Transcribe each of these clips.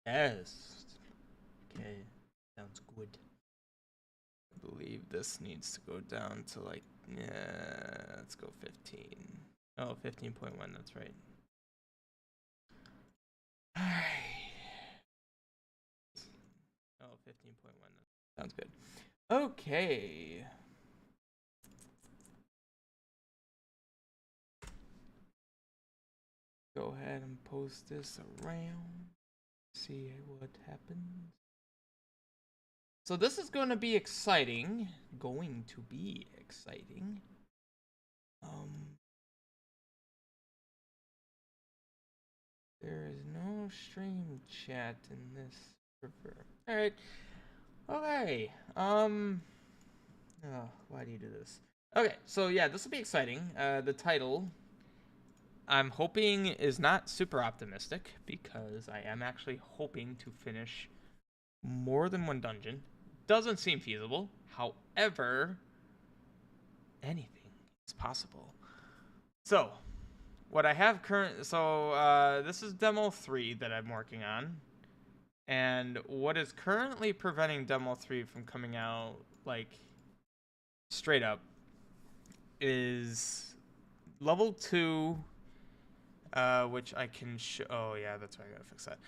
Yes. Okay. Sounds good. I believe this needs to go down to like, yeah, let's go 15. Oh, 15.1, that's right. Alright. Oh, 15.1, sounds good. Okay. Go ahead and post this around. See what happens. So this is going to be exciting. There is no stream chat in this server. All right. Okay. Oh, why do you do this? Okay, so yeah, this will be exciting. The title, I'm hoping, is not super optimistic because I am actually hoping to finish more than one dungeon. Doesn't seem feasible. However, anything is possible. So, what I have this is demo 3 that I'm working on. And what is currently preventing demo 3 from coming out, like, straight up, is level 2, which I can show. Oh, yeah, that's right. I gotta fix that.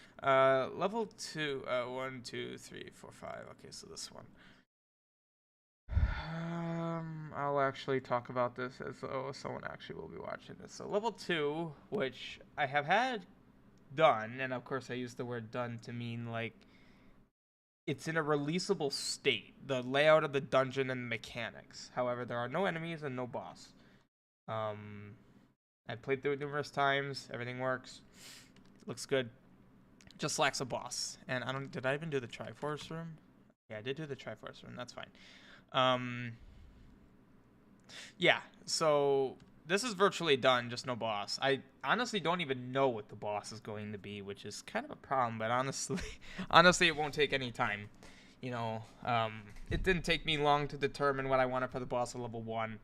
Level 2, 1, 2, 3, 4, 5. Okay, so this one. I'll actually talk about this as though someone actually will be watching this. So level 2, which I have had done, and of course I use the word done to mean like it's in a releasable state, the layout of the dungeon and the mechanics. However, there are no enemies and no boss. I played through it numerous times. Everything works. Looks good. Just lacks a boss. And did I even do the Triforce room? Yeah, I did do the Triforce room. That's fine. Yeah, so this is virtually done, just no boss. I honestly don't even know what the boss is going to be, which is kind of a problem, but honestly, it won't take any time. You know, it didn't take me long to determine what I wanted for the boss of level 1.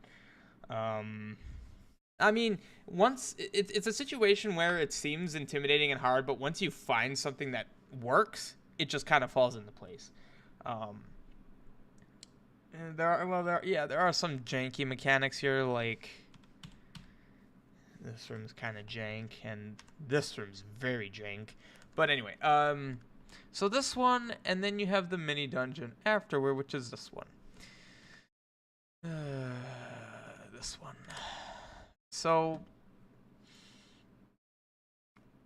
I mean, it's a situation where it seems intimidating and hard, but once you find something that works, it just kind of falls into place. And there are some janky mechanics here, like this room's kind of jank, and this room's very jank. But anyway, so this one, and then you have the mini dungeon afterward, which is this one. This one. So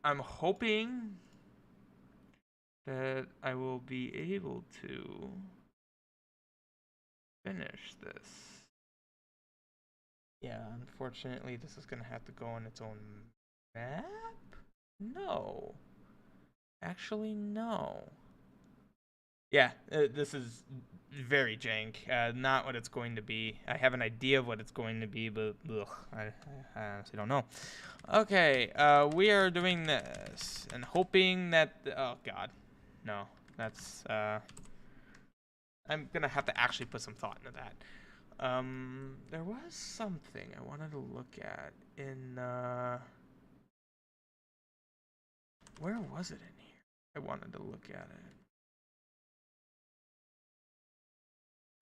I'm hoping that I will be able to finish this. Yeah, unfortunately, this is going to have to go on its own map? No. Actually, no. Yeah, this is very jank. Not what it's going to be. I have an idea of what it's going to be, but I honestly don't know. Okay, we are doing this and hoping that... oh, God. No, that's... I'm going to have to actually put some thought into that. There was something I wanted to look at in, where was it in here? I wanted to look at it.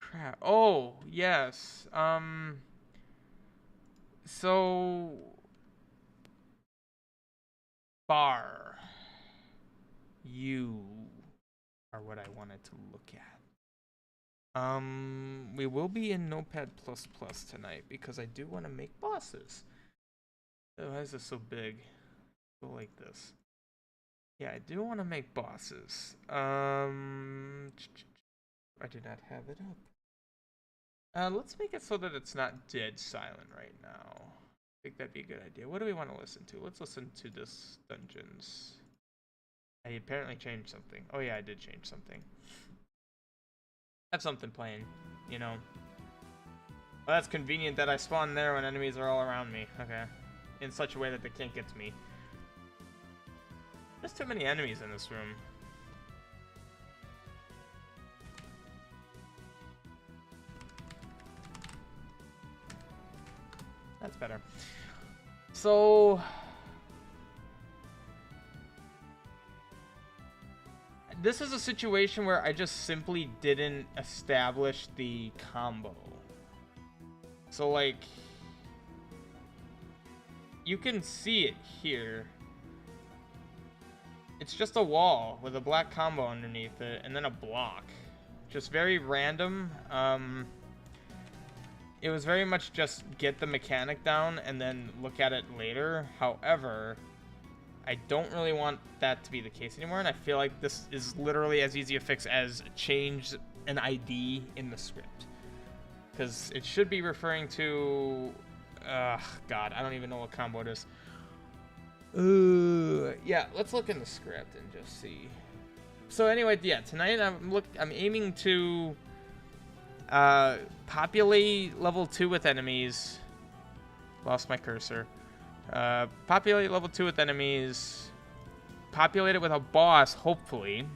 Crap. Oh, yes. So, bar. You are what I wanted to look at. We will be in Notepad++ tonight because I do want to make bosses. Oh, why is this so big? Go like this. Yeah, I do want to make bosses. I do not have it up. Let's make it so that it's not dead silent right now. I think that'd be a good idea. What do we want to listen to? Let's listen to this dungeons. I apparently changed something. Oh yeah, I did change something. Have something playing, you know. Well, that's convenient that I spawn there when enemies are all around me. Okay. In such a way that they can't get to me. There's too many enemies in this room. That's better. So... this is a situation where I just simply didn't establish the combo. So, like, you can see it here. It's just a wall with a black combo underneath it, and then a block. Just very random. It was very much just get the mechanic down and then look at it later. However, I don't really want that to be the case anymore, and I feel like this is literally as easy a fix as change an ID in the script. Because it should be referring to... God, I don't even know what combo it is. Yeah, let's look in the script and just see. So anyway, yeah, tonight I'm aiming to populate level 2 with enemies. Lost my cursor. Populate level 2 with enemies. Populate it with a boss, hopefully.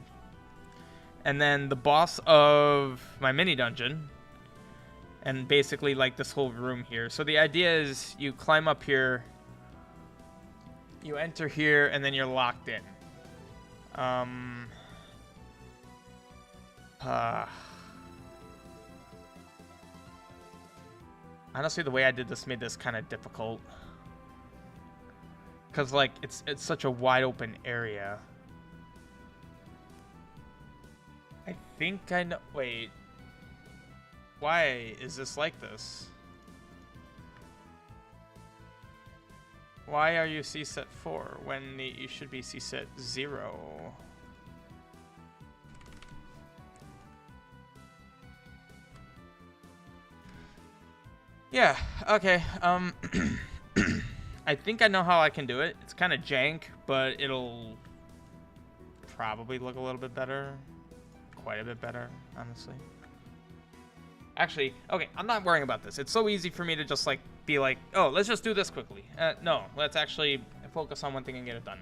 And then the boss of my mini dungeon. And basically like this whole room here. So the idea is you climb up here. You enter here, and then you're locked in. Honestly, the way I did this made this kind of difficult. Because, like, it's such a wide open area. I think I know... Wait. Why is this like this? Why are you CSET 4 when you should be CSET 0? Yeah, okay. I think I know how I can do it. It's kind of jank, but it'll probably look a little bit better. Quite a bit better, honestly. Actually, okay, I'm not worrying about this. It's so easy for me to just, like, be like, oh, let's just do this quickly. No, let's actually focus on one thing and get it done.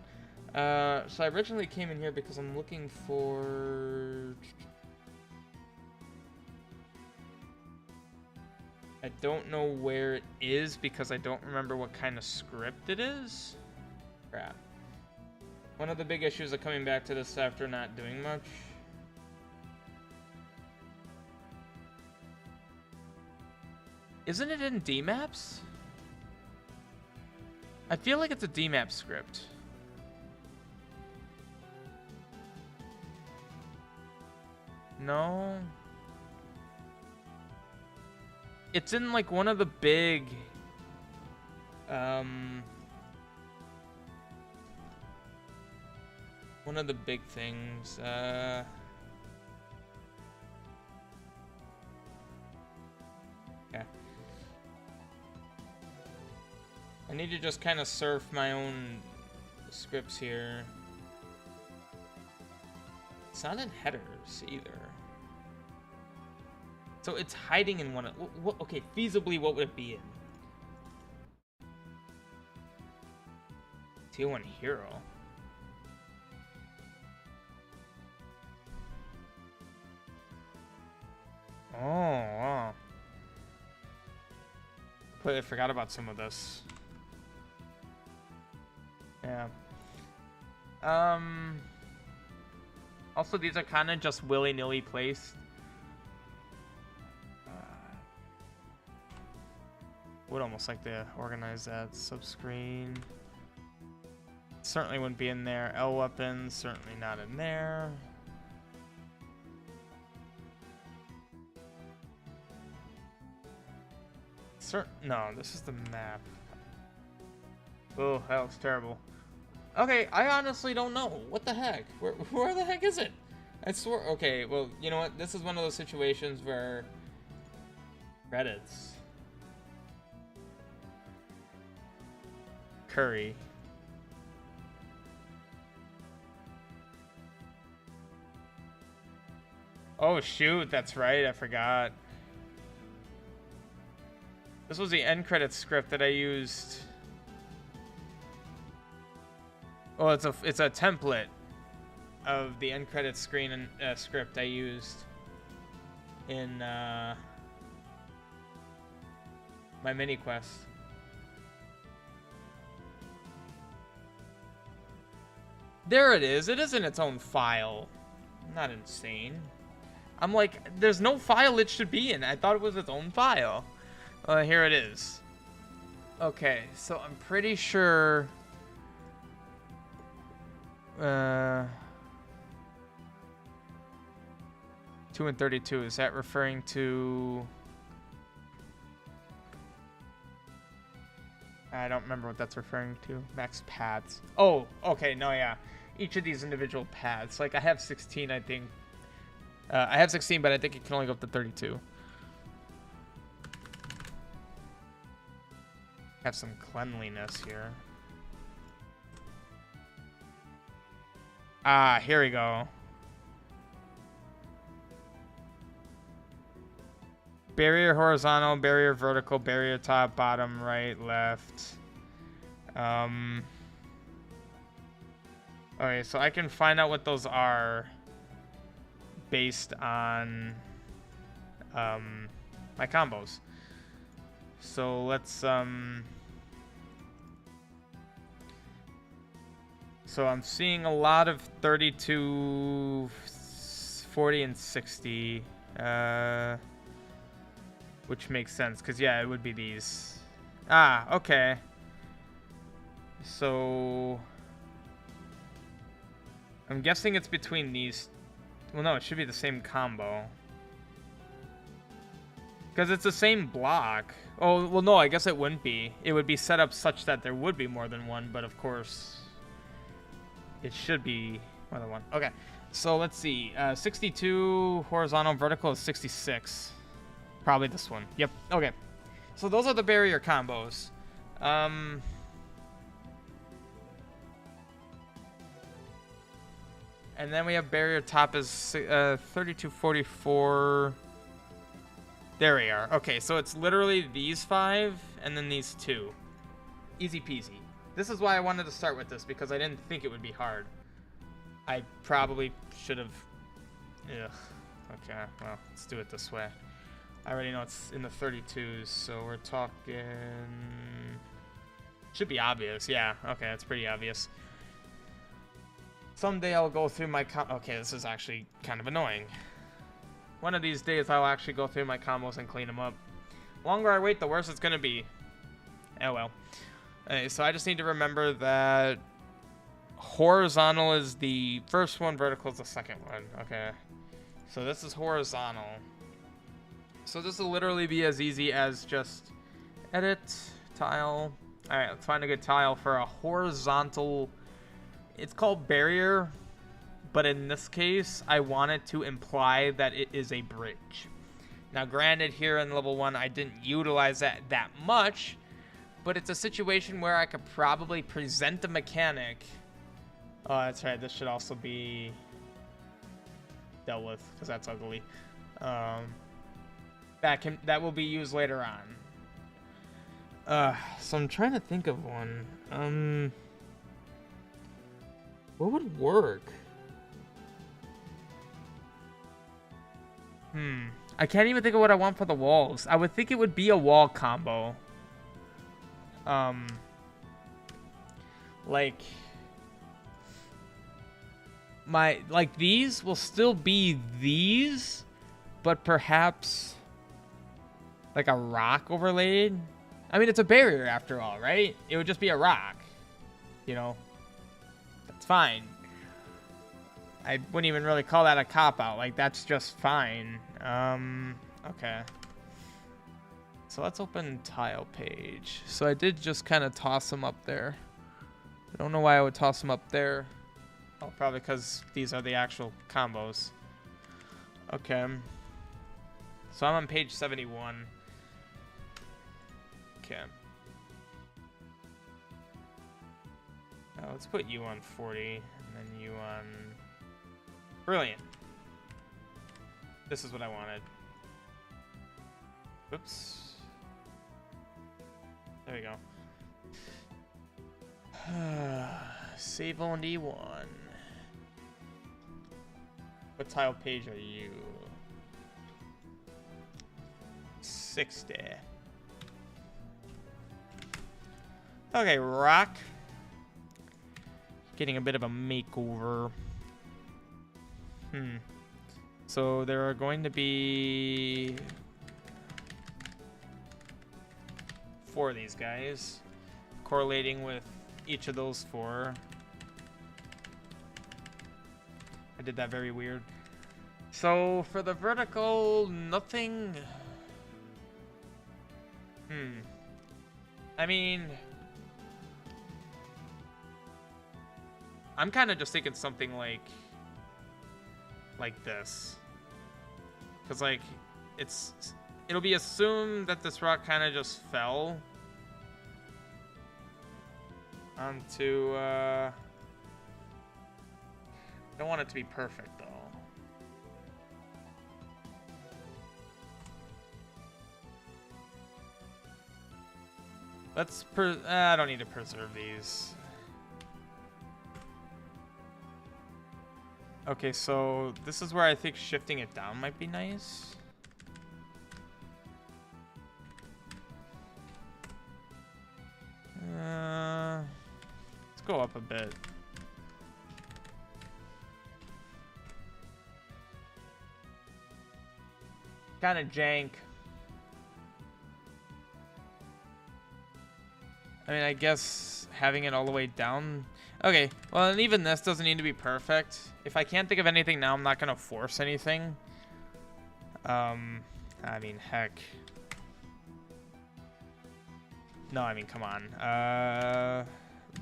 So I originally came in here because I'm looking for... I don't know where it is because I don't remember what kind of script it is. Crap. One of the big issues of coming back to this after not doing much. Isn't it in DMAPs? I feel like it's a DMAP script. No. It's in like one of the big one of the big things. Yeah. I need to just kind of surf my own scripts here. It's not in headers either. So it's hiding in one of... Okay, feasibly, what would it be in? Tier 1 hero. Oh, wow. Completely forgot about some of this. Yeah. Also, these are kind of just willy-nilly placed. Would almost like to organize that. Subscreen. Certainly wouldn't be in there. L weapons, certainly not in there. No, this is the map. Oh, that looks terrible. Okay, I honestly don't know. What the heck? Where the heck is it? I swear. Okay, well, you know what? This is one of those situations where credits. Curry. Oh shoot, that's right, I forgot. This was the end credits script that I used. Oh, it's a template of the end credits screen and script I used in my mini quest. There it is. It is in its own file. Not insane. I'm like, there's no file it should be in. I thought it was its own file. Here it is. Okay, so I'm pretty sure... 2 and 32, is that referring to... I don't remember what that's referring to. Max paths. Oh, okay, no, yeah. Each of these individual paths. Like, I have 16, I think. I have 16, but I think it can only go up to 32. Have some cleanliness here. Ah, here we go. Barrier horizontal, barrier vertical, barrier top, bottom, right, left. Okay, so I can find out what those are based on my combos. So let's so I'm seeing a lot of 32, 40, and 60, which makes sense because yeah, it would be these. Ah, okay. So I'm guessing it's between these. Well, no, it should be the same combo. Because it's the same block. Oh, well, no, I guess it wouldn't be. It would be set up such that there would be more than one, but of course, it should be more than one. Okay, so let's see. 62 horizontal, vertical is 66. Probably this one. Yep, okay. So those are the barrier combos. And then we have barrier top is 3244. There we are. Okay, so it's literally these 5 and then these 2. Easy peasy. This is why I wanted to start with this, because I didn't think it would be hard. I probably should have... Ugh. Okay, well, let's do it this way. I already know it's in the 32s, so we're talking... Should be obvious, yeah. Okay, that's pretty obvious. Someday I'll go through my... Okay, this is actually kind of annoying. One of these days I'll actually go through my combos and clean them up. The longer I wait, the worse it's going to be. Oh well. So I just need to remember that horizontal is the first one, vertical is the second one. Okay. So this is horizontal. So this will literally be as easy as just edit, tile. Alright, let's find a good tile for a horizontal... It's called barrier, but in this case, I wanted to imply that it is a bridge. Now, granted, here in level 1, I didn't utilize that much, but it's a situation where I could probably present the mechanic. Oh, that's right. This should also be dealt with, because that's ugly. That will be used later on. So I'm trying to think of one. What would work? I can't even think of what I want for the walls. I would think it would be a wall combo. Like these will still be these, but perhaps like a rock overlaid. I mean, it's a barrier after all, right? It would just be a rock, you know. That's fine. I wouldn't even really call that a cop-out. Like, that's just fine. Okay. So let's open tile page. So I did just kind of toss them up there. I don't know why I would toss them up there. Oh, probably because these are the actual combos. Okay. So I'm on page 71. Okay. Now let's put you on 40, and then you on... Brilliant. This is what I wanted. Oops. There we go. Save on D1. What tile page are you? 60. Okay, rock. Getting a bit of a makeover. So there are going to be 4 of these guys, correlating with each of those 4. I did that very weird. So for the vertical, nothing. I mean, I'm kind of just thinking something like this, because like it'll be assumed that this rock kind of just fell onto. I don't want it to be perfect though. I don't need to preserve these. Okay, so this is where I think shifting it down might be nice. Let's go up a bit. Kind of jank. I mean, I guess having it all the way down. Okay, well, and even this doesn't need to be perfect. If I can't think of anything now, I'm not gonna force anything. I mean, heck. No, I mean, come on.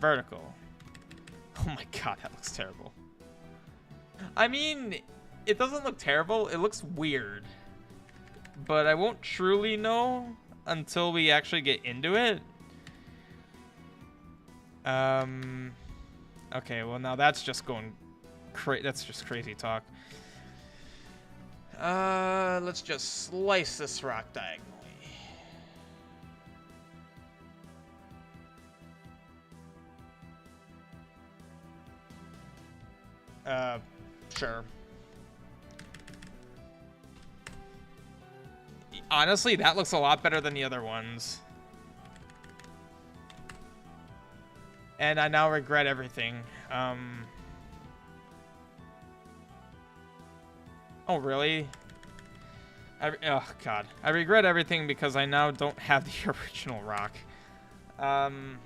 Vertical. Oh my god, that looks terrible. I mean, it doesn't look terrible. It looks weird. But I won't truly know until we actually get into it. Okay, well now that's just going that's just crazy talk. Let's just slice this rock diagonally. Sure. Honestly, that looks a lot better than the other ones. And I now regret everything. Oh, really? Oh, God. I regret everything because I now don't have the original rock. I mean,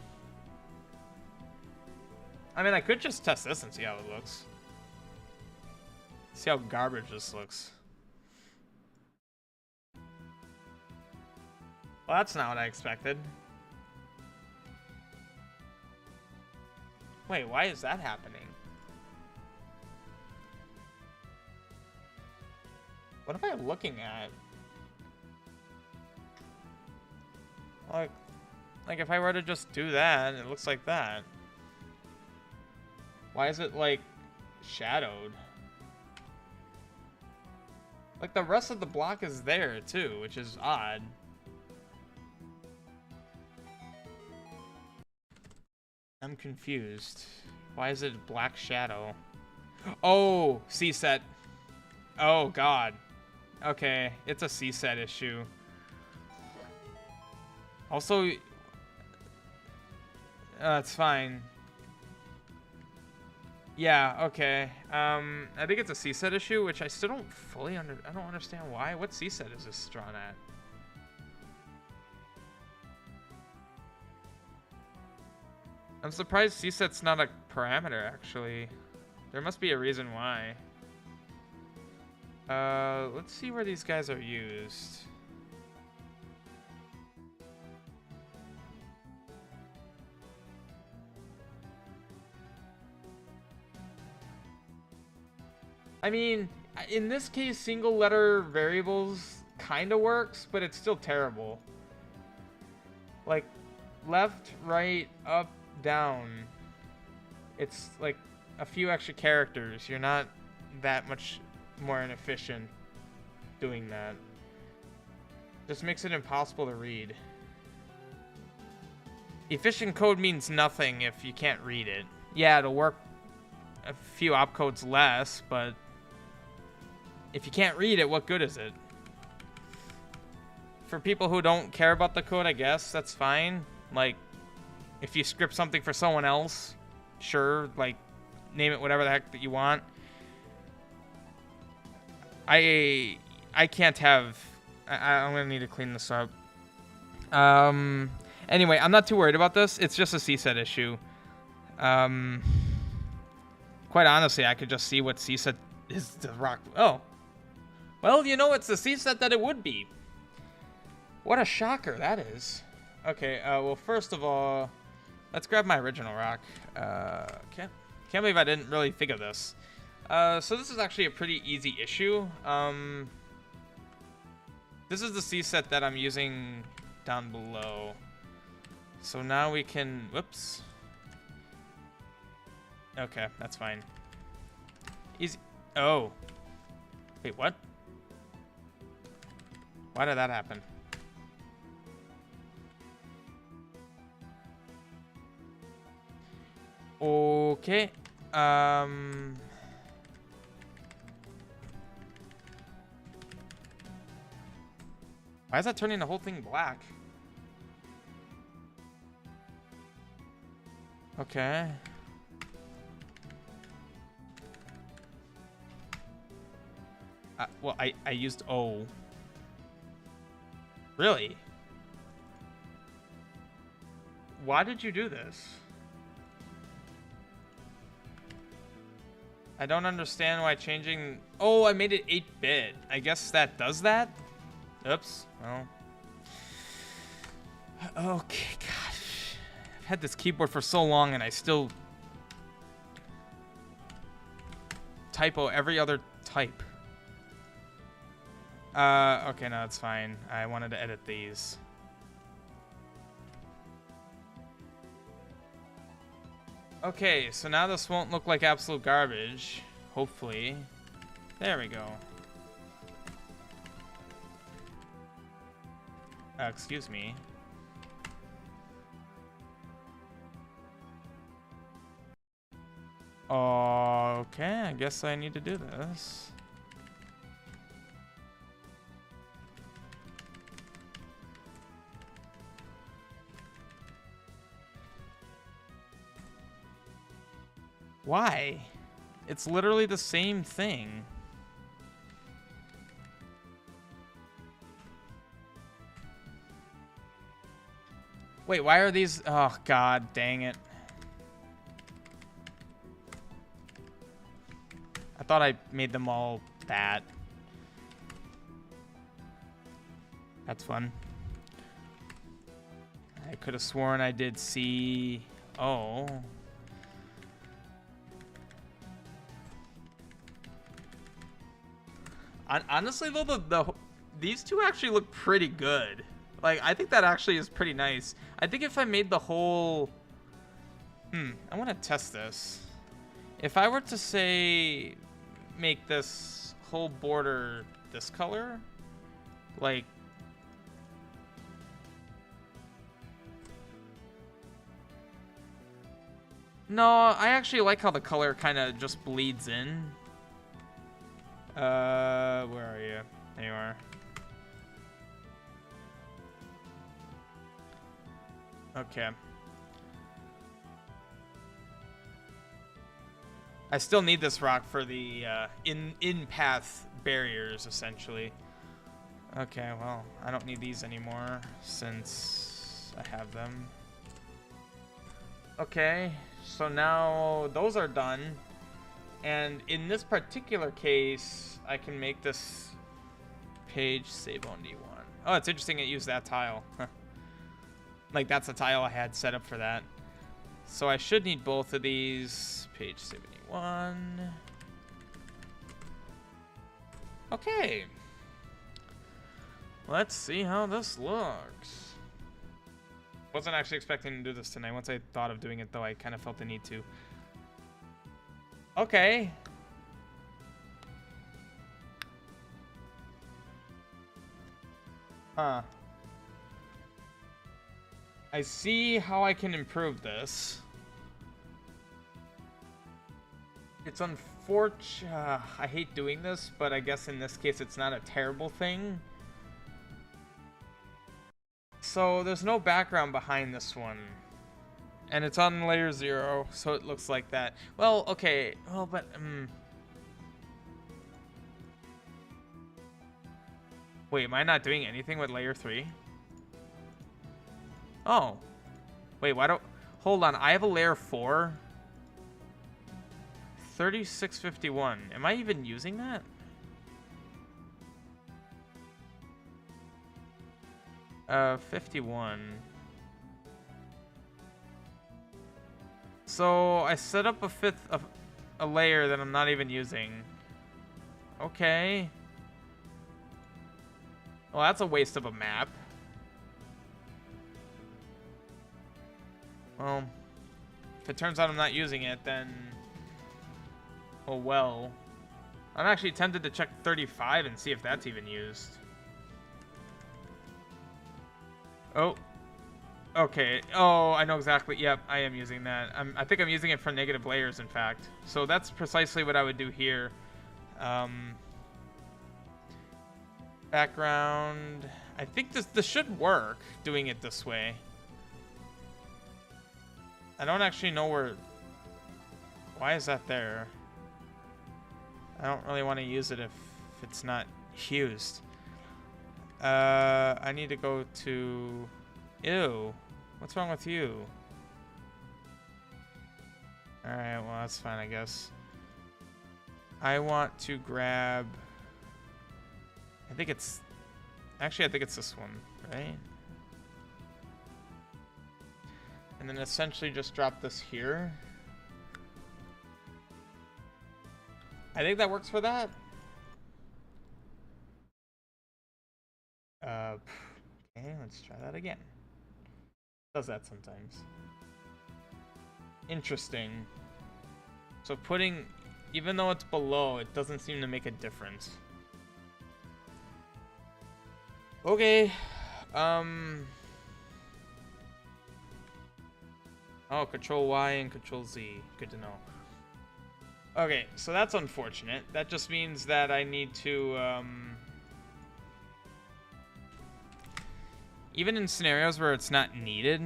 I could just test this and see how it looks. See how garbage this looks. Well, that's not what I expected. Wait, why is that happening? What am I looking at? Like if I were to just do that, it looks like that. Why is it like shadowed? Like the rest of the block is there too, which is odd. I'm confused. Why is it black shadow? Oh, C-set. Oh, God. Okay, it's a C-set issue. Also, it's fine. Yeah, okay. I think it's a C-set issue, which I still don't fully I don't understand why. What C-set is this drawn at? I'm surprised C-set's not a parameter, actually. There must be a reason why. Let's see where these guys are used. I mean, in this case, single letter variables kind of works, but it's still terrible. Like, left, right, up, down. It's like a few extra characters. You're not that much more inefficient doing that. Just makes it impossible to read. Efficient code means nothing if you can't read it. Yeah, it'll work a few opcodes less, but if you can't read it, what good is it? For people who don't care about the code, I guess that's fine. Like, if you script something for someone else, sure, like, name it whatever the heck that you want. I can't have... I'm gonna need to clean this up. Anyway, I'm not too worried about this. It's just a C-set issue. Quite honestly, I could just see what C-set is the rock. Oh. Well, you know, it's the C-set that it would be. What a shocker that is. Okay, well, first of all, let's grab my original rock. Can't believe I didn't really think of this. So this is actually a pretty easy issue. This is the C-set that I'm using down below. So now we can... Whoops. Okay, that's fine. Easy. Oh. Wait, what? Why did that happen? Okay. Why is that turning the whole thing black? Okay. Well, I used O. Really? Why did you do this? I don't understand why changing... Oh, I made it 8-bit. I guess that does that? Oops. Well. Okay, gosh. I've had this keyboard for so long and I still... typo every other type. Okay, no, it's fine. I wanted to edit these. Okay, so now this won't look like absolute garbage. Hopefully. There we go. Excuse me. Okay, I guess I need to do this. Why? It's literally the same thing. Wait, why are these... Oh, god dang it. I thought I made them all that. That's fun. I could have sworn I did see... Oh... Honestly, though, these two actually look pretty good. Like, I think that actually is pretty nice. I think if I made the whole... I want to test this. If I were to, say, make this whole border this color, like... No, I actually like how the color kind of just bleeds in. Where are you? There you are. Okay. I still need this rock for the in-path barriers, essentially. Okay, well, I don't need these anymore since I have them. Okay, so now those are done. And in this particular case, I can make this page save on D1. Oh, it's interesting it used that tile. Like, that's the tile I had set up for that. So I should need both of these. Page 71. Okay. Let's see how this looks. Wasn't actually expecting to do this tonight. Once I thought of doing it, though, I kind of felt the need to. Okay. Huh. I see how I can improve this. It's unfortunate. I hate doing this, but I guess in this case it's not a terrible thing. So there's no background behind this one. And it's on layer 0, so it looks like that. Well, okay. Well, but... Wait, am I not doing anything with layer 3? Oh. Wait, why don't... Hold on, I have a layer 4. 3651. Am I even using that? Uh, 51. So I set up a layer that I'm not even using. Okay. Well, that's a waste of a map. Well, if it turns out I'm not using it, then... Oh well. I'm actually tempted to check 35 and see if that's even used. Oh. Okay. Oh, I know exactly. Yep, I am using that. I think I'm using it for negative layers, in fact. So that's precisely what I would do here. Background. I think this should work, doing it this way. I don't actually know where... Why is that there? I don't really want to use it if it's not used. I need to go to... Ew. What's wrong with you? Alright, well that's fine, I guess. I want to grab... I think it's... Actually, I think it's this one, right? And then essentially just drop this here. I think that works for that. Okay, let's try that again. Does that sometimes. Interesting. So putting, even though it's below, it doesn't seem to make a difference. Okay. Oh, Control Y and Control Z. Good to know. Okay, so that's unfortunate. That just means that I need to, even in scenarios where it's not needed,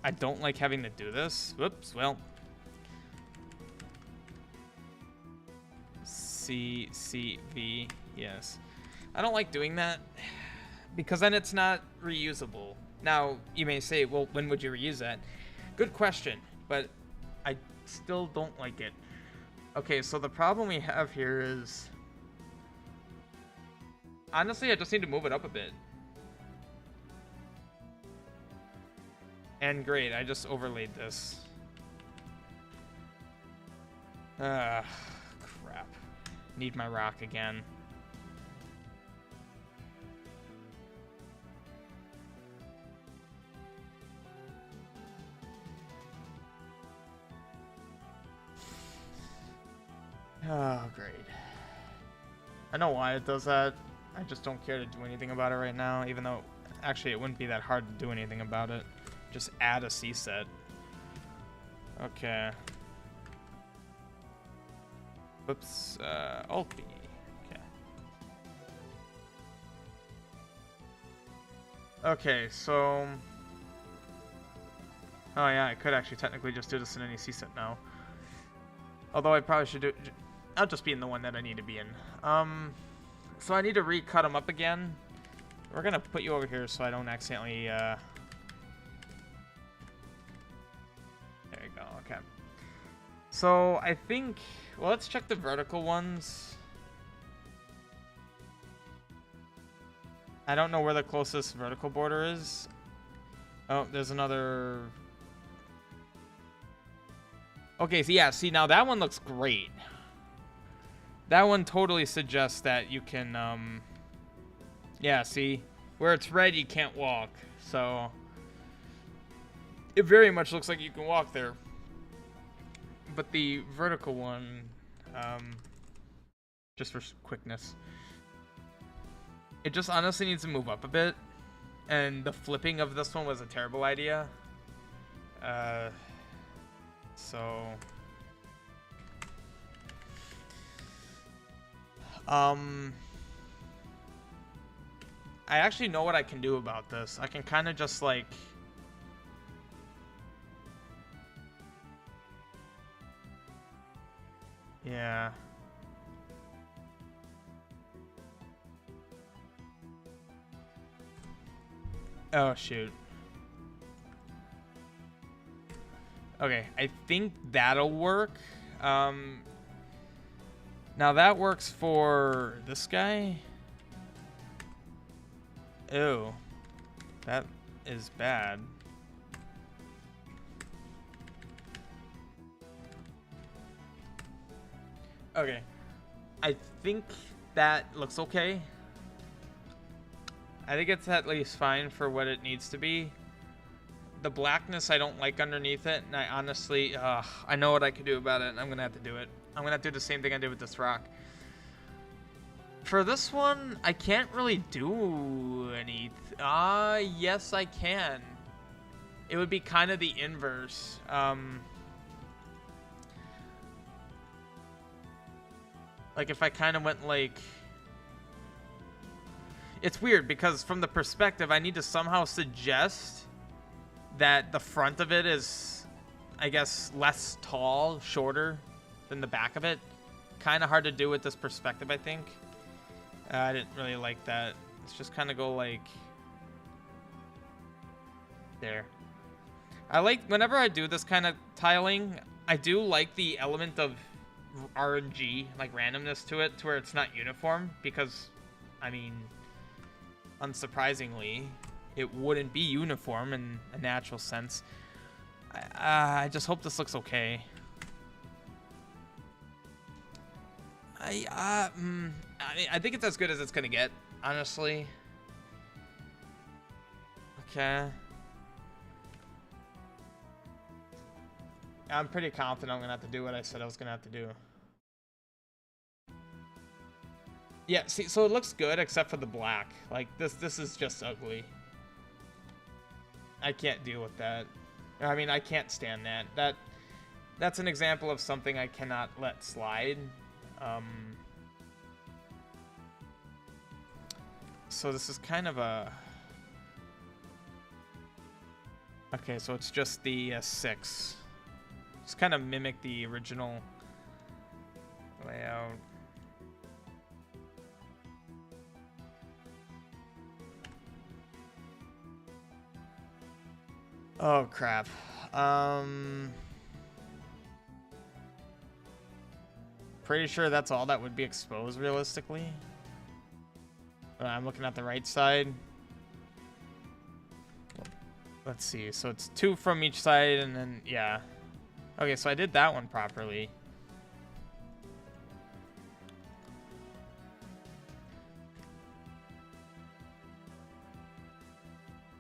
I don't like having to do this. Whoops, well. C, C, V, yes. I don't like doing that because then it's not reusable. Now, you may say, well, when would you reuse that? Good question, but I still don't like it. Okay, so the problem we have here is... Honestly, I just need to move it up a bit. And great, I just overlaid this. Crap. Need my rock again. Oh, great. I know why it does that. I just don't care to do anything about it right now, even though actually it wouldn't be that hard to do anything about it. Just add a C set. Okay. Whoops. Alt B. Okay. Okay, so... Oh yeah, I could actually technically just do this in any C set now. Although I probably should do... I'll just be in the one that I need to be in. So I need to recut them up again. We're gonna put you over here so I don't accidentally, There you go, okay. So I think... Well, let's check the vertical ones. I don't know where the closest vertical border is. Oh, there's another... Okay, so yeah, see, now that one looks great. That one totally suggests that you can, yeah, see? Where it's red, you can't walk. So, it very much looks like you can walk there. But the vertical one, just for quickness, it just honestly needs to move up a bit. And the flipping of this one was a terrible idea. So... I actually know what I can do about this. I can kind of just like... Yeah. Oh, shoot. Okay, I think that'll work. Now that works for this guy. Ew. That is bad. Okay. I think that looks okay. I think it's at least fine for what it needs to be. The blackness I don't like underneath it, and I honestly, I know what I could do about it, and I'm gonna have to do it. I'm gonna have to do the same thing I did with this rock. For this one, I can't really do anything. Yes, I can. It would be kind of the inverse. Like if I kind of went like... It's weird because from the perspective, I need to somehow suggest that the front of it is, I guess, less tall, shorter than the back of it. Kind of hard to do with this perspective, I think. I didn't really like that. Let's just kind of go like... There. I like, whenever I do this kind of tiling, I do like the element of RNG, like randomness to it, to where it's not uniform, because, I mean, unsurprisingly, it wouldn't be uniform in a natural sense. I just hope this looks okay. I think it's as good as it's gonna get, honestly. Okay. I'm pretty confident I'm gonna have to do what I said I was gonna have to do. Yeah, see, so it looks good except for the black. Like this is just ugly. I can't deal with that. I mean, I can't stand that. That's an example of something I cannot let slide. So this is kind of a... Okay, so it's just the 6. Just kind of mimic the original layout. Oh, crap. Pretty sure that's all that would be exposed realistically. I'm looking at the right side. Let's see. So it's 2 from each side, and then, yeah. Okay, so I did that one properly.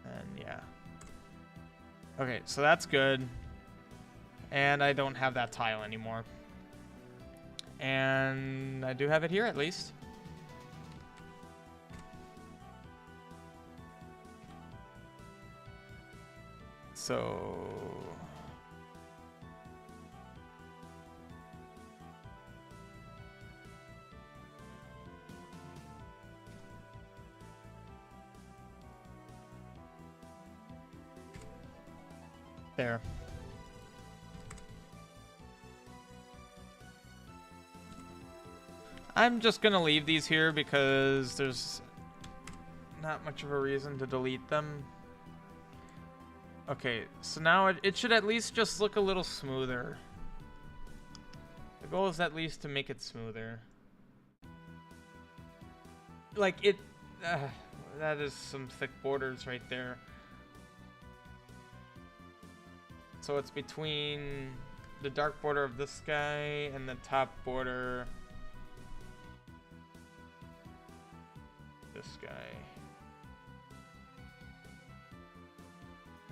And, yeah. Okay, so that's good. And I don't have that tile anymore. And I do have it here, at least. So... There. I'm just gonna leave these here because there's not much of a reason to delete them. Okay, so now it should at least just look a little smoother. The goal is at least to make it smoother. Like it, that is some thick borders right there. So it's between the dark border of this guy and the top border. This guy.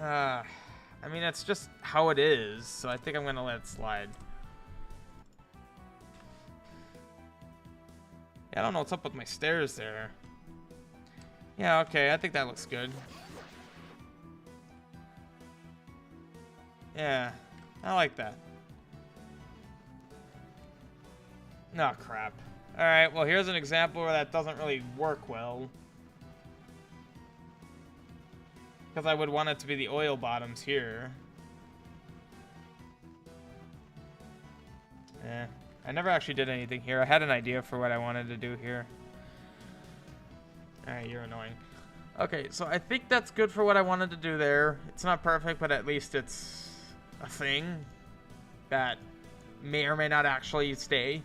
I mean, that's just how it is, so I think I'm gonna let it slide. Yeah, I don't know what's up with my stairs there. Yeah, okay, I think that looks good. Yeah, I like that. Oh, crap. Alright, well, here's an example where that doesn't really work well. Because I would want it to be the oil bottoms here. Yeah, I never actually did anything here. I had an idea for what I wanted to do here. Alright, you're annoying. Okay, so I think that's good for what I wanted to do there. It's not perfect, but at least it's a thing that may or may not actually stay.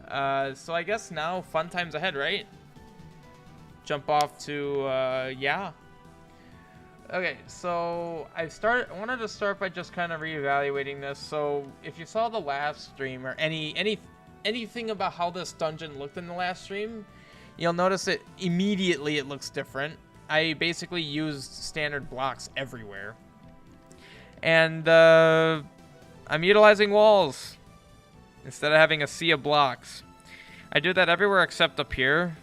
So I guess now fun times ahead, right? Jump off to, yeah. Okay, so I wanted to start by just kind of reevaluating this. So if you saw the last stream or anything about how this dungeon looked in the last stream, you'll notice it immediately. It looks different. I basically used standard blocks everywhere. And I'm utilizing walls instead of having a sea of blocks. I do that everywhere except up here.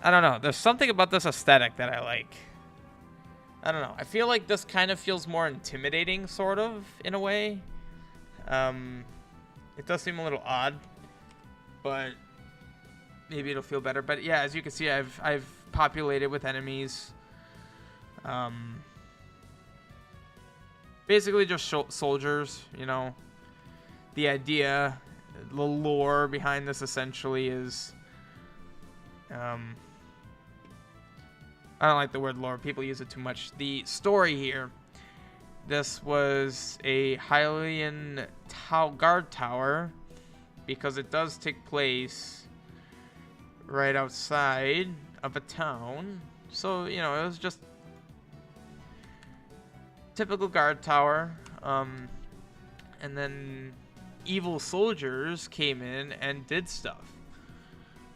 I don't know. There's something about this aesthetic that I like. I don't know. I feel like this kind of feels more intimidating, sort of, in a way. It does seem a little odd, but maybe it'll feel better. But yeah, as you can see, I've populated with enemies. Basically just soldiers, you know. The idea, the lore behind this essentially is, I don't like the word lore. People use it too much. The story here. This was a Hylian guard tower because it does take place right outside of a town. So, you know, it was just typical guard tower. And then evil soldiers came in and did stuff.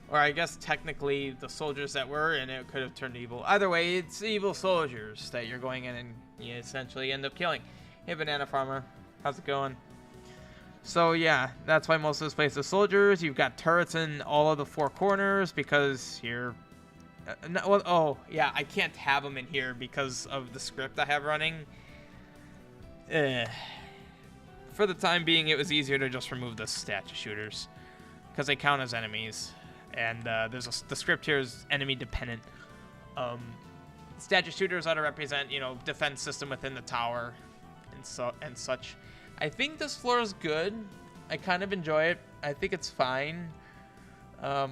Or I guess technically the soldiers that were in it could have turned evil. Either way, it's evil soldiers that you're going in and you essentially end up killing. Hey, Banana Farmer. How's it going? So yeah, that's why most of this place is soldiers. You've got turrets in all of the four corners because you're... oh, yeah, I can't have them in here because of the script I have running. For the time being, it was easier to just remove the statue shooters because they count as enemies. And the script here is enemy dependent. Statue shooters ought to represent, you know, defense system within the tower and such. I think this floor is good. I kind of enjoy it. I think it's fine. Yeah,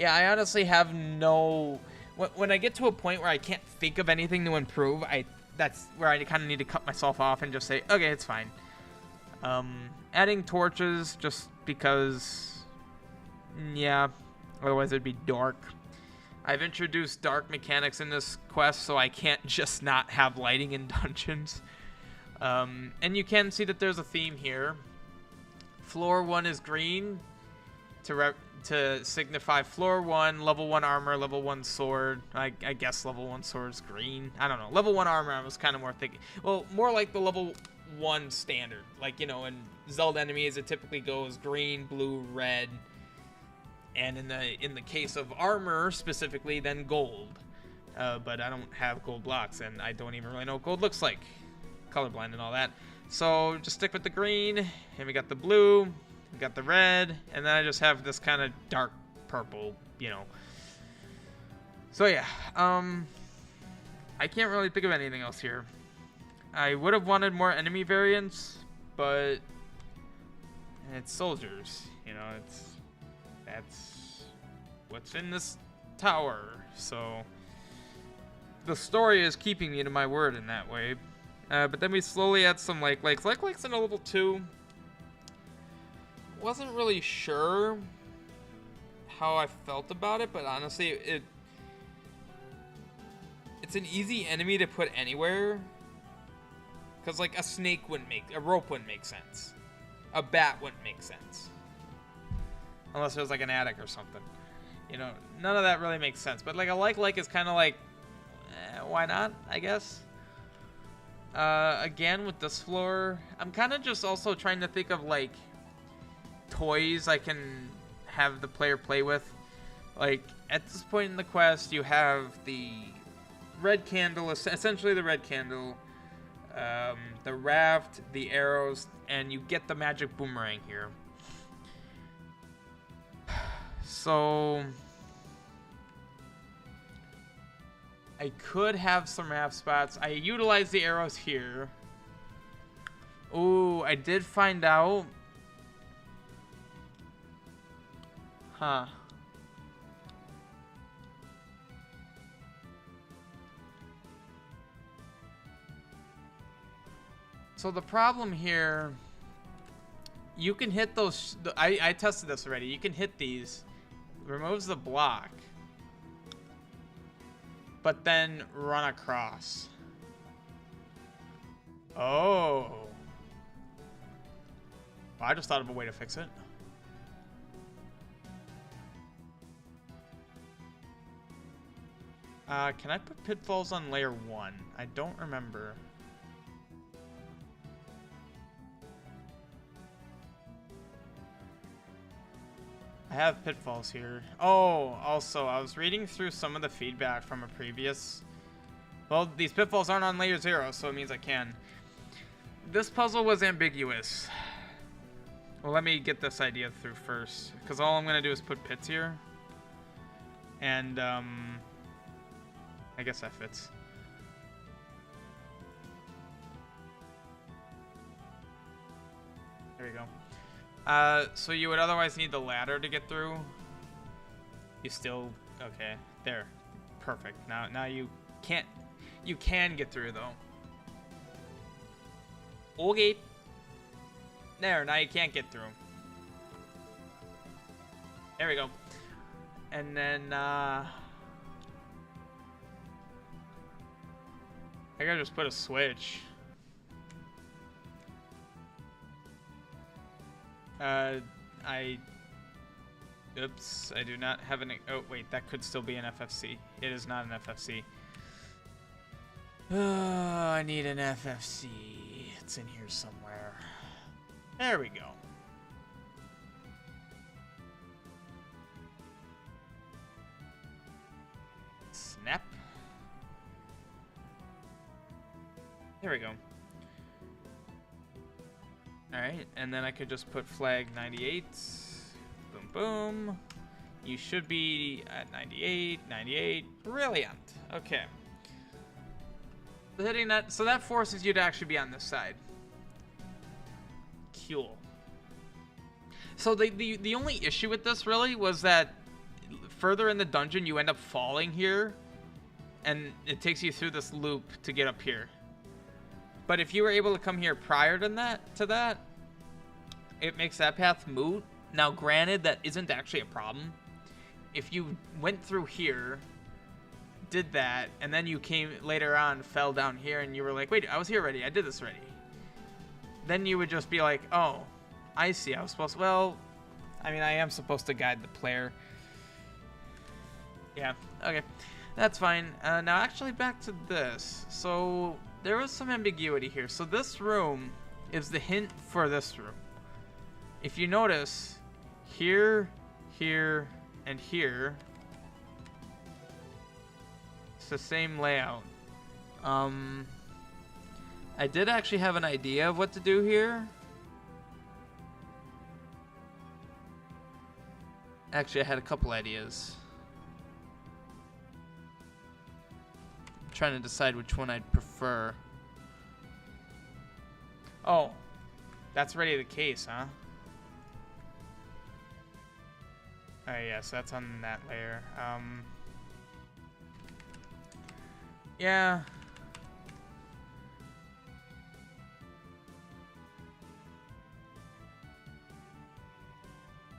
I honestly have no... When I get to a point where I can't think of anything to improve, that's where I kind of need to cut myself off and just say, okay, it's fine. Adding torches just because... yeah, otherwise it'd be dark. I've introduced dark mechanics in this quest, so I can't just not have lighting in dungeons. And you can see that there's a theme here. Floor 1 is green to signify floor 1, level 1 armor, level 1 sword. I guess level 1 sword is green. I don't know. Level 1 armor, I was kind of more thinking. Well, more like the level 1 standard. Like, you know, in Zelda enemies, it typically goes green, blue, red. And in the case of armor specifically, then gold. But I don't have gold blocks, and I don't even really know what gold looks like. Colorblind and all that. So just stick with the green, and we got the blue, we got the red, and then I just have this kind of dark purple, you know. So yeah, I can't really think of anything else here. I would have wanted more enemy variants, but it's soldiers, you know, that's what's in this tower. So the story is keeping me to my word in that way. But then we slowly add some like lakes in a level 2. Wasn't really sure how I felt about it, but honestly, it's an easy enemy to put anywhere. Cause like a rope wouldn't make sense. A bat wouldn't make sense. Unless it was like an attic or something. You know, none of that really makes sense. But like a like is kind of like, why not, I guess? Again, with this floor, I'm kind of just also trying to think of like toys I can have the player play with. Like at this point in the quest, you have the red candle, essentially the red candle, the raft, the arrows, and you get the magic boomerang here. So I could have some raft spots. I utilize the arrows here. Ooh, I did find out. Huh. So the problem here, you can hit those. I tested this already. You can hit these, removes the block, but then run across. Oh. Well, I just thought of a way to fix it. Can I put pitfalls on layer 1? I don't remember. I have pitfalls here. Oh, also, I was reading through some of the feedback from a previous... Well, these pitfalls aren't on layer 0, so it means I can. This puzzle was ambiguous. Well, let me get this idea through first, because all I'm going to do is put pits here. And, I guess that fits. There we go. So you would otherwise need the ladder to get through. You still... Okay, there. Perfect. Now you can't... You can get through, though. Okay. There, now you can't get through. There we go. And then, I gotta just put a switch. Oops, I do not have an... Oh, wait, that could still be an FFC. It is not an FFC. Oh, I need an FFC. It's in here somewhere. There we go. Snap. There we go. Alright, and then I could just put flag 98. Boom, boom. You should be at 98, 98. Brilliant. Okay. Hitting that, so that forces you to actually be on this side. Cool. So the only issue with this really was that further in the dungeon you end up falling here, and it takes you through this loop to get up here. But if you were able to come here prior to that, it makes that path moot. Now, granted, that isn't actually a problem. If you went through here, did that, and then you came later on, fell down here, and you were like, wait, I was here already. I did this already. Then you would just be like, oh, I see. I was supposed to, well, I mean, I am supposed to guide the player. Yeah, okay. That's fine. Now, actually, back to this. So, there was some ambiguity here. So, this room is the hint for this room. If you notice, here, here, and here, it's the same layout. I did actually have an idea of what to do here. Actually, I had a couple ideas. I'm trying to decide which one I'd prefer. Oh, that's already the case, huh? Alright, yes, that's on that layer. Yeah.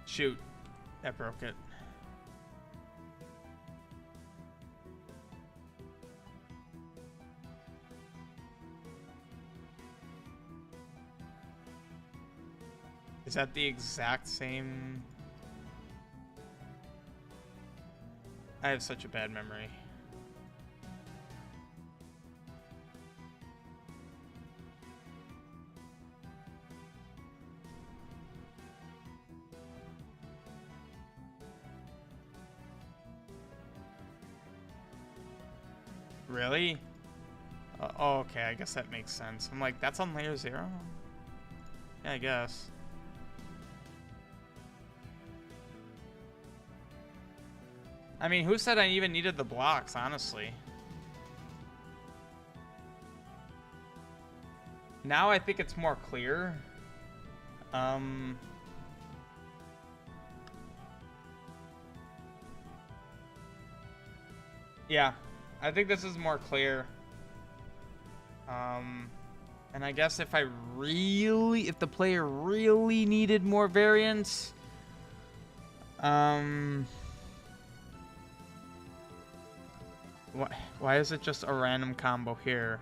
Shoot. That broke it. Is that the exact same? I have such a bad memory. Really? Oh, okay, I guess that makes sense. I'm like, that's on layer 0? Yeah, I guess. I mean, who said I even needed the blocks, honestly? Now I think it's more clear. Yeah, I think this is more clear. And I guess if the player really needed more variants, why is it just a random combo here?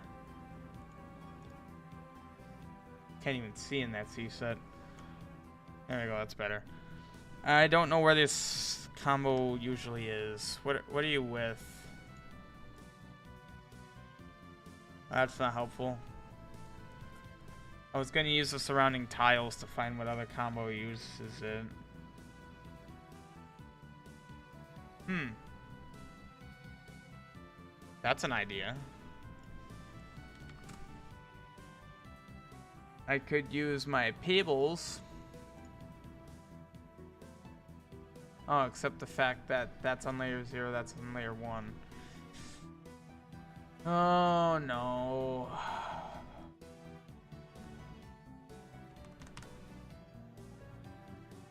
Can't even see in that C set. There we go, that's better. I don't know where this combo usually is. What are you with? That's not helpful. I was gonna use the surrounding tiles to find what other combo uses it. That's an idea. I could use my payables. Oh, except the fact that that's on layer 0, that's on layer 1. Oh, no.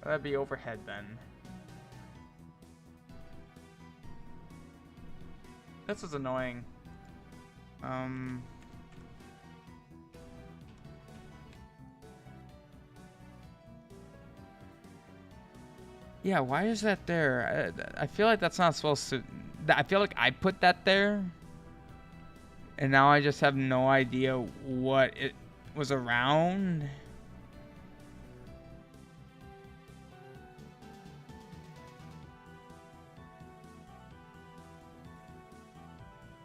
That'd be overhead then. This is annoying. Yeah, why is that there? I feel like that's not supposed to... I feel like I put that there. And now I just have no idea what it was around.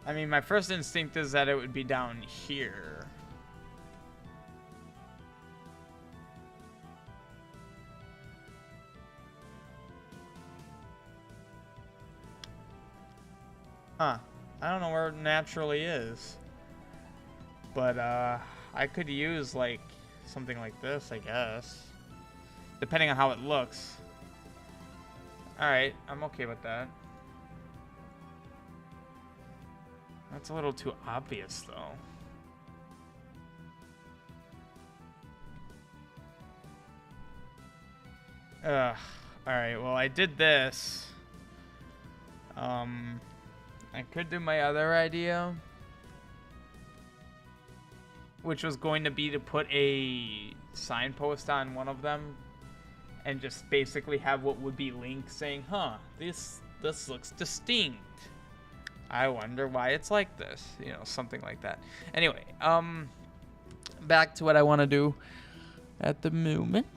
I mean, my first instinct is that it would be down here. Huh. I don't know where it naturally is. But, I could use, like, something like this, I guess. Depending on how it looks. Alright, I'm okay with that. That's a little too obvious, though. Ugh. Alright, well, I did this. I could do my other idea, which was going to be to put a signpost on one of them and just basically have what would be Link saying, huh, this looks distinct. I wonder why it's like this, you know, something like that. Anyway, back to what I want to do at the moment.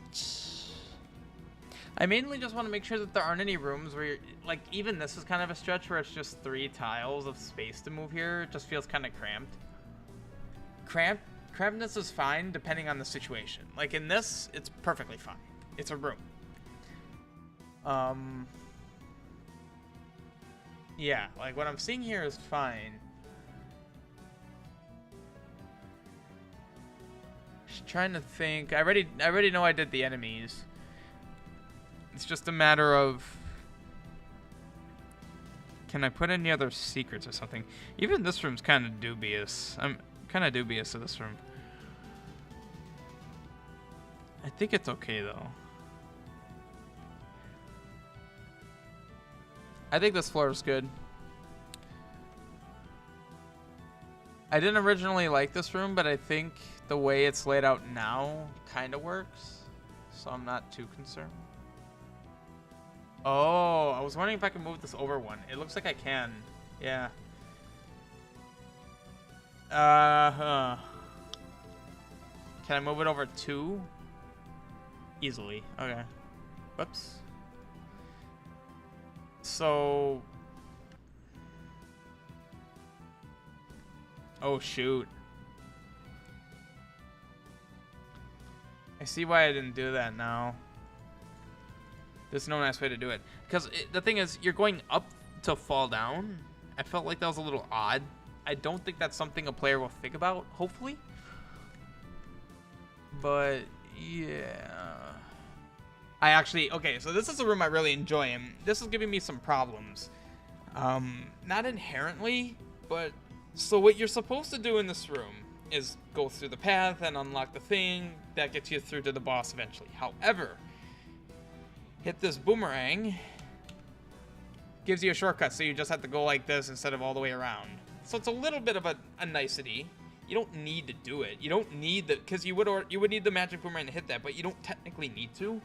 I mainly just want to make sure that there aren't any rooms where you're, like, even this is kind of a stretch where it's just 3 tiles of space to move here. It just feels kind of cramped. Crampedness is fine depending on the situation. Like in this, it's perfectly fine. It's a room. Yeah, like what I'm seeing here is fine. Just trying to think. I already know I did the enemies. It's just a matter of, can I put any other secrets or something? Even this room's kind of dubious. I'm kind of dubious of this room. I think it's okay though. I think this floor is good. I didn't originally like this room, but I think the way it's laid out now kind of works. So I'm not too concerned. Oh, I was wondering if I could move this over one. It looks like I can. Yeah. Can I move it over 2? Easily. Okay. Whoops. So... Oh, shoot. I see why I didn't do that now. There's no nice way to do it. Because the thing is, you're going up to fall down. I felt like that was a little odd. I don't think that's something a player will think about, hopefully. But, yeah. I actually, okay, so this is a room I really enjoy, and this is giving me some problems. Not inherently, but, so what you're supposed to do in this room is go through the path and unlock the thing that gets you through to the boss eventually. However, hit this boomerang, gives you a shortcut, so you just have to go like this instead of all the way around. So it's a little bit of a nicety. you don't need to do it. You don't need the, because you would need the magic boomerang to hit that, but you don't technically need to.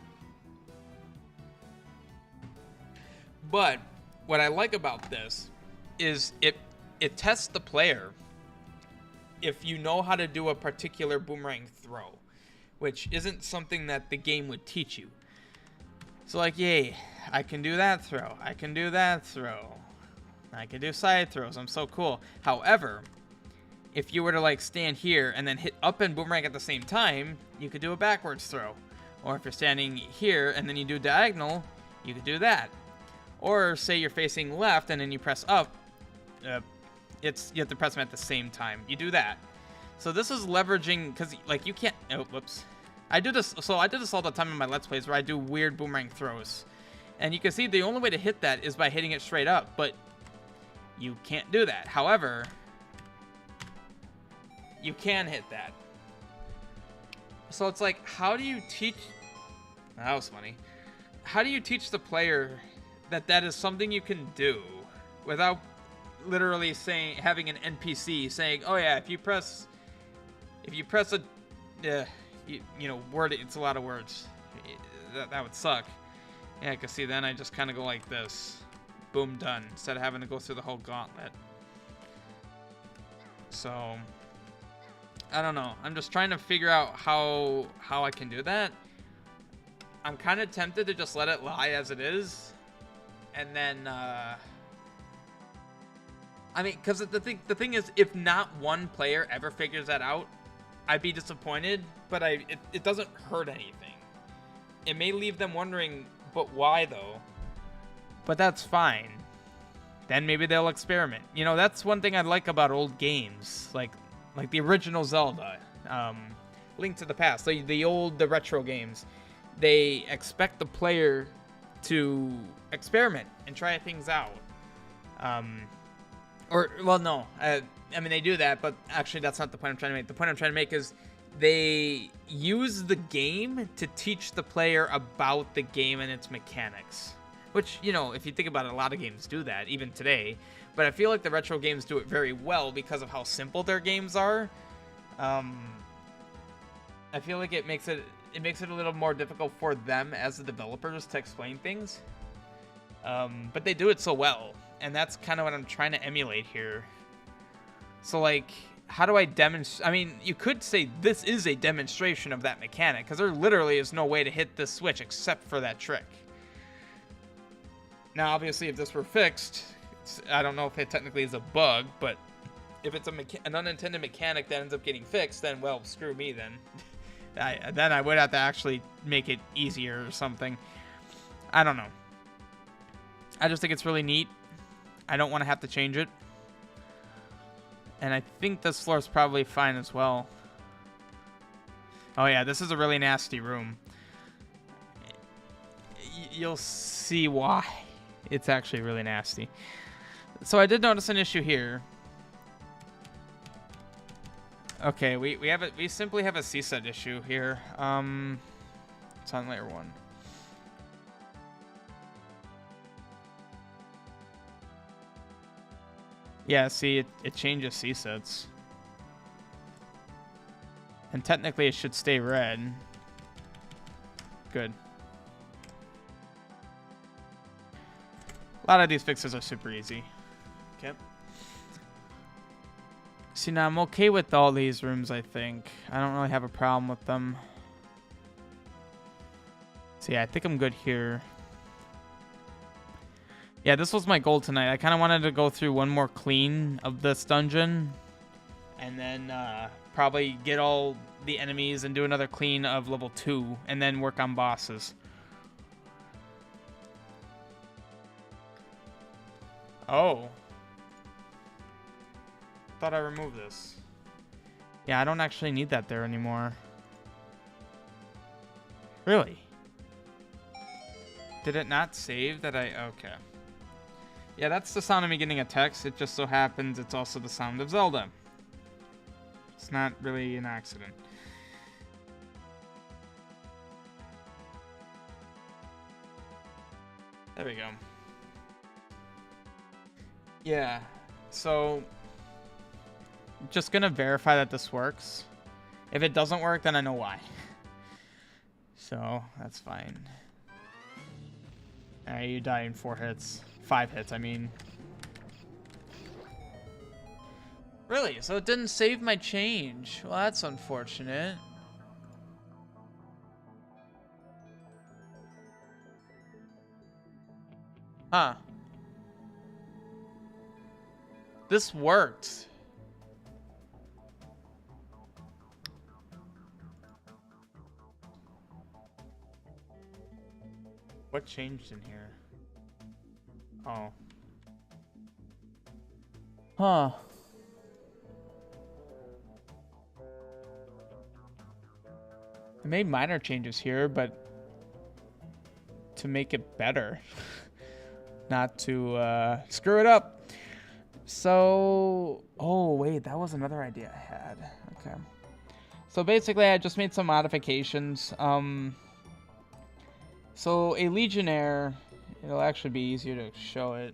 But what I like about this is it tests the player if you know how to do a particular boomerang throw, which isn't something that the game would teach you. So like, yay, I can do that throw. I can do that throw. I can do side throws. I'm so cool. However, if you were to like stand here and then hit up and boomerang at the same time, you could do a backwards throw. Or if you're standing here and then you do diagonal, you could do that. Or say you're facing left and then you press up, you have to press them at the same time. You do that. So this is leveraging, because like you can't, oh, whoops. I do this all the time in my Let's Plays where I do weird boomerang throws. And you can see the only way to hit that is by hitting it straight up, but you can't do that. However, you can hit that. So it's like, how do you teach, that was funny. How do you teach the player that is something you can do without literally having an NPC saying, oh yeah, if you press a, word, it's a lot of words. That would suck. Yeah, because see, then I just kind of go like this. Boom, done. Instead of having to go through the whole gauntlet. So, I don't know. I'm just trying to figure out how I can do that. I'm kind of tempted to just let it lie as it is. And then, I mean, because the thing is, if not one player ever figures that out, I'd be disappointed, but it doesn't hurt anything. It may leave them wondering, but why though? But that's fine. Then maybe they'll experiment. You know, that's one thing I like about old games, like the original Zelda, Link to the Past, the retro games. They expect the player to experiment and try things out. I mean, they do that, but actually that's not the point I'm trying to make. The point I'm trying to make is they use the game to teach the player about the game and its mechanics. Which, you know, if you think about it, a lot of games do that, even today. But I feel like the retro games do it very well because of how simple their games are. I feel like it makes it a little more difficult for them as the developers to explain things. But they do it so well, and that's kind of what I'm trying to emulate here. So, like, how do I demonstrate? I mean, you could say this is a demonstration of that mechanic, because there literally is no way to hit this switch except for that trick. Now, obviously, if this were fixed, I don't know if it technically is a bug, but if it's an unintended mechanic that ends up getting fixed, then, well, screw me then. Then I would have to actually make it easier or something. I don't know. I just think it's really neat. I don't want to have to change it. And I think this floor is probably fine as well. Oh yeah, this is a really nasty room. You'll see why. It's actually really nasty. So I did notice an issue here. Okay, we simply have a C-set issue here. It's on layer 1. Yeah, see, it changes C-sets. And technically it should stay red. Good. A lot of these fixes are super easy. Okay. See, now I'm okay with all these rooms, I think. I don't really have a problem with them. So yeah, I think I'm good here. Yeah, this was my goal tonight. I kind of wanted to go through one more clean of this dungeon. And then probably get all the enemies and do another clean of level 2. And then work on bosses. Oh. Thought I removed this. Yeah, I don't actually need that there anymore. Really? Did it not save that okay. Yeah, that's the sound of me getting a text. It just so happens it's also the sound of Zelda. It's not really an accident. There we go. Yeah, so just going to verify that this works. If it doesn't work, then I know why. So, that's fine. Alright, you die in 4 hits. 5 hits, I mean. Really? So it didn't save my change. Well, that's unfortunate. Huh. This worked. What changed in here? Oh. Huh. I made minor changes here, but to make it better. Not to screw it up. So, oh wait, that was another idea I had. Okay. So basically I just made some modifications. So a Legionnaire, it'll actually be easier to show it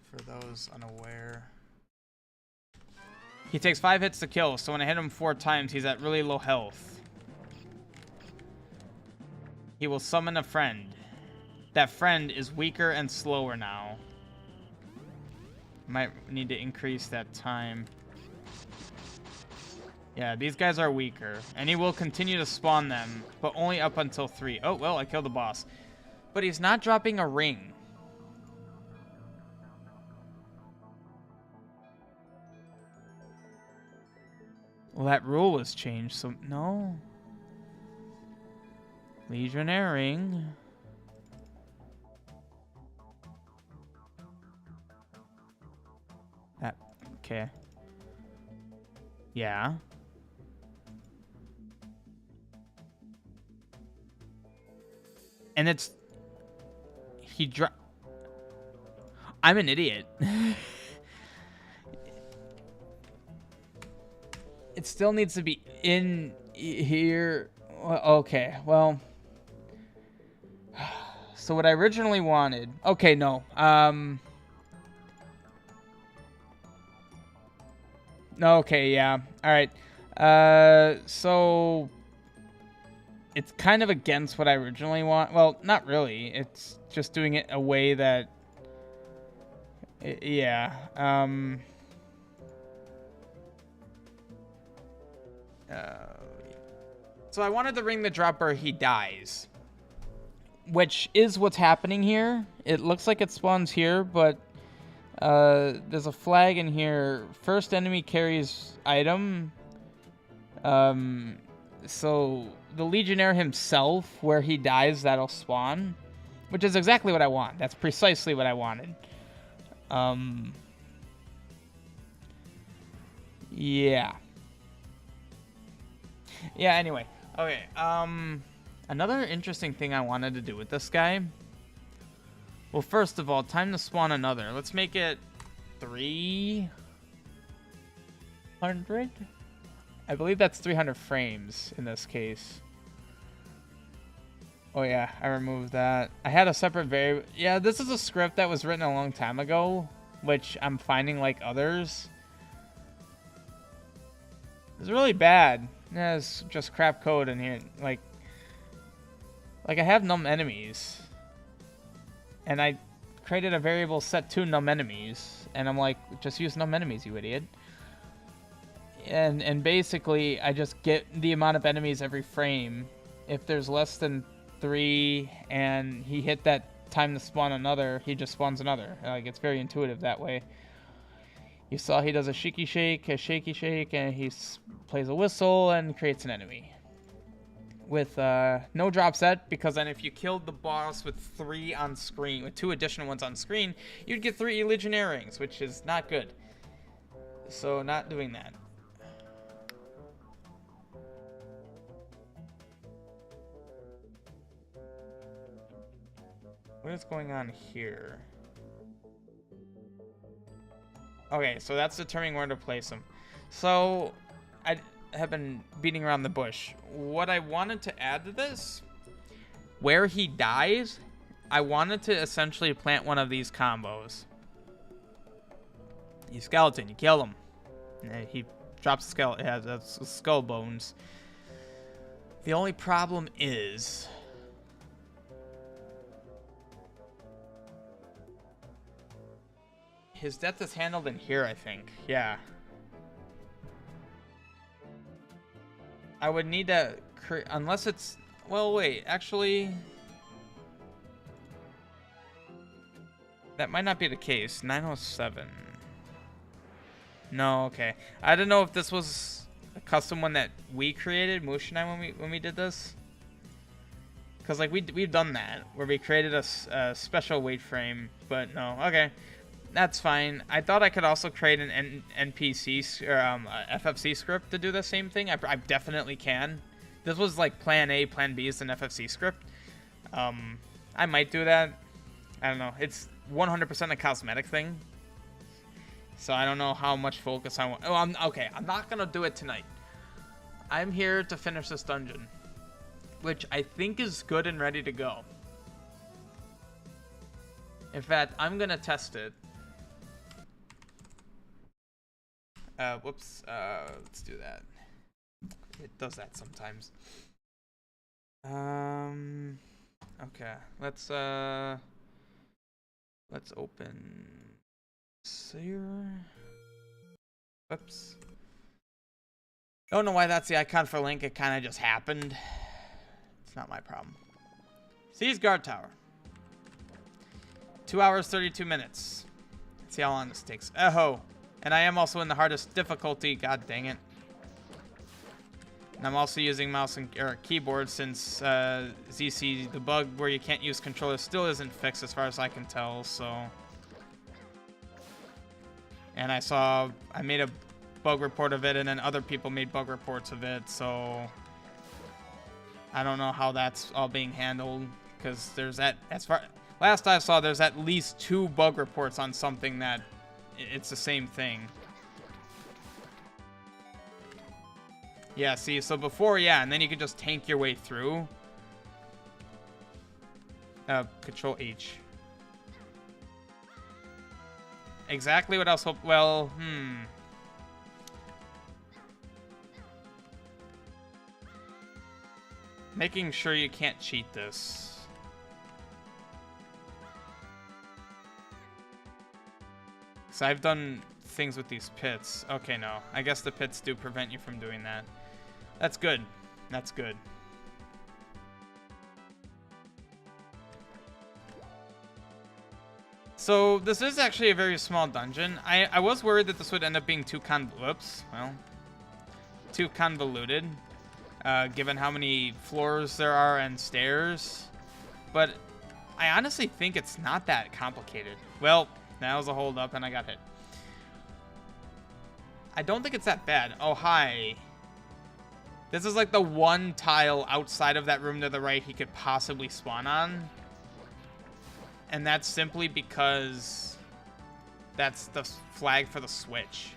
for those unaware. He takes 5 hits to kill, so when I hit him 4 times, he's at really low health. He will summon a friend. That friend is weaker and slower now. Might need to increase that time. Yeah, these guys are weaker. And he will continue to spawn them, but only up until 3. Oh, well, I killed the boss. But he's not dropping a ring. Well, that rule was changed, so no. Legionnaire ring. That, okay. Yeah. And it's... I'm an idiot. It still needs to be in here. Okay, well... So what I originally wanted... Okay, no. Okay, yeah. Alright. So... It's kind of against what I originally want. Well, not really. It's just doing it a way that... Yeah. So I wanted the ring to drop where he dies. Which is what's happening here. It looks like it spawns here, but... there's a flag in here. First enemy carries item. So the Legionnaire himself, where he dies, that'll spawn. Which is exactly what I want. That's precisely what I wanted. Yeah. Yeah, anyway. Okay, another interesting thing I wanted to do with this guy. Well, first of all, time to spawn another. Let's make it 300? I believe that's 300 frames in this case. Oh yeah, I removed that. I had a separate variable. Yeah, this is a script that was written a long time ago, which I'm finding like others. It's really bad. Yeah, it's just crap code in here. Like I have num enemies. And I created a variable set to num enemies. And I'm like, just use num enemies, you idiot. And basically, I just get the amount of enemies every frame. If there's less than 3 and he hit that time to spawn another, he just spawns another. Like, it's very intuitive that way. You saw he does a shaky shake, and he plays a whistle and creates an enemy. With no drop set, because then if you killed the boss with 3 on screen, with 2 additional ones on screen, you'd get 3 Legionnaire rings, which is not good. So, not doing that. What is going on here? Okay, so that's determining where to place him. So, I have been beating around the bush. What I wanted to add to this, where he dies, I wanted to essentially plant one of these combos. You skeleton, you kill him. He drops the skull. It has skull bones. The only problem is his death is handled in here, I think. Yeah. I would need to create, unless it's, well, wait, actually, that might not be the case. 907. No, okay. I don't know if this was a custom one that we created, Moosh and I, when we did this. Because, like, we've done that, where we created a special weight frame, but no, okay. That's fine. I thought I could also create an NPC or FFC script to do the same thing. I definitely can. This was like plan A, plan B is an FFC script. I might do that. I don't know. It's 100% a cosmetic thing. So I don't know how much focus I want. Oh, okay. I'm not going to do it tonight. I'm here to finish this dungeon, which I think is good and ready to go. In fact, I'm going to test it. Whoops. Let's do that. It does that sometimes. Okay. Let's open Seer. Whoops. Don't know why that's the icon for Link. It kind of just happened. It's not my problem. Seize guard tower. 2 hours, 32 minutes. Let's see how long this takes. Oh. And I am also in the hardest difficulty. God dang it. And I'm also using mouse and or keyboard since ZC, the bug where you can't use controller, still isn't fixed as far as I can tell. So, and I made a bug report of it, and then other people made bug reports of it. So I don't know how that's all being handled, because there's last I saw, there's at least 2 bug reports on something that it's the same thing. Yeah, see, so before, yeah, and then you could just tank your way through. Control H. Exactly what I was hoping. Well, making sure you can't cheat this. So I've done things with these pits. Okay, no. I guess the pits do prevent you from doing that. That's good. That's good. So this is actually a very small dungeon. I was worried that this would end up being too convoluted, given how many floors there are and stairs. But I honestly think it's not that complicated. Well, that was a hold up and I got hit. I don't think it's that bad. Oh, hi. This is like the one tile outside of that room to the right he could possibly spawn on. And that's simply because that's the flag for the switch.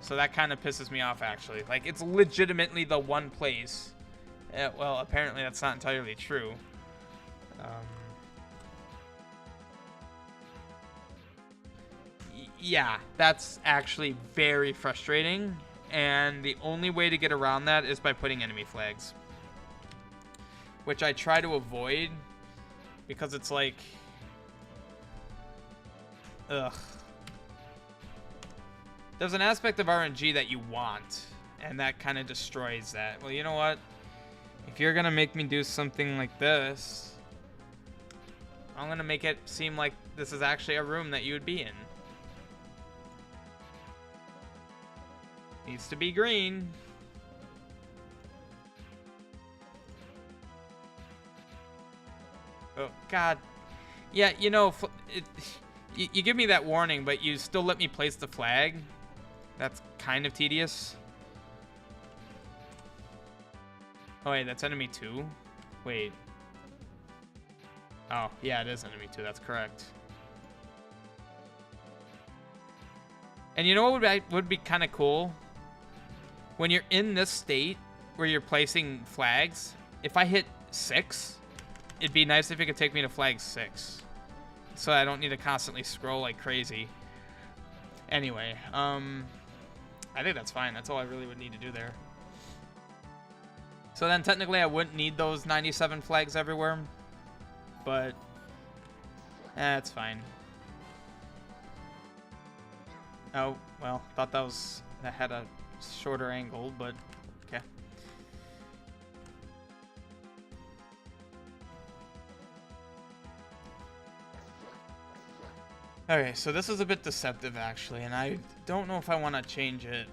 So that kind of pisses me off, actually. Like, it's legitimately the one place. Well, apparently that's not entirely true. Yeah, that's actually very frustrating, and the only way to get around that is by putting enemy flags, which I try to avoid because it's like, ugh. There's an aspect of RNG that you want, and that kind of destroys that. Well, you know what? If you're gonna make me do something like this, I'm gonna make it seem like this is actually a room that you would be in. Needs to be green. Oh, God. Yeah, you know, you give me that warning, but you still let me place the flag. That's kind of tedious. Oh, wait, that's enemy 2? Wait. Oh, yeah, it is enemy 2. That's correct. And you know what would be kind of cool? When you're in this state where you're placing flags, if I hit 6, it'd be nice if it could take me to flag 6. So I don't need to constantly scroll like crazy. Anyway, I think that's fine. That's all I really would need to do there. So then technically I wouldn't need those 97 flags everywhere. But it's fine. Oh, well, thought that had a shorter angle, but okay. Okay, so this is a bit deceptive actually, and I don't know if I want to change it.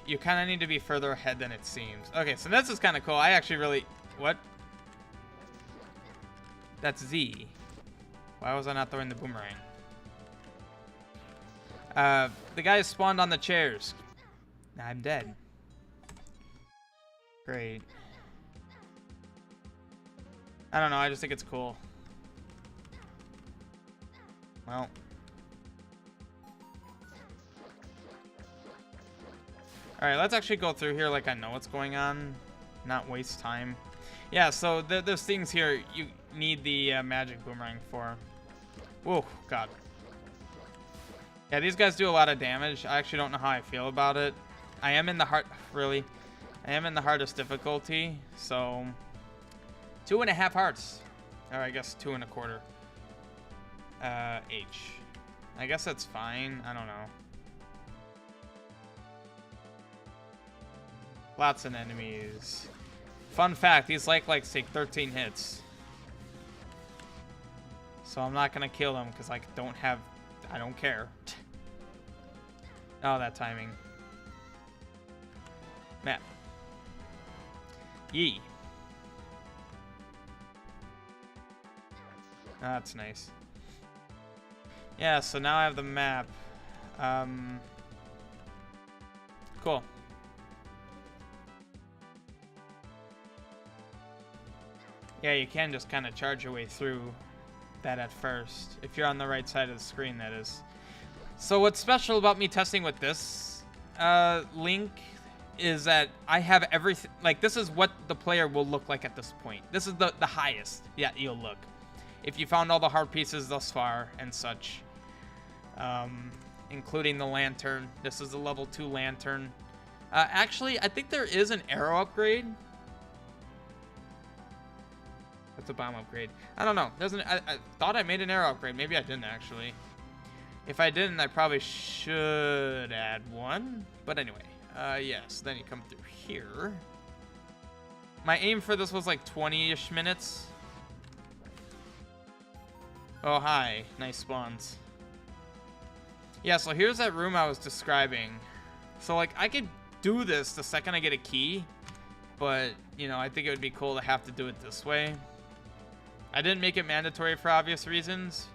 You kind of need to be further ahead than it seems. Okay, so this is kind of cool. I actually really... What? That's Z. Why was I not throwing the boomerang? The guys spawned on the chairs. I'm dead. Great. I don't know, I just think it's cool. Well. Alright, let's actually go through here like I know what's going on. Not waste time. Yeah, so there's things here you need the magic boomerang for. Whoa, God. Yeah, these guys do a lot of damage. I actually don't know how I feel about it. I am in the I am in the hardest difficulty, so 2.5 hearts. Or I guess 2 1/4. H. I guess that's fine. I don't know. Lots of enemies. Fun fact, these like take 13 hits. So I'm not gonna kill them because I don't care. Oh, that timing. Map. Yee. Oh, that's nice. Yeah, so now I have the map. Cool. Yeah, you can just kind of charge your way through that at first. If you're on the right side of the screen, that is. So what's special about me testing with this link is that I have everything. Like, this is what the player will look like at this point. This is the highest. Yeah, you'll look. If you found all the hard pieces thus far and such. Including the lantern. This is the level 2 lantern. Actually, I think there is an arrow upgrade. That's a bomb upgrade. I don't know. I thought I made an arrow upgrade. Maybe I didn't actually. If I didn't, I probably should add one. But anyway, yes. Then you come through here. My aim for this was like 20-ish minutes. Oh, hi. Nice spawns. Yeah, so here's that room I was describing. So, like, I could do this the second I get a key. But, you know, I think it would be cool to have to do it this way. I didn't make it mandatory for obvious reasons.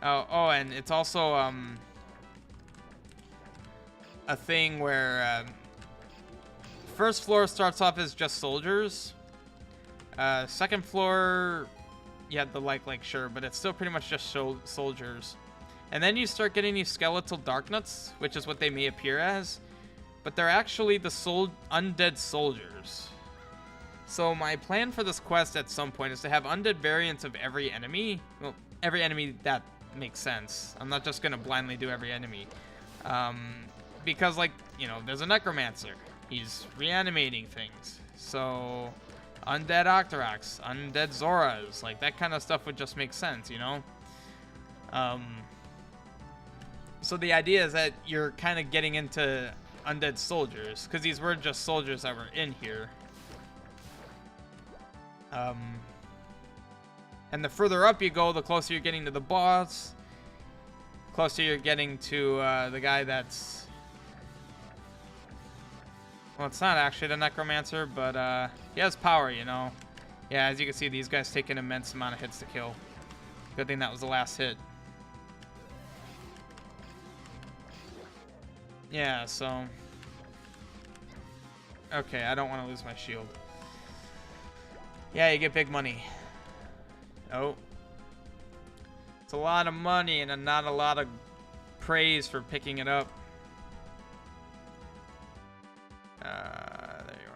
Oh, and it's also a thing where first floor starts off as just soldiers. Second floor, yeah, the like sure, but it's still pretty much just soldiers. And then you start getting these skeletal darknuts, which is what they may appear as, but they're actually the undead soldiers. So my plan for this quest at some point is to have undead variants of every enemy. Well, every enemy that makes sense. I'm not just gonna blindly do every enemy. Because, like, you know, there's a necromancer. He's reanimating things. So undead Octoroks, undead Zoras, like that kind of stuff would just make sense, you know? So the idea is that you're kind of getting into undead soldiers, because these were just soldiers that were in here. And the further up you go, the closer you're getting to the boss, closer you're getting to the guy that's... Well, it's not actually the necromancer, but he has power, you know. Yeah, as you can see, these guys take an immense amount of hits to kill. Good thing that was the last hit. Yeah, so... Okay, I don't want to lose my shield. Yeah, you get big money. Oh. It's a lot of money and not a lot of praise for picking it up. There you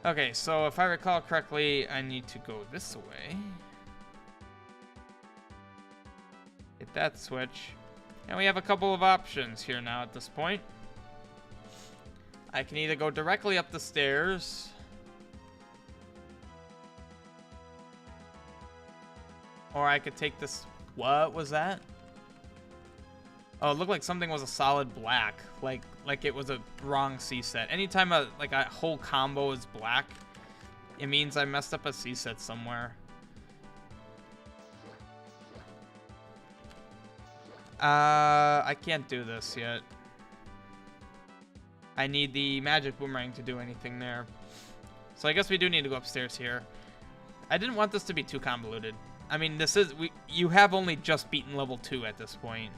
are. Okay, so if I recall correctly, I need to go this way. Hit that switch. And we have a couple of options here now at this point. I can either go directly up the stairs, or I could take this. What was that? Oh, it looked like something was a solid black, like it was a wrong C set. Anytime a whole combo is black, it means I messed up a C set somewhere. I can't do this yet. I need the magic boomerang to do anything there. So I guess we do need to go upstairs here. I didn't want this to be too convoluted. I mean, you have only just beaten level 2 at this point.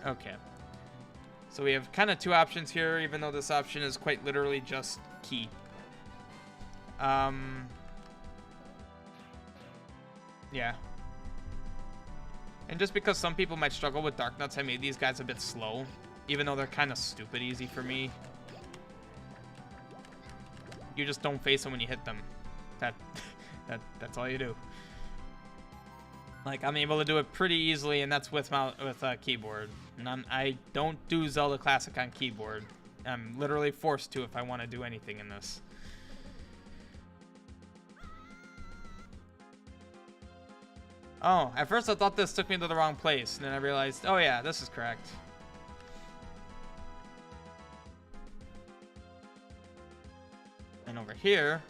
Okay. So we have kind of two options here, even though this option is quite literally just key. Yeah. And just because some people might struggle with Dark Nuts, I made these guys a bit slow, even though they're kind of stupid easy for me. You just don't face them when you hit them. That's all you do. Like, I'm able to do it pretty easily, and that's with keyboard. And I don't do Zelda Classic on keyboard. I'm literally forced to if I want to do anything in this. Oh, at first I thought this took me to the wrong place, and then I realized, oh yeah, this is correct. And over here,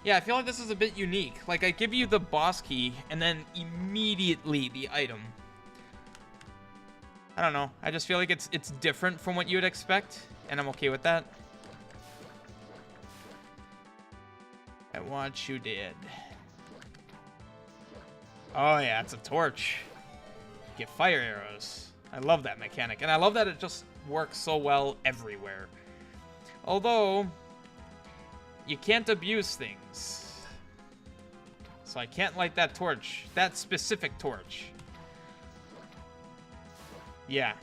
yeah, I feel like this is a bit unique. Like, I give you the boss key, and then immediately the item. I don't know. I just feel like it's different from what you would expect, and I'm okay with that. I want you dead. Oh yeah, it's a torch. Get fire arrows. I love that mechanic, and I love that it just works so well everywhere. Although, you can't abuse things. So I can't light that torch. That specific torch. Yeah.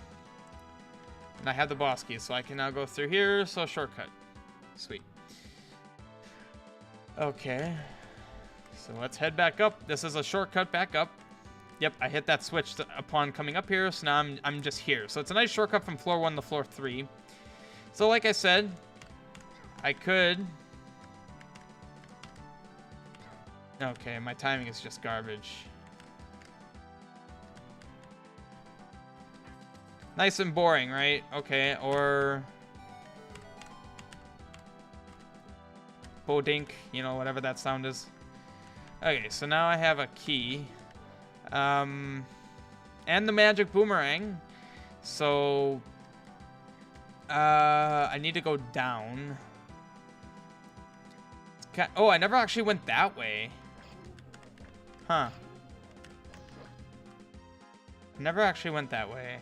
And I have the boss key, so I can now go through here, so shortcut. Sweet. Okay. So let's head back up. This is a shortcut back up. Yep, I hit that switch upon coming up here, so now I'm just here. So it's a nice shortcut from floor 1 to floor 3. So like I said, I could... Okay, my timing is just garbage. Nice and boring, right? Okay, or... Bodink, you know, whatever that sound is. Okay, so now I have a key. And the magic boomerang. So... I need to go down. Oh, I never actually went that way. Huh. Never actually went that way.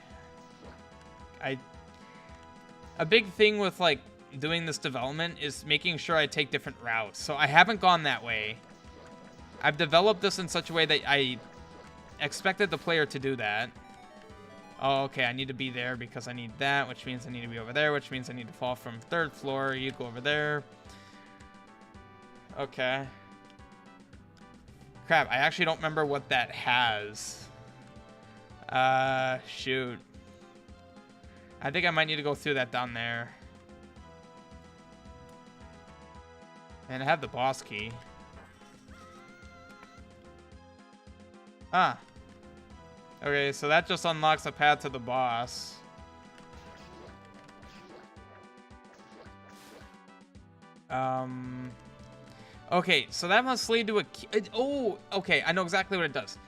A big thing with, like, doing this development is making sure I take different routes. So I haven't gone that way. I've developed this in such a way that I expected the player to do that. Oh, okay, I need to be there because I need that, which means I need to be over there, which means I need to fall from 3rd floor. You go over there. Okay. Crap, I actually don't remember what that has. Shoot. I think I might need to go through that down there. And I have the boss key. Ah. Okay, so that just unlocks a path to the boss. Okay, so that must lead to a key. Oh, okay, I know exactly what it does.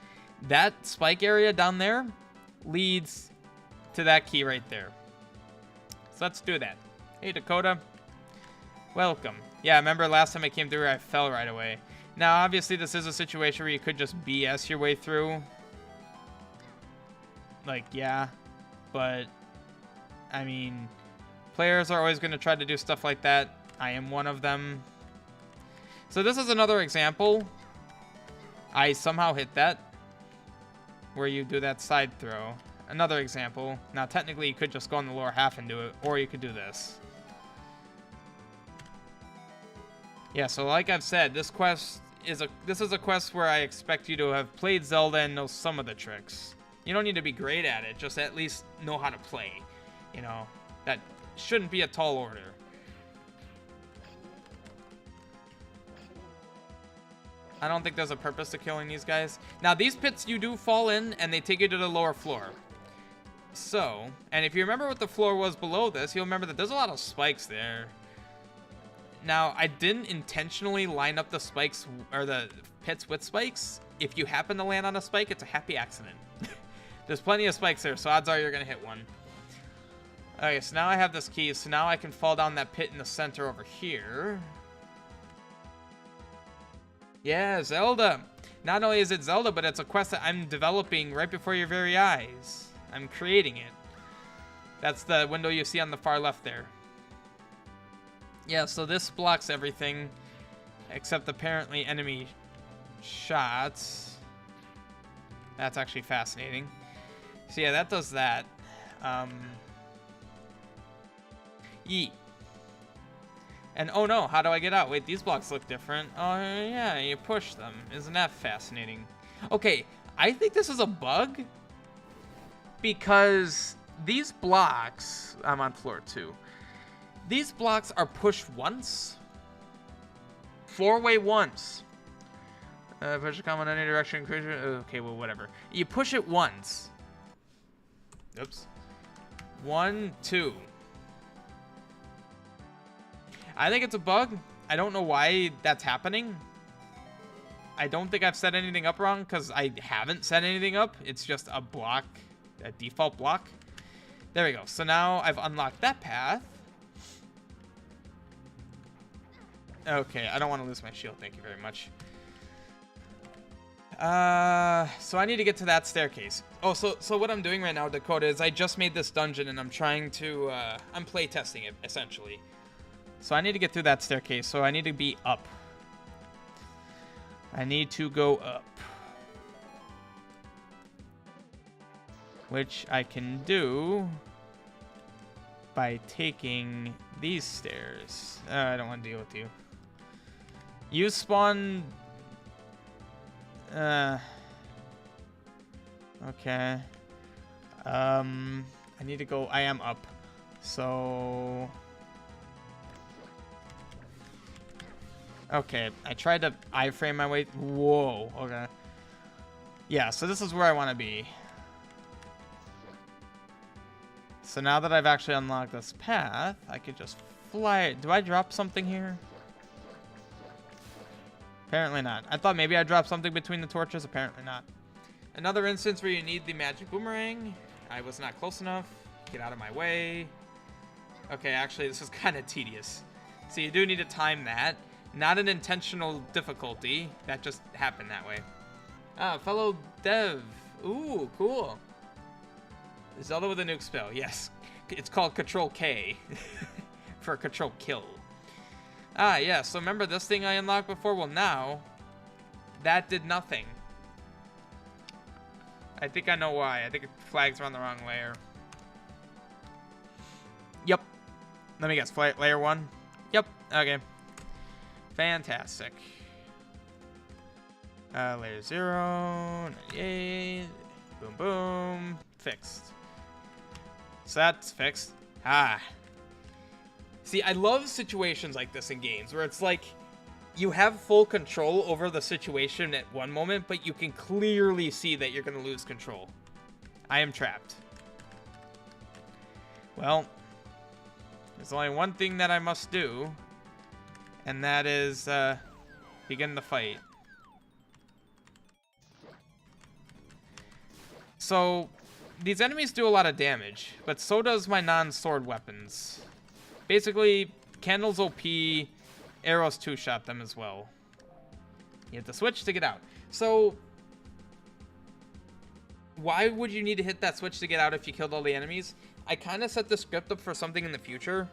That spike area down there leads to that key right there. So let's do that. Hey, Dakota. Welcome. Yeah, I remember last time I came through, I fell right away. Now, obviously, this is a situation where you could just BS your way through. Like, yeah. But, I mean, players are always going to try to do stuff like that. I am one of them. So this is another example. I somehow hit that. Where you do that side throw. Another example. Now, technically, you could just go in the lower half and do it. Or you could do this. Yeah, so like I've said, this is a quest where I expect you to have played Zelda and know some of the tricks. You don't need to be great at it, just at least know how to play. You know, that shouldn't be a tall order. I don't think there's a purpose to killing these guys. Now, these pits you do fall in, and they take you to the lower floor. So, and if you remember what the floor was below this, you'll remember that there's a lot of spikes there. Now, I didn't intentionally line up the spikes, or the pits with spikes. If you happen to land on a spike, it's a happy accident. There's plenty of spikes there, so odds are you're going to hit one. Okay, so now I have this key, so now I can fall down that pit in the center over here. Yeah, Zelda. Not only is it Zelda, but it's a quest that I'm developing right before your very eyes. I'm creating it. That's the window you see on the far left there. Yeah, so this blocks everything except apparently enemy shots. That's actually fascinating. So yeah, that does that. Yeet. And oh no, how do I get out? Wait, these blocks look different. Oh yeah, you push them. Isn't that fascinating? Okay, I think this is a bug because these blocks, I'm on floor 2. These blocks are pushed once. 4-way once. Push a combo in any direction. Okay, well, whatever. You push it once. Oops. 1, 2. I think it's a bug. I don't know why that's happening. I don't think I've set anything up wrong because I haven't set anything up. It's just a block, a default block. There we go. So now I've unlocked that path. Okay, I don't want to lose my shield. Thank you very much. So I need to get to that staircase. Oh, so what I'm doing right now, Dakota, is I just made this dungeon and I'm trying to, I'm play testing it, essentially. So I need to get through that staircase, so I need to be up. I need to go up. Which I can do by taking these stairs. I don't want to deal with you. You spawn... okay. I need to go... I am up. So... okay, I tried to iframe my way... whoa, okay. Yeah, so this is where I want to be. So now that I've actually unlocked this path, I could just fly... do I drop something here? Apparently not. I thought maybe I dropped something between the torches. Apparently not. Another instance where you need the magic boomerang. I was not close enough. Get out of my way. Okay, actually, this is kind of tedious. So you do need to time that. Not an intentional difficulty. That just happened that way. Ah, fellow dev. Ooh, cool. Zelda with a nuke spell. Yes. It's called Control K. For Control Kill. Ah, yeah. So remember this thing I unlocked before? Well, now, that did nothing. I think I know why. I think flags are on the wrong layer. Yep. Let me guess. Layer 1? Yep. Okay. Fantastic. Layer 0. 98. Boom, boom. Fixed. So that's fixed. Ah. See, I love situations like this in games where it's like you have full control over the situation at one moment, but you can clearly see that you're going to lose control. I am trapped. Well, there's only one thing that I must do, and that is begin the fight. So, these enemies do a lot of damage, but so does my non-sword weapons. Basically, candles OP, arrows two-shot them as well. You have to switch to get out. So, why would you need to hit that switch to get out if you killed all the enemies? I kind of set the script up for something in the future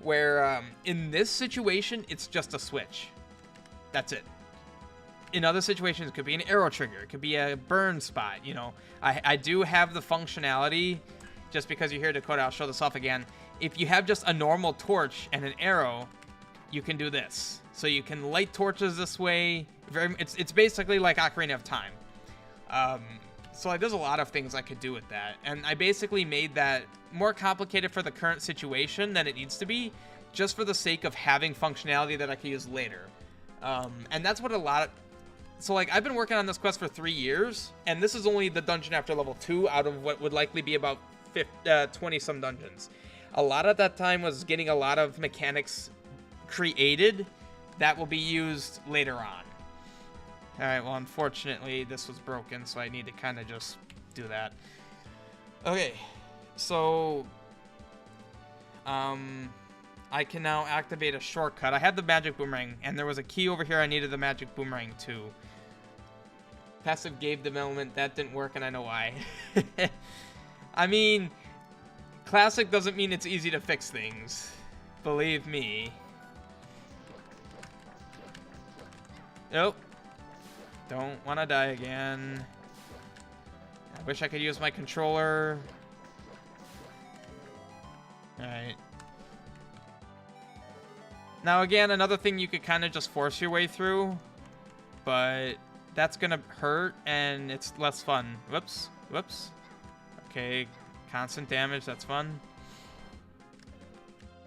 where in this situation, it's just a switch. That's it. In other situations, it could be an arrow trigger. It could be a burn spot, you know. I do have the functionality. Just because you're here, Dakota, I'll show this off again. If you have just a normal torch and an arrow, you can do this. So you can light torches this way. It's basically like Ocarina of Time. So like, there's a lot of things I could do with that. And I basically made that more complicated for the current situation than it needs to be, just for the sake of having functionality that I can use later. And that's what a lot of... So like, I've been working on this quest for 3 years, and this is only the dungeon after level 2 out of what would likely be about 20 some dungeons. A lot of that time was getting a lot of mechanics created that will be used later on. Alright, well, unfortunately, this was broken, so I need to kind of just do that. Okay, so... I can now activate a shortcut. I had the magic boomerang, and there was a key over here I needed the magic boomerang too. Passive game development, that didn't work, and I know why. I mean, classic doesn't mean it's easy to fix things. Believe me. Nope. Don't want to die again. I wish I could use my controller. Alright. Now again, another thing you could kind of just force your way through, but that's gonna hurt and it's less fun. Whoops, whoops. Okay, constant damage, that's fun.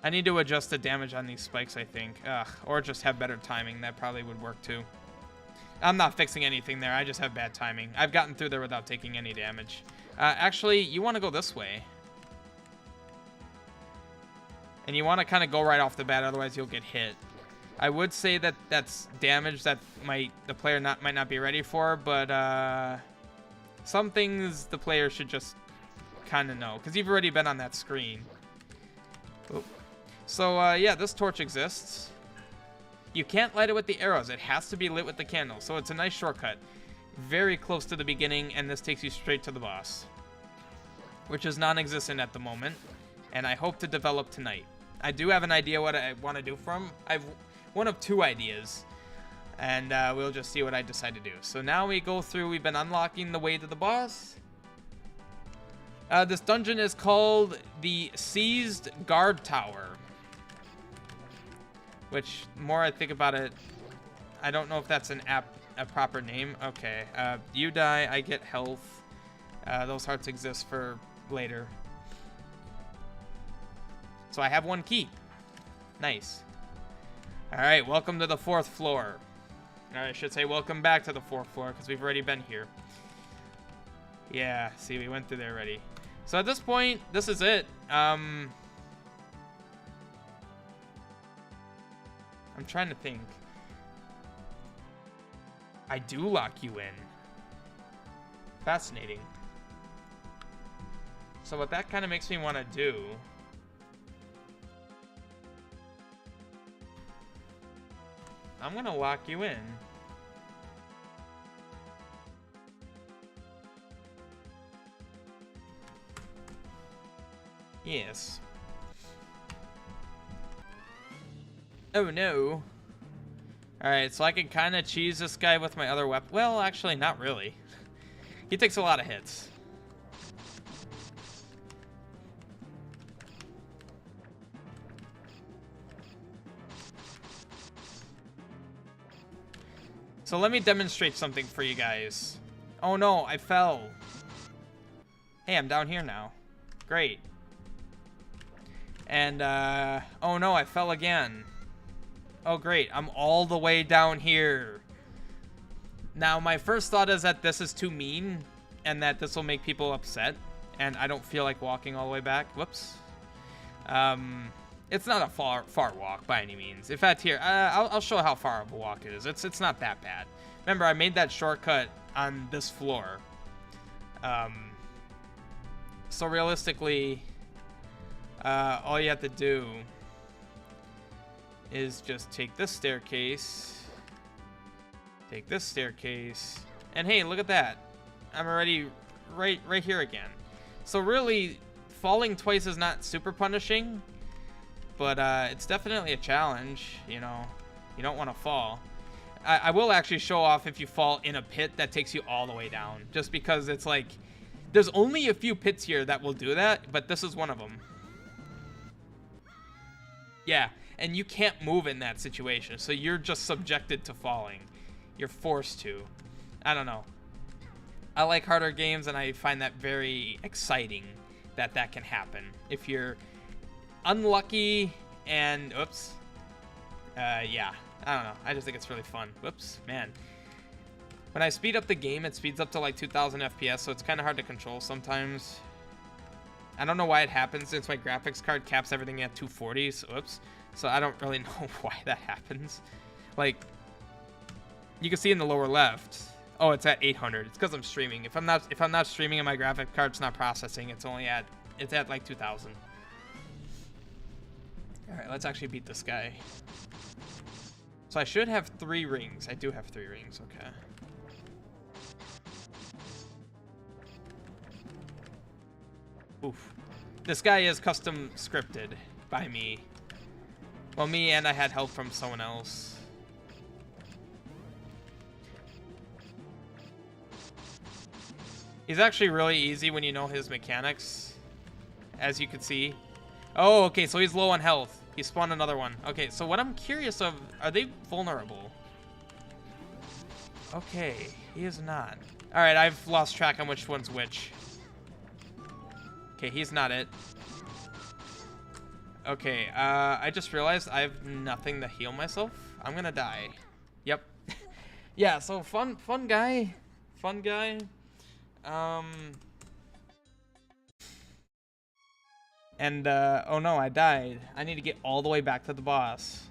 I need to adjust the damage on these spikes, I think. Ugh, or just have better timing, that probably would work too. I'm not fixing anything there, I just have bad timing. I've gotten through there without taking any damage. Actually, you want to go this way. And you want to kind of go right off the bat, otherwise you'll get hit. I would say that that's damage that the player might not be ready for, but some things the player should just kind of know, because you've already been on that screen. Oop. So yeah, this torch exists. You can't light it with the arrows, it has to be lit with the candle, so it's a nice shortcut. Very close to the beginning, and this takes you straight to the boss, which is non-existent at the moment, and I hope to develop tonight. I do have an idea what I want to do from. I've one of 2 ideas, and we'll just see what I decide to do. So now we go through, we've been unlocking the way to the boss. This dungeon is called the Seized Guard Tower, which, the more I think about it, I don't know if that's a proper name. Okay, you die, I get health. Those hearts exist for later. So I have 1 key. Nice. Alright, welcome to the 4th floor. Or I should say welcome back to the 4th floor, because we've already been here. Yeah, see, we went through there already. So at this point, this is it. I'm trying to think. I do lock you in. Fascinating. So what that kind of makes me want to do... I'm gonna lock you in. Yes. Oh no. Alright, so I can kind of cheese this guy with my other weapon. Well, actually, not really. He takes a lot of hits. So let me demonstrate something for you guys. Oh no, I fell. Hey, I'm down here now. Great. And, oh no, I fell again. Oh great, I'm all the way down here. Now, my first thought is that this is too mean, and that this will make people upset, and I don't feel like walking all the way back. Whoops. It's not a far walk by any means. In fact, here, I'll show how far of a walk it is. It's not that bad. Remember, I made that shortcut on this floor. So realistically, all you have to do is just take this staircase, and hey, look at that. I'm already right here again. So really, falling twice is not super punishing, but it's definitely a challenge, you know. You don't want to fall. I will actually show off if you fall in a pit that takes you all the way down, just because it's like, there's only a few pits here that will do that, but this is one of them. Yeah, and you can't move in that situation, so you're just subjected to falling. You're forced to. I don't know. I like harder games, and I find that very exciting that that can happen. If you're unlucky and oops, yeah, I don't know. I just think it's really fun. Whoops, man. When I speed up the game, it speeds up to like 2,000 FPS, so it's kind of hard to control sometimes. I don't know why it happens since my graphics card caps everything at 240. So, oops. So I don't really know why that happens. Like, you can see in the lower left. Oh, it's at 800. It's because I'm streaming. If I'm not streaming and my graphic card's not processing, it's at like 2,000. All right, let's actually beat this guy. So I should have 3 rings. I do have 3 rings. Okay. Oof. This guy is custom scripted by me. Well, me and I had help from someone else. He's actually really easy when you know his mechanics, as you can see. Oh, okay, so he's low on health. He spawned another one. Okay, so what I'm curious of, are they vulnerable? Okay, he is not. All right, I've lost track on which one's which. Okay, he's not it. Okay, I just realized I have nothing to heal myself. I'm gonna die. Yep. Yeah, so fun guy. Fun guy. And, oh no, I died. I need to get all the way back to the boss.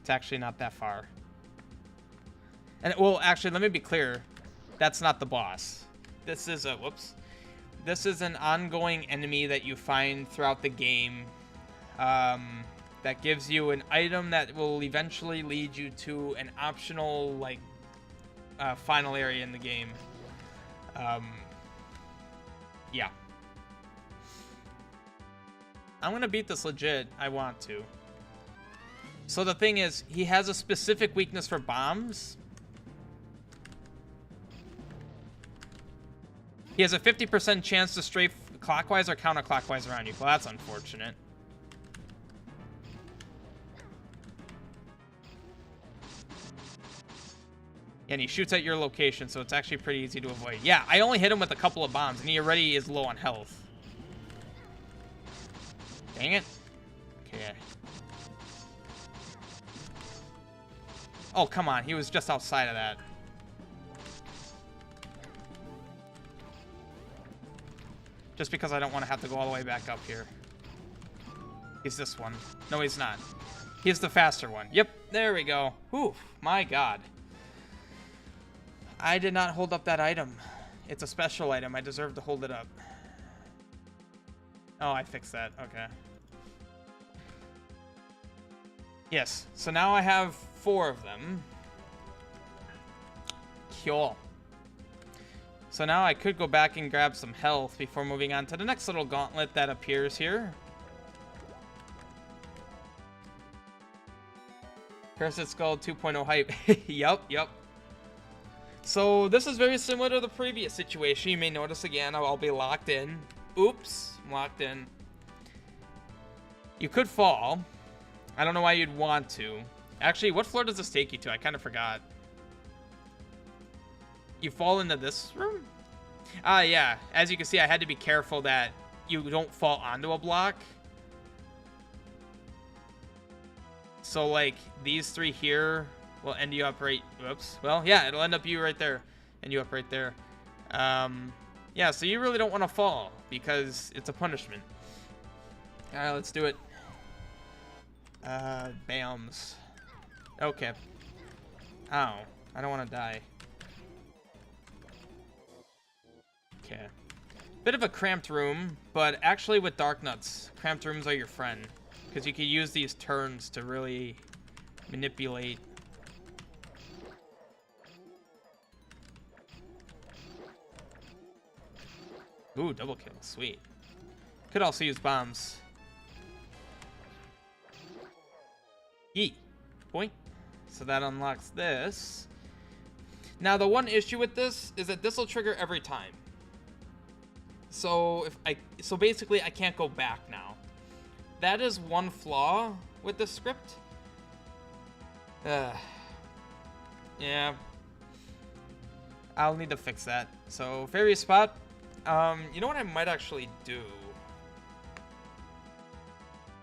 It's actually not that far. And, well, actually, let me be clear. That's not the boss. This is a, whoops. This is an ongoing enemy that you find throughout the game. That gives you an item that will eventually lead you to an optional, like, final area in the game. Yeah. I'm gonna beat this legit. I want to. So the thing is, he has a specific weakness for bombs. He has a 50% chance to strafe clockwise or counterclockwise around you. Well, that's unfortunate. And he shoots at your location, so it's actually pretty easy to avoid. Yeah, I only hit him with a couple of bombs, and he already is low on health. Dang it. Okay. Oh, come on. He was just outside of that. Just because I don't want to have to go all the way back up here. He's this one. No, he's not. He's the faster one. Yep, there we go. Whew, my God. I did not hold up that item. It's a special item. I deserve to hold it up. Oh, I fixed that. Okay. Yes, so now I have 4 of them. Cool. So now I could go back and grab some health before moving on to the next little gauntlet that appears here. Purezc Skull 2.0 hype. Yep. So this is very similar to the previous situation. You may notice again, I'll be locked in. Oops, I'm locked in. You could fall. I don't know why you'd want to. Actually, what floor does this take you to? I kind of forgot. You fall into this room? Yeah. As you can see, I had to be careful that you don't fall onto a block. So, like, these 3 here will end you up right... Whoops. Well, yeah, it'll end up you right there. And you up right there. Yeah, so you really don't want to fall because it's a punishment. Alright, let's do it. Bams. Okay. Ow. I don't want to die. Okay. Bit of a cramped room, but actually with Dark Nuts, cramped rooms are your friend. Because you can use these turns to really manipulate. Ooh, double kill. Sweet. Could also use bombs. Yeet. Boink. So that unlocks this. Now, the one issue with this is that this will trigger every time. So basically I can't go back now. That is one flaw with this script. Yeah. I'll need to fix that. So, fairy spot. You know what I might actually do?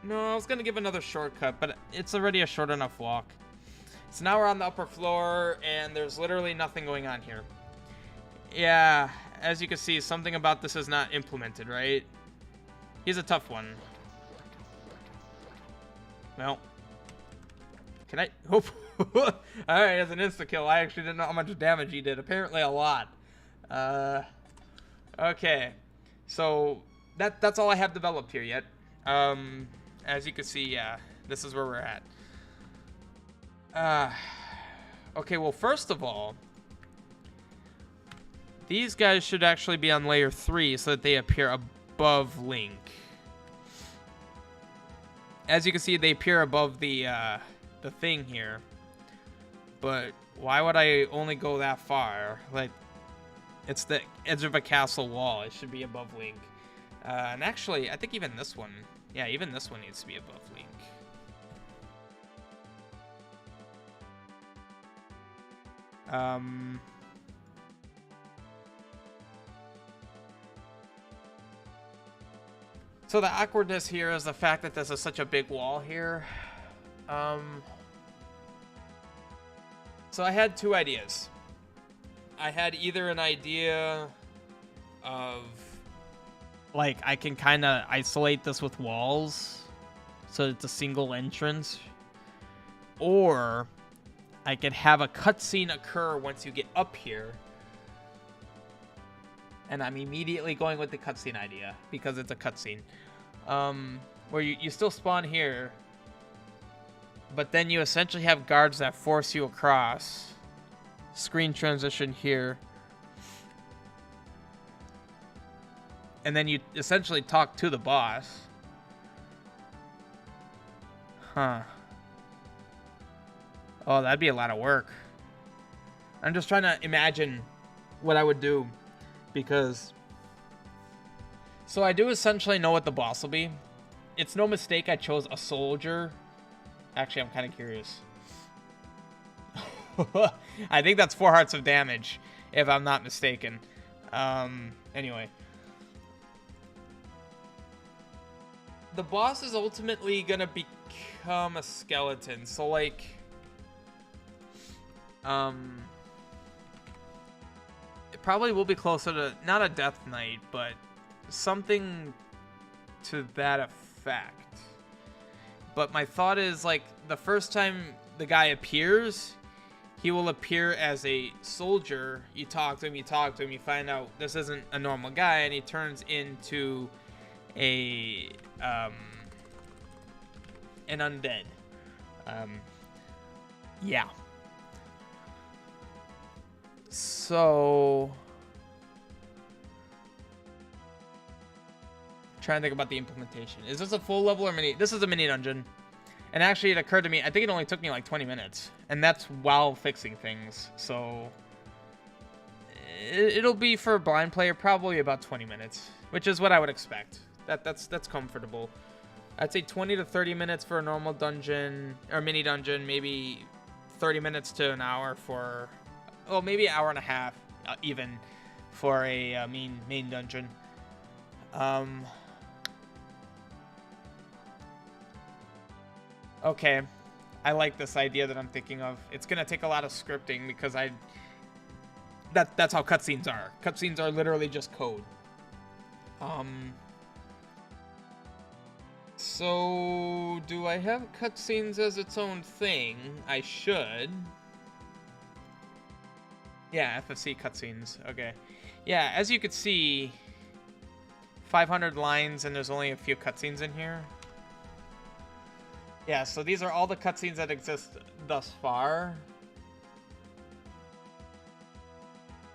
No, I was gonna give another shortcut, but it's already a short enough walk. So now we're on the upper floor, and there's literally nothing going on here. Yeah, as you can see, something about this is not implemented, right? He's a tough one. Well, can I? Oh, alright, as an insta-kill, I actually didn't know how much damage he did. Apparently a lot. Okay. So, that's all I have developed here yet. As you can see, yeah, this is where we're at. Okay, well, first of all, these guys should actually be on layer 3 so that they appear above Link. As you can see, they appear above the thing here. But why would I only go that far? Like, it's the edge of a castle wall. It should be above Link. And actually, I think even this one... Yeah, even this one needs to be above Link. So the awkwardness here is the fact that this is such a big wall here. So I had two ideas. I had either an idea of... like, I can kind of isolate this with walls so it's a single entrance. Or I could have a cutscene occur once you get up here. And I'm immediately going with the cutscene idea because it's a cutscene. Where you still spawn here, but then you essentially have guards that force you across. Screen transition here. And then you essentially talk to the boss. Huh. Oh, that'd be a lot of work. I'm just trying to imagine what I would do. Because... so I do essentially know what the boss will be. It's no mistake I chose a soldier. Actually, I'm kind of curious. I think that's 4 hearts of damage, if I'm not mistaken. Anyway. The boss is ultimately gonna become a skeleton, so like... it probably will be closer to, not a Death Knight, but something to that effect. But my thought is, like, the first time the guy appears, he will appear as a soldier. You talk to him, you find out this isn't a normal guy, and he turns into a, an undead. Yeah. So... trying to think about the implementation. Is this a full level or mini? This is a mini dungeon. And actually, it occurred to me, I think it only took me like 20 minutes. And that's while fixing things. So... it'll be, for a blind player, probably about 20 minutes. Which is what I would expect. That's comfortable. I'd say 20 to 30 minutes for a normal dungeon, or mini dungeon. Maybe 30 minutes to an hour for... well, maybe an hour and a half, even, for a main dungeon. Okay, I like this idea that I'm thinking of. It's gonna take a lot of scripting because that's how cutscenes are. Cutscenes are literally just code. So do I have cutscenes as its own thing? I should. Yeah, FFC cutscenes. Okay. Yeah, as you could see, 500 lines and there's only a few cutscenes in here. Yeah, so these are all the cutscenes that exist thus far.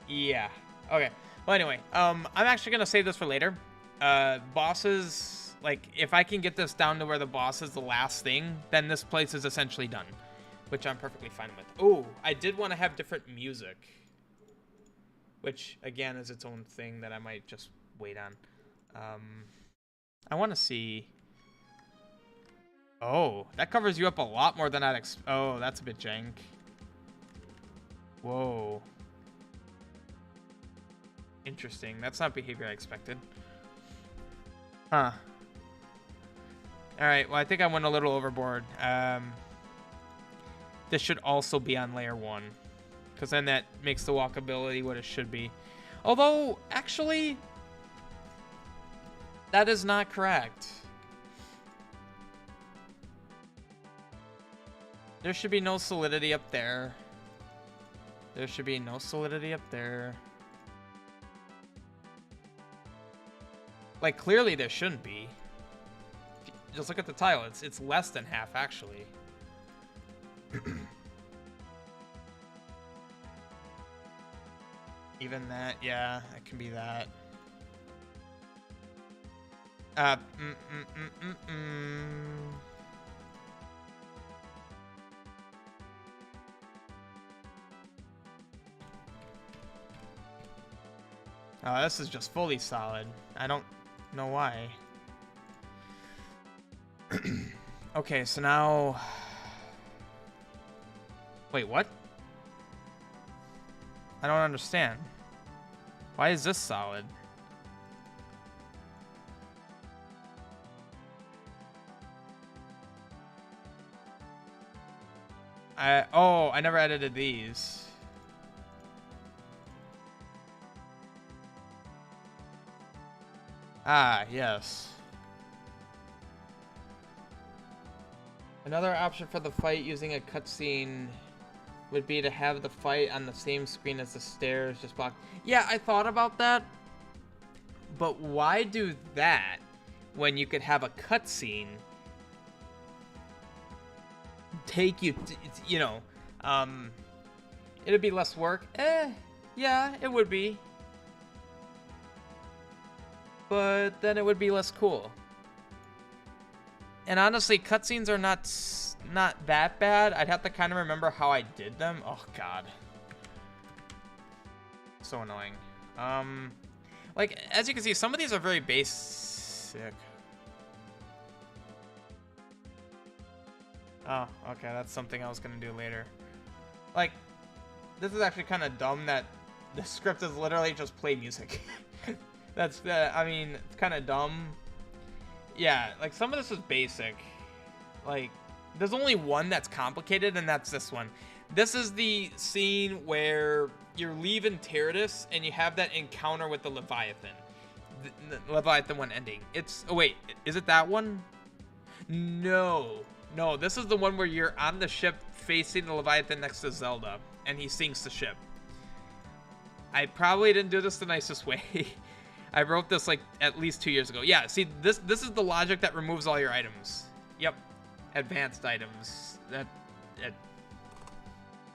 Yeah. Okay. Well, anyway, I'm actually gonna save this for later. Bosses, like, if I can get this down to where the boss is the last thing, then this place is essentially done, which I'm perfectly fine with. Oh, I did want to have different music, which again is its own thing that I might just wait on. I want to see. Oh, that covers you up a lot more than I'd oh, that's a bit jank. Whoa. Interesting. That's not behavior I expected. Huh. Alright, well, I think I went a little overboard. This should also be on layer 1. Because then that makes the walkability what it should be. Although, actually, that is not correct. There should be no solidity up there. There should be no solidity up there. Like, clearly there shouldn't be. Just look at the tile. It's less than half, actually. Even that, yeah, it can be that. Oh, this is just fully solid. I don't know why. Okay, so now... Wait, what? I don't understand. Why is this solid? Oh, I never edited these. Ah, yes. Another option for the fight using a cutscene would be to have the fight on the same screen as the stairs, just block. Yeah, I thought about that. But why do that when you could have a cutscene take you, you know, it'd be less work. Yeah, it would be. But then it would be less cool. And honestly, cutscenes are not that bad. I'd have to kind of remember how I did them. Oh god, so annoying. Like, as you can see, some of these are very basic. Oh, okay, that's something I was gonna do later. Like, this is actually kind of dumb that the script is literally just play music. That's, I mean, it's kind of dumb. Yeah, like, some of this is basic. Like, there's only one that's complicated, and that's this one. This is the scene where you're leaving Terradus, and you have that encounter with the Leviathan. The Leviathan one ending. It's, oh wait, is it that one? No, this is the one where you're on the ship facing the Leviathan next to Zelda, and he sinks the ship. I probably didn't do this the nicest way. I wrote this like at least 2 years ago. Yeah, see, this is the logic that removes all your items. Yep, advanced items.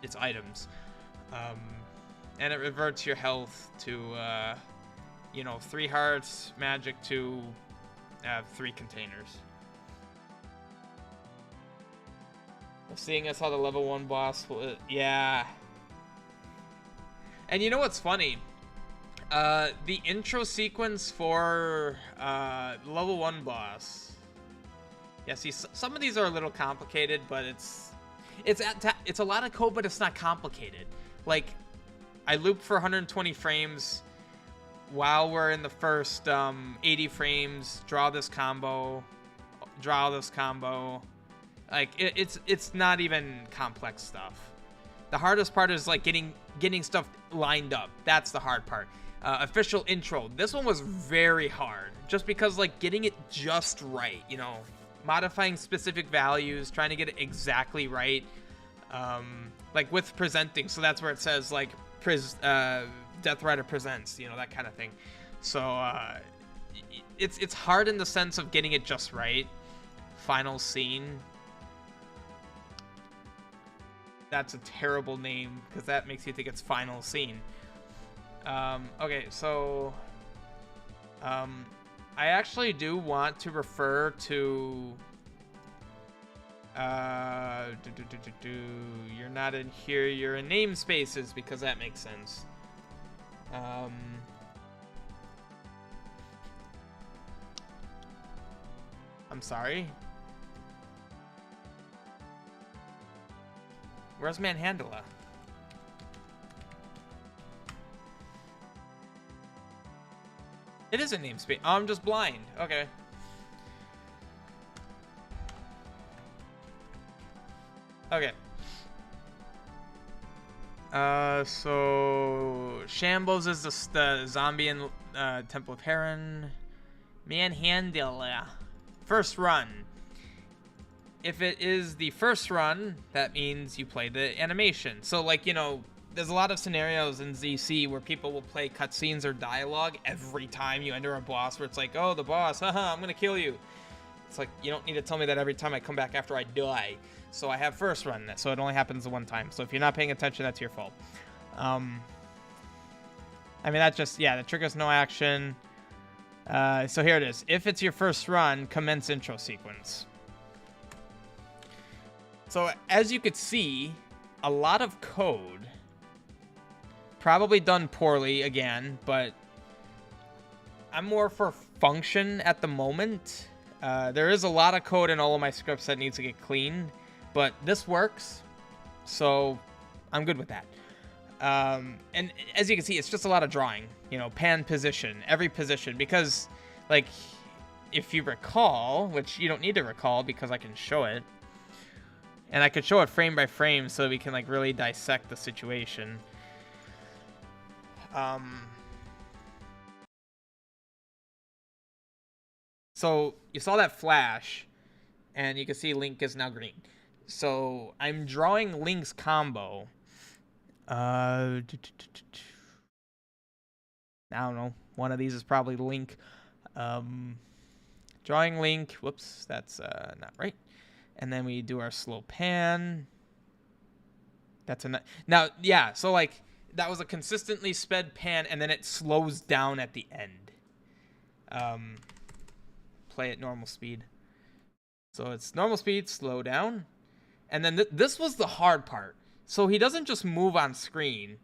It's items, and it reverts your health to, you know, 3 hearts, magic to 3 containers. Seeing as how the level 1 boss, yeah. And you know what's funny? The intro sequence for level 1 boss. Yeah, see, some of these are a little complicated, but it's a lot of code, but it's not complicated. Like, I looped for 120 frames while we're in the first 80 frames. Draw this combo. Like, it's not even complex stuff. The hardest part is like getting stuff lined up. That's the hard part. Official intro. This one was very hard, just because like getting it just right, you know, modifying specific values, trying to get it exactly right. Like with presenting, so that's where it says like Death Rider presents, you know, that kind of thing. So it's hard in the sense of getting it just right. Final scene. That's a terrible name because that makes you think it's final scene. Okay, so I actually do want to refer to you're not in here, you're in namespaces, because that makes sense. I'm sorry. Where's Manhandla? It is a namespace. Oh, I'm just blind. Okay. Okay. So Shambles is the zombie in Temple of Heron. Manhandle. First run. If it is the first run, that means you play the animation. So, like, you know, there's a lot of scenarios in ZC where people will play cutscenes or dialogue every time you enter a boss, where it's like, oh, the boss, haha, I'm gonna kill you. It's like, you don't need to tell me that every time I come back after I die. So I have first run, so it only happens the one time. So if you're not paying attention, that's your fault. I mean, that just, yeah, the trigger's no action. So here it is. If it's your first run, commence intro sequence. So as you could see, a lot of code. Probably done poorly again, but I'm more for function at the moment. There is a lot of code in all of my scripts that needs to get cleaned, but this works, so I'm good with that. And as you can see, it's just a lot of drawing, you know, pan position, every position, because, like, if you recall, which you don't need to recall because I can show it, and I could show it frame by frame so we can, like, really dissect the situation. So you saw that flash, and you can see Link is now green. So I'm drawing Link's combo. I don't know. One of these is probably Link. Drawing Link. Whoops, that's not right. And then we do our slow pan. That's a now, yeah. So like that was a consistently sped pan, and then it slows down at the end. Play at normal speed. So it's normal speed, slow down, and then this was the hard part. So he doesn't just move on screen.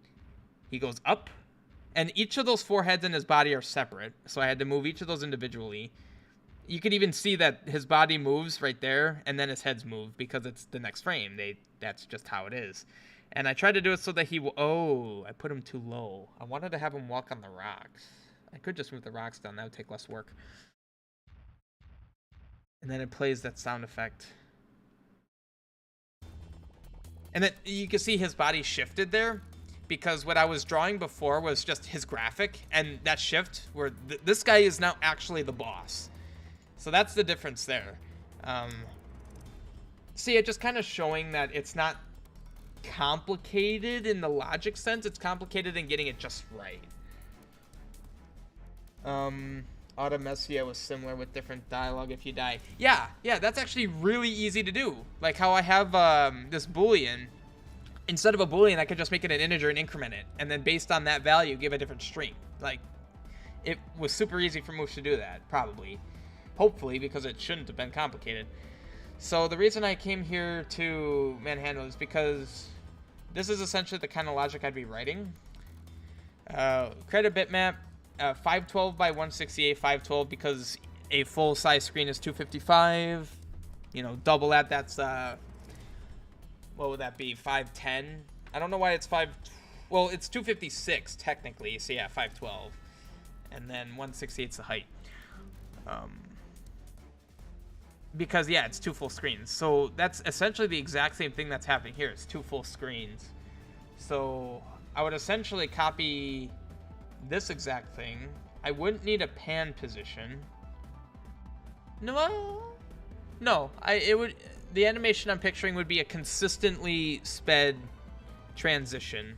He goes up, and each of those four heads in his body are separate. So I had to move each of those individually. You could even see that his body moves right there, and then his heads move because it's the next frame. That's just how it is. And I tried to do it so that he will... Oh, I put him too low. I wanted to have him walk on the rocks. I could just move the rocks down. That would take less work. And then it plays that sound effect. And then you can see his body shifted there, because what I was drawing before was just his graphic, and that shift where this guy is now actually the boss. So that's the difference there. See, it just kind of showing that it's not complicated in the logic sense. It's complicated in getting it just right. Automesia was similar with different dialogue if you die. Yeah, that's actually really easy to do. Like how I have this boolean. Instead of a boolean, I could just make it an integer and increment it, and then based on that value, give a different string. Like, it was super easy for Moose to do that, probably. Hopefully, because it shouldn't have been complicated. So the reason I came here to Manhandle is because this is essentially the kind of logic I'd be writing. Create a bitmap, 512 by 168, 512, because a full-size screen is 255. You know, double that, that's, what would that be, 510? I don't know why it's 5... Well, it's 256, technically, so yeah, 512. And then 168's the height. Because, yeah, it's two full screens. So that's essentially the exact same thing that's happening here. It's two full screens. So I would essentially copy this exact thing. I wouldn't need a pan position. No, it would... The animation I'm picturing would be a consistently sped transition.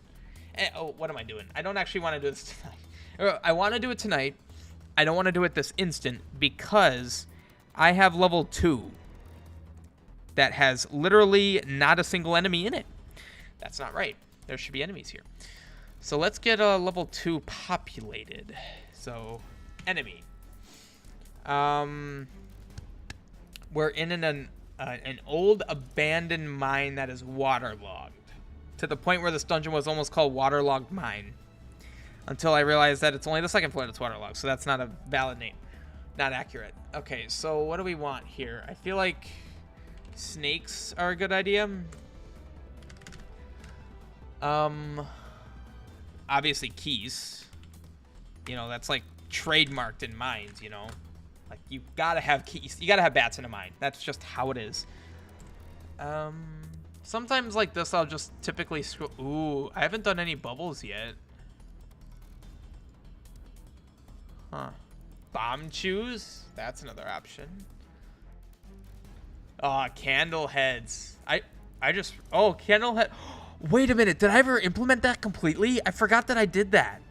Oh, what am I doing? I don't actually want to do this tonight. I want to do it tonight. I don't want to do it this instant because I have level 2 that has literally not a single enemy in it. That's not right. There should be enemies here. So let's get a level 2 populated. So, enemy. We're in an old abandoned mine that is waterlogged, to the point where this dungeon was almost called Waterlogged Mine, until I realized that it's only the second floor that's waterlogged, so that's not a valid name. Not accurate. Okay, so what do we want here? I feel like snakes are a good idea. Obviously keys. You know, that's like trademarked in mines, you know? Like, you gotta have keys. You gotta have bats in a mine. That's just how it is. Sometimes like this, I'll just typically scroll. Ooh, I haven't done any bubbles yet. Huh. Bomb chews? That's another option. Candle heads. Oh, candle head. Wait a minute. Did I ever implement that completely? I forgot that I did that.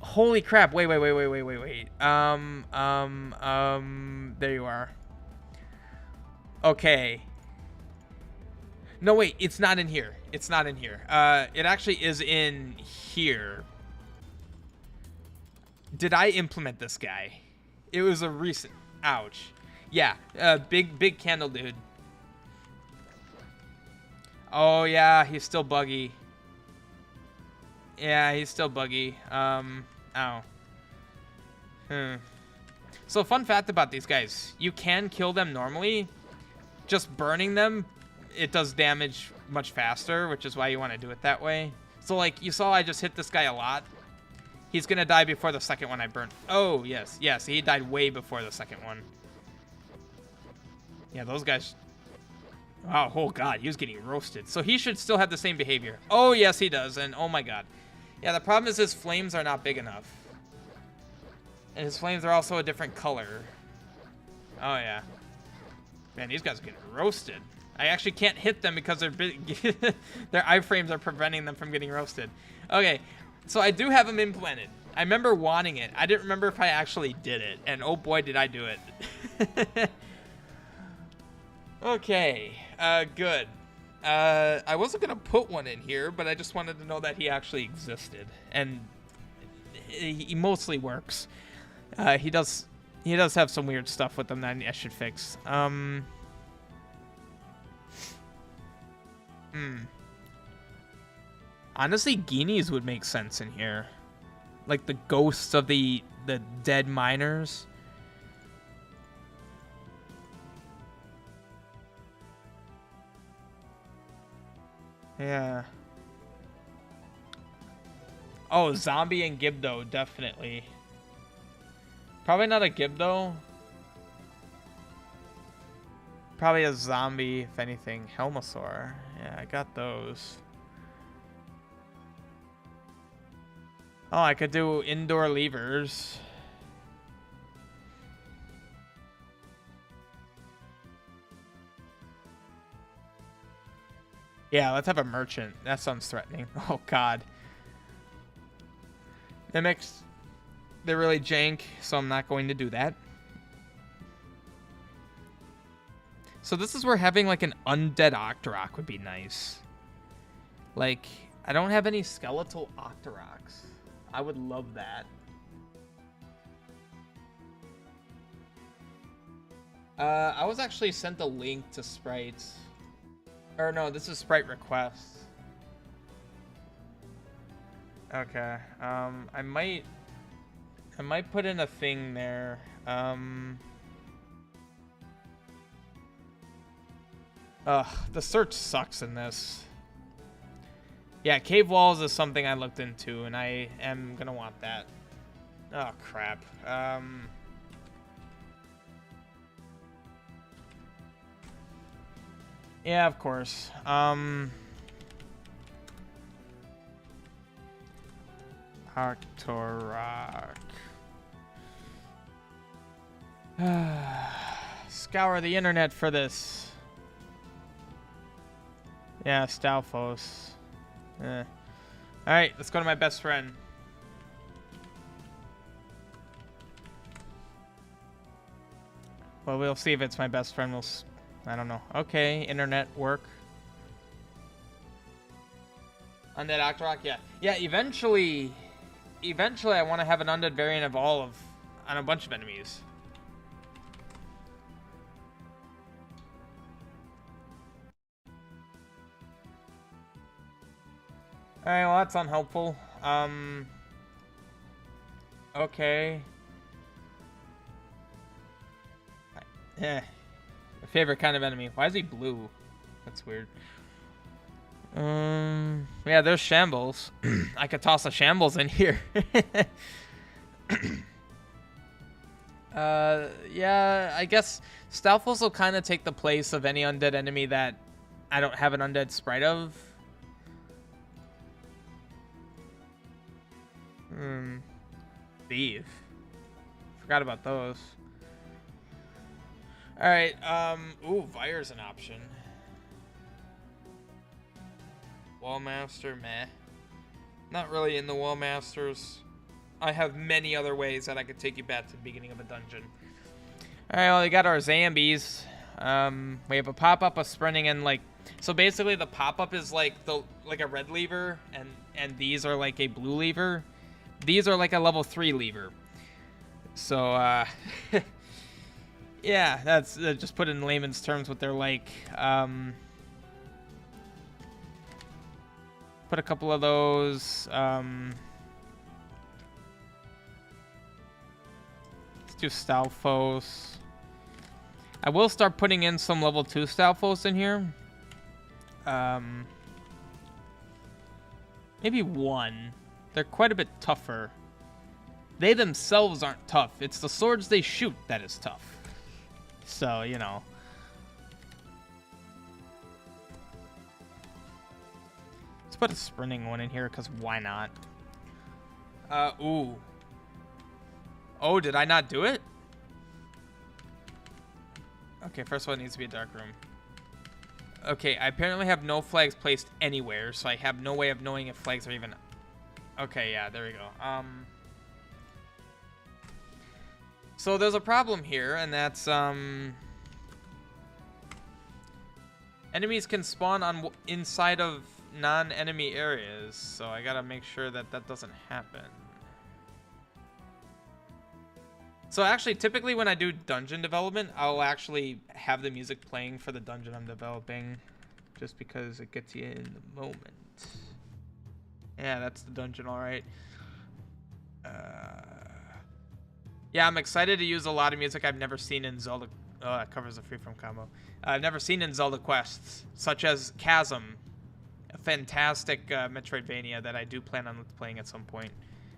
Holy crap. Wait. There you are. Okay. No, wait. It's not in here. It's not in here. It actually is in here. Did I implement this guy? It was a recent. Ouch. Yeah. Big candle dude. Oh, yeah. He's still buggy. Yeah, he's still buggy. Ow. So, fun fact about these guys. You can kill them normally. Just burning them, it does damage much faster, which is why you want to do it that way. So, like, you saw I just hit this guy a lot. He's going to die before the second one I burnt. Oh, yes. Yes, he died way before the second one. Yeah, those guys... Oh, God, he was getting roasted. So he should still have the same behavior. Oh, yes, he does. And, oh, my God. Yeah, the problem is his flames are not big enough. And his flames are also a different color. Oh, yeah. Man, these guys are getting roasted. I actually can't hit them because they're big. Their iframes are preventing them from getting roasted. Okay, so I do have them implemented. I remember wanting it. I didn't remember if I actually did it. And oh boy, did I do it. Okay, good. I wasn't going to put one in here, but I just wanted to know that he actually existed. And he mostly works. He does have some weird stuff with them that I should fix. Honestly, Guineas would make sense in here. Like the ghosts of the dead miners. Yeah. Oh, zombie and Gibdo, definitely. Probably not a Gibdo. Probably a zombie, if anything. Helmosaur. Yeah, I got those. Oh, I could do indoor levers. Yeah, let's have a merchant. That sounds threatening. Oh, God. Mimics, they're really jank, so I'm not going to do that. So this is where having, like, an undead Octorok would be nice. Like, I don't have any skeletal Octoroks. I would love that. I was actually sent a link to sprites. Or no, this is sprite requests. Okay. I might put in a thing there. The search sucks in this. Yeah, cave walls is something I looked into, and I am gonna want that. Oh, crap. Yeah, of course. Octorok. Scour the internet for this. Yeah, Stalfos. Alright, let's go to my best friend. Well, we'll see if it's my best friend. I don't know. Okay, internet work. Undead Octorok, yeah. Yeah, eventually I want to have an undead variant evolve on a bunch of enemies. Alright, well, that's unhelpful. Okay. My favorite kind of enemy. Why is he blue? That's weird. Yeah, there's Shambles. I could toss a Shambles in here. Yeah, I guess Stealthos will kind of take the place of any undead enemy that I don't have an undead sprite of. Thief. Forgot about those. Alright, ooh, Vire's an option. Wallmaster, meh. Not really in the Wallmasters. I have many other ways that I could take you back to the beginning of a dungeon. Alright, well, we got our zombies. We have a pop-up, a sprinting, and like... So basically the pop-up is like a red lever, and these are like a blue lever. These are like a level 3 lever. So, yeah, that's just put in layman's terms what they're like. Put a couple of those. Let's do Stalfos. I will start putting in some level 2 Stalfos in here. Maybe one. They're quite a bit tougher. They themselves aren't tough. It's the swords they shoot that is tough. So, you know. Let's put a sprinting one in here, because why not? Ooh. Oh, did I not do it? Okay, first one needs to be a dark room. Okay, I apparently have no flags placed anywhere, so I have no way of knowing if flags are even... Okay, yeah, there we go. So there's a problem here, and that's, enemies can spawn on inside of non-enemy areas, so I gotta make sure that that doesn't happen. So actually, typically when I do dungeon development, I'll actually have the music playing for the dungeon I'm developing, just because it gets you in the moment. Yeah, that's the dungeon, all right. Yeah, I'm excited to use a lot of music I've never seen in Zelda. Oh, that covers the freeform combo. I've never seen in Zelda quests, such as Chasm, a fantastic Metroidvania that I do plan on playing at some point.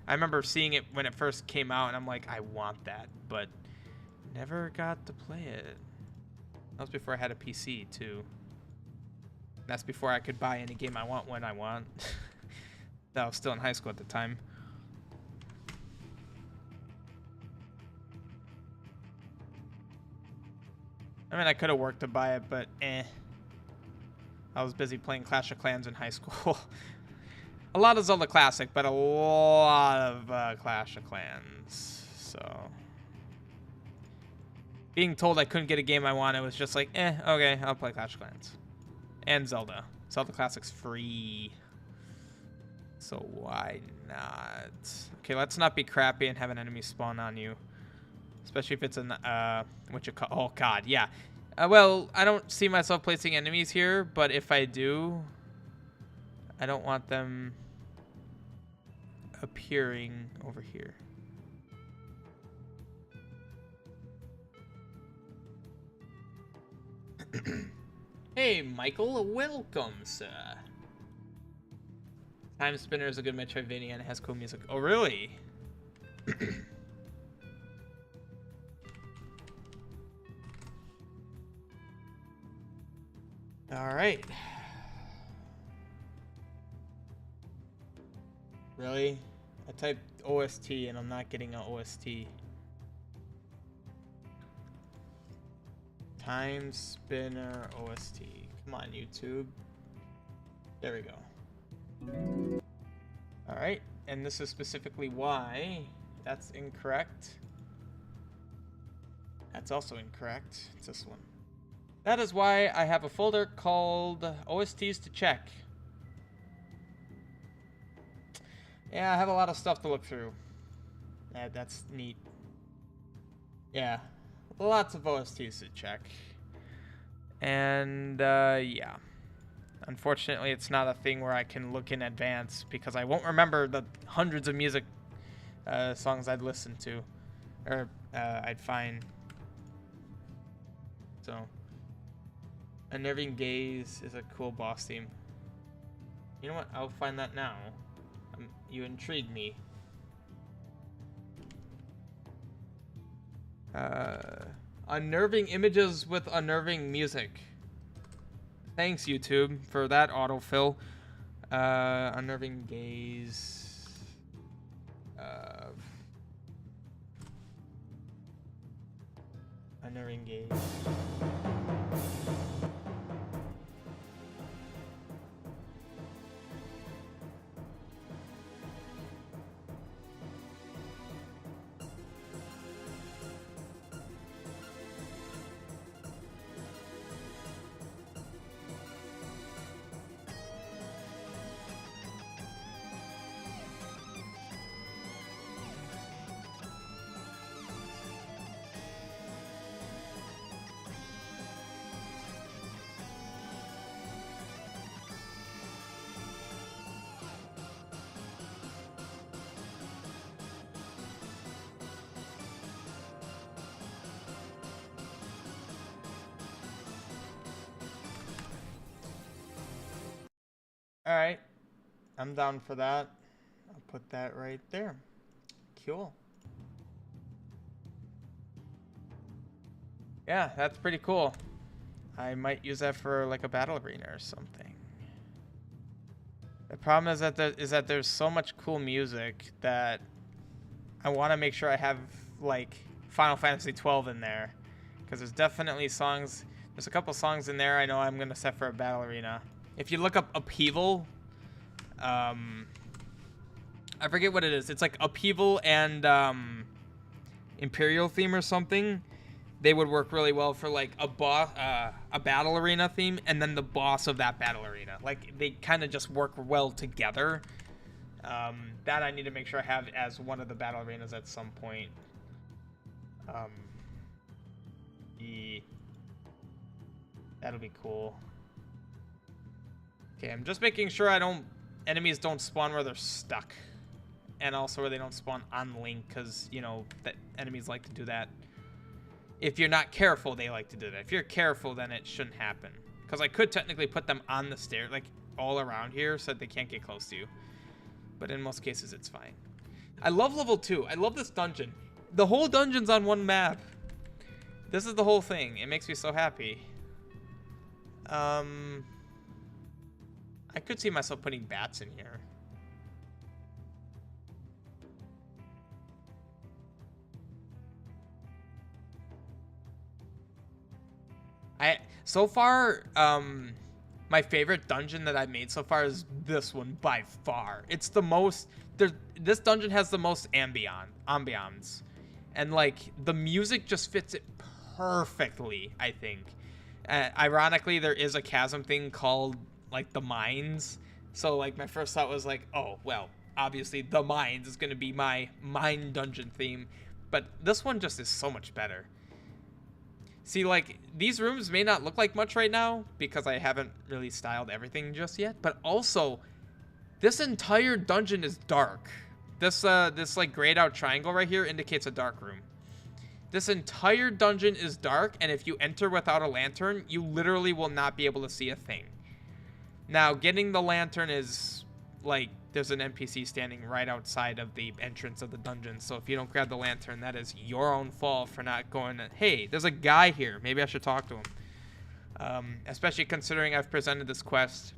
I remember seeing it when it first came out, and I'm like, I want that, but never got to play it. That was before I had a PC, too. That's before I could buy any game I want when I want. I was still in high school at the time. I mean, I could have worked to buy it, but eh. I was busy playing Clash of Clans in high school. A lot of Zelda Classic, but a lot of Clash of Clans. So, being told I couldn't get a game I wanted was just like, eh, okay, I'll play Clash of Clans. And Zelda. Zelda Classic's free. So why not? Okay, let's not be crappy and have an enemy spawn on you. Especially if it's an, what you call, oh god, yeah. Well, I don't see myself placing enemies here, but if I do, I don't want them appearing over here. Hey, Michael, welcome, sir. Time Spinner is a good Metroidvania and it has cool music. Oh, really? All right. Really? I typed OST and I'm not getting an OST. Time Spinner OST. Come on, YouTube. There we go. All right, and this is specifically why that's incorrect. That's also incorrect. It's this one. That is why I have a folder called OSTs to check. Yeah, I have a lot of stuff to look through. That's neat. Yeah, lots of OSTs to check. And, yeah. Unfortunately, it's not a thing where I can look in advance because I won't remember the hundreds of music songs I'd listen to. Or I'd find. So, Unnerving Gaze is a cool boss theme. You know what? I'll find that now. You intrigued me. Unnerving images with unnerving music. Thanks, YouTube, for that autofill. Unnerving gaze. Unnerving gaze. Alright, I'm down for that. I'll put that right there. Cool. Yeah, that's pretty cool. I might use that for like a battle arena or something. The problem is that there's so much cool music that I want to make sure I have like Final Fantasy 12 in there, because there's definitely songs. There's a couple songs in there I know I'm gonna set for a battle arena. If you look up Upheaval, I forget what it is. It's like Upheaval and Imperial theme or something. They would work really well for like a battle arena theme, and then the boss of that battle arena. Like they kind of just work well together. That I need to make sure I have as one of the battle arenas at some point. That'll be cool. Okay, I'm just making sure enemies don't spawn where they're stuck, and also where they don't spawn on Link, because you know that enemies like to do that. If you're not careful, they like to do that. If you're careful, then it shouldn't happen. Because I could technically put them on the stair, like all around here, so that they can't get close to you. But in most cases, it's fine. I love level 2. I love this dungeon. The whole dungeon's on one map. This is the whole thing. It makes me so happy. I could see myself putting bats in here. So far, my favorite dungeon that I've made so far is this one by far. It's the most. This dungeon has the most ambiance, and like the music just fits it perfectly, I think. Ironically, there is a chasm thing called like the mines. So like my first thought was like, oh well, obviously the mines is gonna be my mine dungeon theme, but this one just is so much better. See, like, these rooms may not look like much right now because I haven't really styled everything just yet, but also, this entire dungeon is dark. This like, grayed out triangle right here indicates a dark room. This entire dungeon is dark, and if you enter without a lantern, you literally will not be able to see a thing. Now, getting the lantern is, like, there's an NPC standing right outside of the entrance of the dungeon. So if you don't grab the lantern, that is your own fault for not going, hey, there's a guy here. Maybe I should talk to him. Especially considering I've presented this quest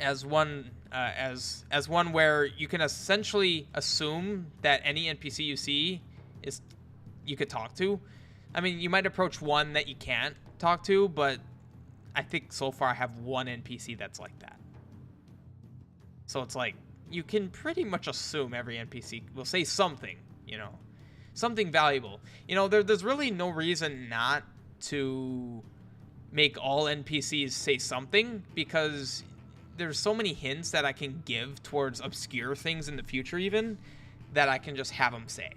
as one one where you can essentially assume that any NPC you see you could talk to. I mean, you might approach one that you can't talk to, but I think so far I have one NPC that's like that. So it's like, you can pretty much assume every NPC will say something, you know, something valuable. You know, there's really no reason not to make all NPCs say something, because there's so many hints that I can give towards obscure things in the future even, that I can just have them say.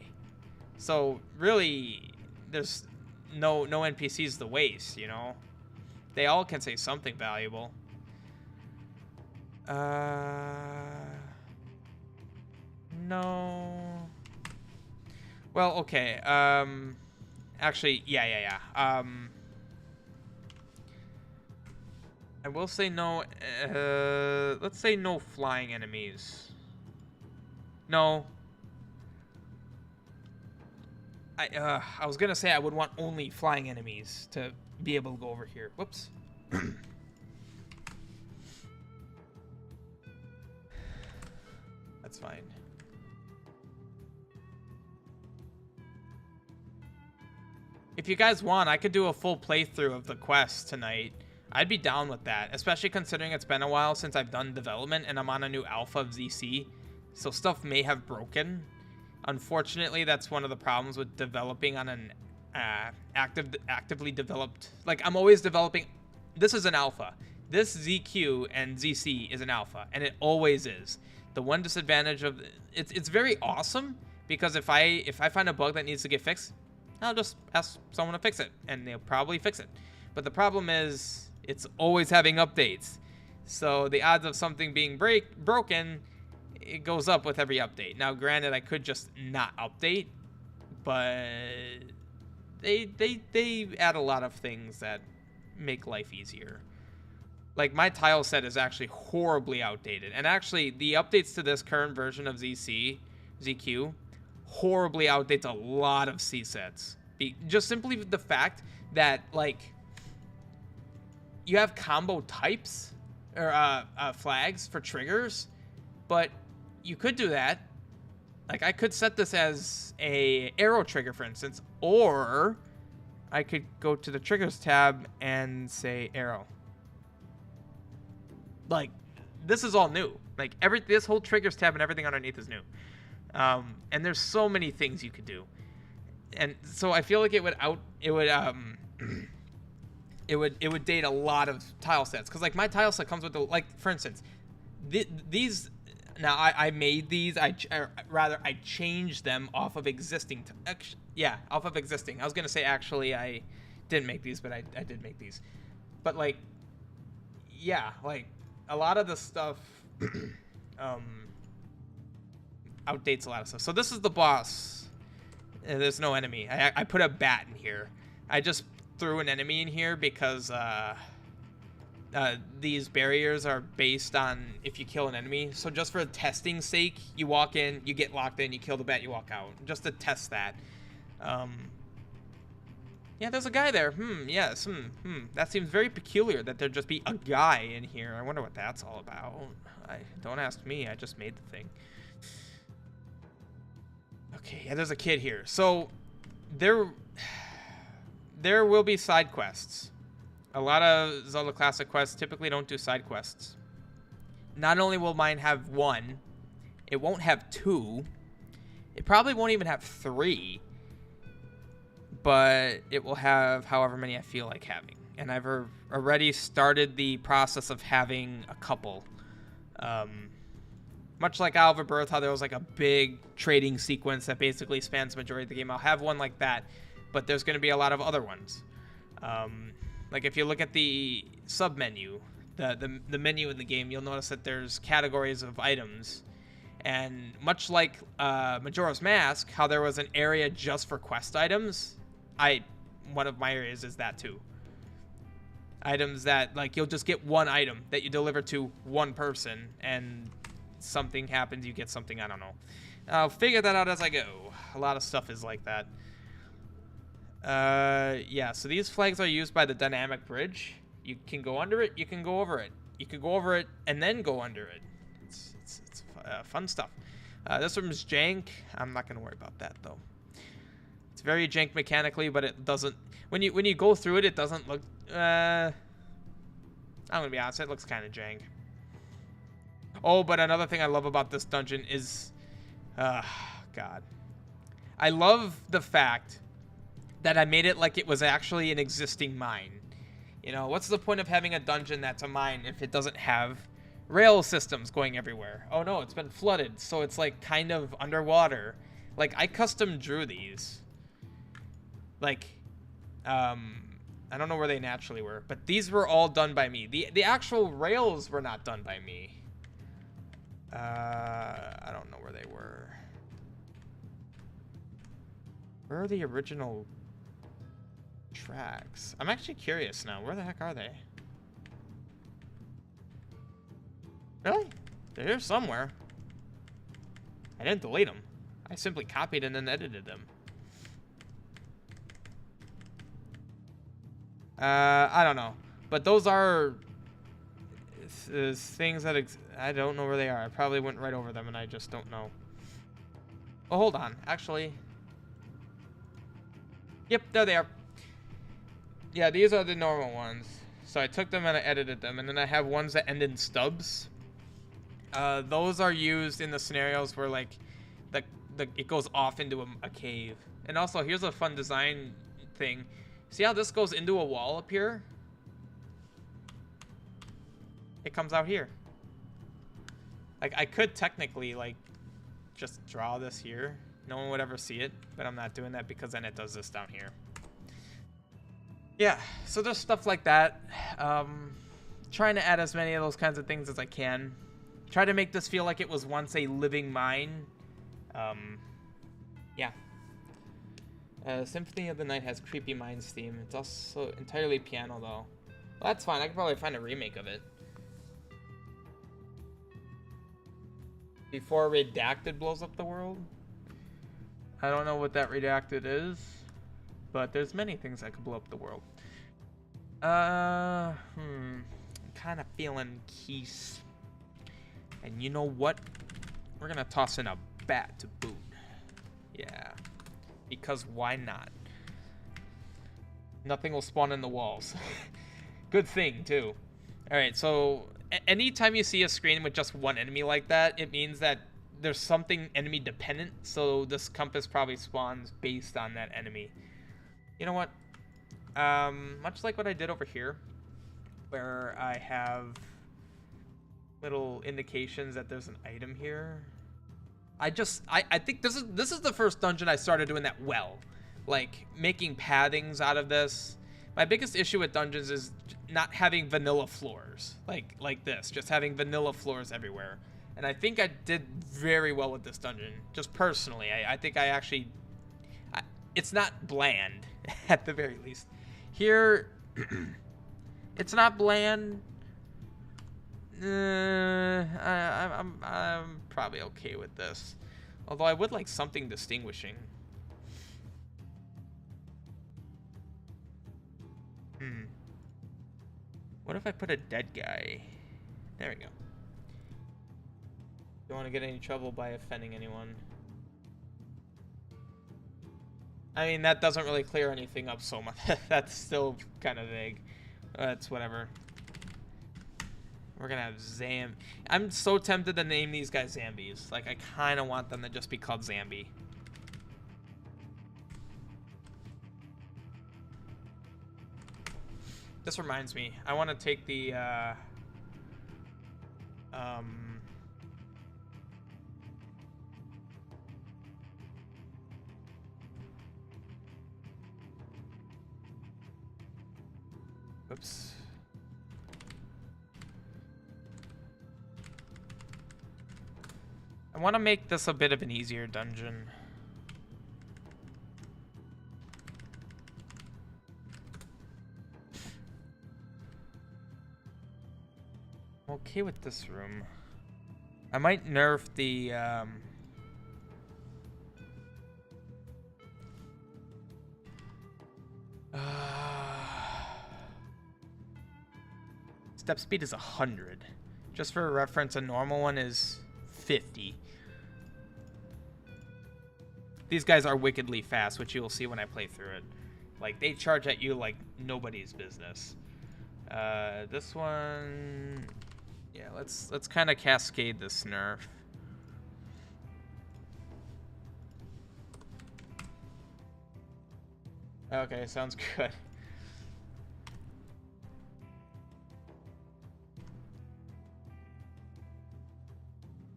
So really, there's no NPCs to waste, you know. They all can say something valuable. No. Well, okay. Actually, yeah. I will say no. Let's say no flying enemies. No. I was gonna say I would want only flying enemies to be able to go over here. Whoops. That's fine. If you guys want, I could do a full playthrough of the quest tonight. I'd be down with that, especially considering it's been a while since I've done development and I'm on a new alpha of ZC, so stuff may have broken. Unfortunately, that's one of the problems with developing on an actively developed... Like, I'm always developing... This is an alpha. This ZQ and ZC is an alpha, and it always is. The one disadvantage of... It's very awesome, because if I find a bug that needs to get fixed, I'll just ask someone to fix it, and they'll probably fix it. But the problem is, it's always having updates. So the odds of something being broken, it goes up with every update. Now, granted, I could just not update, but they add a lot of things that make life easier. Like, my tile set is actually horribly outdated. And actually, the updates to this current version of ZQ, horribly outdates a lot of C sets. Just simply the fact that, like, you have combo types, or flags for triggers, but you could do that. Like, I could set this as a arrow trigger, for instance, or I could go to the triggers tab and say arrow. Like, this is all new. Like, this whole triggers tab and everything underneath is new. And there's so many things you could do. And so I feel like it would date a lot of tile sets. Because, like, my tile set comes with the, like, for instance, these... Now, I made these, I changed them off of existing. Off of existing. I was going to say, actually, I didn't make these, but I did make these. But, like, yeah, like, a lot of the stuff outdates a lot of stuff. So this is the boss. There's no enemy. I put a bat in here. I just threw an enemy in here because... these barriers are based on if you kill an enemy. So just for testing sake, you walk in, you get locked in, you kill the bat, you walk out. Just to test that. Yeah, there's a guy there. Yes. That seems very peculiar that there'd just be a guy in here. I wonder what that's all about. Don't ask me. I just made the thing. Okay, yeah, there's a kid here. So there will be side quests. A lot of Zelda Classic quests typically don't do side quests. Not only will mine have one, it won't have two. It probably won't even have three. But it will have however many I feel like having. And I've already started the process of having a couple. Much like Isle of Birth, how there was like a big trading sequence that basically spans the majority of the game. I'll have one like that. But there's going to be a lot of other ones. Like, if you look at the sub-menu, the menu in the game, you'll notice that there's categories of items. And much like Majora's Mask, how there was an area just for quest items, one of my areas is that too. Items that, like, you'll just get one item that you deliver to one person, and something happens, you get something, I don't know. I'll figure that out as I go. A lot of stuff is like that. Yeah, so these flags are used by the dynamic bridge. You can go under it, you can go over it. You can go over it and then go under it. It's fun stuff. This one's jank. I'm not going to worry about that, though. It's very jank mechanically, but it doesn't... When you go through it, it doesn't look... I'm going to be honest, it looks kind of jank. Oh, but another thing I love about this dungeon is... God. I love the fact... that I made it like it was actually an existing mine. You know, what's the point of having a dungeon that's a mine if it doesn't have rail systems going everywhere? Oh no, it's been flooded, so it's like kind of underwater. Like, I custom drew these. Like, I don't know where they naturally were, but these were all done by me. The actual rails were not done by me. I don't know where they were. Where are the original tracks? I'm actually curious now. Where the heck are they? Really? They're here somewhere. I didn't delete them. I simply copied and then edited them. I don't know. But those are things that I don't know where they are. I probably went right over them and I just don't know. Oh, hold on. Actually. Yep, there they are. Yeah, these are the normal ones. So I took them and I edited them. And then I have ones that end in stubs. Those are used in the scenarios where, like, it goes off into a cave. And also, here's a fun design thing. See how this goes into a wall up here? It comes out here. Like, I could technically, like, just draw this here. No one would ever see it, but I'm not doing that because then it does this down here. Yeah, so there's stuff like that. Trying to add as many of those kinds of things as I can. Try to make this feel like it was once a living mine. Yeah. Symphony of the Night has Creepy Minds theme. It's also entirely piano, though. Well, that's fine. I could probably find a remake of it. Before Redacted blows up the world? I don't know what that Redacted is, but there's many things that could blow up the world. I'm kind of feeling Keys. And you know what? We're gonna toss in a bat to boot. Yeah. Because why not? Nothing will spawn in the walls. Good thing, too. Alright, so anytime you see a screen with just one enemy like that, it means that there's something enemy dependent, so this compass probably spawns based on that enemy. You know what? Much like what I did over here, where I have little indications that there's an item here. I think this is the first dungeon I started doing that well. Like, making pathings out of this. My biggest issue with dungeons is not having vanilla floors. Like this. Just having vanilla floors everywhere. And I think I did very well with this dungeon. Just personally. I think I actually... it's not bland, at the very least. Here, it's not bland. I'm probably okay with this. Although I would like something distinguishing. What if I put a dead guy? There we go. Don't want to get any trouble by offending anyone. I mean, that doesn't really clear anything up so much. That's still kind of vague. That's whatever. We're gonna have I'm so tempted to name these guys Zambies. Like, I kind of want them to just be called Zambi. This reminds me. I want to take the, oops. I want to make this a bit of an easier dungeon. I'm okay with this room. I might nerf the, step speed is 100. Just for reference, a normal one is 50. These guys are wickedly fast, which you will see when I play through it. Like, they charge at you like nobody's business. This one... yeah, let's kind of cascade this nerf. Okay, sounds good.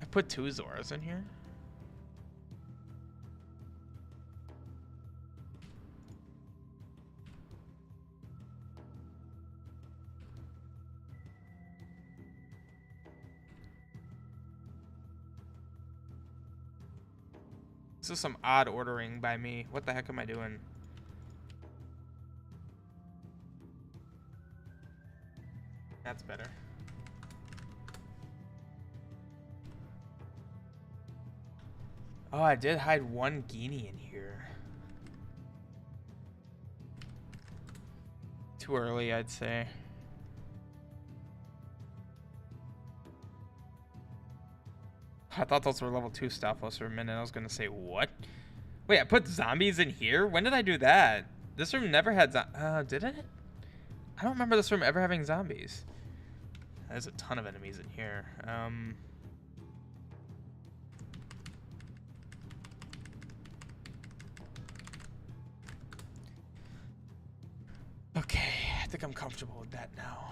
I put 2 Zoras in here. This is some odd ordering by me. What the heck am I doing? That's better. Oh, I did hide 1 Genie in here. too early, I'd say. I thought those were level 2 Stalfos for a minute. I was going to say, what? Wait, I put zombies in here? When did I do that? This room never had did it? I don't remember this room ever having zombies. There's a ton of enemies in here. Okay, I think I'm comfortable with that now.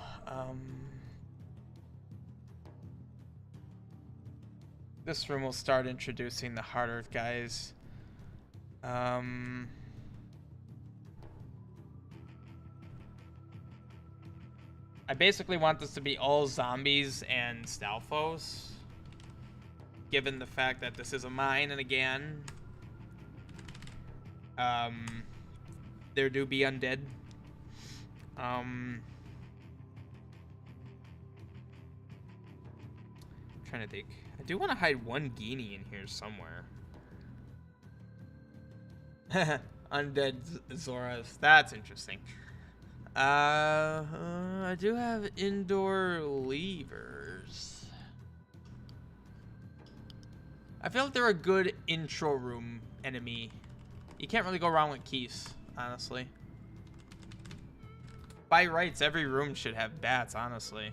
This room will start introducing the harder guys. I basically want this to be all zombies and Stalfos, given the fact that this is a mine, and again, there do be undead. I'm trying to think. I do want to hide one Genie in here somewhere. Undead Zoras. That's interesting. I do have indoor levers. I feel like they're a good intro room enemy. You can't really go wrong with keys, honestly. By rights, every room should have bats, honestly.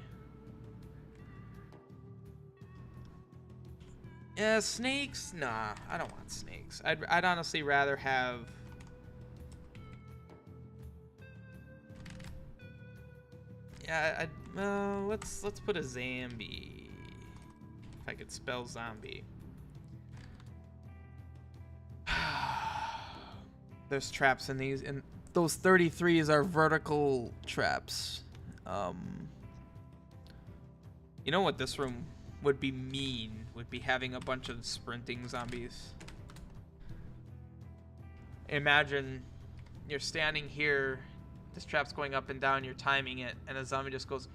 Yeah, snakes? Nah, I don't want snakes. I'd honestly rather have... Yeah, let's put a zombie. If I could spell zombie. There's traps in these, and those 33s are vertical traps. You know what this room would be mean? Would be having a bunch of sprinting zombies. Imagine you're standing here, this trap's going up and down, you're timing it, and a zombie just goes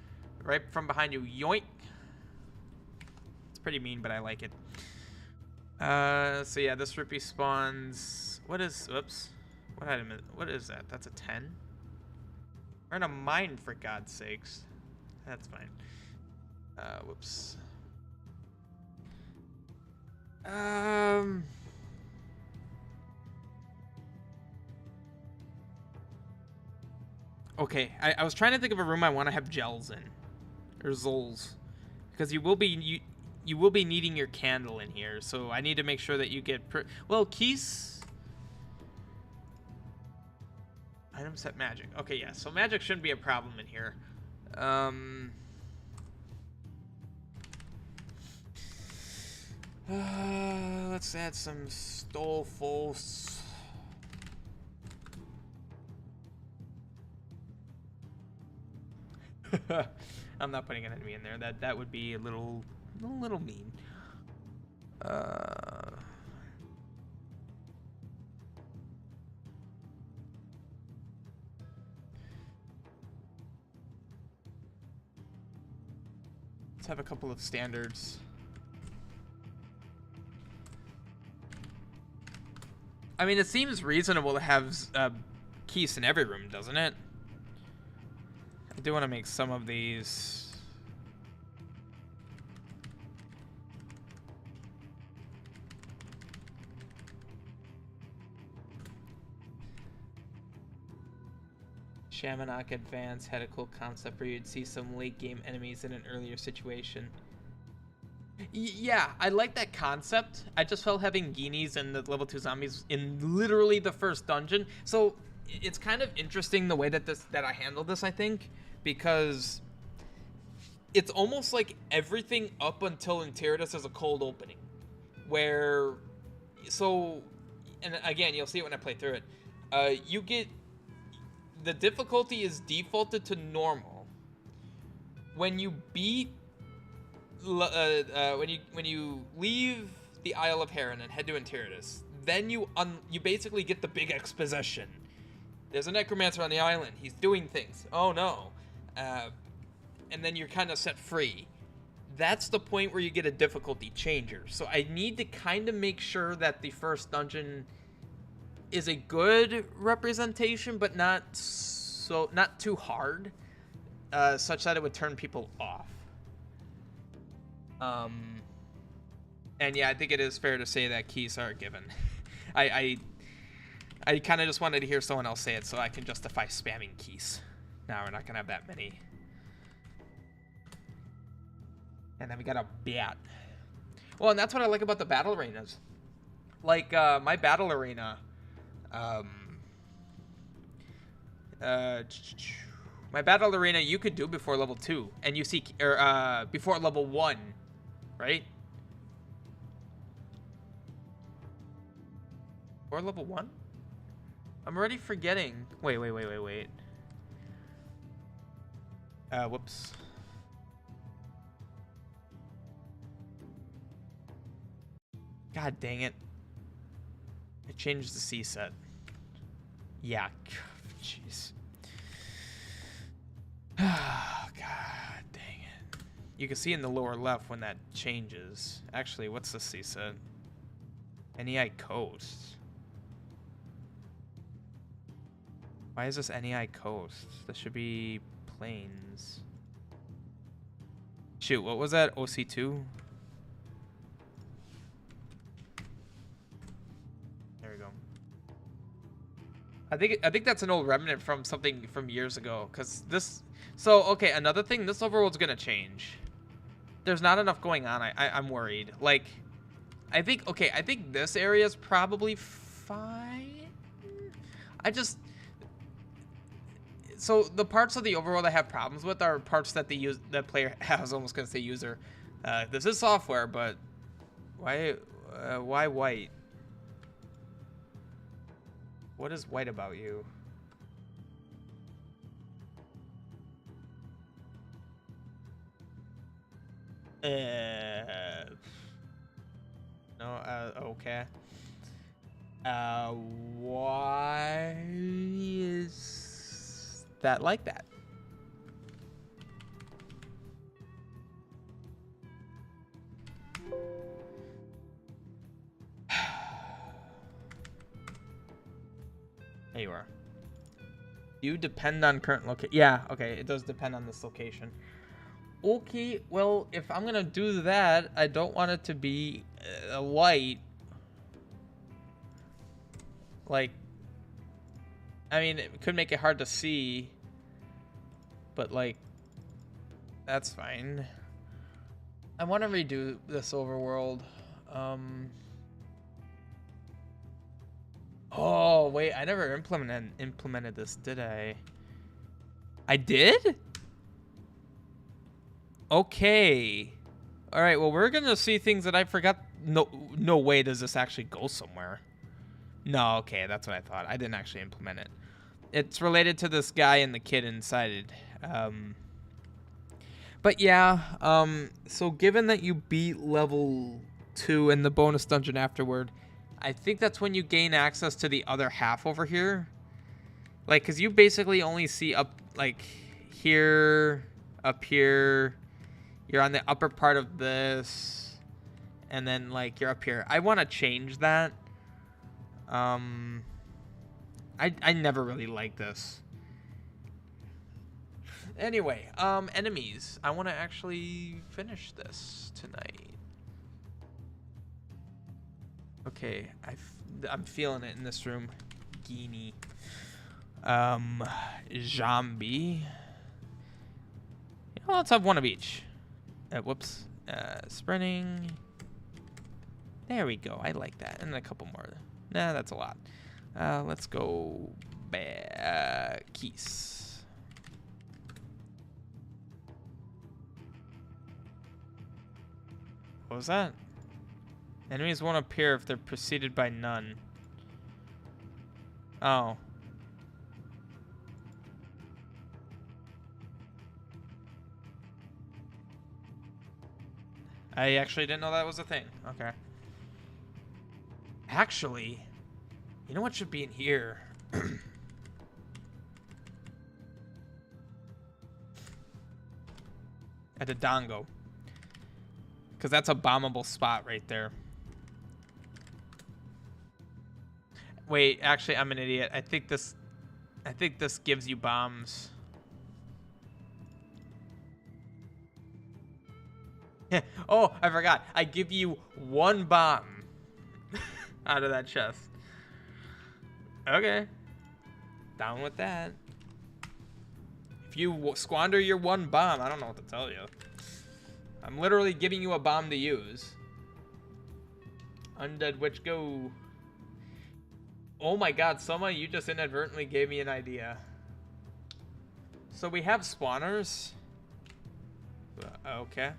right from behind you, yoink. It's pretty mean, but I like it. So yeah, this rippy spawns. What is? Whoops. What item is? What is that? That's a 10. We're in a mine, for God's sakes. That's fine. Whoops. Okay, I was trying to think of a room I want to have gels in, or Zols, because you will be needing your candle in here. So I need to make sure that you get well, keys. Item set magic. Okay, yeah. So magic shouldn't be a problem in here. Let's add some Stolfos. I'm not putting an enemy in there. That would be a little mean. Let's have a couple of standards. I mean, it seems reasonable to have keys in every room, doesn't it? I do want to make some of these. Shamanok Advance had a cool concept where you'd see some late game enemies in an earlier situation. Yeah, I like that concept. I just felt having Genies and the level 2 zombies in literally the first dungeon. So it's kind of interesting the way that I handled this, I think, because it's almost like everything up until Interitus is a cold opening, where, so, and again, you'll see it when I play through it. You get, the difficulty is defaulted to normal. When you beat, when you leave the Isle of Heron and head to Interitus, then you basically get the big exposition. There's a necromancer on the island. He's doing things. Oh no. And then you're kind of set free. That's the point where you get a difficulty changer. So I need to kind of make sure that the first dungeon is a good representation, but not so not too hard, such that it would turn people off. And yeah, I think it is fair to say that keys are given. I kind of just wanted to hear someone else say it so I can justify spamming keys. Now we're not gonna have that many. And then we got a bat. Well, and that's what I like about the battle arenas. Like, my battle arena, my battle arena you could do before level 2, and you see, or, before level 1, right? Or level 1? I'm already forgetting. Wait. Whoops. God dang it. I changed the C set. Yeah. Jeez. Oh, God dang it. You can see in the lower left when that changes. Actually, what's the C set? NEI Coast. Why is this NEI Coast? This should be Plains. Shoot, what was that? OC2? There we go. I think that's an old remnant from something from years ago. Cause this, so okay, another thing, this overworld's gonna change. There's not enough going on. I'm worried. Like, I think this area is probably fine. So the parts of the overworld I have problems with are parts that the player has. Almost gonna say user. This is software, but why white? What is white about you? No. Okay. Why is that like that? There you are. You depend on current location. Yeah, okay, it does depend on this location. Okay, well, if I'm gonna do that, I don't want it to be a light. Like, I mean, it could make it hard to see, but like, that's fine. I want to redo this overworld. Oh wait, I never implemented this, did I? I did? Okay. All right. Well, we're gonna see things that I forgot. No way does this actually go somewhere. No. Okay, that's what I thought. I didn't actually implement it. It's related to this guy and the kid inside. But yeah. So given that you beat level 2 and the bonus dungeon afterward, I think that's when you gain access to the other half over here. Like, cause you basically only see up like here, up here. You're on the upper part of this, and then like you're up here. I want to change that. I never really liked this. Anyway, enemies. I want to actually finish this tonight. Okay, I'm feeling it in this room. Geenie. Zombie. You know, let's have one of each. Whoops. Sprinting. There we go. I like that. And a couple more. Nah, that's a lot. Let's go keys. What was that? Enemies won't appear if they're preceded by none. Oh. I actually didn't know that was a thing. Okay. Actually, you know what should be in here? At the Dongo. Because that's a bombable spot right there. Wait, actually, I'm an idiot. I think this I think this gives you bombs. Oh, I forgot. I give you 1 bomb out of that chest. Okay. Down with that. If you squander your 1 bomb, I don't know what to tell you. I'm literally giving you a bomb to use. Undead Witch, go. Oh my god, Soma, you just inadvertently gave me an idea. So we have spawners. Okay.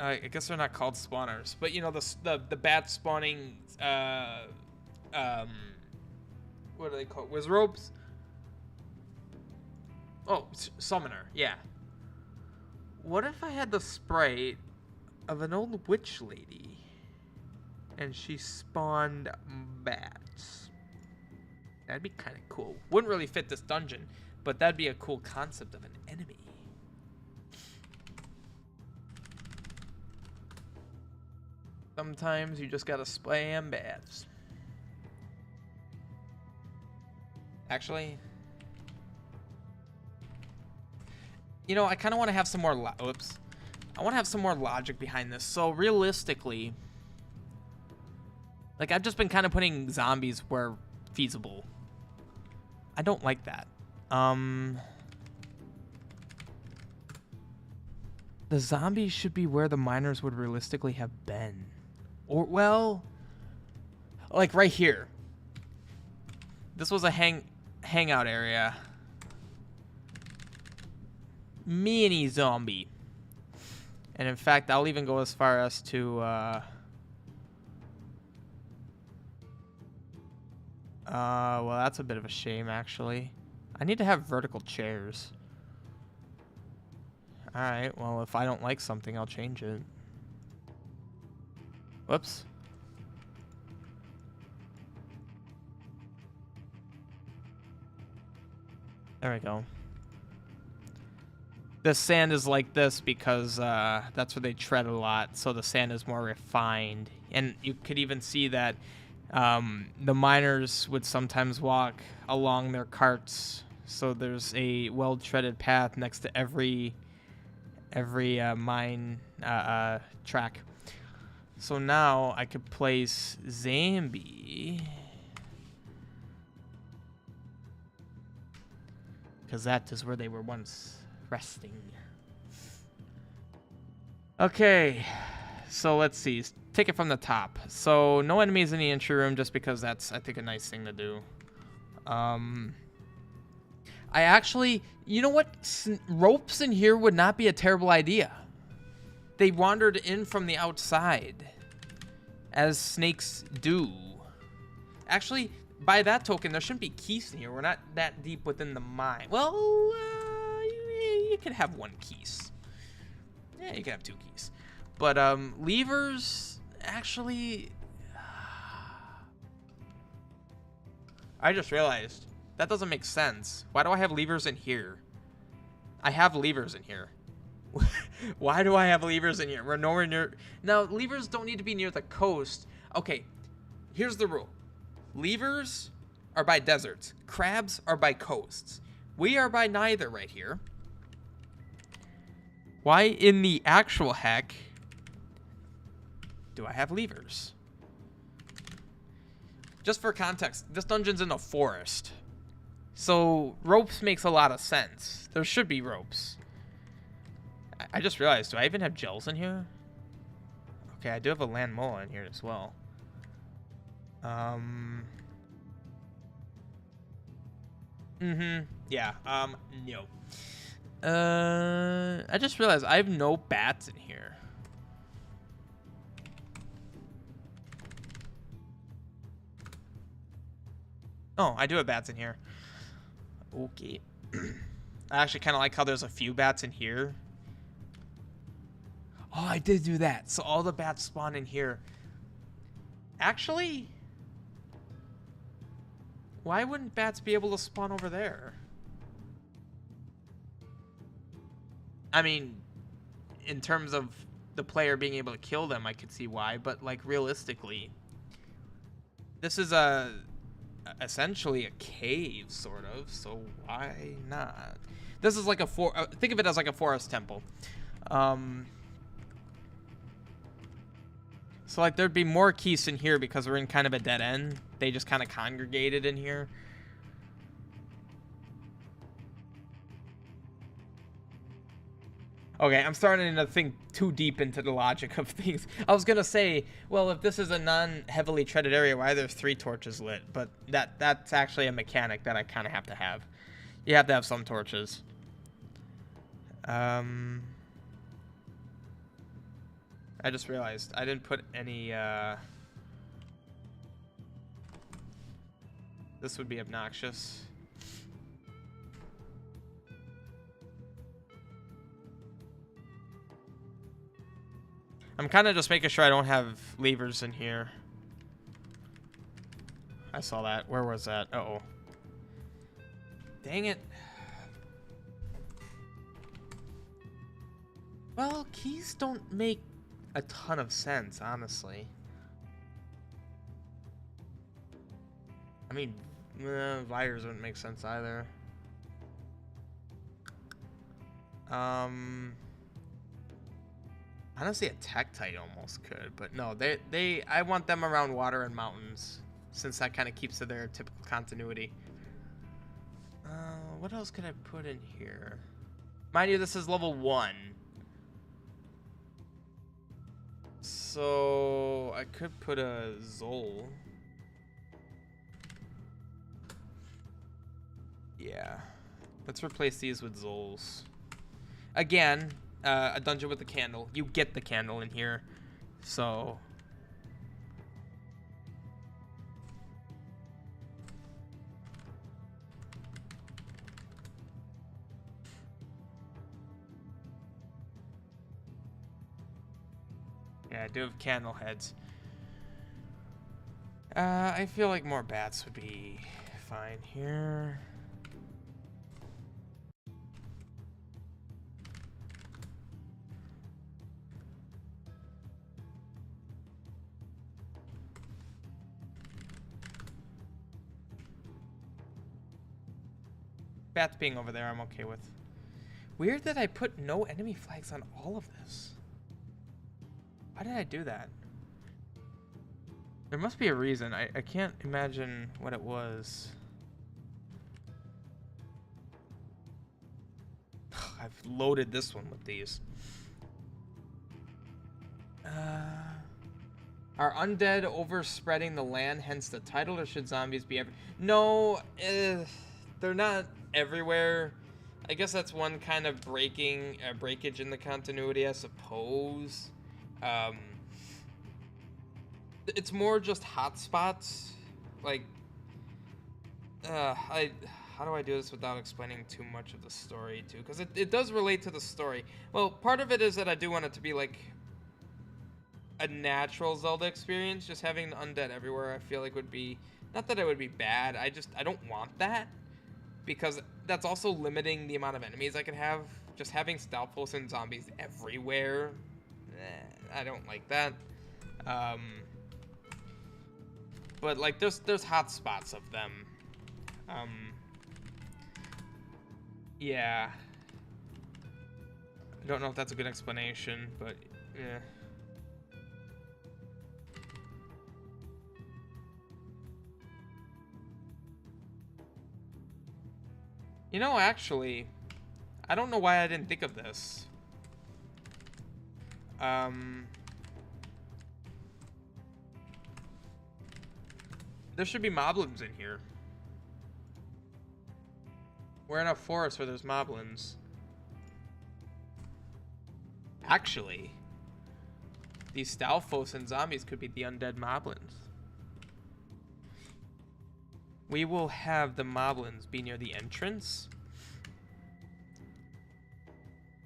I guess they're not called spawners, but you know the bat spawning what are they called? Wizrobes? Oh, summoner. Yeah. What if I had the sprite of an old witch lady and she spawned bats? That'd be kind of cool. Wouldn't really fit this dungeon, but that'd be a cool concept of an enemy. Sometimes you just gotta spam bats. Actually, you know, I kind of want to have some more I want to have some more logic behind this. So realistically, like I've just been kind of putting zombies where feasible. I don't like that. The zombies should be where the miners would realistically have been. Or, well, like right here. This was a hangout area. Mini zombie. And in fact, I'll even go as far as to, well, that's a bit of a shame, actually. I need to have vertical chairs. Alright, well, if I don't like something, I'll change it. Whoops. There we go. The sand is like this because that's where they tread a lot, so the sand is more refined. And you could even see that the miners would sometimes walk along their carts, so there's a well-treaded path next to every mine track. So now I could place Zambi, because that is where they were once resting. Okay, so let's see. Take it from the top. So no enemies in the entry room, just because that's, I think, a nice thing to do. I actually, you know what? Ropes in here would not be a terrible idea. They wandered in from the outside, as snakes do. Actually, by that token, there shouldn't be keys in here. We're not that deep within the mine. Well, you could have 1 keys. Yeah, you can have 2 keys. But levers, actually, I just realized that doesn't make sense. Why do I have levers in here? I have levers in here. Why do I have levers in here? We're nowhere near. Now, levers don't need to be near the coast. Okay, here's the rule. Levers are by deserts. Crabs are by coasts. We are by neither right here. Why in the actual heck do I have levers? Just for context, this dungeon's in a forest. So ropes makes a lot of sense. There should be ropes. I just realized, do I even have gels in here? Okay, I do have a land mola in here as well. Yeah, no. I just realized I have no bats in here. Oh, I do have bats in here. Okay. I actually kind of like how there's a few bats in here. Oh, I did do that. So all the bats spawn in here. Actually, why wouldn't bats be able to spawn over there? I mean, in terms of the player being able to kill them, I could see why. But, like, realistically, This is essentially a cave, sort of. So why not? This is like a think of it as like a forest temple. So like there'd be more keys in here because we're in kind of a dead end. They just kind of congregated in here. Okay, I'm starting to think too deep into the logic of things. I was gonna say, well, if this is a non-heavily treaded area, why there's 3 torches lit? But that's actually a mechanic that I kind of have to have. You have to have some torches. I just realized I didn't put any. This would be obnoxious. I'm kind of just making sure I don't have levers in here. I saw that. Where was that? Uh-oh. Dang it. Well, keys don't make a ton of sense, honestly. I mean, wires wouldn't make sense either. Honestly, a Tektite almost could, but no, I want them around water and mountains, since that kind of keeps to their typical continuity. What else could I put in here? Mind you, this is level 1. So I could put a Zol. Yeah. Let's replace these with Zols. Again, a dungeon with a candle. You get the candle in here. So... yeah, I do have candle heads. I feel like more bats would be fine here. Bats being over there, I'm okay with. Weird that I put no enemy flags on all of this. Why did I do that? There must be a reason. I can't imagine what it was. I've loaded this one with these. Are undead overspreading the land, hence the title, or should zombies be No, they're not everywhere. I guess that's one kind of breakage in the continuity, I suppose. It's more just hotspots. Like, how do I do this without explaining too much of the story, too? Because it does relate to the story. Well, part of it is that I do want it to be, like, a natural Zelda experience. Just having the undead everywhere, I feel like would be... Not that it would be bad, I don't want that. Because that's also limiting the amount of enemies I can have. Just having Stalfos and zombies everywhere, I don't like that. But like, there's hot spots of them. Yeah. I don't know if that's a good explanation, but yeah. You know, actually, I don't know why I didn't think of this. There should be moblins in here. We're in a forest where there's moblins. Actually, these Stalfos and zombies could be the undead moblins. We will have the moblins be near the entrance.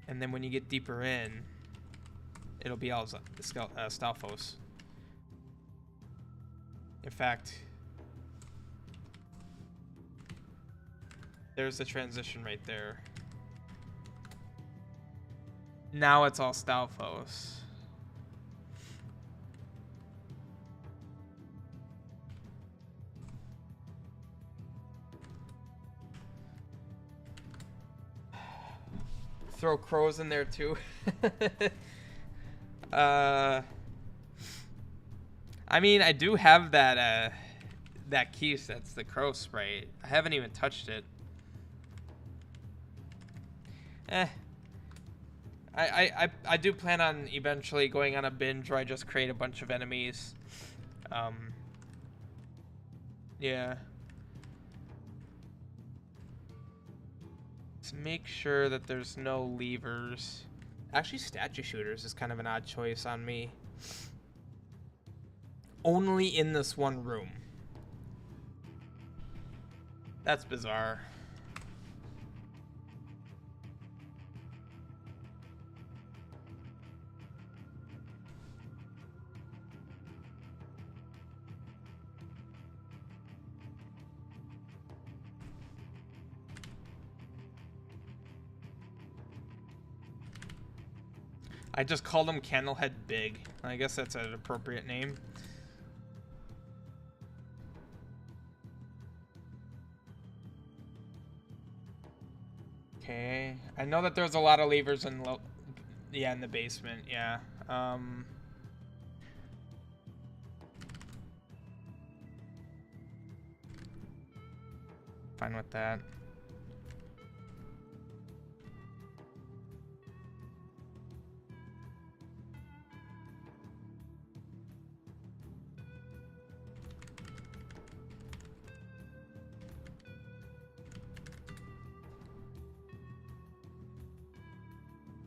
And then when you get deeper in, it'll be all Stalfos. In fact, there's the transition right there. Now it's all Stalfos. throw crows in there too. I mean, I do have that that keys. That's the crow spray. I haven't even touched it. I do plan on eventually going on a binge where I just create a bunch of enemies. Yeah. Let's make sure that there's no levers. Actually, statue shooters is kind of an odd choice on me. Only in this one room. That's bizarre. I just called him Candlehead Big. I guess that's an appropriate name. Okay. I know that there's a lot of levers in in the basement. Yeah. Fine with that.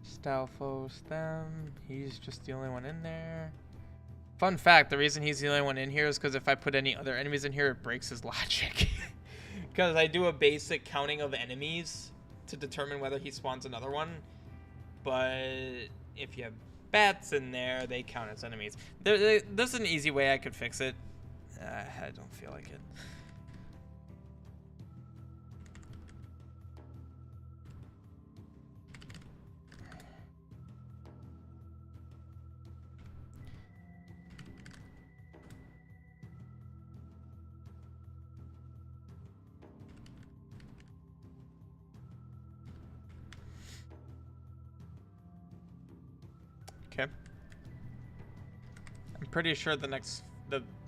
Stalfos them. He's just the only one in there. Fun fact, the reason he's the only one in here is because if I put any other enemies in here, it breaks his logic. Because I do a basic counting of enemies to determine whether he spawns another one. But if you have bats in there, they count as enemies. There's an easy way I could fix it. I don't feel like it. Okay. I'm pretty sure the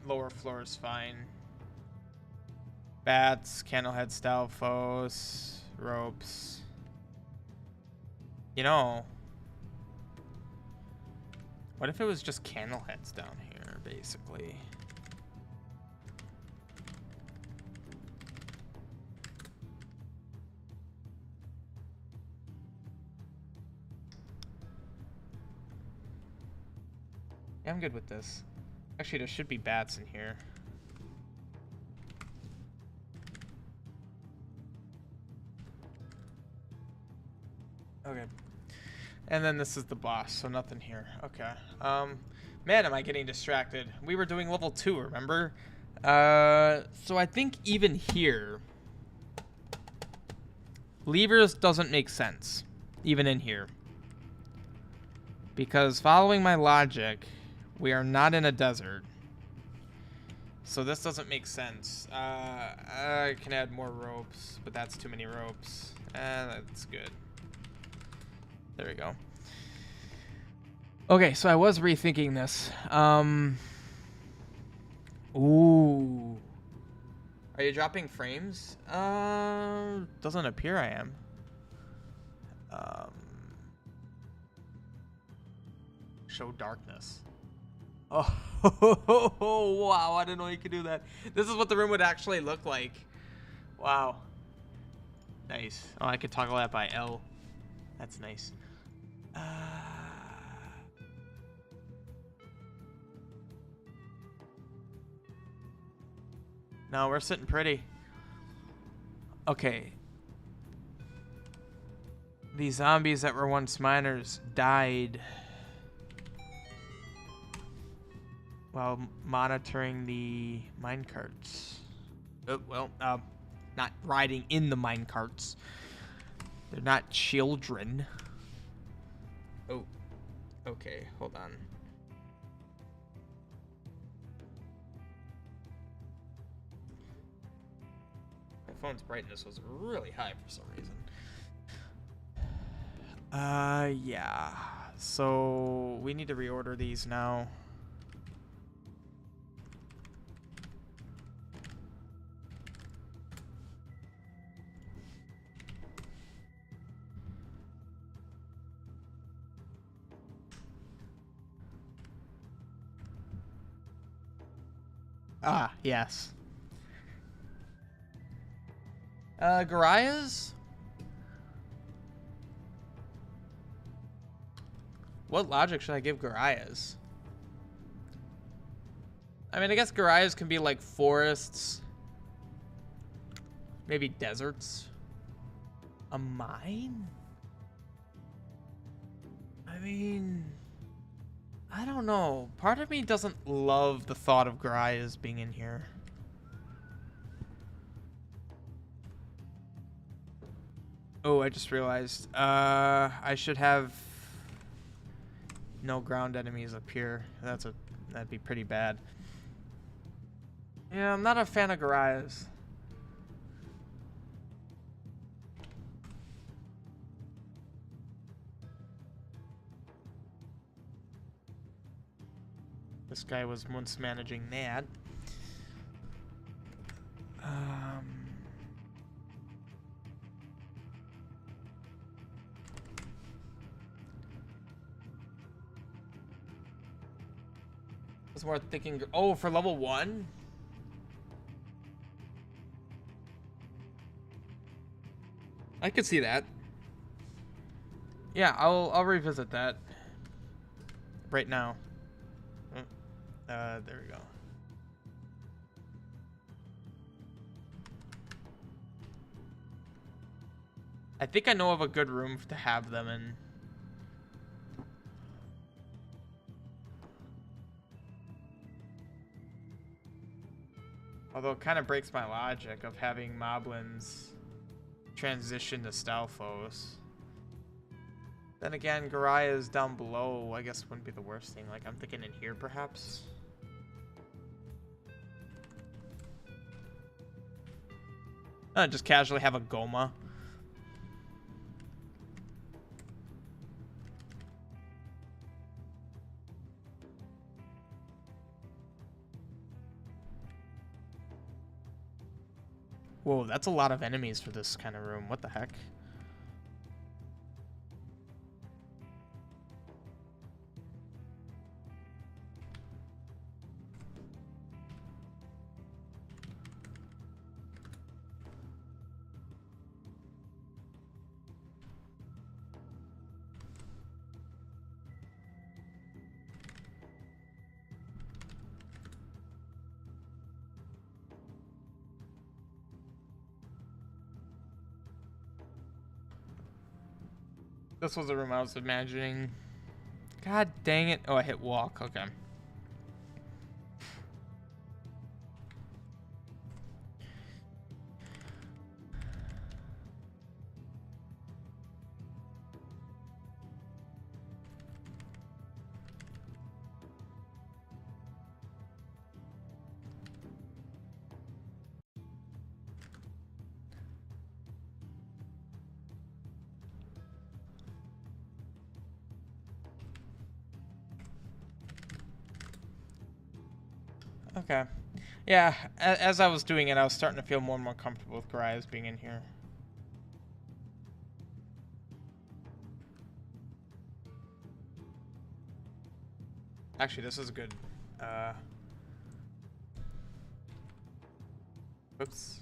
lower floor is fine. Bats, Candlehead, Stalfos, ropes. You know, what if it was just Candleheads down here, basically? Yeah, I'm good with this. Actually, there should be bats in here. Okay. And then this is the boss, so nothing here. Okay. Man, am I getting distracted. We were doing level 2, remember? So I think even here, levers doesn't make sense, even in here. Because following my logic, we are not in a desert. So this doesn't make sense. I can add more ropes, but that's too many ropes. That's good. There we go. Okay, so I was rethinking this. Ooh. Are you dropping frames? Doesn't appear I am. Show darkness. Oh, wow, I didn't know you could do that. This is what the room would actually look like. Wow. Nice. Oh, I could toggle that by L. That's nice. No, we're sitting pretty. Okay. These zombies that were once miners died while monitoring the minecarts. Oh, well, not riding in the minecarts. They're not children. Oh, okay, hold on. My phone's brightness was really high for some reason. Yeah. So we need to reorder these now. Ah, yes. Garaya's? What logic should I give Garaya's? I mean, I guess Garaya's can be like forests. Maybe deserts. A mine? I mean, I don't know. Part of me doesn't love the thought of Garaya's being in here. Oh, I just realized. I should have no ground enemies up here. That'd be pretty bad. Yeah, I'm not a fan of Garaya's. This guy was once managing that. I was more thinking, oh, for level 1? I could see that. Yeah, I'll revisit that right now. There we go. I think I know of a good room to have them in. Although it kind of breaks my logic of having moblins transition to Stalfos. Then again, Garaya's down below, I guess wouldn't be the worst thing. Like, I'm thinking in here, perhaps? Just casually have a Goma. Whoa, that's a lot of enemies for this kind of room. What the heck? This was the room I was imagining. God dang it. Oh, I hit walk. Okay. Okay. Yeah, as I was doing it, I was starting to feel more and more comfortable with Garaya's being in here. Actually, this is good. Whoops.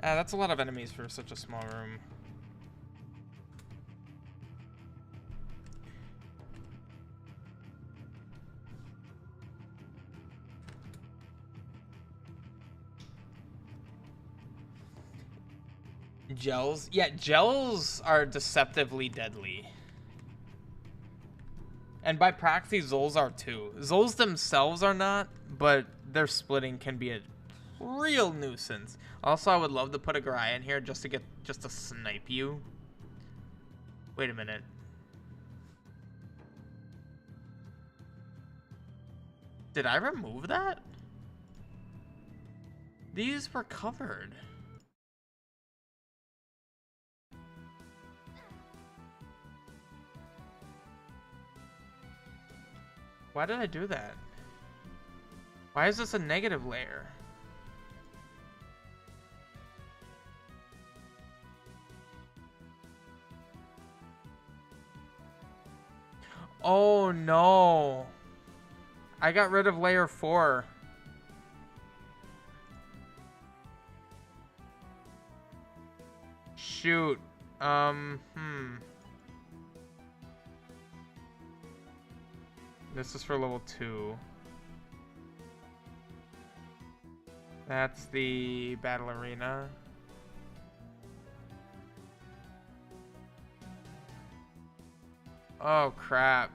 That's a lot of enemies for such a small room. Gels? Yeah, gels are deceptively deadly. And by proxy, Zols are too. Zols themselves are not, but their splitting can be a real nuisance. Also, I would love to put a Garaya in here just to snipe you. Wait a minute. Did I remove that? These were covered. Why did I do that? Why is this a negative layer? Oh no. I got rid of layer 4. Shoot. This is for level 2. That's the battle arena. Oh crap.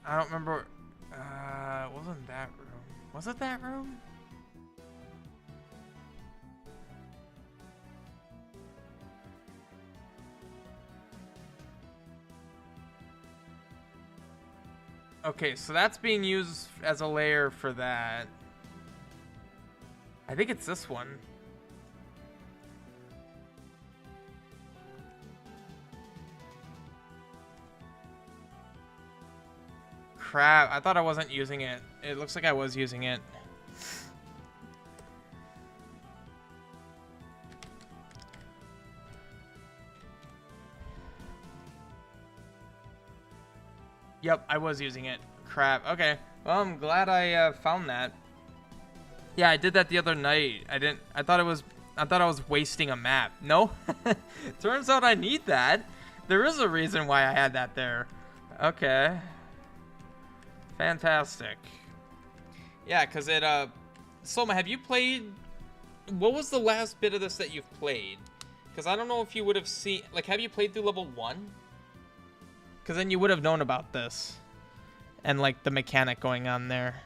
I don't remember. It wasn't that room. Was it that room? Okay, so that's being used as a layer for that. I think it's this one. Crap, I thought I wasn't using it. It looks like I was using it. Yep, I was using it. Crap. Okay. Well, I'm glad I found that. Yeah, I did that the other night. I thought I was wasting a map. No. Turns out I need that. There is a reason why I had that there. Okay. Fantastic. Yeah, cuz it Soma, have you played, what was the last bit of this that you've played? Cuz I don't know if you would have seen, like, have you played through level 1? Because then you would have known about this. And, like, the mechanic going on there.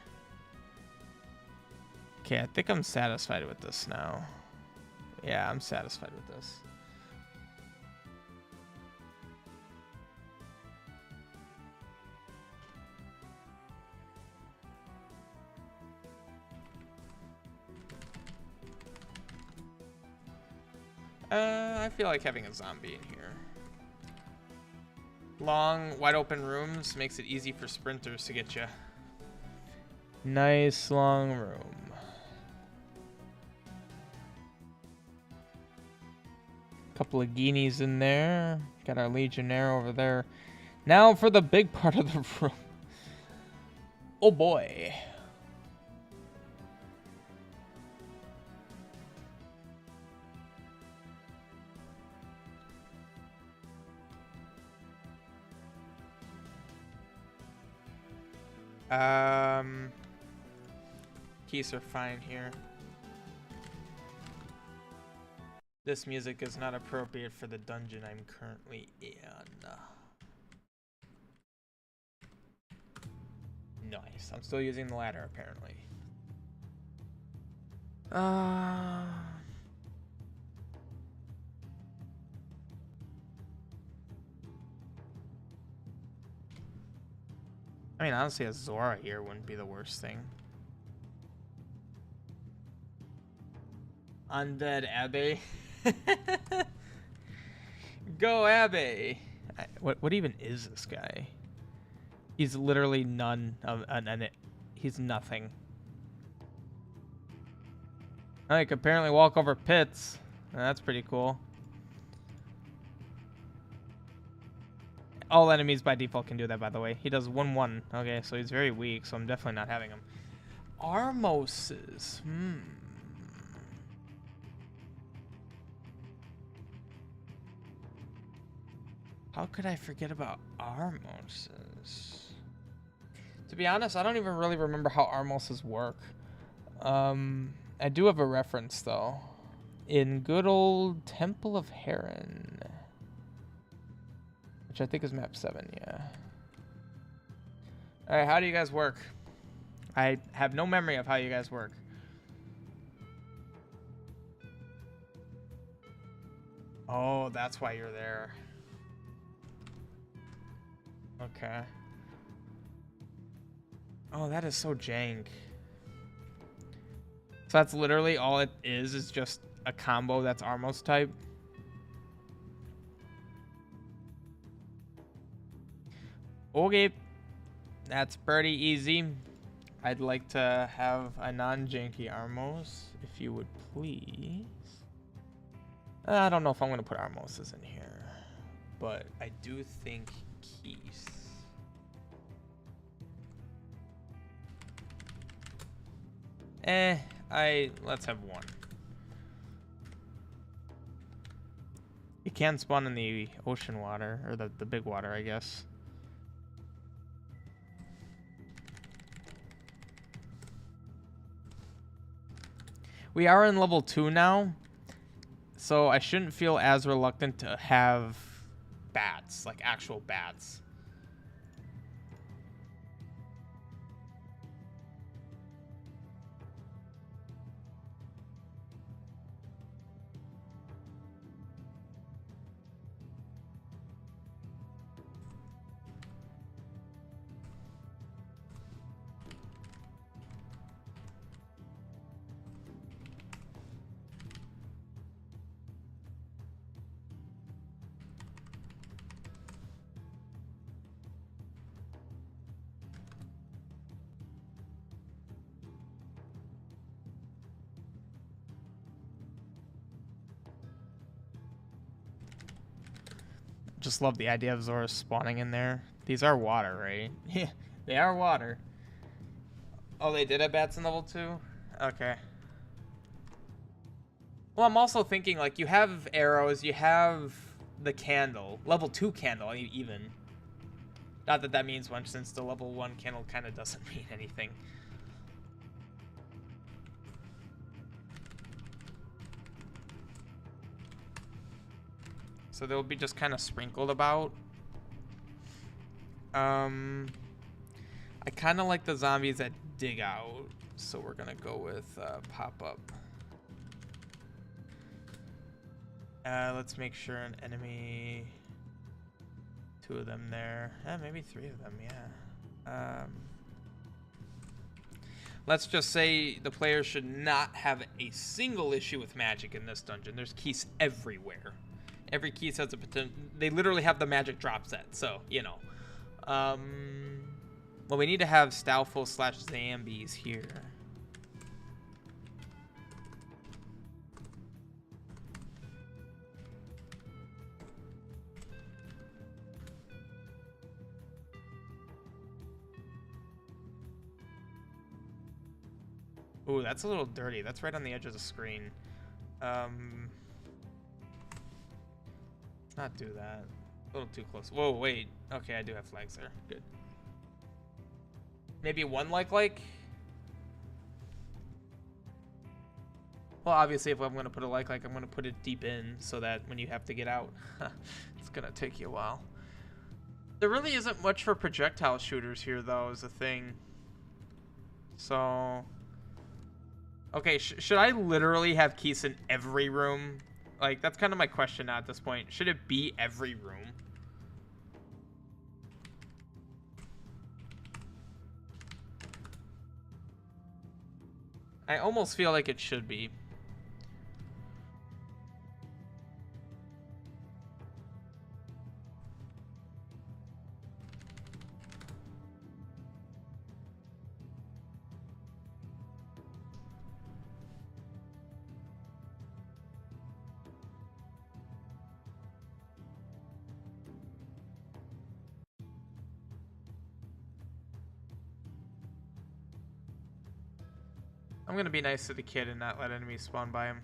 Okay, I think I'm satisfied with this now. Yeah, I'm satisfied with this. I feel like having a zombie in here. Long, wide open rooms makes it easy for sprinters to get you. Nice long room. Couple of guineas in there. Got our Legionnaire over there. Now for the big part of the room. Oh boy. Keys are fine here. This music is not appropriate for the dungeon I'm currently in. Nice. I'm still using the ladder, apparently. I mean, honestly, a Zora here wouldn't be the worst thing. Undead Abbey. Go Abbey. What even is this guy? He's literally none of he's nothing. I can apparently walk over pits. That's pretty cool. All enemies by default can do that, by the way. He does 1-1. Okay, so he's very weak, so I'm definitely not having him. Armoses. How could I forget about Armoses? To be honest, I don't even really remember how Armoses work. I do have a reference, though. In good old Temple of Heron. Which I think is map 7, yeah. Alright, how do you guys work? I have no memory of how you guys work. Oh, that's why you're there. Okay. Oh, that is so jank. So that's literally all it is just a combo that's Armos type. Okay. That's pretty easy. I'd like to have a non-janky Armos, if you would please. I don't know if I'm going to put Armoses in here, but I do think Keys. Let's have one. You can spawn in the ocean water, or the big water, I guess. We are in level 2 now, so I shouldn't feel as reluctant to have bats, like actual bats. Just love the idea of Zora spawning in there. These are water, right? Yeah, they are water. Oh, they did have bats in level 2? Okay. Well, I'm also thinking, like, you have arrows, you have the candle. Level 2 candle, even. Not that that means much, since the level 1 candle kind of doesn't mean anything. So they'll be just kind of sprinkled about. I kind of like the zombies that dig out, so we're gonna go with pop-up. Let's make sure an enemy, 2 of them there. Maybe 3 of them, yeah. Let's just say the player should not have a single issue with magic in this dungeon. There's keys everywhere. Every key has a potential. They literally have the magic drop set, so, you know. Well, we need to have Stalfo/Zambies here. Ooh, that's a little dirty. That's right on the edge of the screen. Let's not do that. A little too close. Whoa, wait. Okay, I do have flags there. Good. Maybe one like? Well, obviously, if I'm going to put a like, I'm going to put it deep in so that when you have to get out, it's going to take you a while. There really isn't much for projectile shooters here, though, is the thing. So... Okay, should I literally have keys in every room? Like, that's kind of my question now at this point. Should it be every room? I almost feel like it should be. I'm gonna be nice to the kid and not let enemies spawn by him.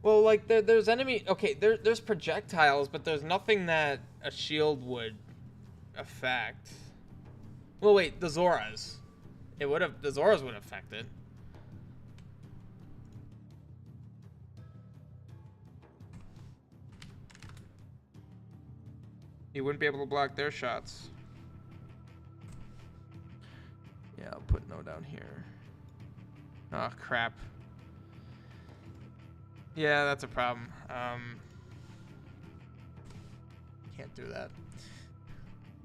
Well, like, there's enemy... Okay, there's projectiles, but there's nothing that a shield would affect. Well, wait, the Zoras. The Zoras would affect it. You wouldn't be able to block their shots. Yeah, I'll put no down here. Oh, crap. Yeah, that's a problem. Can't do that.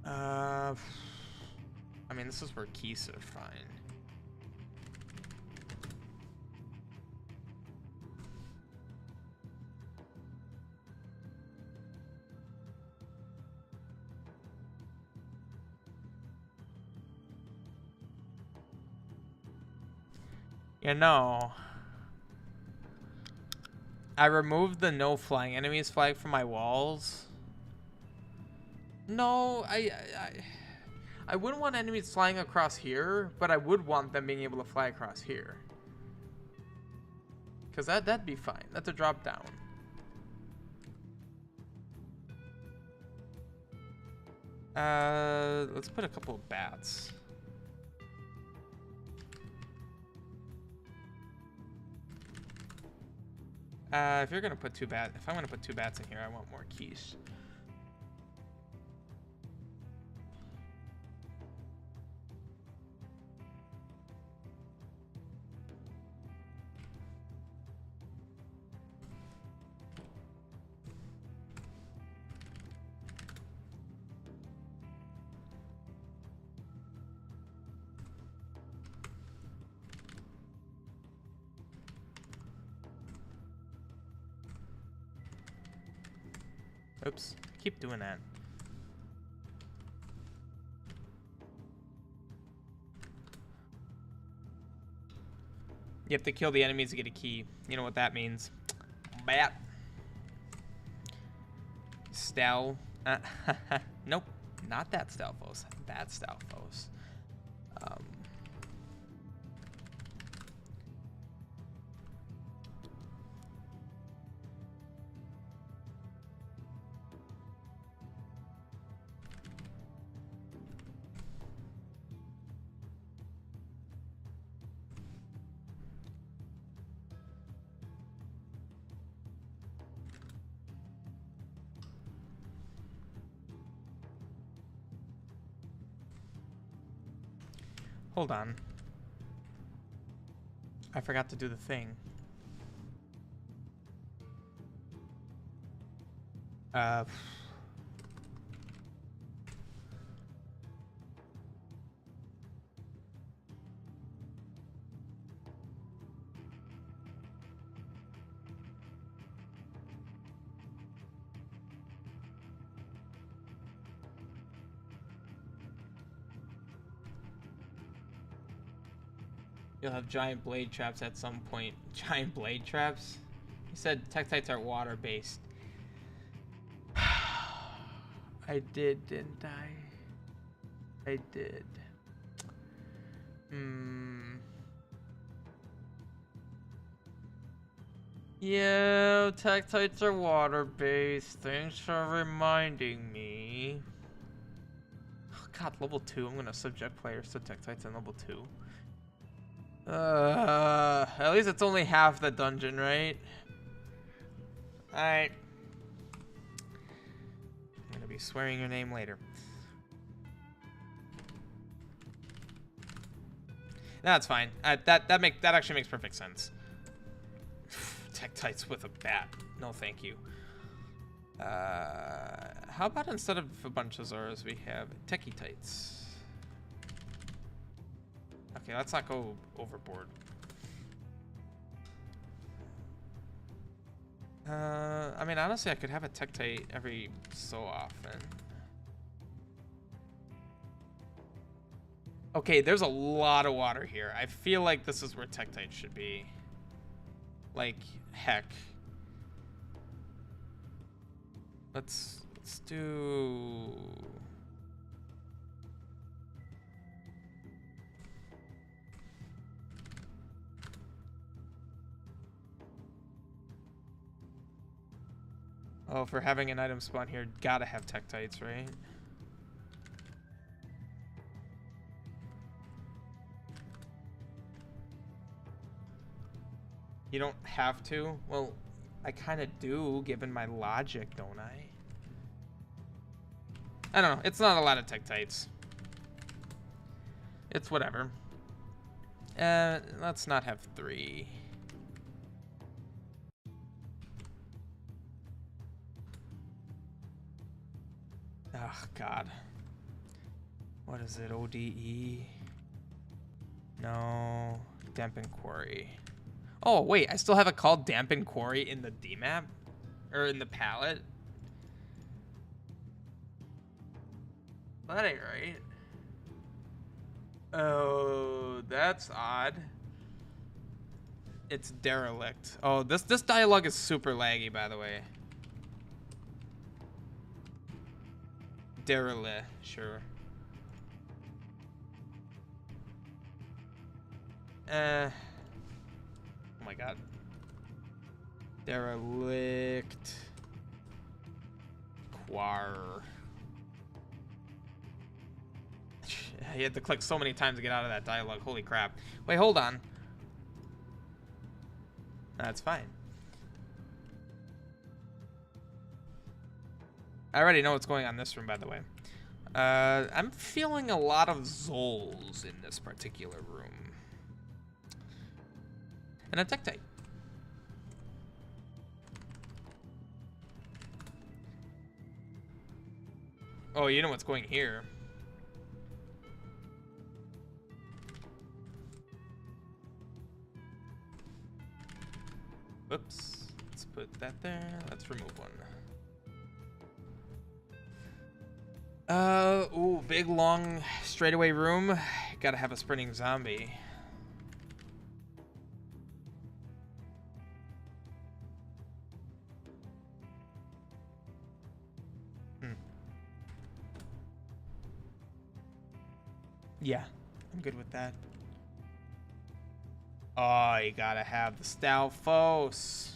I mean, this is where keys are fine. You know, I removed the no flying enemies flag from my walls. No, I wouldn't want enemies flying across here, but I would want them being able to fly across here. Because that'd be fine. That's a drop down. Let's put a couple of bats. If you're gonna put if I'm gonna put 2 bats in here, I want more keys. Oops, keep doing that. You have to kill the enemies to get a key. You know what that means. Bat. Stal. Nope, not that Stalfos. That Stalfos. Hold on. I forgot to do the thing. You'll have giant blade traps at some point. Giant blade traps? You said Tektites are water-based. I did, didn't I? I did. Yeah, Tektites are water-based. Thanks for reminding me. Oh, God, level 2. I'm gonna subject players to Tektites in level 2. At least it's only half the dungeon, right? Alright. I'm gonna be swearing your name later. That's fine. That actually makes perfect sense. Tektites with a bat. No, thank you. How about instead of a bunch of Zoras, we have Tekitites? Okay, let's not go overboard. I mean, honestly, I could have a Tektite every so often. Okay, there's a lot of water here. I feel like this is where Tektite should be. Like, heck. Let's do... Oh, for having an item spawn here, gotta have Tektites, right? You don't have to? Well, I kind of do, given my logic, don't I? I don't know. It's not a lot of Tektites. It's whatever. Let's not have 3. Oh, God. What is it? ODE? No. Dampen Quarry. Oh, wait. I still have it called Dampen Quarry in the D-map? Or in the palette? That ain't right. Oh, that's odd. It's derelict. Oh, this dialogue is super laggy, by the way. Derelict, sure. Oh my god. Derelict. Quar. You had to click so many times to get out of that dialogue. Holy crap. Wait, hold on. That's fine. I already know what's going on in this room, by the way. I'm feeling a lot of Zols in this particular room. And a Tektite. Oh, you know what's going here. Whoops. Let's put that there. Let's remove one. Ooh, big, long, straightaway room. Gotta have a sprinting zombie. Yeah, I'm good with that. Oh, you gotta have the Stalfos.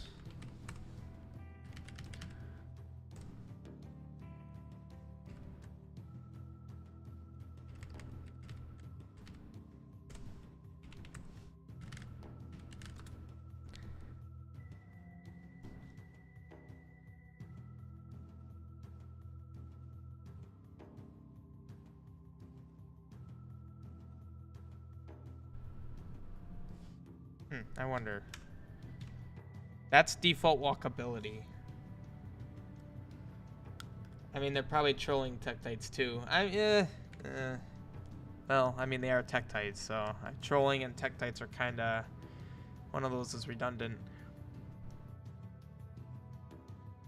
I wonder. That's default walkability. I mean, they're probably trolling Tektites too. Well, I mean, they are Tektites, so trolling and Tektites are kind of... One of those is redundant.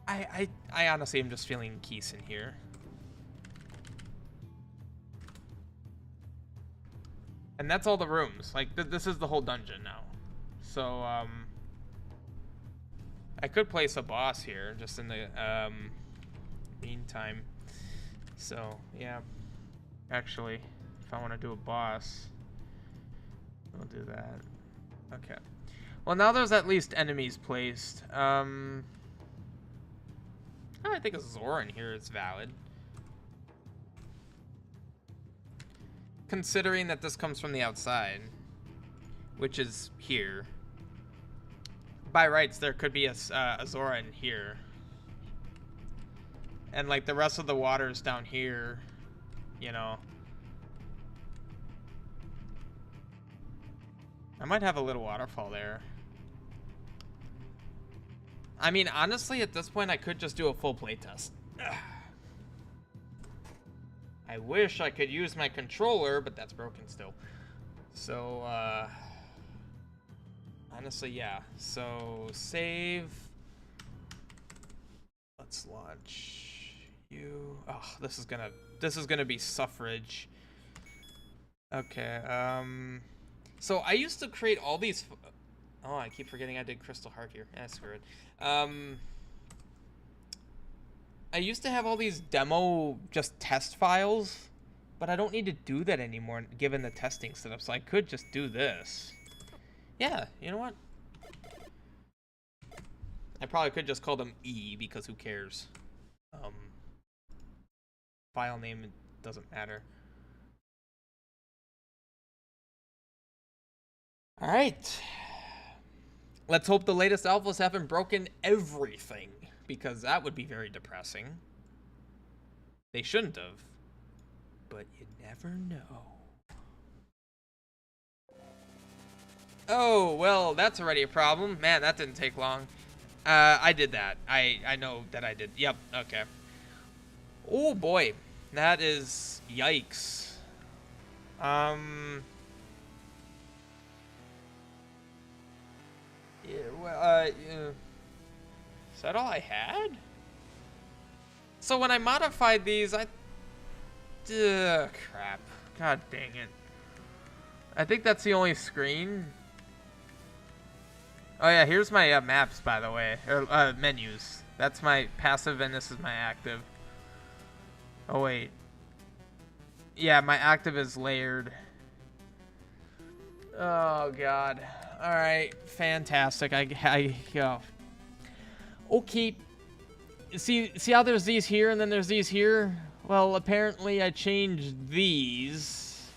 I honestly am just feeling Keese in here. And that's all the rooms. Like, this is the whole dungeon now. So, I could place a boss here, just in the, meantime. So, yeah. Actually, if I want to do a boss, I'll do that. Okay. Well, now there's at least enemies placed. I think a Zora in here is valid. Considering that this comes from the outside, which is here. By rights, there could be a Zora in here. And, like, the rest of the water's down here, you know. I might have a little waterfall there. I mean, honestly, at this point, I could just do a full playtest. I wish I could use my controller, but that's broken still. So, honestly, yeah. So, save. Let's launch you. Oh, this is gonna be suffrage. Okay, so I used to create all these... Oh, I keep forgetting I did Crystal Heart here. Screw it. I used to have all these demo just test files, but I don't need to do that anymore given the testing setup, so I could just do this. Yeah, you know what? I probably could just call them E, because who cares? File name, it doesn't matter. Alright. Let's hope the latest alphas haven't broken everything, because that would be very depressing. They shouldn't have. But you never know. Oh, well, that's already a problem. Man, that didn't take long. I did that. I know that I did. Yep, okay. Oh, boy. That is... Yikes. Yeah, well, is that all I had? So when I modified these, crap. God dang it. I think that's the only screen. Oh yeah, here's my maps, by the way, or menus. That's my passive, and this is my active. Oh wait, yeah, my active is layered. Oh god. All right, fantastic. I go. Okay. See how there's these here and then there's these here. Well, apparently I changed these.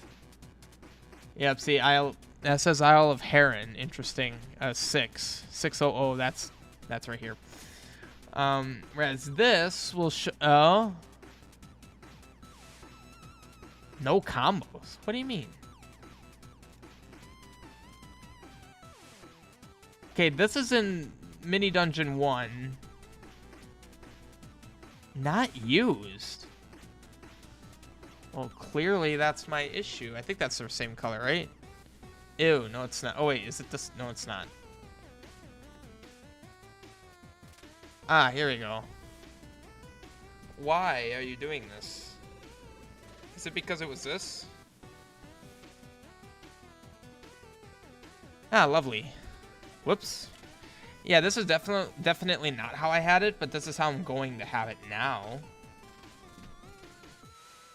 Yep. See, that says Isle of Heron. Interesting. 600. That's right here. Whereas this will show. Oh. No combos. What do you mean? Okay, this is in Mini Dungeon 1. Not used. Well, clearly that's my issue. I think that's the same color, right? Ew, no it's not. Oh wait, is it this? No, it's not. Ah, here we go. Why are you doing this? Is it because it was this? Ah, lovely. Whoops. Yeah, this is definitely not how I had it, but this is how I'm going to have it now.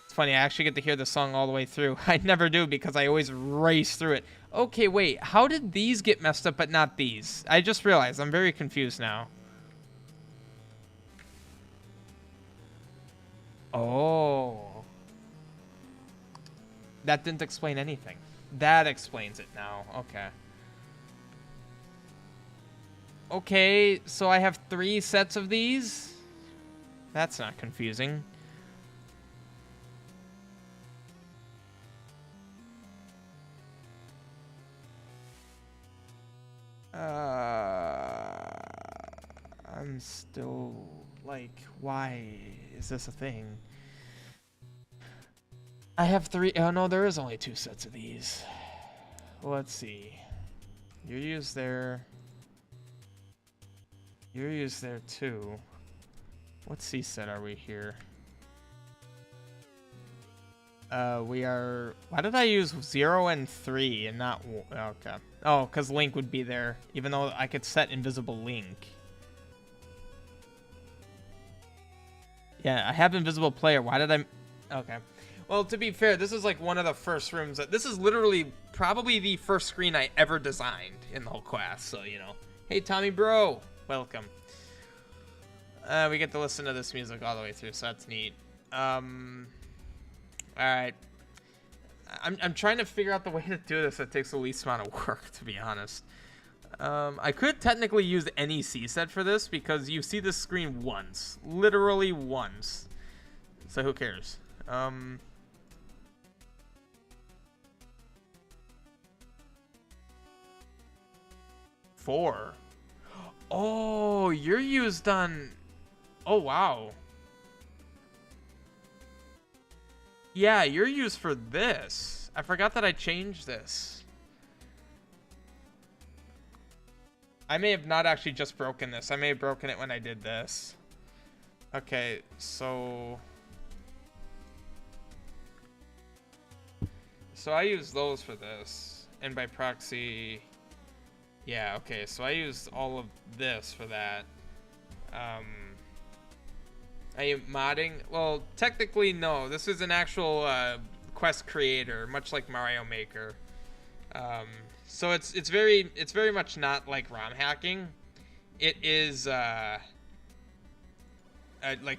It's funny, I actually get to hear the song all the way through. I never do because I always race through it. Okay, wait, how did these get messed up but not these? I just realized, I'm very confused now. Oh. That didn't explain anything. That explains it now, okay. Okay, so I have 3 sets of these? That's not confusing. I'm still, like, why is this a thing? I have 3, oh no, there is only 2 sets of these. Let's see. You use there. You're used there too. What C set are we here? We are. Why did I use 0 and 3 and not? Okay. Oh, because Link would be there, even though I could set Invisible Link. Yeah, I have Invisible Player. Why did I? Okay. Well, to be fair, this is like one of the first rooms. This is literally probably the first screen I ever designed in the whole class. So you know, hey Tommy Bro. Welcome. We get to listen to this music all the way through, so that's neat. All right. I'm trying to figure out the way to do this that takes the least amount of work, to be honest. I could technically use any C set for this because you see this screen once, literally once. So who cares? 4. Oh, you're used on... Oh, wow. Yeah, you're used for this. I forgot that I changed this. I may have not actually just broken this. I may have broken it when I did this. Okay, so... So I use those for this. And by proxy... Yeah, okay, so I used all of this for that. I am modding. Well, technically, no. This is an actual quest creator, much like Mario Maker. So it's very much not like ROM hacking. It is like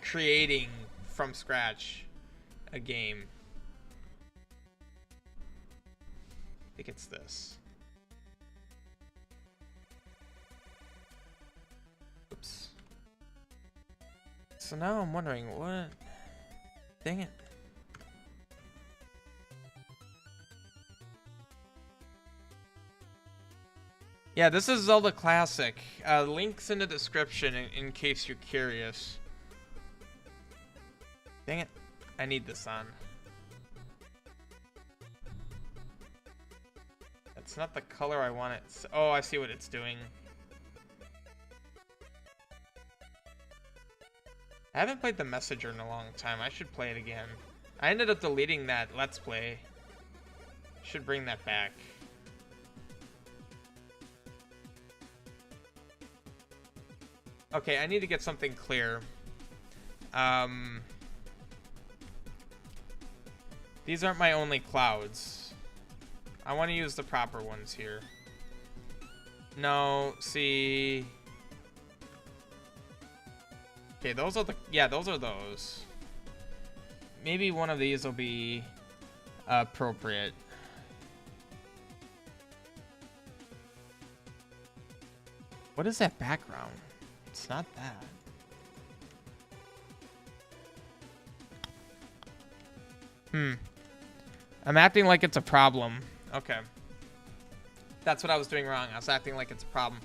creating from scratch a game. I think it's this. Oops. So now I'm wondering what... Dang it. Yeah, this is Zelda Classic. Links in the description in case you're curious. Dang it. I need this on. That's not the color I want it. Oh, I see what it's doing. I haven't played The Messenger in a long time. I should play it again. I ended up deleting that Let's Play. Should bring that back. Okay, I need to get something clear. These aren't my only clouds. I want to use the proper ones here. No, see... Okay, those are the... Yeah, those are those. Maybe one of these will be appropriate. What is that background? It's not that. I'm acting like it's a problem. Okay. That's what I was doing wrong. I was acting like it's a problem.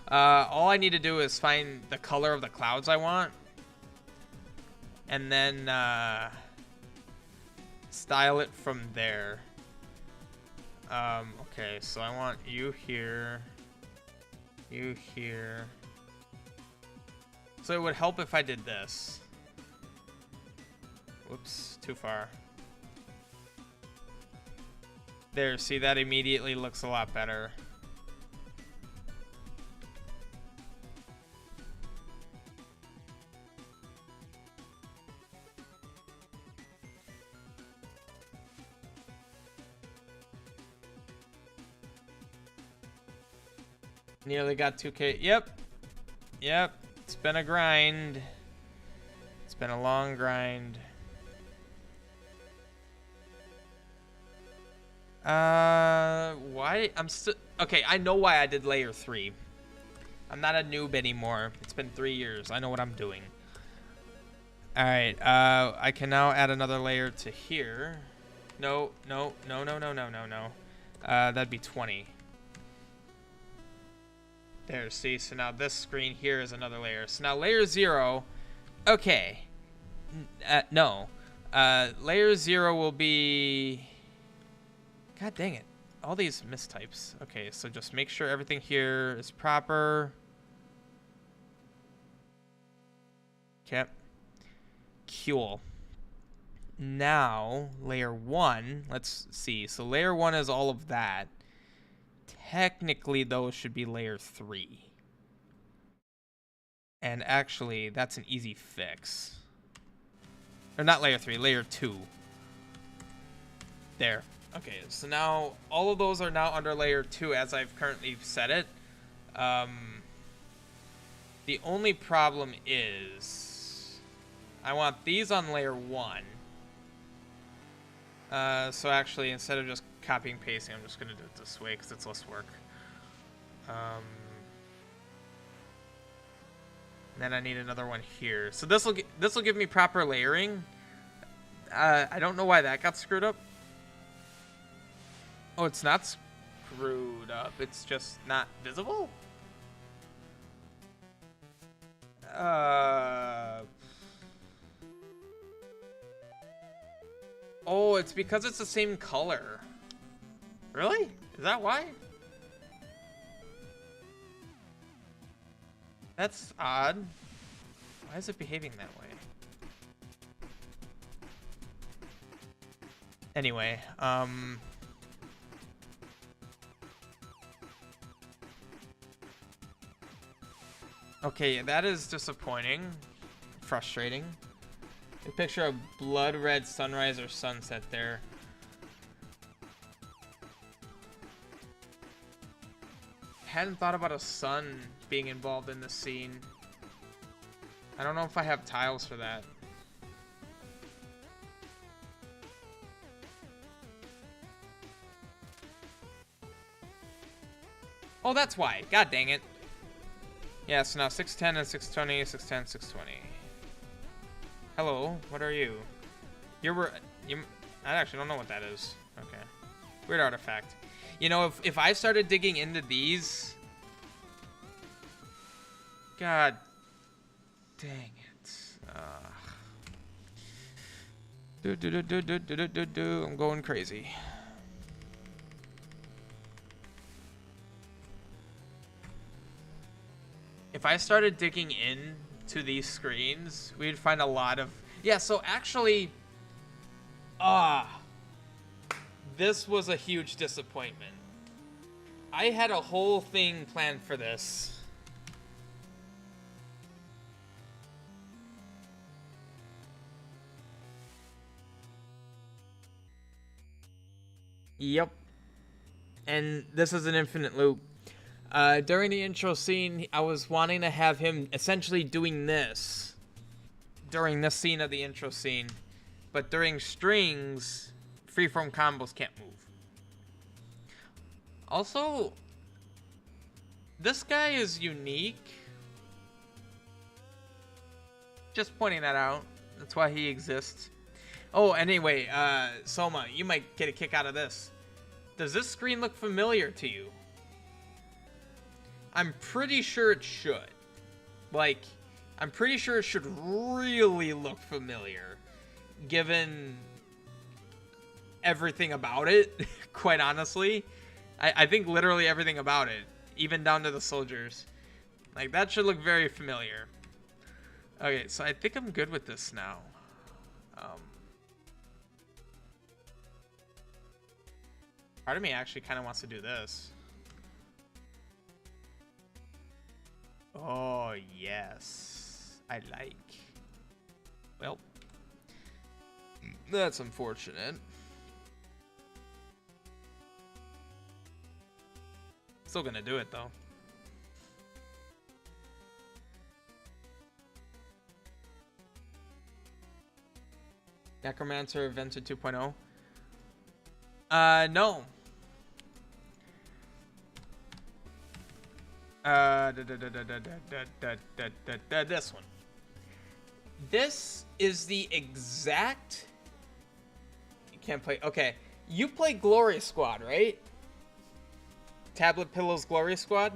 All I need to do is find the color of the clouds I want. And then style it from there. Okay, so I want you here. You here. So it would help if I did this. Whoops, too far. There, see, that immediately looks a lot better. Nearly got 2K. Yep. Yep. It's been a grind. It's been a long grind. Why? I'm still... Okay, I know why I did layer 3. I'm not a noob anymore. It's been 3 years. I know what I'm doing. Alright, I can now add another layer to here. No. That'd be 20. There, see? So now this screen here is another layer. So now layer 0... Okay. No. Layer 0 will be... God dang it. All these mistypes. Okay, so just make sure everything here is proper. Okay. Cool. Now, layer 1. Let's see. So layer 1 is all of that. Technically, those should be layer 3. And actually, that's an easy fix. Or not layer 3, layer 2. There. Okay, so now all of those are now under layer 2 as I've currently set it. The only problem is I want these on layer 1. So actually, instead of just copying and pasting, I'm just going to do it this way because it's less work. Then I need another one here. So this will give me proper layering. I don't know why that got screwed up. Oh, it's not screwed up. It's just not visible? Oh, it's because it's the same color. Really? Is that why? That's odd. Why is it behaving that way? Anyway, okay, that is disappointing. Frustrating. A picture of blood red sunrise or sunset there. Hadn't thought about a sun being involved in this scene. I don't know if I have tiles for that. Oh, that's why. God dang it. Yeah, so now 610 and 620, 610, 620. Hello, what are you? I actually don't know what that is. Okay. Weird artifact. You know, if I started digging into these... God dang it. I'm going crazy. If I started digging into these screens, we'd find a lot of... Yeah, so actually... this was a huge disappointment. I had a whole thing planned for this. Yep. And this is an infinite loop. During the intro scene, I was wanting to have him essentially doing this during this scene of the intro scene. But during strings, freeform combos can't move. Also, this guy is unique. Just pointing that out. That's why he exists. Oh, anyway, Soma, you might get a kick out of this. Does this screen look familiar to you? I'm pretty sure it should. Like, I'm pretty sure it should really look familiar, given everything about it, quite honestly. I think literally everything about it, even down to the soldiers. Like, that should look very familiar. Okay, so I think I'm good with this now. Part of me actually kind of wants to do this. Oh, yes. I like. Well, that's unfortunate. Still gonna do it, though. Necromancer Adventure 2.0? No. This one. This is the exact... You can't play... Okay. You play Glory Squad, right? Tablet Pillow's Glory Squad?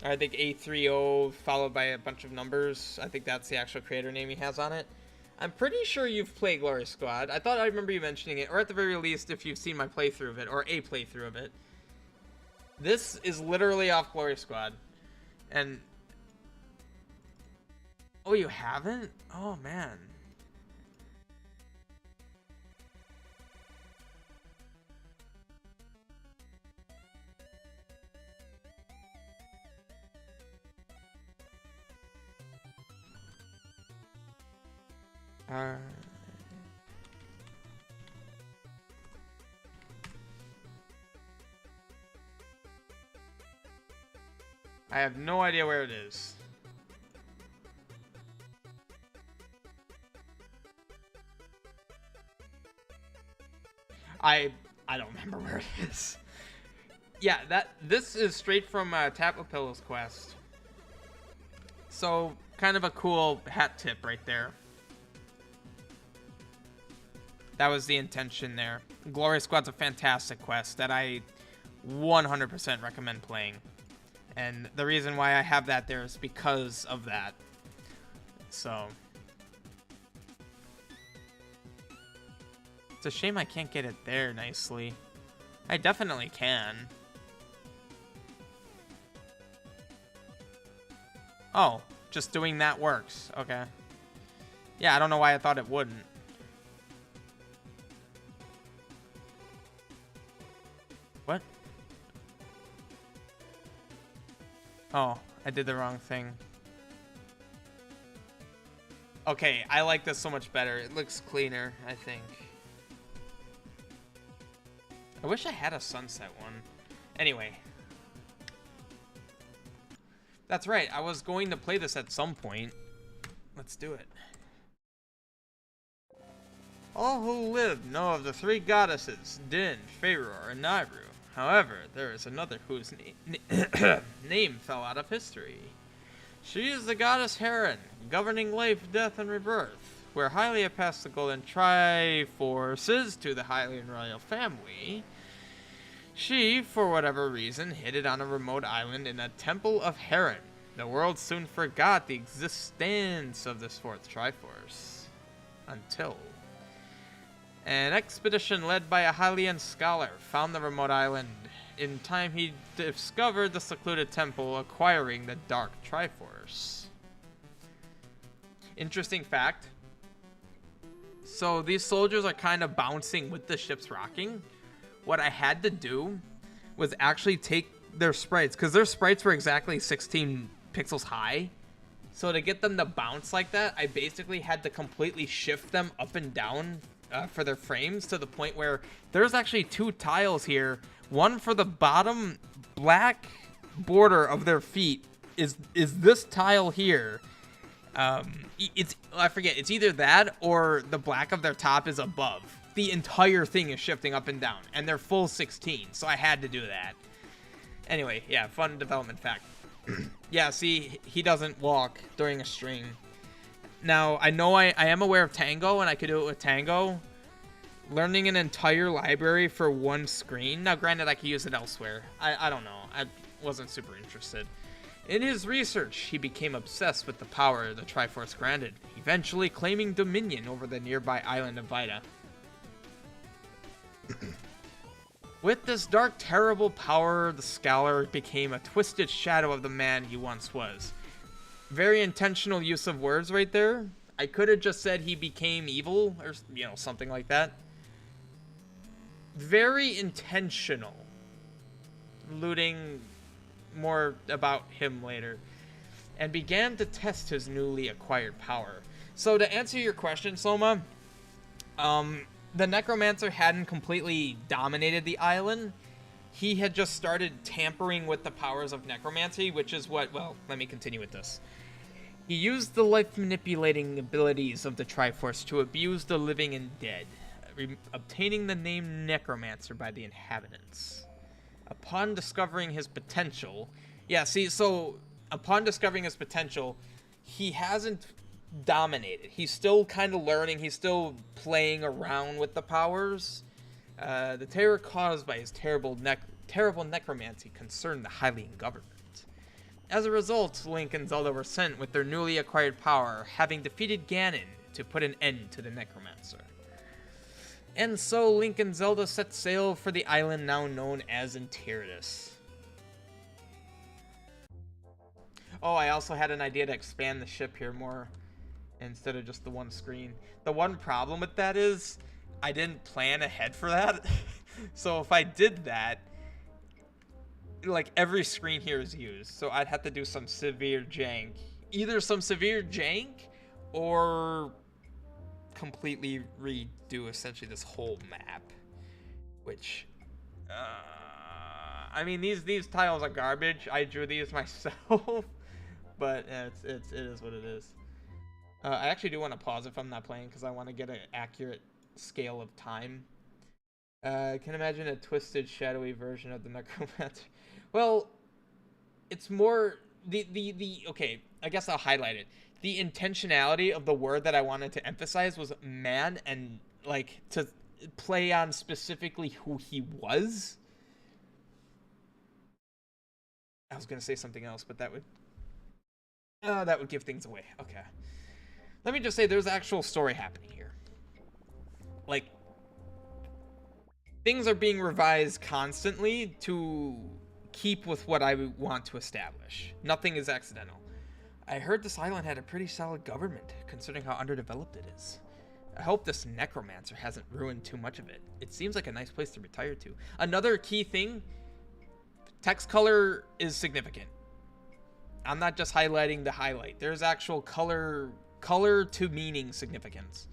I think A30 followed by a bunch of numbers. I think that's the actual creator name he has on it. I'm pretty sure you've played Glory Squad. I thought I remember you mentioning it, or at the very least, if you've seen my playthrough of it, or a playthrough of it. This is literally off Glory Squad. And... Oh, you haven't? Oh, man. I have no idea where it is. I don't remember where it is. Yeah, this is straight from Tablet Pillow's quest. So, kind of a cool hat tip right there. That was the intention there. Glory Squad's a fantastic quest that I 100% recommend playing. And the reason why I have that there is because of that. So. It's a shame I can't get it there nicely. I definitely can. Oh, just doing that works. Okay. Yeah, I don't know why I thought it wouldn't. What? Oh, I did the wrong thing. Okay, I like this so much better. It looks cleaner, I think. I wish I had a sunset one. Anyway. That's right, I was going to play this at some point. Let's do it. All who live know of the three goddesses, Din, Fëanor, and Nayru. However, there is another whose name fell out of history. She is the goddess Heron, governing life, death, and rebirth. Where Hylia passed the golden triforces to the Hylian royal family, she, for whatever reason, hid it on a remote island in a temple of Heron. The world soon forgot the existence of this fourth triforce. Until... an expedition led by a Hylian scholar found the remote island. In time, he discovered the secluded temple, acquiring the Dark Triforce. Interesting fact. So these soldiers are kind of bouncing with the ships rocking. What I had to do was actually take their sprites, because their sprites were exactly 16 pixels high. So to get them to bounce like that, I basically had to completely shift them up and down for their frames, to the point where there's actually 2 tiles here. One for the bottom black border of their feet is this tile here. I forget, it's either that or the black of their top is above. The entire thing is shifting up and down, and they're full 16, so I had to do that. Anyway, yeah, fun development fact. Yeah, see, he doesn't walk during a string. Now, I know I am aware of Tango, and I could do it with Tango. Learning an entire library for 1 screen. Now, granted, I could use it elsewhere. I don't know. I wasn't super interested. In his research, he became obsessed with the power the Triforce granted, eventually claiming dominion over the nearby island of Vida. With this dark, terrible power, the scholar became a twisted shadow of the man he once was. Very intentional use of words right there. I could have just said he became evil, or, something like that. Very intentional. Alluding more about him later. And began to test his newly acquired power. So to answer your question, Soma, the Necromancer hadn't completely dominated the island. He had just started tampering with the powers of Necromancy, which is what, well, let me continue with this. He used the life-manipulating abilities of the Triforce to abuse the living and dead, obtaining the name Necromancer by the inhabitants. Upon discovering his potential... upon discovering his potential, he hasn't dominated. He's still kind of learning. He's still playing around with the powers. The terror caused by his terrible necromancy concerned the Hylian government. As a result, Link and Zelda were sent with their newly acquired power, having defeated Ganon to put an end to the Necromancer. And so Link and Zelda set sail for the island now known as Enteridus. Oh, I also had an idea to expand the ship here more instead of just the 1 screen. The one problem with that is I didn't plan ahead for that. So if I did that, like, every screen here is used. So I'd have to do some severe jank. Either some severe jank or completely redo essentially this whole map. Which, I mean, these tiles are garbage. I drew these myself. But it is what it is. I actually do want to pause if I'm not playing because I want to get an accurate scale of time. I can imagine a twisted, shadowy version of the Necromancer. Well, it's more okay, I guess I'll highlight it. The intentionality of the word that I wanted to emphasize was man, and like to play on specifically who he was. I was gonna say something else, but that would give things away. Okay. Let me just say there's actual story happening here. Like, things are being revised constantly to keep with what I want to establish. Nothing is accidental. I heard this island had a pretty solid government, considering how underdeveloped it is. I hope this Necromancer hasn't ruined too much of it. It seems like a nice place to retire to. Another key thing, text color is significant. I'm not just highlighting the highlight. There's actual color to meaning significance.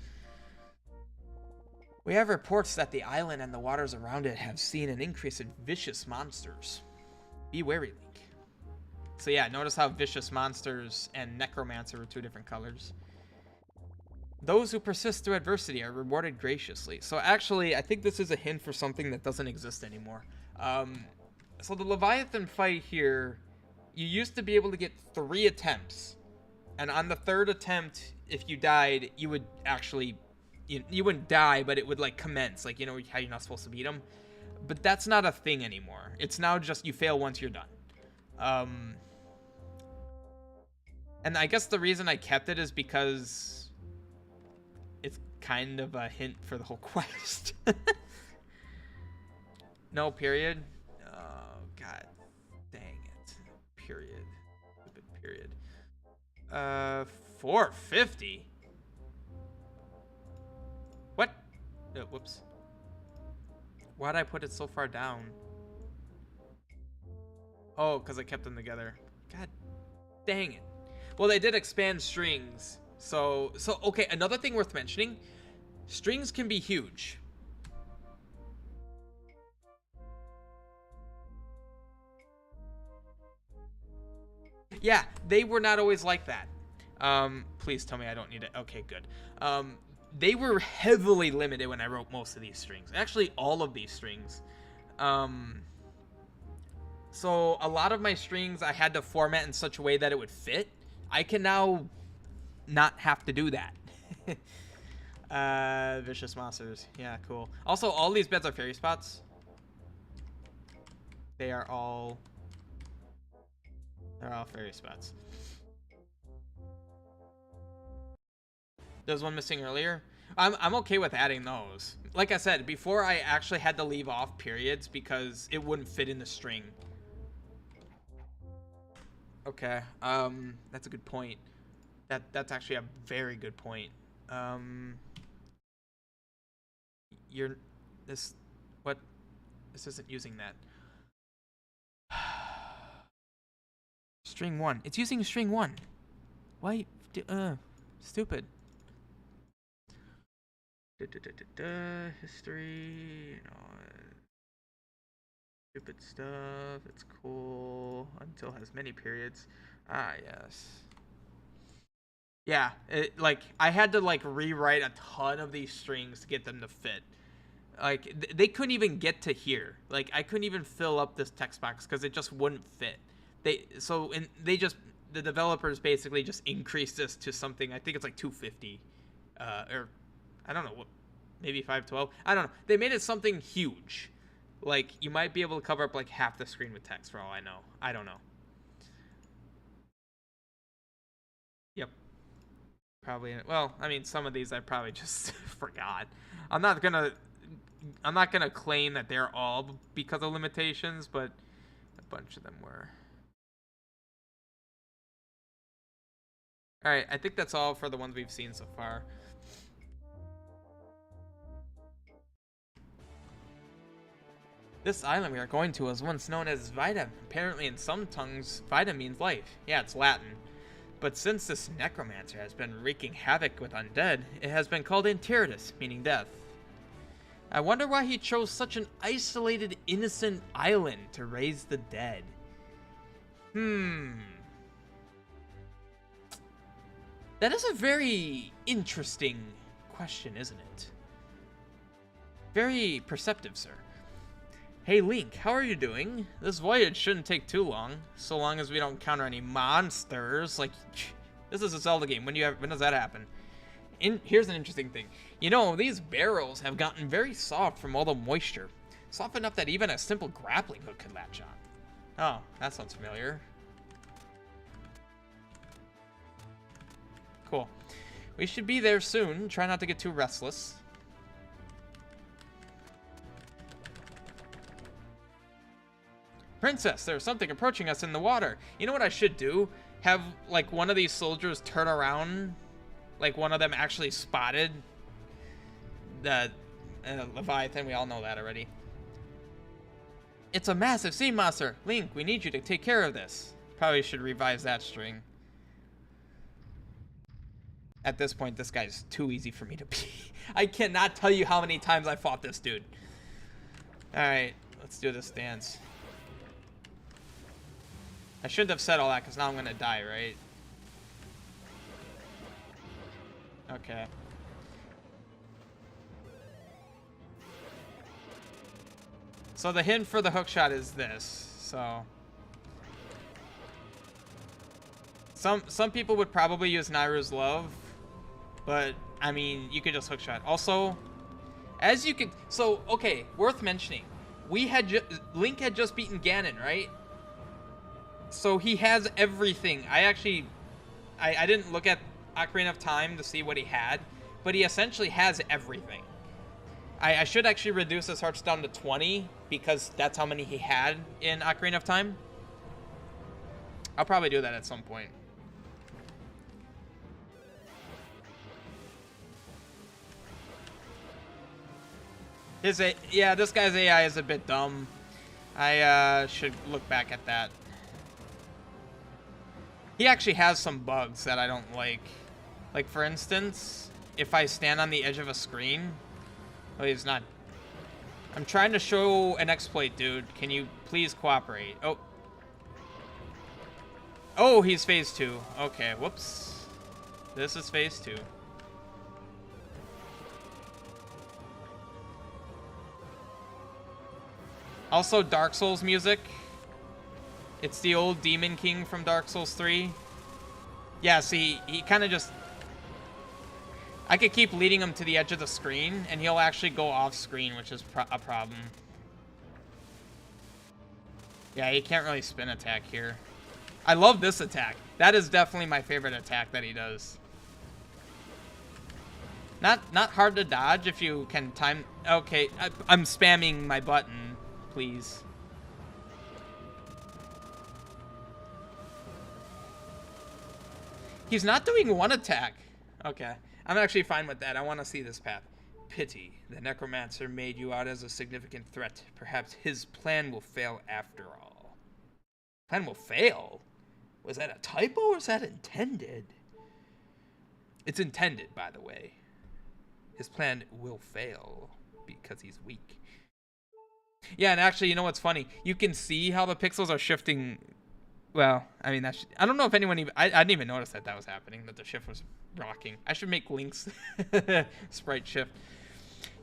We have reports that the island and the waters around it have seen an increase in vicious monsters. Be wary, Link. So yeah, notice how vicious monsters and Necromancer are 2 different colors. Those who persist through adversity are rewarded graciously. So actually, I think this is a hint for something that doesn't exist anymore. So the Leviathan fight here, you used to be able to get 3 attempts. And on the 3rd attempt, if you died, you would actually... You wouldn't die, but it would, like, commence. Like, you know how you're not supposed to beat them? But that's not a thing anymore. It's now just you fail once you're done. And I guess the reason I kept it is because it's kind of a hint for the whole quest. No, period. Oh, God. Dang it. Period. Stupid period. 450? What? Whoops. Why'd I put it so far down? Oh, because I kept them together. God dang it. Well, they did expand strings. So okay, another thing worth mentioning. Strings can be huge. Yeah, they were not always like that. Please tell me I don't need it. Okay, good. They were heavily limited when I wrote most of these strings. Actually, all of these strings. So a lot of my strings I had to format in such a way that it would fit. I can now not have to do that. Vicious monsters. Yeah, cool. Also, all these beds are fairy spots. They're all fairy spots. There's one missing earlier. I'm okay with adding those. Like I said, before I actually had to leave off periods because it wouldn't fit in the string. Okay, that's a good point. That's actually a very good point. This isn't using that. String 1. It's using string 1. Why? Stupid. History. Stupid stuff. It's cool until it has many periods. Ah, yes. Yeah, I had to rewrite a ton of these strings to get them to fit. Like they couldn't even get to here. Like I couldn't even fill up this text box because it just wouldn't fit. The developers basically just increased this to something. I think it's like 250, or I don't know what, maybe 512. I don't know. They made it something huge. Like you might be able to cover up like half the screen with text for all I know. I don't know. Yep. Probably. Well, I mean, some of these I probably just forgot. I'm not gonna claim that they're all because of limitations, but a bunch of them were. All right, I think that's all for the ones we've seen so far. This island we are going to was once known as Vita. Apparently in some tongues, Vita means life. Yeah, it's Latin. But since this necromancer has been wreaking havoc with undead, it has been called Antiritus, meaning death. I wonder why he chose such an isolated, innocent island to raise the dead. That is a very interesting question, isn't it? Very perceptive, sir. Hey Link, how are you doing? This voyage shouldn't take too long, so long as we don't encounter any monsters. Like, this is a Zelda game. When does that happen? Here's an interesting thing. You know, these barrels have gotten very soft from all the moisture. Soft enough that even a simple grappling hook could latch on. Oh, that sounds familiar. Cool. We should be there soon. Try not to get too restless. Princess, there's something approaching us in the water. You know what I should do? Have, like, one of these soldiers turn around. Like, one of them actually spotted the Leviathan. We all know that already. It's a massive sea monster. Link, we need you to take care of this. Probably should revise that string. At this point, this guy's too easy for me to beat. I cannot tell you how many times I fought this dude. Alright, let's do this dance. I shouldn't have said all that because now I'm going to die, right? Okay. So the hint for the hookshot is this. So some people would probably use Nairu's Love, but I mean, you could just hookshot. Also, as you can, so okay, worth mentioning. Link had just beaten Ganon, right? So he has everything. I didn't look at Ocarina of Time to see what he had, but he essentially has everything. I should actually reduce his hearts down to 20 because that's how many he had in Ocarina of Time. I'll probably do that at some point. Yeah, this guy's AI is a bit dumb. I should look back at that. He actually has some bugs that I don't like. Like, for instance, if I stand on the edge of a screen. Oh, he's not. I'm trying to show an exploit, dude. Can you please cooperate? Oh. Oh, he's phase 2. Okay, whoops. This is phase 2. Also, Dark Souls music. It's the old Demon King from Dark Souls 3. Yeah, see, he kind of just... I could keep leading him to the edge of the screen, and he'll actually go off screen, which is a problem. Yeah, he can't really spin attack here. I love this attack. That is definitely my favorite attack that he does. Not hard to dodge if you can time... Okay, I'm spamming my button, please. He's not doing one attack. Okay, I'm actually fine with that. I want to see this path. Pity, the Necromancer made you out as a significant threat. Perhaps his plan will fail after all. Plan will fail? Was that a typo or is that intended? It's intended, by the way. His plan will fail because he's weak. Yeah, and actually, you know what's funny? You can see how the pixels are shifting. Well, I mean, I don't know if anyone even... I didn't even notice that was happening, that the shift was rocking. I should make Link's sprite shift.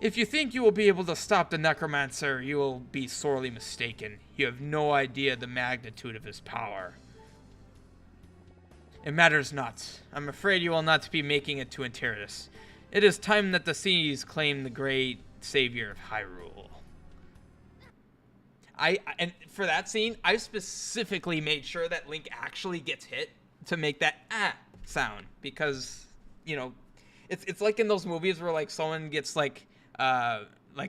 If you think you will be able to stop the Necromancer, you will be sorely mistaken. You have no idea the magnitude of his power. It matters not. I'm afraid you will not be making it to Antares. It is time that the seas claim the great savior of Hyrule. And for that scene, I specifically made sure that Link actually gets hit to make that sound, because, you know, it's like in those movies where like someone gets like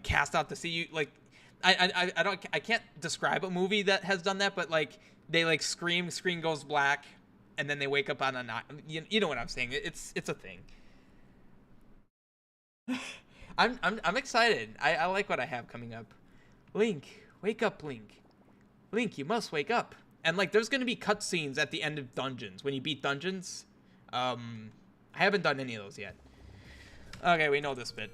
cast out to sea. You like, I can't describe a movie that has done that, but like they like scream, screen goes black, and then they wake up on a night. You know what I'm saying? It's a thing. I'm excited. I like what I have coming up. Link, wake up, Link. Link, you must wake up. And like, there's gonna be cutscenes at the end of dungeons when you beat dungeons. I haven't done any of those yet. Okay, we know this bit.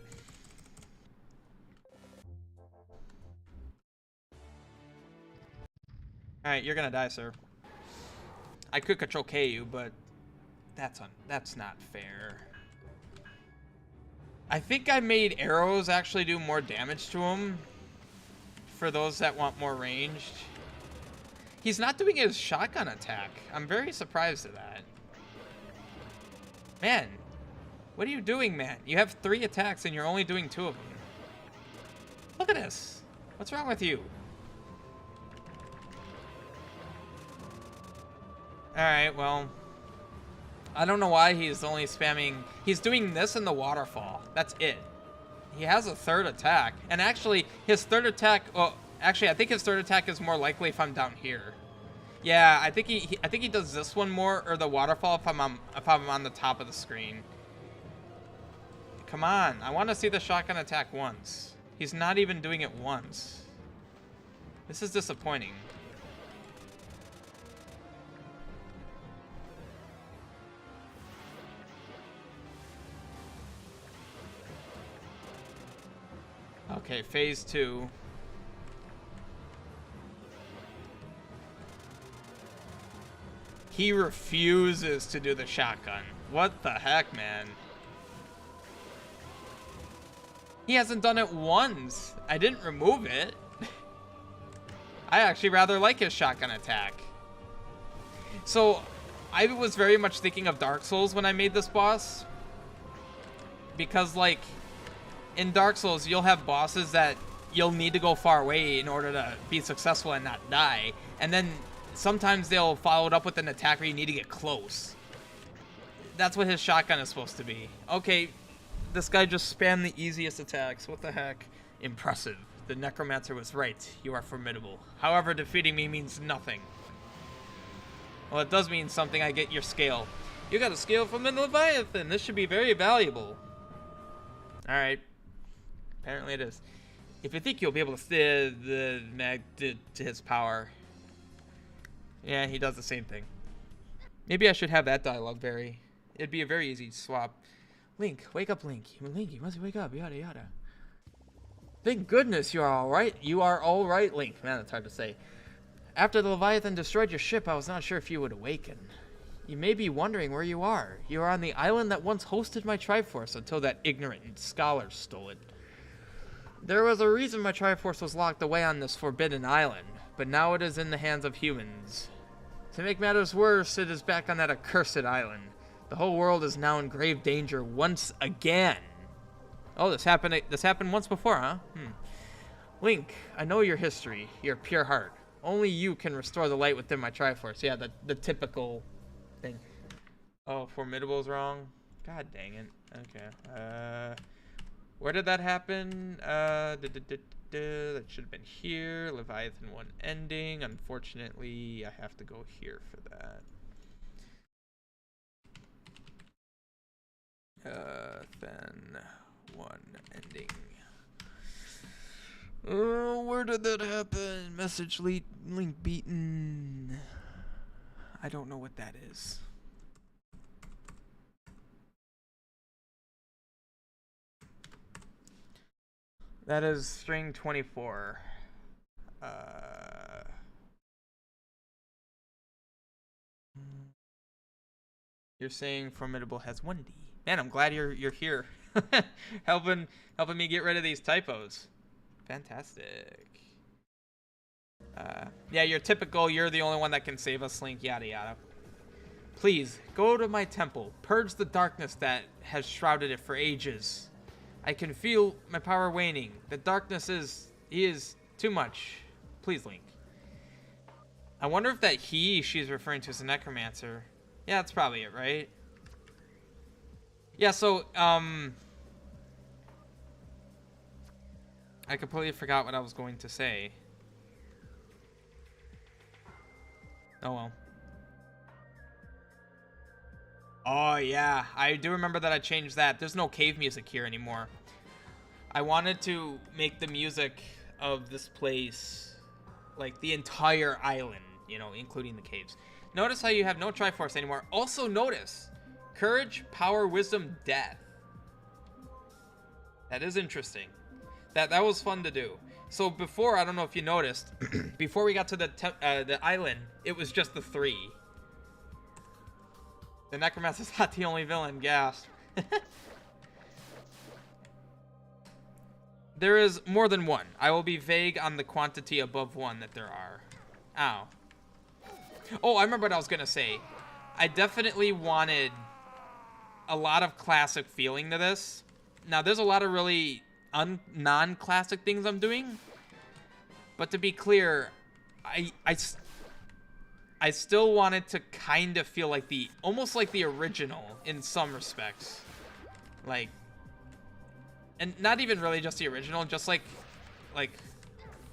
All right, you're gonna die, sir. I could control K you, but that's not fair. I think I made arrows actually do more damage to him for those that want more ranged. He's not doing his shotgun attack. I'm very surprised at that. Man, what are you doing, man? You have 3 attacks and you're only doing 2 of them. Look at this. What's wrong with you? Alright, well, I don't know why he's only spamming. He's doing this in the waterfall. That's it. He has a 3rd attack. And actually, his 3rd attack... Well, actually, I think his 3rd attack is more likely if I'm down here. Yeah, I think he does this one more, or the waterfall, if I'm on the top of the screen. Come on. I want to see the shotgun attack once. He's not even doing it once. This is disappointing. Okay, phase 2. He refuses to do the shotgun. What the heck, man? He hasn't done it once. I didn't remove it. I actually rather like his shotgun attack. So, I was very much thinking of Dark Souls when I made this boss. Because, like, in Dark Souls, you'll have bosses that you'll need to go far away in order to be successful and not die. And then sometimes they'll follow it up with an attack where you need to get close. That's what his shotgun is supposed to be. Okay, this guy just spammed the easiest attacks. What the heck? Impressive. The Necromancer was right. You are formidable. However, defeating me means nothing. Well, it does mean something. I get your scale. You got a scale from the Leviathan. This should be very valuable. Alright. Apparently it is. If you think you'll be able to steer the mag to his power. Yeah, he does the same thing. Maybe I should have that dialogue very... It'd be a very easy swap. Link, wake up, Link. Link, you must wake up, yada yada. Thank goodness you are alright. You are alright, Link. Man, that's hard to say. After the Leviathan destroyed your ship, I was not sure if you would awaken. You may be wondering where you are. You are on the island that once hosted my Triforce until that ignorant scholar stole it. There was a reason my Triforce was locked away on this forbidden island, but now it is in the hands of humans. To make matters worse, it is back on that accursed island. The whole world is now in grave danger once again. Oh, this happened once before, huh? Link, I know your history, your pure heart. Only you can restore the light within my Triforce. Yeah, the typical thing. Oh, Formidable's wrong. God dang it. Okay. Where did that happen? That should have been here. Leviathan 1 ending. Unfortunately, I have to go here for that. Then 1 ending. Oh, where did that happen? Message link beaten. I don't know what that is. That is string 24. You're saying Formidable has 1D. Man, I'm glad you're here. helping me get rid of these typos. Fantastic. Yeah, you're typical. You're the only one that can save us, Link. Yada yada. Please go to my temple. Purge the darkness that has shrouded it for ages. I can feel my power waning. The darkness is too much. Please, Link. I wonder if that she's referring to as a necromancer. Yeah, that's probably it, right? Yeah, so, I completely forgot what I was going to say. Oh, well. Oh, yeah. I do remember that I changed that. There's no cave music here anymore. I wanted to make the music of this place, like, the entire island, you know, including the caves. Notice how you have no Triforce anymore. Also notice, courage, power, wisdom, death. That is interesting. That was fun to do. So before, I don't know if you noticed, before we got to the island, it was just the 3. The Necromancer's not the only villain, gasp. There is more than one. I will be vague on the quantity above 1 that there are. Ow. Oh, I remember what I was gonna say. I definitely wanted a lot of classic feeling to this. Now, there's a lot of really non-classic things I'm doing. But to be clear, I still wanted to kind of feel like almost like the original in some respects. Like, and not even really just the original, just like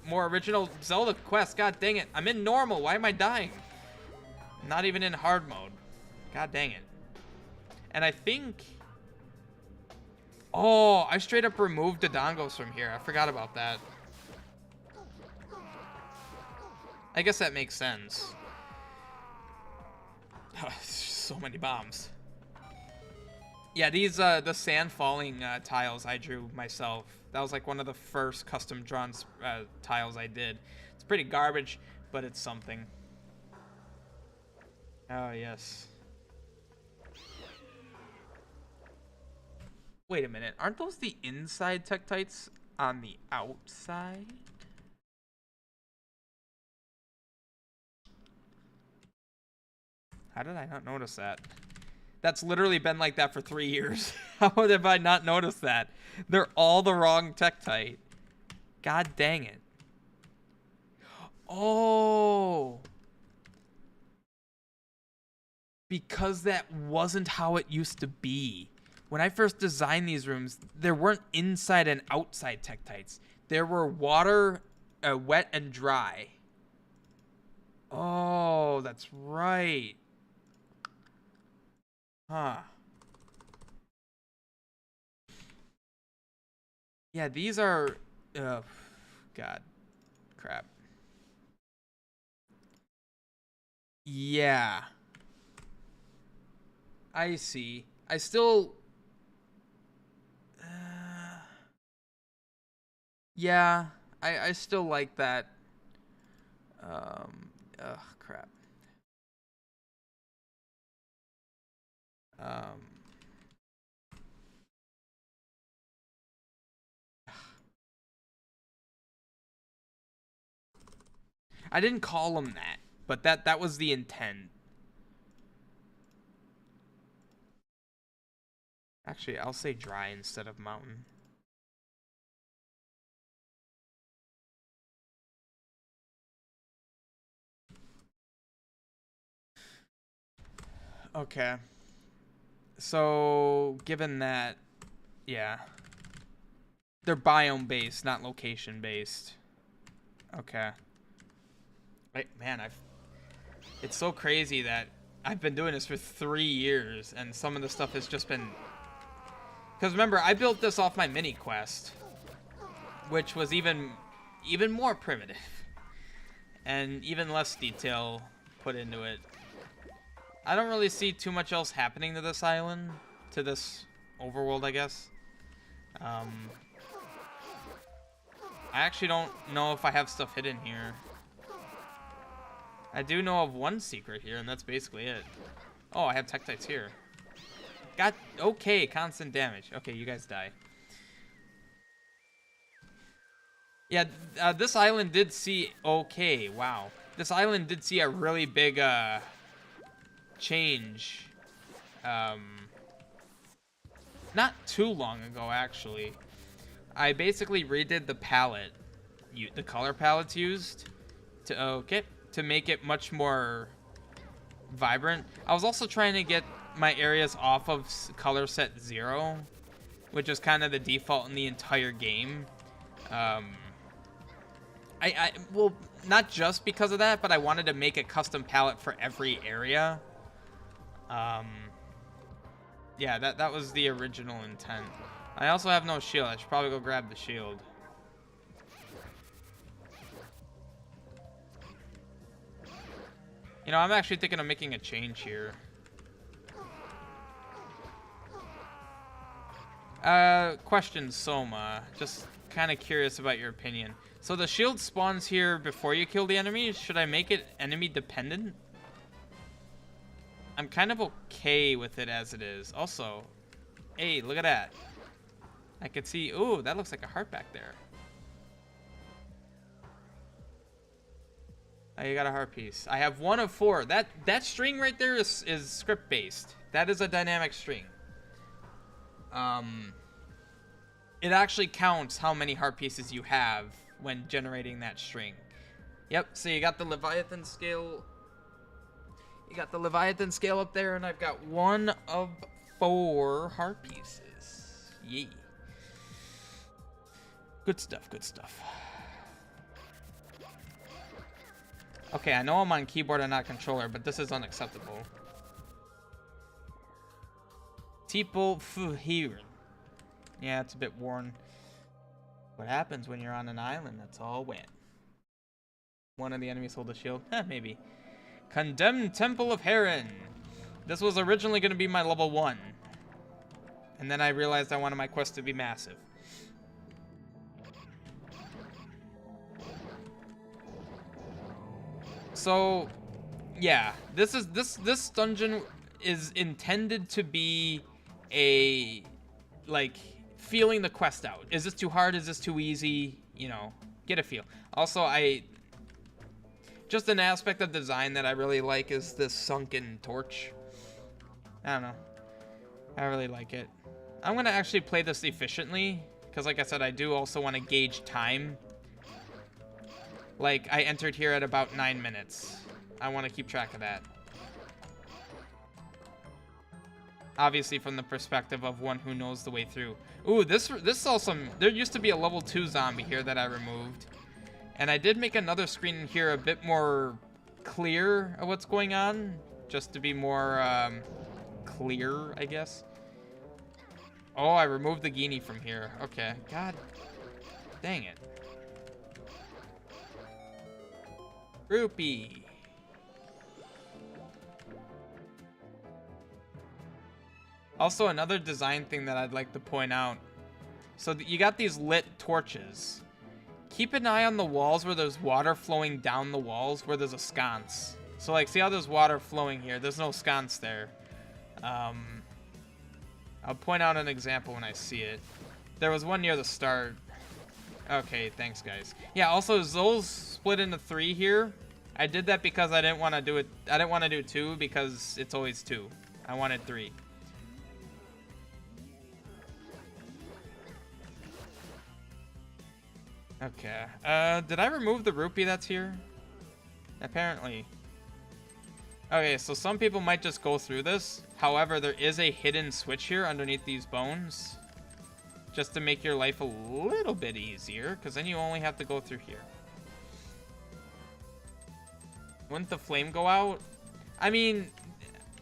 more original Zelda quest. God dang it. I'm in normal. Why am I dying? Not even in hard mode. God dang it. And I think... Oh, I straight up removed the dongos from here. I forgot about that. I guess that makes sense. So many bombs. Yeah, these, the sand falling tiles I drew myself. That was like one of the first custom drawn tiles I did. It's pretty garbage, but it's something. Oh, yes. Wait a minute. Aren't those the inside Tektites on the outside? How did I not notice that? That's literally been like that for 3 years. How have I not noticed that? They're all the wrong Tektite. God dang it. Oh. Because that wasn't how it used to be. When I first designed these rooms, there weren't inside and outside Tektites. There were water, wet and dry. Oh, that's right. Huh. Yeah, these are... God. Crap. Yeah. I see. I still... Yeah, I still like that. Ugh, crap. Um, I didn't call him that, but that was the intent. Actually, I'll say dry instead of mountain. Okay. So, given that, yeah. They're biome based, not location based. Okay. Wait, man, it's so crazy that I've been doing this for 3 years, and some of the stuff has just been. Because remember, I built this off my mini quest, which was even more primitive, and even less detail put into it. I don't really see too much else happening to this island, to this overworld, I guess. I actually don't know if I have stuff hidden here. I do know of one secret here, and that's basically it. Oh, I have Tektites here. Got okay, constant damage. Okay, you guys die. Yeah, this island did see okay. Wow, this island did see a really big change. Not too long ago, actually. I basically redid the palette, the color palettes used to make it much more vibrant. I was also trying to get my areas off of color set 0, which is kind of the default in the entire game. Well, not just because of that, but I wanted to make a custom palette for every area. Yeah, that was the original intent. I also have no shield. I should probably go grab the shield. You know, I'm actually thinking of making a change here. Question, Soma. Just kind of curious about your opinion. So the shield spawns here before you kill the enemy. Should I make it enemy dependent? I'm kind of okay with it as it is. Also, hey, look at that. I could see, ooh, that looks like a heart back there. Oh, you got a heart piece. I have 1 of 4. That string right there is script based. That is a dynamic string. It actually counts how many heart pieces you have when generating that string. Yep, so you got the Leviathan scale. You got the Leviathan scale up there, and I've got 1 of 4 heart pieces. Yee. Good stuff, good stuff. Okay, I know I'm on keyboard and not controller, but this is unacceptable. Tipo Fuhiren. Yeah, it's a bit worn. What happens when you're on an island that's all wet? One of the enemies hold a shield? Maybe. Condemned Temple of Heron. This was originally going to be my level 1. And then I realized I wanted my quest to be massive. So, yeah, this dungeon is intended to be a, like, feeling the quest out. Is this too hard? Is this too easy? You know, get a feel. Also, just an aspect of design that I really like is this sunken torch. I don't know. I really like it. I'm going to actually play this efficiently, because like I said, I do also want to gauge time. Like, I entered here at about 9 minutes. I want to keep track of that. Obviously from the perspective of one who knows the way through. Ooh, this saw some... There used to be a level 2 zombie here that I removed. And I did make another screen here a bit more clear of what's going on. Just to be more clear, I guess. Oh, I removed the Genie from here. Okay. God dang it. Rupee. Also, another design thing that I'd like to point out. So you got these lit torches. keep an eye on the walls where there's water flowing down the walls where there's a sconce. So, like, see how there's water flowing here? There's no sconce there. I'll point out an example when I see it. There was one near the start. Okay, thanks, guys. Yeah, also, those split into 3 here. I did that because I didn't want to do it. I didn't want to do 2 because it's always 2. I wanted 3. Okay. Did I remove the rupee that's here? Apparently. Okay, so some people might just go through this. However, there is a hidden switch here underneath these bones. Just to make your life a little bit easier, because then you only have to go through here. Wouldn't the flame go out? I mean,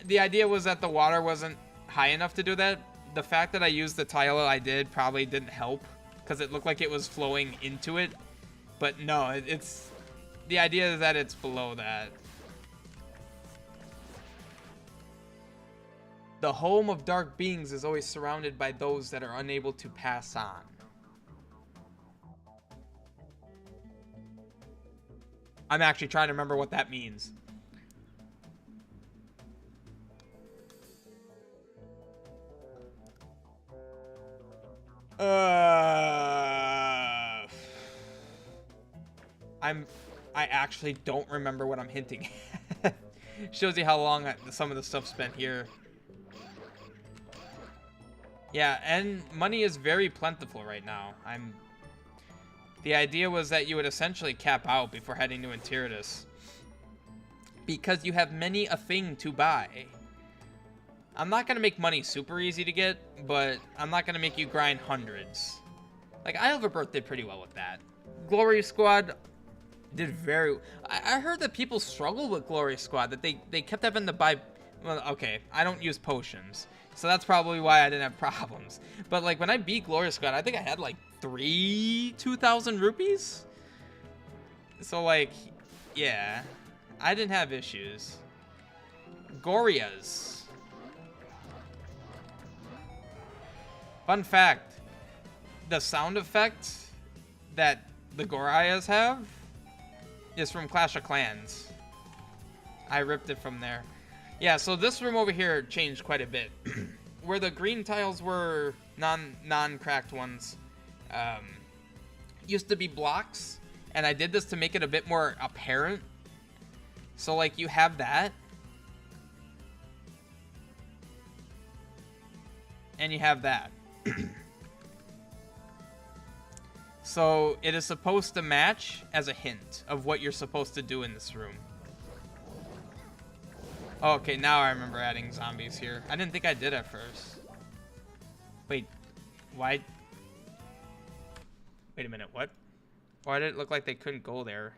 the idea was that the water wasn't high enough to do that. The fact that I used the tile I did probably didn't help, because it looked like it was flowing into it. But no, it's... The idea is that it's below that. The home of dark beings is always surrounded by those that are unable to pass on. I'm actually trying to remember what that means. I actually don't remember what I'm hinting at. Shows you how long some of the stuff spent here. Yeah, and money is very plentiful right now. The idea was that you would essentially cap out before heading to Interitus, because you have many a thing to buy. I'm not going to make money super easy to get, but I'm not going to make you grind hundreds. Like, Isle of Rebirth did pretty well with that. Glory Squad did very... I heard that people struggle with Glory Squad, that they kept having to buy... Well, okay, I don't use potions, so that's probably why I didn't have problems. But, like, when I beat Glory Squad, I think I had, like, 2,000 rupees? So, like, yeah, I didn't have issues. Gorias. Fun fact, the sound effect that the Gorias have is from Clash of Clans. I ripped it from there. Yeah, so this room over here changed quite a bit. Where the green tiles were non-cracked ones, used to be blocks, and I did this to make it a bit more apparent. So, like, you have that. And you have that. So it is supposed to match as a hint of what you're supposed to do in this room. Oh, okay, now I remember adding zombies here. I didn't think I did at first. Wait, why? Wait a minute, what? Why did it look like they couldn't go there?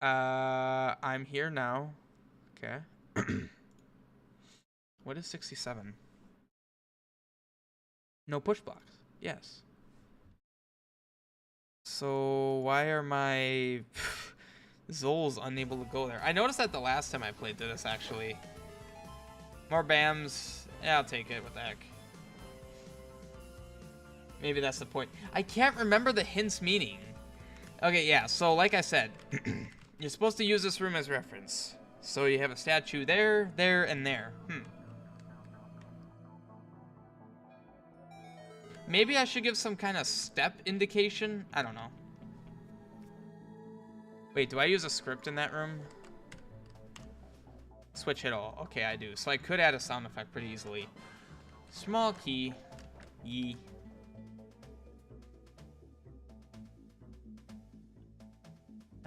I'm here now. Okay. What is 67? No push blocks. Yes. So why are my Zols unable to go there? I noticed that the last time I played this, actually. More BAMs. Yeah, I'll take it. What the heck? Maybe that's the point. I can't remember the hint's meaning. Okay, yeah. So like I said, you're supposed to use this room as reference. So you have a statue there, there, and there. Maybe I should give some kind of step indication? I don't know. Wait, do I use a script in that room? Switch hit all. Okay, I do. So I could add a sound effect pretty easily. Small key. Yee.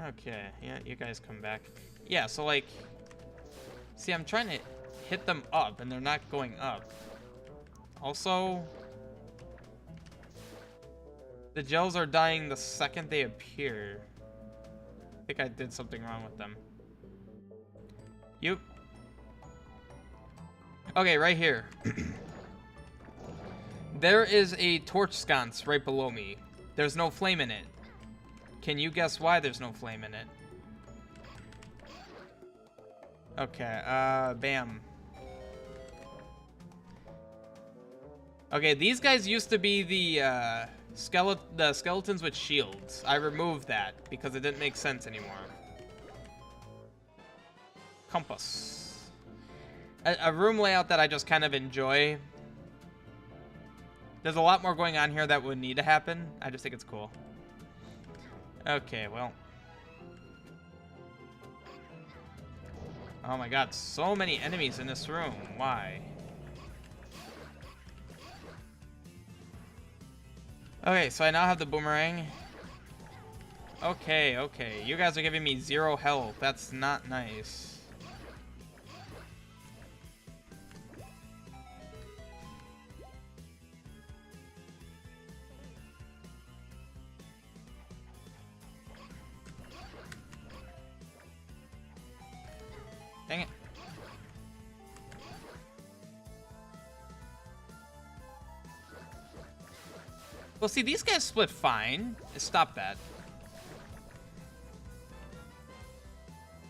Okay, yeah, you guys come back. Yeah, so like... See, I'm trying to hit them up, and they're not going up. Also... The gels are dying the second they appear. I think I did something wrong with them. Yep. Okay, right here. There is a torch sconce right below me. There's no flame in it. Can you guess why there's no flame in it? Okay, bam. Okay, these guys used to be the skeletons with shields. I removed that because it didn't make sense anymore. Compass. A room layout that I just kind of enjoy. There's a lot more going on here that would need to happen. I just think it's cool. Okay, well. Oh my god, so many enemies in this room. Why? Okay, so I now have the boomerang. Okay, okay. You guys are giving me 0 health. That's not nice. Dang it. Well, see, these guys split fine. Stop that.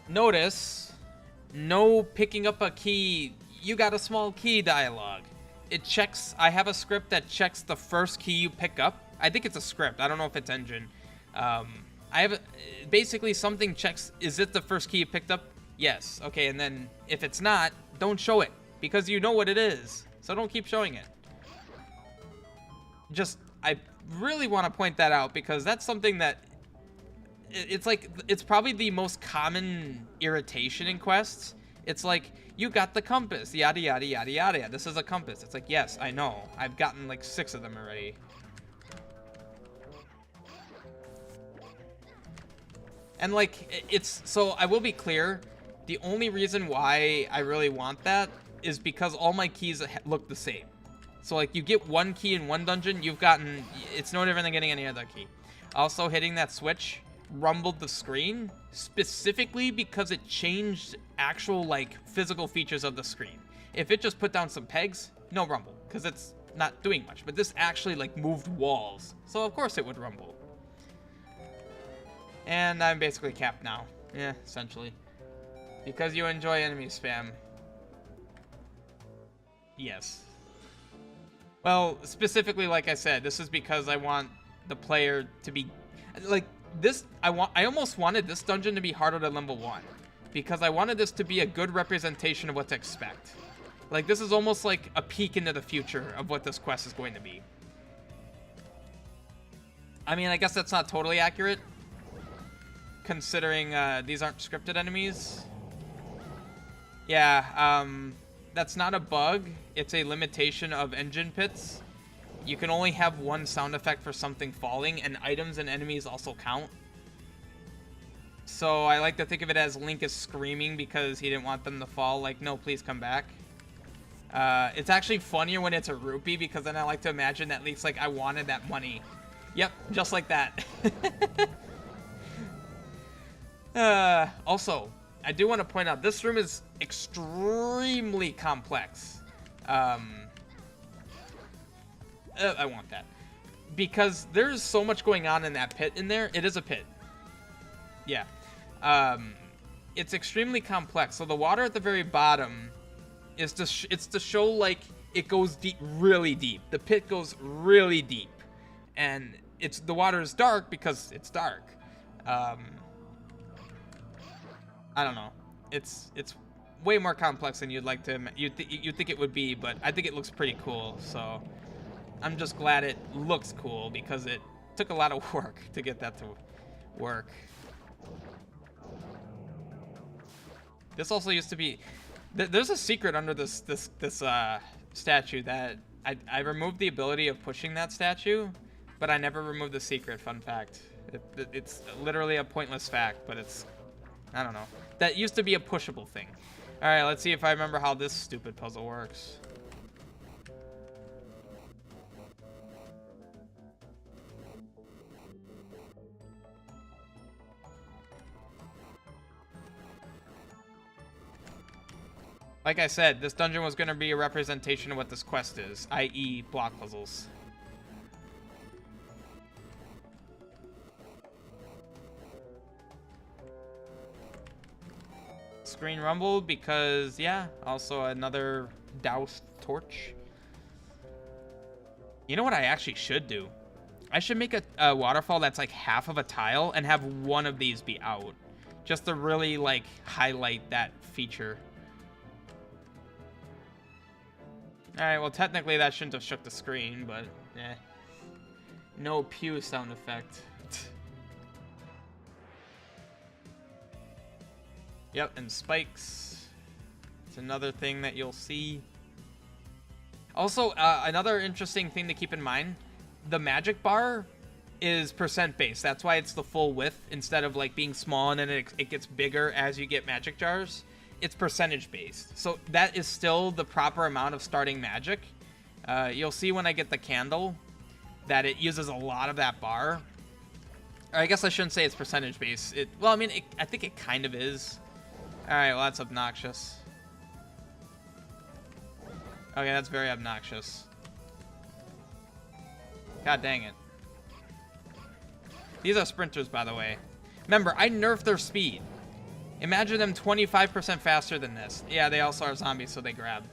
Notice, no picking up a key. You got a small key dialogue. It checks. I have a script that checks the first key you pick up. I think it's a script. I don't know if it's engine. I have basically something checks. Is it the first key you picked up? Yes. Okay, and then if it's not, don't show it because you know what it is. So don't keep showing it. Just, I really want to point that out because that's something that it's like, it's probably the most common irritation in quests. It's like, you got the compass, yada, yada, yada, yada. This is a compass. It's like, yes, I know. I've gotten like 6 of them already. And like, it's, so I will be clear. The only reason why I really want that is because all my keys look the same. So like, you get 1 key in 1 dungeon, you've gotten, it's no different than getting any other key. Also, hitting that switch rumbled the screen specifically because it changed actual like physical features of the screen. If it just put down some pegs, no rumble because it's not doing much, but this actually like moved walls, so of course it would rumble. And I'm basically capped now. Yeah, essentially. Because you enjoy enemy spam. Yes. Well, specifically, like I said, this is because I want the player to be like this. I almost wanted this dungeon to be harder than level 1 because I wanted this to be a good representation of what to expect. Like, this is almost like a peek into the future of what this quest is going to be. I mean, I guess that's not totally accurate, considering these aren't scripted enemies. Yeah, that's not a bug. It's a limitation of engine pits. You can only have 1 sound effect for something falling, and items and enemies also count. So I like to think of it as Link is screaming because he didn't want them to fall. Like, no, please come back. It's actually funnier when it's a rupee because then I like to imagine that Link's like, I wanted that money. Yep, just like that. Also, I do want to point out, this room is extremely complex. I want that. Because there's so much going on in that pit in there. It is a pit. Yeah. It's extremely complex. So the water at the very bottom is it's to show, like, it goes deep, really deep. The pit goes really deep. And the water is dark because it's dark. I don't know. It's way more complex than you'd like to. You'd think it would be, but I think it looks pretty cool. So I'm just glad it looks cool because it took a lot of work to get that to work. This also used to be. There's a secret under this statue that I removed the ability of pushing that statue, but I never removed the secret. Fun fact. It's literally a pointless fact, but it's, I don't know. That used to be a pushable thing. All right, let's see if I remember how this stupid puzzle works. Like I said, this dungeon was going to be a representation of what this quest is, i.e. block puzzles. Screen rumbled because, yeah, also another doused torch. You know what I actually should do? I should make a waterfall that's like half of a tile and have one of these be out. Just to really, like, highlight that feature. Alright, well, technically that shouldn't have shook the screen, but, eh. No pew sound effect. Yep, and spikes. It's another thing that you'll see. Also, another interesting thing to keep in mind, the magic bar is percent based. That's why it's the full width instead of like being small and then it gets bigger as you get magic jars. It's percentage based. So that is still the proper amount of starting magic. You'll see when I get the candle that it uses a lot of that bar. Or I guess I shouldn't say it's percentage based. Well, I mean, I think it kind of is. All right, well, that's obnoxious. Okay, that's very obnoxious. God dang it. These are sprinters, by the way. Remember, I nerfed their speed. Imagine them 25% faster than this. Yeah, they also are zombies, so they grab.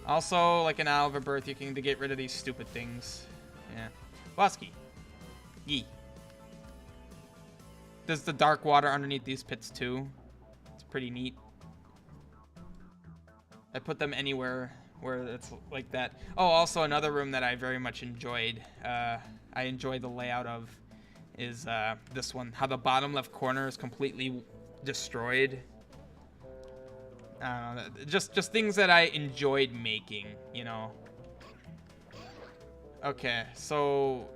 Also, like an Owl of a Birth, you can get rid of these stupid things. Yeah. Bosky. Yee. There's the dark water underneath these pits, too. It's pretty neat. I put them anywhere where it's like that. Oh, also another room that I very much enjoyed. I enjoy the layout of is this one. How the bottom left corner is completely destroyed. I don't know. Just things that I enjoyed making, you know. Okay, so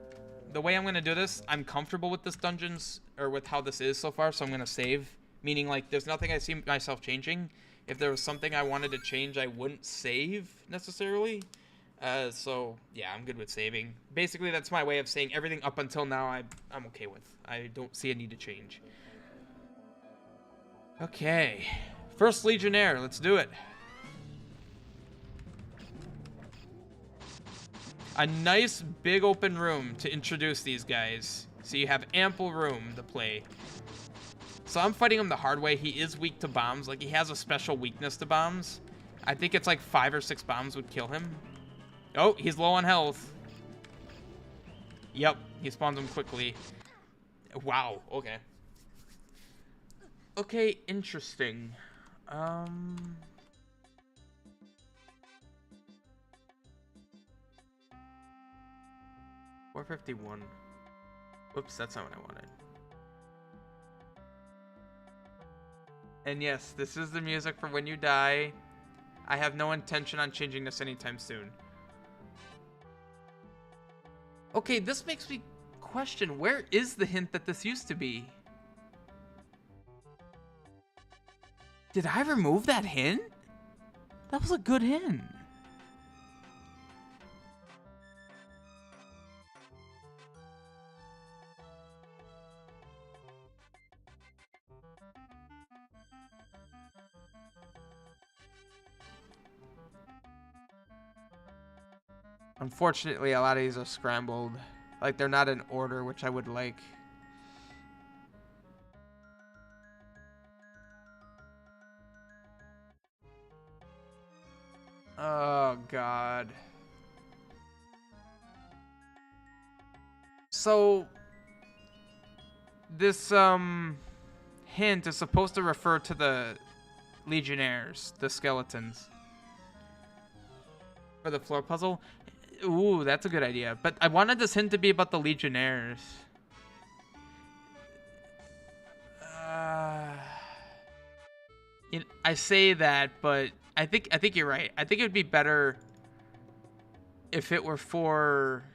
the way I'm gonna do this, I'm comfortable with this dungeons or with how this is so far, so I'm gonna save. Meaning, like, there's nothing I see myself changing. If there was something I wanted to change, I wouldn't save necessarily. So yeah, I'm good with saving. Basically, that's my way of saying everything up until now I'm okay with. I don't see a need to change. Okay, first Legionnaire, let's do it. A nice big open room to introduce these guys, so you have ample room to play. So I'm fighting him the hard way. He is weak to bombs. Like, he has a special weakness to bombs. I think it's like 5 or 6 bombs would kill him. Oh, he's low on health. Yep, he spawns them quickly. Wow, okay. Okay, interesting. 451. Whoops, that's not what I wanted. And yes, this is the music for when you die. I have no intention on changing this anytime soon. Okay, this makes me question, where is the hint that this used to be? Did I remove that hint? That was a good hint. Unfortunately, a lot of these are scrambled. Like, they're not in order, which I would like. Oh, God. So, this, hint is supposed to refer to the Legionnaires, the skeletons. For the floor puzzle? Ooh, that's a good idea. But I wanted this hint to be about the Legionnaires. I say that, but I think you're right. I think it would be better if it were for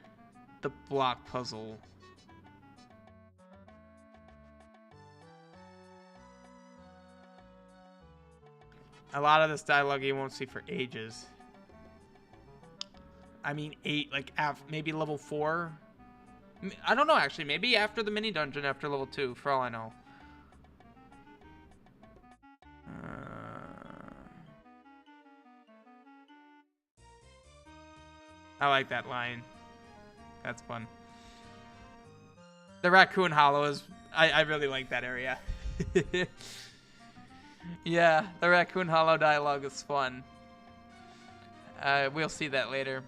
the block puzzle. A lot of this dialogue you won't see for ages. I mean, 8, like, maybe level 4. I don't know, actually. Maybe after the mini dungeon, after level 2, for all I know. I like that line. That's fun. The Raccoon Hollow is... I really like that area. Yeah, the Raccoon Hollow dialogue is fun. We'll see that later.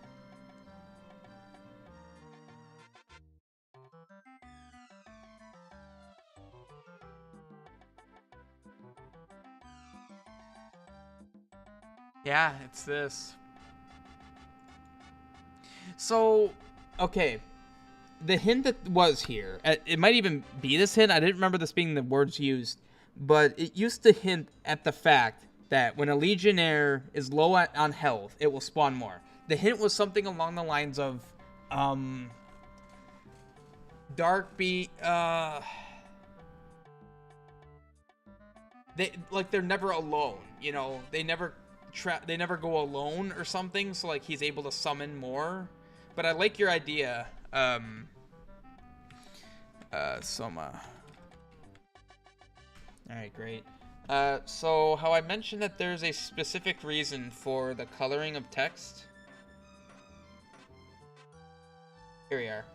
Yeah, it's this. So, okay. The hint that was here, it might even be this hint. I didn't remember this being the words used, but it used to hint at the fact that when a Legionnaire is low on health, it will spawn more. The hint was something along the lines of, they're never alone. You know, they never go alone or something. So like he's able to summon more. But I like your idea. Soma. Alright, great. So how I mentioned that there's a specific reason for the coloring of text. Here we are.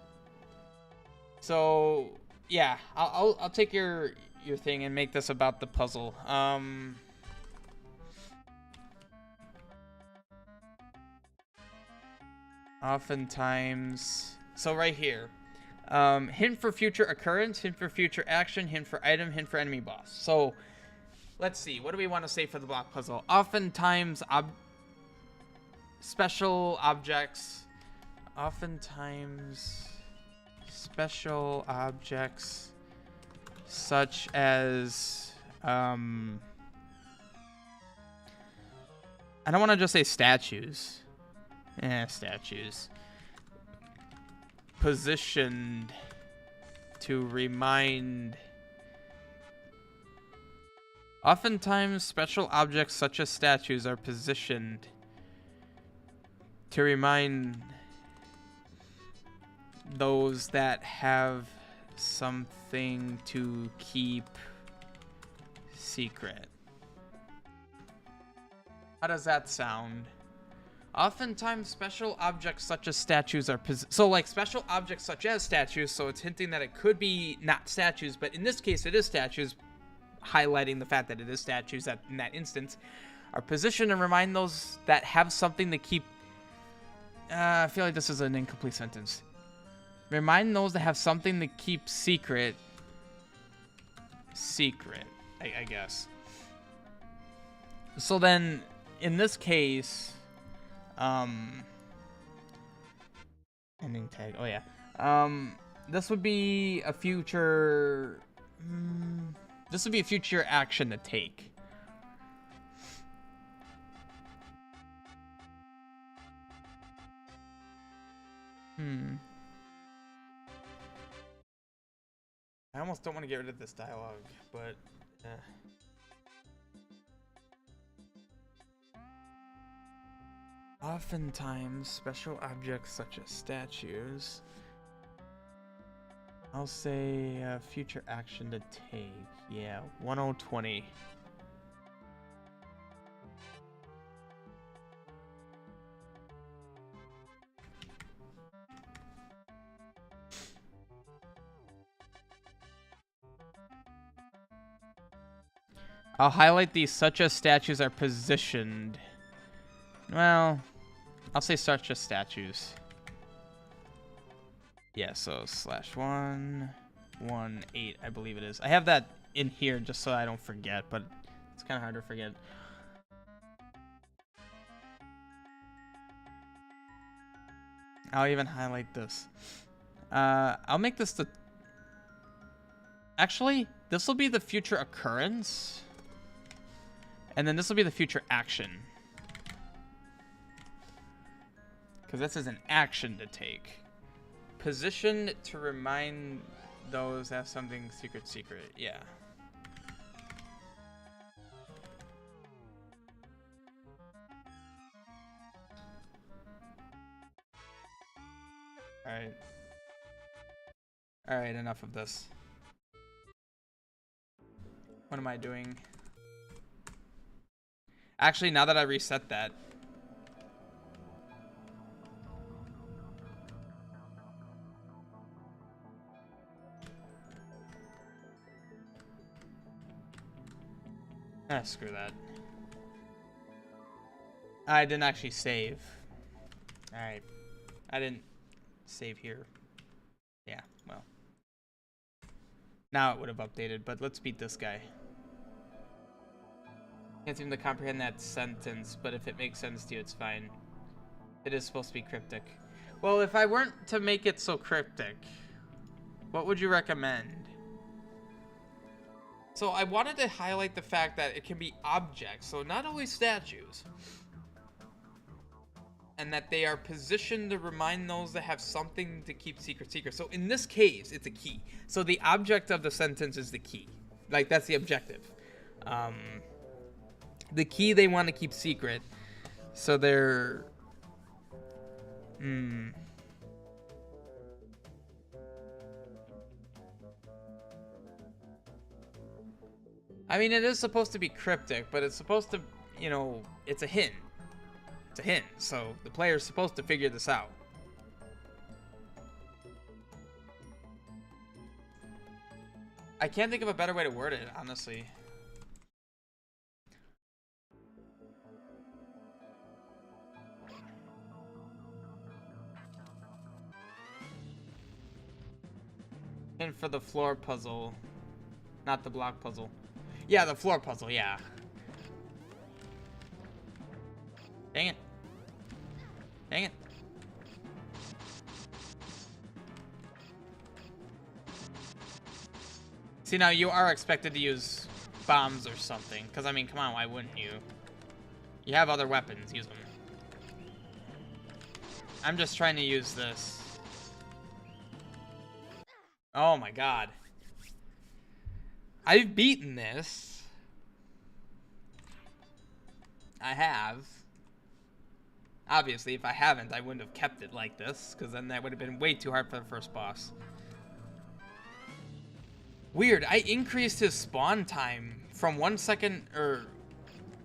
So yeah, I'll take your thing and make this about the puzzle. Oftentimes, so right here. Hint for future occurrence, hint for future action, hint for item, hint for enemy boss. So, let's see. What do we want to say for the block puzzle? Oftentimes, special objects. Oftentimes, special objects such as... I don't want to just say statues. Statues. Positioned to remind. Oftentimes, special objects such as statues are positioned to remind those that have something to keep secret. How does that sound? Oftentimes, special objects such as statues are so like special objects such as statues. So it's hinting that it could be not statues, but in this case, it is statues, highlighting the fact that it is statues that in that instance are positioned to remind those that have something to keep. I feel like this is an incomplete sentence. Remind those that have something to keep secret. I guess. So then, in this case. Ending tag. Oh yeah. This would be a future. This would be a future action to take. I almost don't want to get rid of this dialogue, but. Oftentimes, special objects such as statues. I'll say future action to take. Yeah, 1020. I'll highlight these such as statues are positioned. Well, I'll say such as statues. Yeah, so /118, I believe it is. I have that in here just so I don't forget, but it's kind of hard to forget. I'll even highlight this. I'll make this the... Actually, this will be the future occurrence. And then this will be the future action. Because this is an action to take. Position to remind those that have something secret. Yeah. Alright. Alright, enough of this. What am I doing? Actually, now that I reset that. Screw that. I didn't actually save. Alright. I didn't save here. Yeah, well. Now it would have updated, but let's beat this guy. Can't seem to comprehend that sentence, but if it makes sense to you, it's fine. It is supposed to be cryptic. Well, if I weren't to make it so cryptic, what would you recommend? So I wanted to highlight the fact that it can be objects, so not always statues. And that they are positioned to remind those that have something to keep secret. So in this case, it's a key. So the object of the sentence is the key. Like, that's the objective. The key they want to keep secret. So they're... I mean, it is supposed to be cryptic, but it's supposed to, you know, it's a hint. It's a hint, so the player's supposed to figure this out. I can't think of a better way to word it, honestly. And for the floor puzzle, not the block puzzle. Yeah, the floor puzzle, yeah. Dang it. Dang it. See, now you are expected to use bombs or something. Because, I mean, come on, why wouldn't you? You have other weapons, use them. I'm just trying to use this. Oh my god. I've beaten this. I have. Obviously, if I haven't, I wouldn't have kept it like this, because then that would have been way too hard for the first boss. Weird, I increased his spawn time from 1 second, or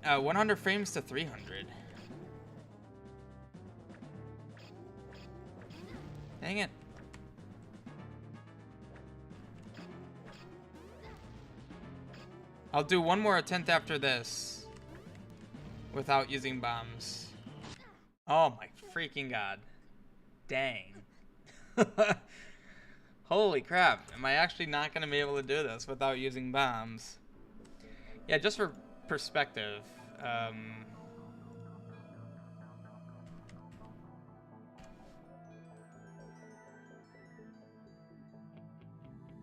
100 frames to 300. Dang it. I'll do one more attempt after this without using bombs. Oh my freaking god. Dang. Holy crap. Am I actually not going to be able to do this without using bombs? Yeah, just for perspective.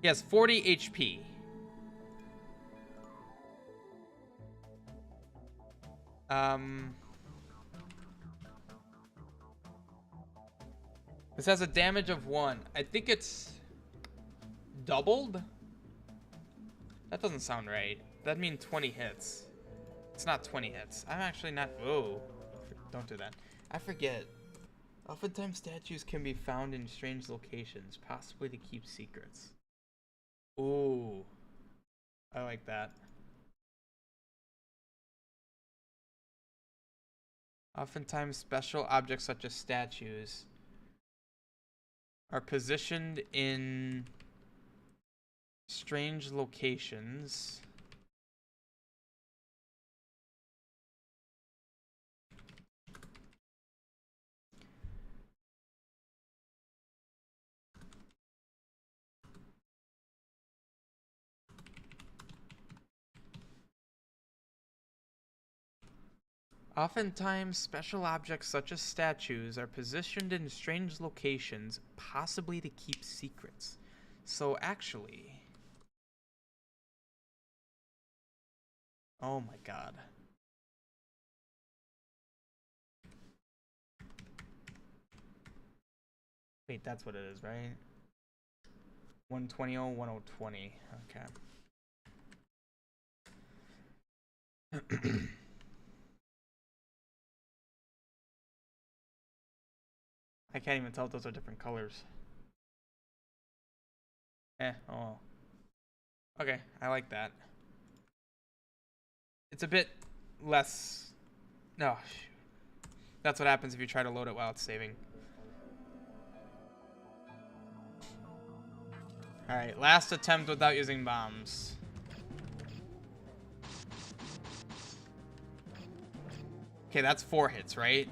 He has 40 HP. This has a damage of 1. I think it's doubled? That doesn't sound right. That'd mean 20 hits. It's not 20 hits. I'm actually not... Oh. Don't do that. I forget. Oftentimes statues can be found in strange locations, possibly to keep secrets. Ooh. I like that. Oftentimes special objects such as statues are positioned in strange locations. Oftentimes, special objects such as statues are positioned in strange locations, possibly to keep secrets. So actually... Oh my god. Wait, that's what it is, right? 120, 1020. Okay. I can't even tell if those are different colors. Oh. Okay, I like that. It's a bit less... No, shoot. That's what happens if you try to load it while it's saving. Alright, last attempt without using bombs. Okay, that's 4 hits, right?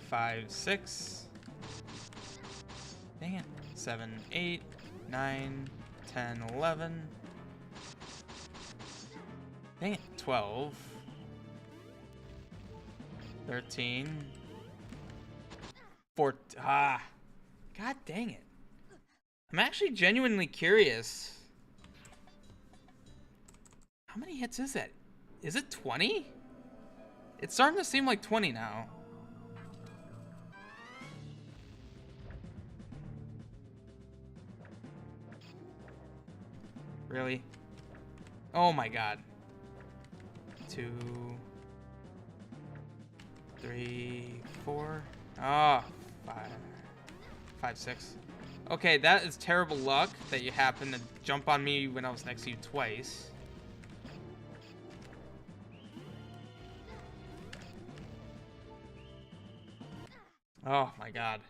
5, 6... Dang it. 7, 8, 9, 10, 11. Dang it. 12. 13. 14. Ah. God dang it. I'm actually genuinely curious. How many hits is that? Is it 20? It's starting to seem like 20 now. Really? Oh my god. 2, 3, 4. Oh, 5, 5, 6. Okay, that is terrible luck that you happened to jump on me when I was next to you twice. Oh my god.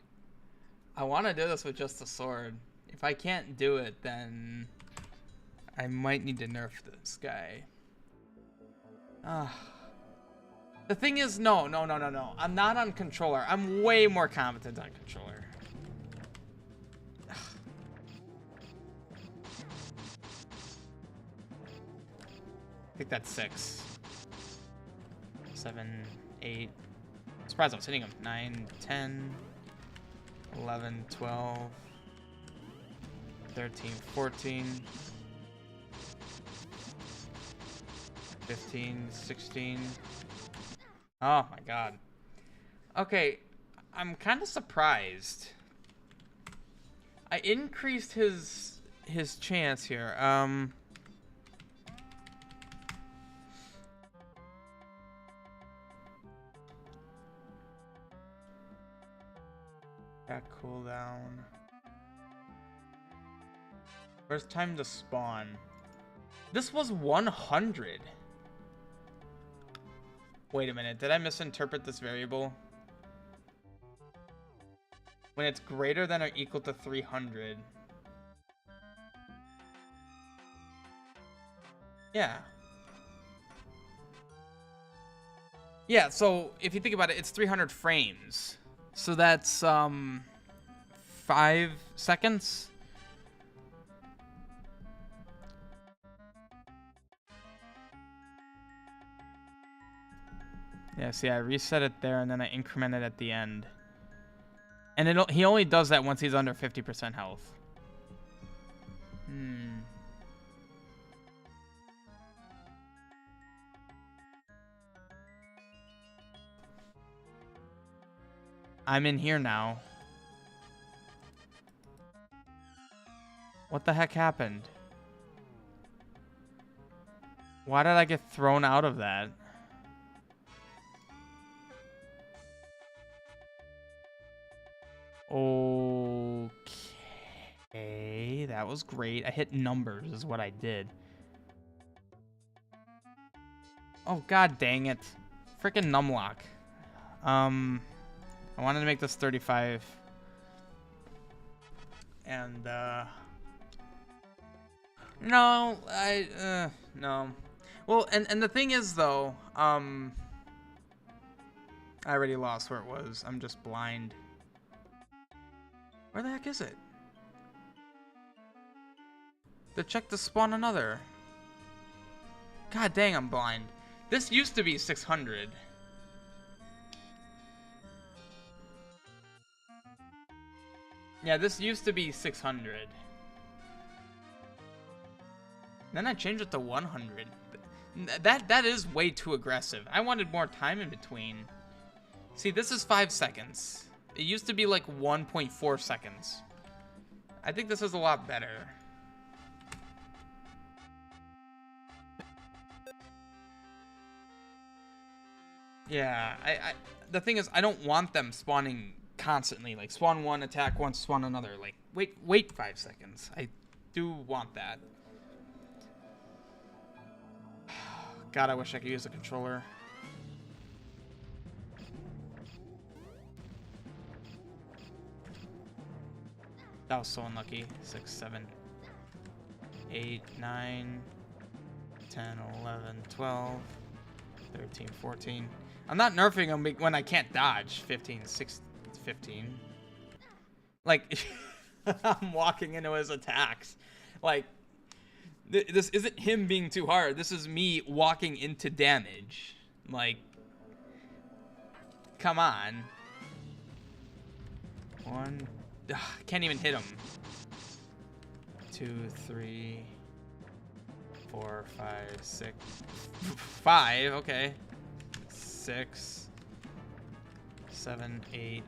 I want to do this with just the sword. If I can't do it, then I might need to nerf this guy. The thing is, no. I'm not on controller. I'm way more competent on controller. I think that's 6. 7, 8. I'm surprised I was hitting him. 9, 10, 11, 12, 13, 14, 15, 16. Oh my god. Okay, I'm kind of surprised. I increased his chance here. Got cooldown. First time to spawn. This was 100. Wait a minute, did I misinterpret this variable? When it's greater than or equal to 300. Yeah. Yeah, so if you think about it, it's 300 frames. So that's 5 seconds. Yeah, see, I reset it there and then I increment it at the end. And he only does that once he's under 50% health. I'm in here now. What the heck happened? Why did I get thrown out of that? Okay, that was great. I hit numbers is what I did. Oh, god dang it. Freaking numlock. I wanted to make this 35. And, no, no. Well, and the thing is, though, I already lost where it was. I'm just blind. Where the heck is it? To check to spawn another. God dang, I'm blind. This used to be 600. Yeah, this used to be 600. Then I changed it to 100. That is way too aggressive. I wanted more time in between. See, this is 5 seconds. It used to be like 1.4 seconds. I think this is a lot better. Yeah, the thing is, I don't want them spawning constantly. Like, spawn one, attack one, spawn another. Like, wait 5 seconds. I do want that. God, I wish I could use a controller. That was so unlucky. 6, 7, 8, 9, 10, 11, 12, 13, 14. I'm not nerfing him when I can't dodge. 15, 16, 15. Like, I'm walking into his attacks. Like, this isn't him being too hard. This is me walking into damage. Like, come on. One. Ugh, can't even hit him. 2, 3, 4, 5, 6. 5, okay. 6, 7, 8,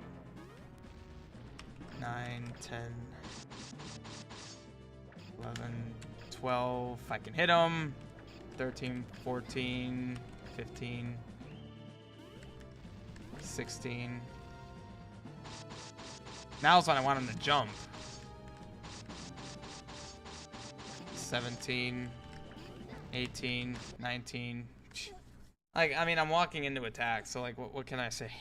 9, 10, 11, 12. I can hit him. 13, 14, 15, 16. Now's when I want him to jump. 17, 18, 19. Like, I mean, I'm walking into attack, so like, what can I say?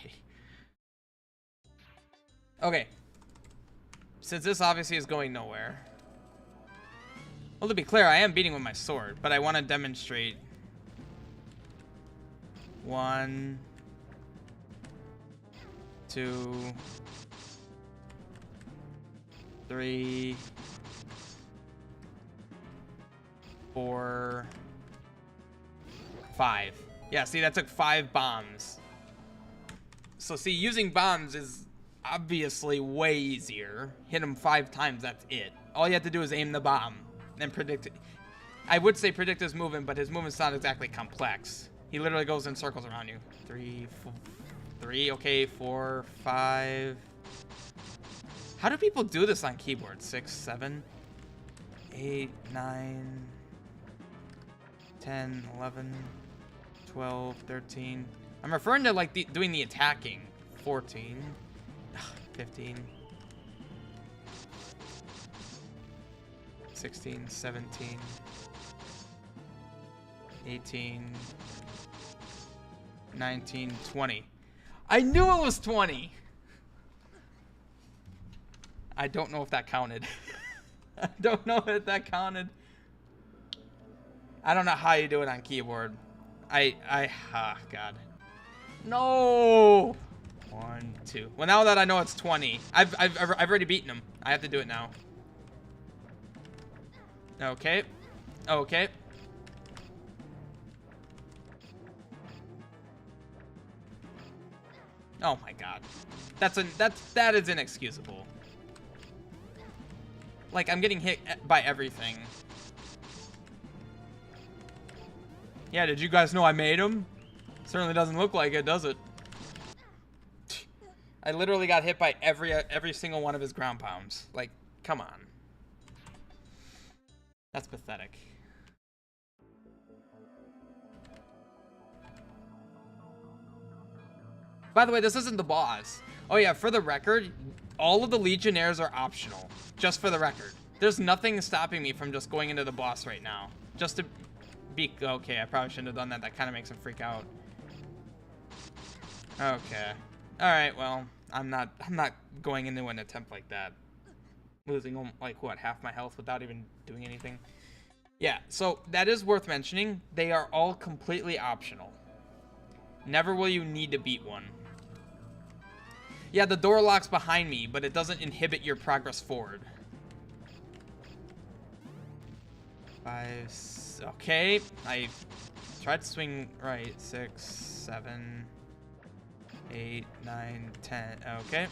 Okay. Since this obviously is going nowhere. Well, to be clear, I am beating with my sword, but I want to demonstrate. 1, 2, 3, 4, 5. Yeah, see, that took 5 bombs. So, see, using bombs is obviously way easier. Hit him 5 times, that's it. All you have to do is aim the bomb and predict it. I would say predict his movement, but his movement's not exactly complex. He literally goes in circles around you. 3, 4, 3, okay, 4, 5. How do people do this on keyboard? 6, 7, 8, 9, 10, 11, 12, 13. I'm referring to like doing the attacking. 14, 15, 16, 17, 18, 19, 20. I knew it was 20. I don't know if that counted. I don't know if that counted. I don't know how you do it on keyboard. God. No. 1, 2. Well, now that I know it's 20, I've already beaten him. I have to do it now. Okay. Okay. Oh my God. That is inexcusable. Like, I'm getting hit by everything. Yeah, did you guys know I made him? Certainly doesn't look like it, does it? I literally got hit by every single one of his ground pounds. Like, come on. That's pathetic. By the way, this isn't the boss. Oh yeah, for the record, all of the Legionnaires are optional. Just for the record. There's nothing stopping me from just going into the boss right now. Just to be... Okay, I probably shouldn't have done that. That kind of makes him freak out. Okay. Alright, well, I'm not going into an attempt like that. Losing, like, what, half my health without even doing anything. Yeah, so that is worth mentioning. They are all completely optional. Never will you need to beat one. Yeah, the door locks behind me, but it doesn't inhibit your progress forward. 5, okay. I tried to swing right. 6, 7, 8, 9, 10. Okay.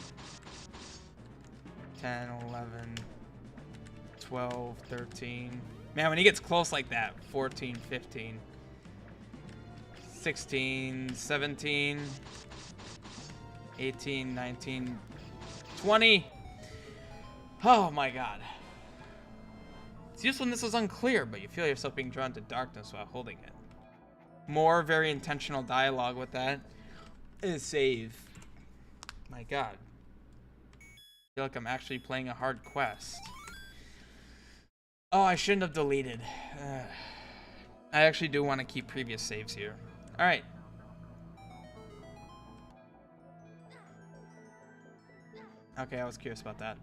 10, 11, 12, 13. Man, when he gets close like that, 14, 15, 16, 17, 18, 19, 20. Oh my God. It's useful when this is unclear, but you feel yourself being drawn to darkness while holding it. More very intentional dialogue with that. Is save. My God. I feel like I'm actually playing a hard quest. Oh, I shouldn't have deleted. I actually do want to keep previous saves here. Alright. Okay, I was curious about that.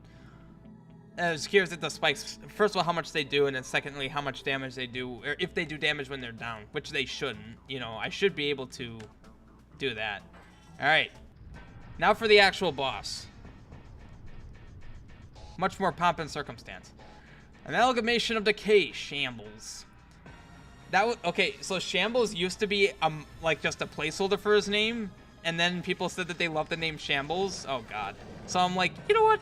I was curious at the spikes. First of all, how much they do, and then secondly, how much damage they do, or if they do damage when they're down, which they shouldn't. You know, I should be able to do that. Alright. Now for the actual boss. Much more pomp and circumstance. Amalgamation of Decay, Shambles. That was okay. So Shambles used to be like just a placeholder for his name, and then people said that they love the name Shambles. Oh god. So I'm like, you know what?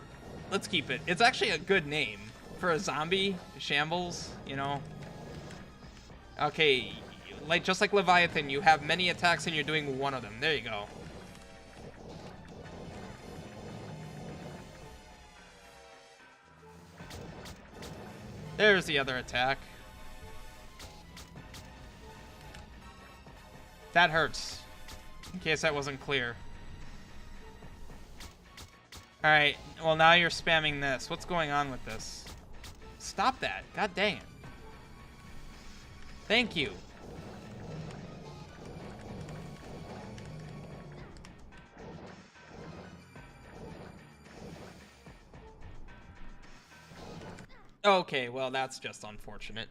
Let's keep it. It's actually a good name for a zombie. Shambles, you know. Okay, like just like Leviathan, you have many attacks and you're doing one of them. There you go. There's the other attack. That hurts. In case that wasn't clear. Alright, well now you're spamming this. What's going on with this? Stop that. God dang it. Thank you. Okay, well that's just unfortunate.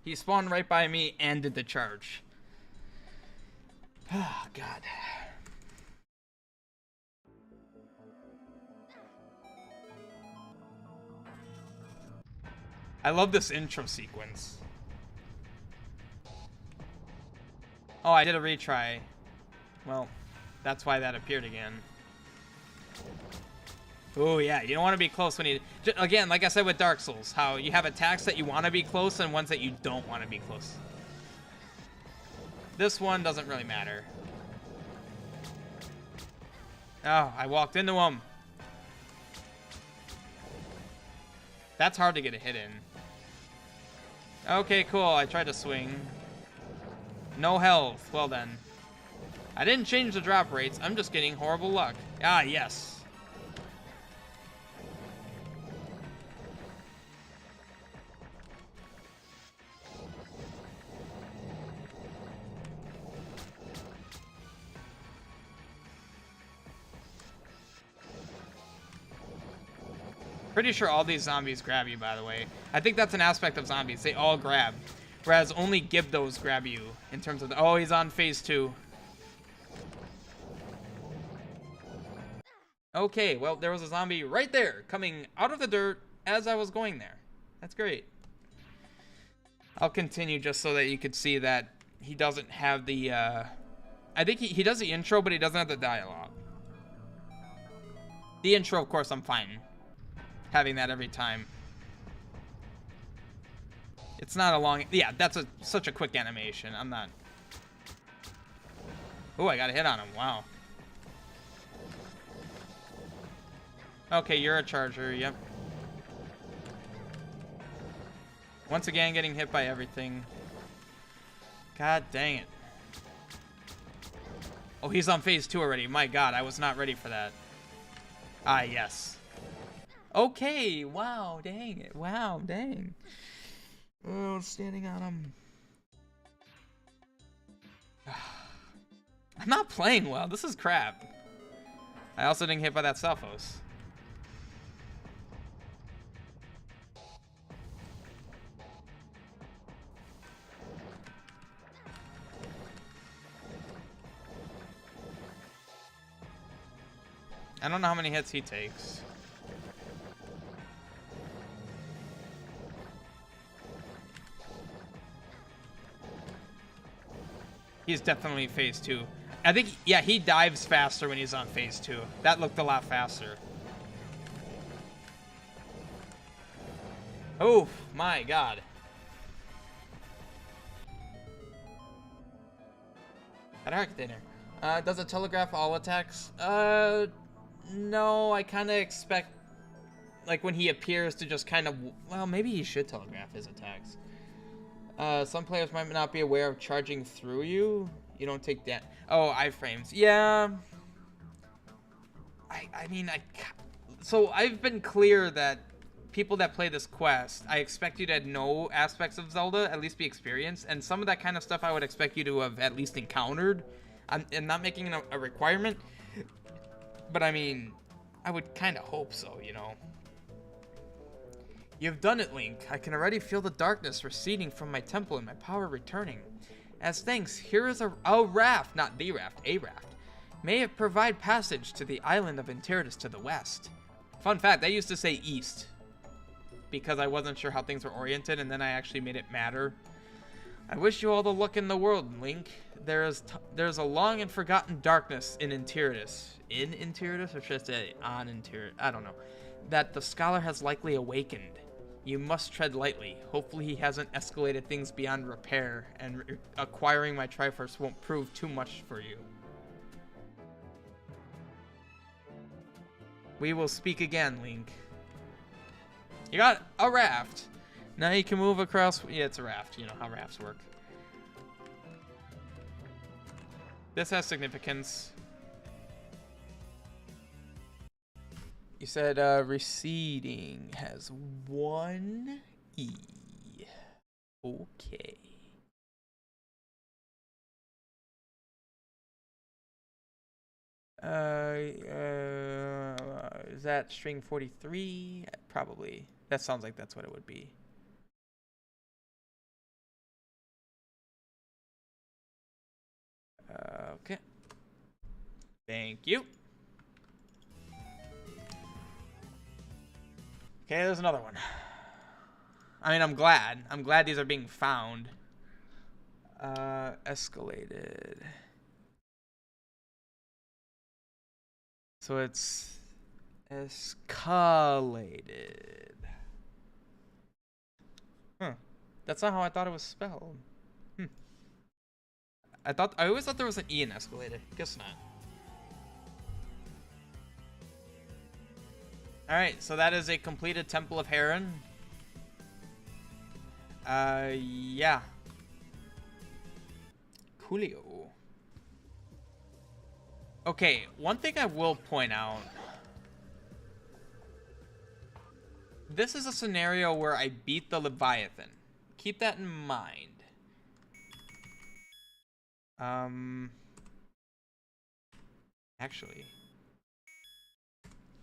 He spawned right by me and did the charge. Oh, God. I love this intro sequence. Oh, I did a retry. Well, that's why that appeared again. Oh, yeah, you don't want to be close when you... Again, like I said with Dark Souls, how you have attacks that you want to be close and ones that you don't want to be close. This one doesn't really matter. Oh, I walked into him. That's hard to get a hit in. Okay, cool. I tried to swing. No health. Well then. I didn't change the drop rates. I'm just getting horrible luck. Ah, yes. Pretty sure all these zombies grab you, by the way. I think that's an aspect of zombies. They all grab. Whereas only Gibdos grab you in terms of... Oh, he's on phase 2. Okay, well, there was a zombie right there coming out of the dirt as I was going there. That's great. I'll continue just so that you could see that he doesn't have the... I think he does the intro, but he doesn't have the dialogue. The intro, of course, I'm fine having that every time. It's not a long... Yeah, that's such a quick animation. I'm not... Oh, I got a hit on him. Wow. Okay, you're a charger. Yep. Once again, getting hit by everything. God dang it. Oh, he's on phase 2 already. My God, I was not ready for that. Ah, yes. Okay, wow, dang it. Wow, dang. Oh, standing on him. I'm not playing well. This is crap. I also didn't get hit by that Selphos. I don't know how many hits he takes. He's definitely phase 2. I think, yeah, he dives faster when he's on phase 2. That looked a lot faster. Oh, my God. Attack dinner. Does it telegraph all attacks? No, I kind of expect, like, when he appears to just kind of, well, maybe he should telegraph his attacks. Some players might not be aware of charging through you. You don't take that. Oh, iframes. Yeah. I mean, so I've been clear that people that play this quest, I expect you to know aspects of Zelda, at least be experienced, and some of that kind of stuff I would expect you to have at least encountered. I'm not making it a requirement, but I mean, I would kind of hope so, you know. You've done it, Link. I can already feel the darkness receding from my temple and my power returning. As thanks, here is a raft, not the raft, a raft. May it provide passage to the island of Enteridus to the west. Fun fact, I used to say east because I wasn't sure how things were oriented, and then I actually made it matter. I wish you all the luck in the world, Link. There's a long and forgotten darkness in Interitus. In Interitus, or should I say on Interitus? I don't know. That the scholar has likely awakened. You must tread lightly. Hopefully he hasn't escalated things beyond repair, and acquiring my Triforce won't prove too much for you. We will speak again, Link. You got a raft. Now you can move across. Yeah, it's a raft. You know how rafts work. This has significance. You said receding has 1 E. Okay. Is that string 43? Probably. That sounds like that's what it would be. Okay. Thank you. Okay, there's another one. I mean, I'm glad. I'm glad these are being found. Escalated. So it's escalated. Huh. That's not how I thought it was spelled. I always thought there was an E in escalated. Guess not. Alright, so that is a completed Temple of Heron. Yeah. Coolio. Okay, one thing I will point out. This is a scenario where I beat the Leviathan. Keep that in mind. Actually.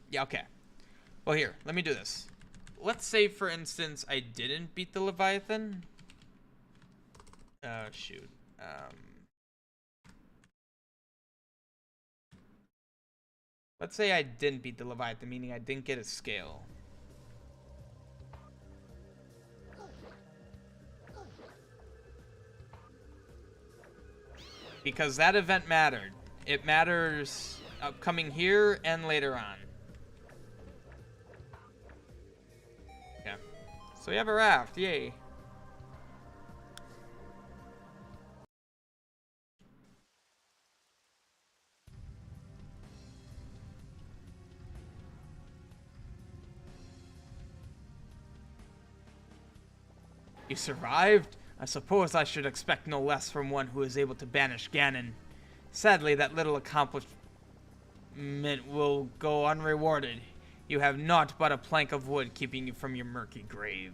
Yeah, okay. Well, here, let me do this. Let's say, for instance, I didn't beat the Leviathan. Oh, shoot. Let's say I didn't beat the Leviathan, meaning I didn't get a scale. Because that event mattered. It matters coming here and later on. Okay. So we have a raft. Yay. You survived? I suppose I should expect no less from one who is able to banish Ganon. Sadly, that little accomplishment will go unrewarded. You have naught but a plank of wood keeping you from your murky grave.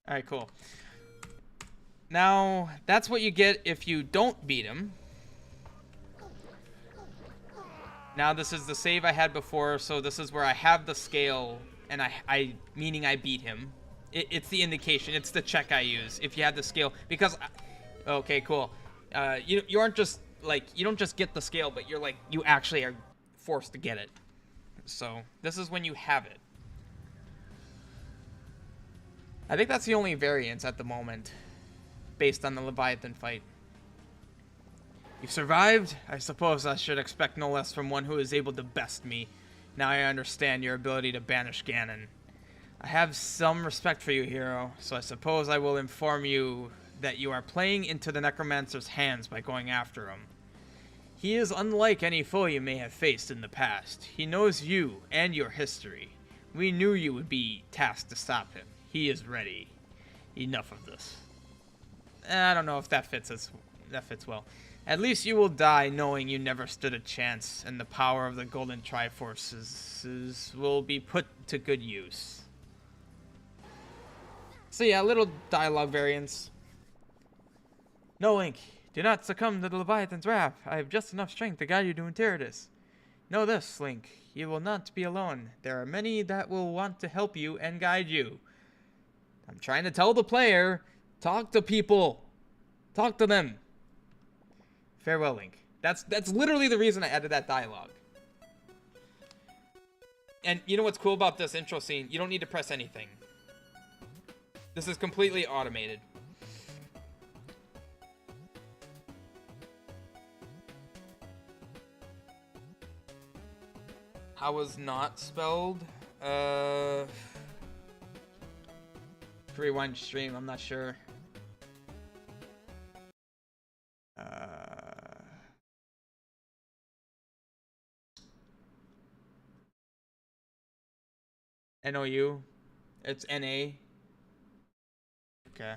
Alright, cool. Now, that's what you get if you don't beat him. Now this is the save I had before, so this is where I have the scale, and meaning I beat him. It's the indication, it's the check I use, if you have the scale, because, okay, cool. You aren't just, like, you don't just get the scale, but you're like, you actually are forced to get it. So, this is when you have it. I think that's the only variance at the moment, based on the Leviathan fight. You survived? I suppose I should expect no less from one who is able to best me. Now I understand your ability to banish Ganon. I have some respect for you, hero, so I suppose I will inform you that you are playing into the Necromancer's hands by going after him. He is unlike any foe you may have faced in the past. He knows you and your history. We knew you would be tasked to stop him. He is ready. Enough of this. I don't know if that fits well. At least you will die knowing you never stood a chance, and the power of the Golden Triforces will be put to good use. So yeah, little dialogue variants. No, Link, do not succumb to the Leviathan's wrath. I have just enough strength to guide you to Interitus. Know this, Link, you will not be alone. There are many that will want to help you and guide you. I'm trying to tell the player, talk to people. Talk to them. Farewell, Link. That's literally the reason I added that dialogue. And you know what's cool about this intro scene? You don't need to press anything. This is completely automated. How was not spelled? Rewind stream, I'm not sure. NOU? It's NA? Okay.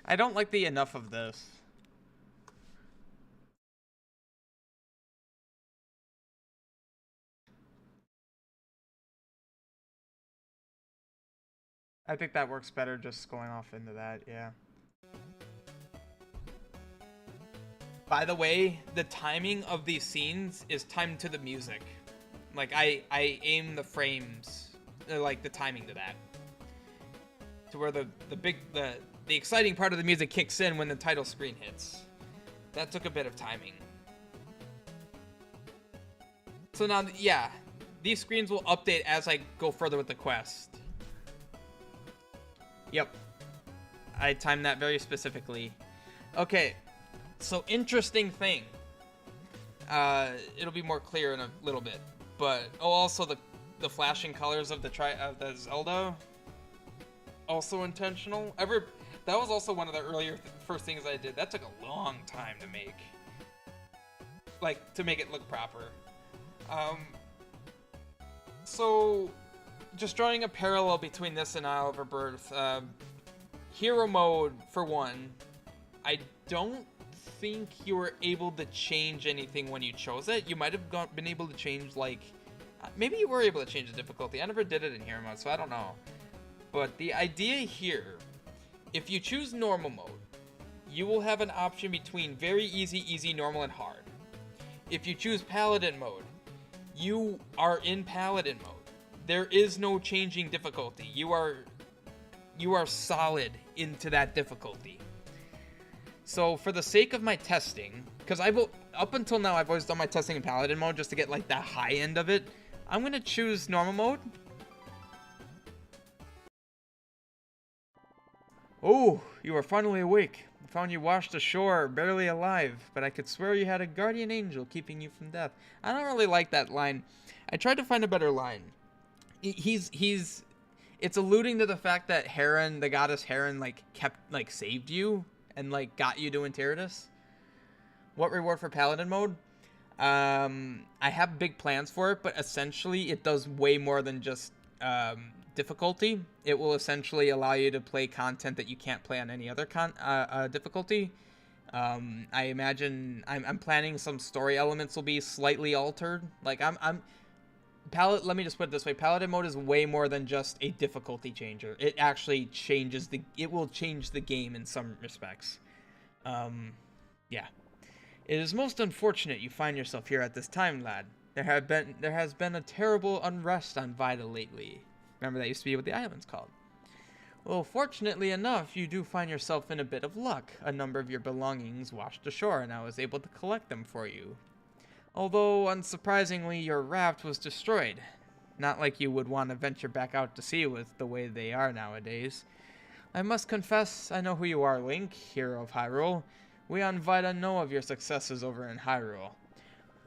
I don't like the enough of this. I think that works better just going off into that, yeah. By the way, the timing of these scenes is timed to the music. Like, I aim the frames, like, the timing to that. To where the exciting part of the music kicks in when the title screen hits. That took a bit of timing. So now, yeah, these screens will update as I go further with the quest. Yep. I timed that very specifically. Okay, so interesting thing. It'll be more clear in a little bit. But, oh, also the flashing colors of the Zelda. Also intentional. That was also one of the earlier first things I did. That took a long time to make. Like, to make it look proper. So, just drawing a parallel between this and Isle of Rebirth. Hero mode, for one, I don't think you were able to change anything when you chose it. You might have been able to change, like, maybe you were able to change the difficulty. I never did it in hero mode, so I don't know. But the idea here, if you choose normal mode, you will have an option between very easy, normal, and hard. If you choose paladin mode, you are in paladin mode. There is no changing difficulty. You are solid into that difficulty. So for the sake of my testing, because up until now I've always done my testing in paladin mode just to get like that high end of it, I'm gonna choose normal mode. Oh, you are finally awake. I found you washed ashore, barely alive, but I could swear you had a guardian angel keeping you from death. I don't really like that line. I tried to find a better line. It's alluding to the fact that Heron, the goddess Heron, saved you and got you to Enteritus. What reward for paladin mode? I have big plans for it, but essentially it does way more than just difficulty. It will essentially allow you to play content that you can't play on any other difficulty. I imagine I'm planning some story elements will be slightly altered. Let me just put it this way: Paladin mode is way more than just a difficulty changer. It actually it will change the game in some respects. Yeah. It is most unfortunate you find yourself here at this time, lad. There has been a terrible unrest on Vida lately. Remember, that used to be what the island's called. Well, fortunately enough, you do find yourself in a bit of luck. A number of your belongings washed ashore, and I was able to collect them for you. Although, unsurprisingly, your raft was destroyed. Not like you would want to venture back out to sea with the way they are nowadays. I must confess, I know who you are, Link, hero of Hyrule. We on Vida know of your successes over in Hyrule,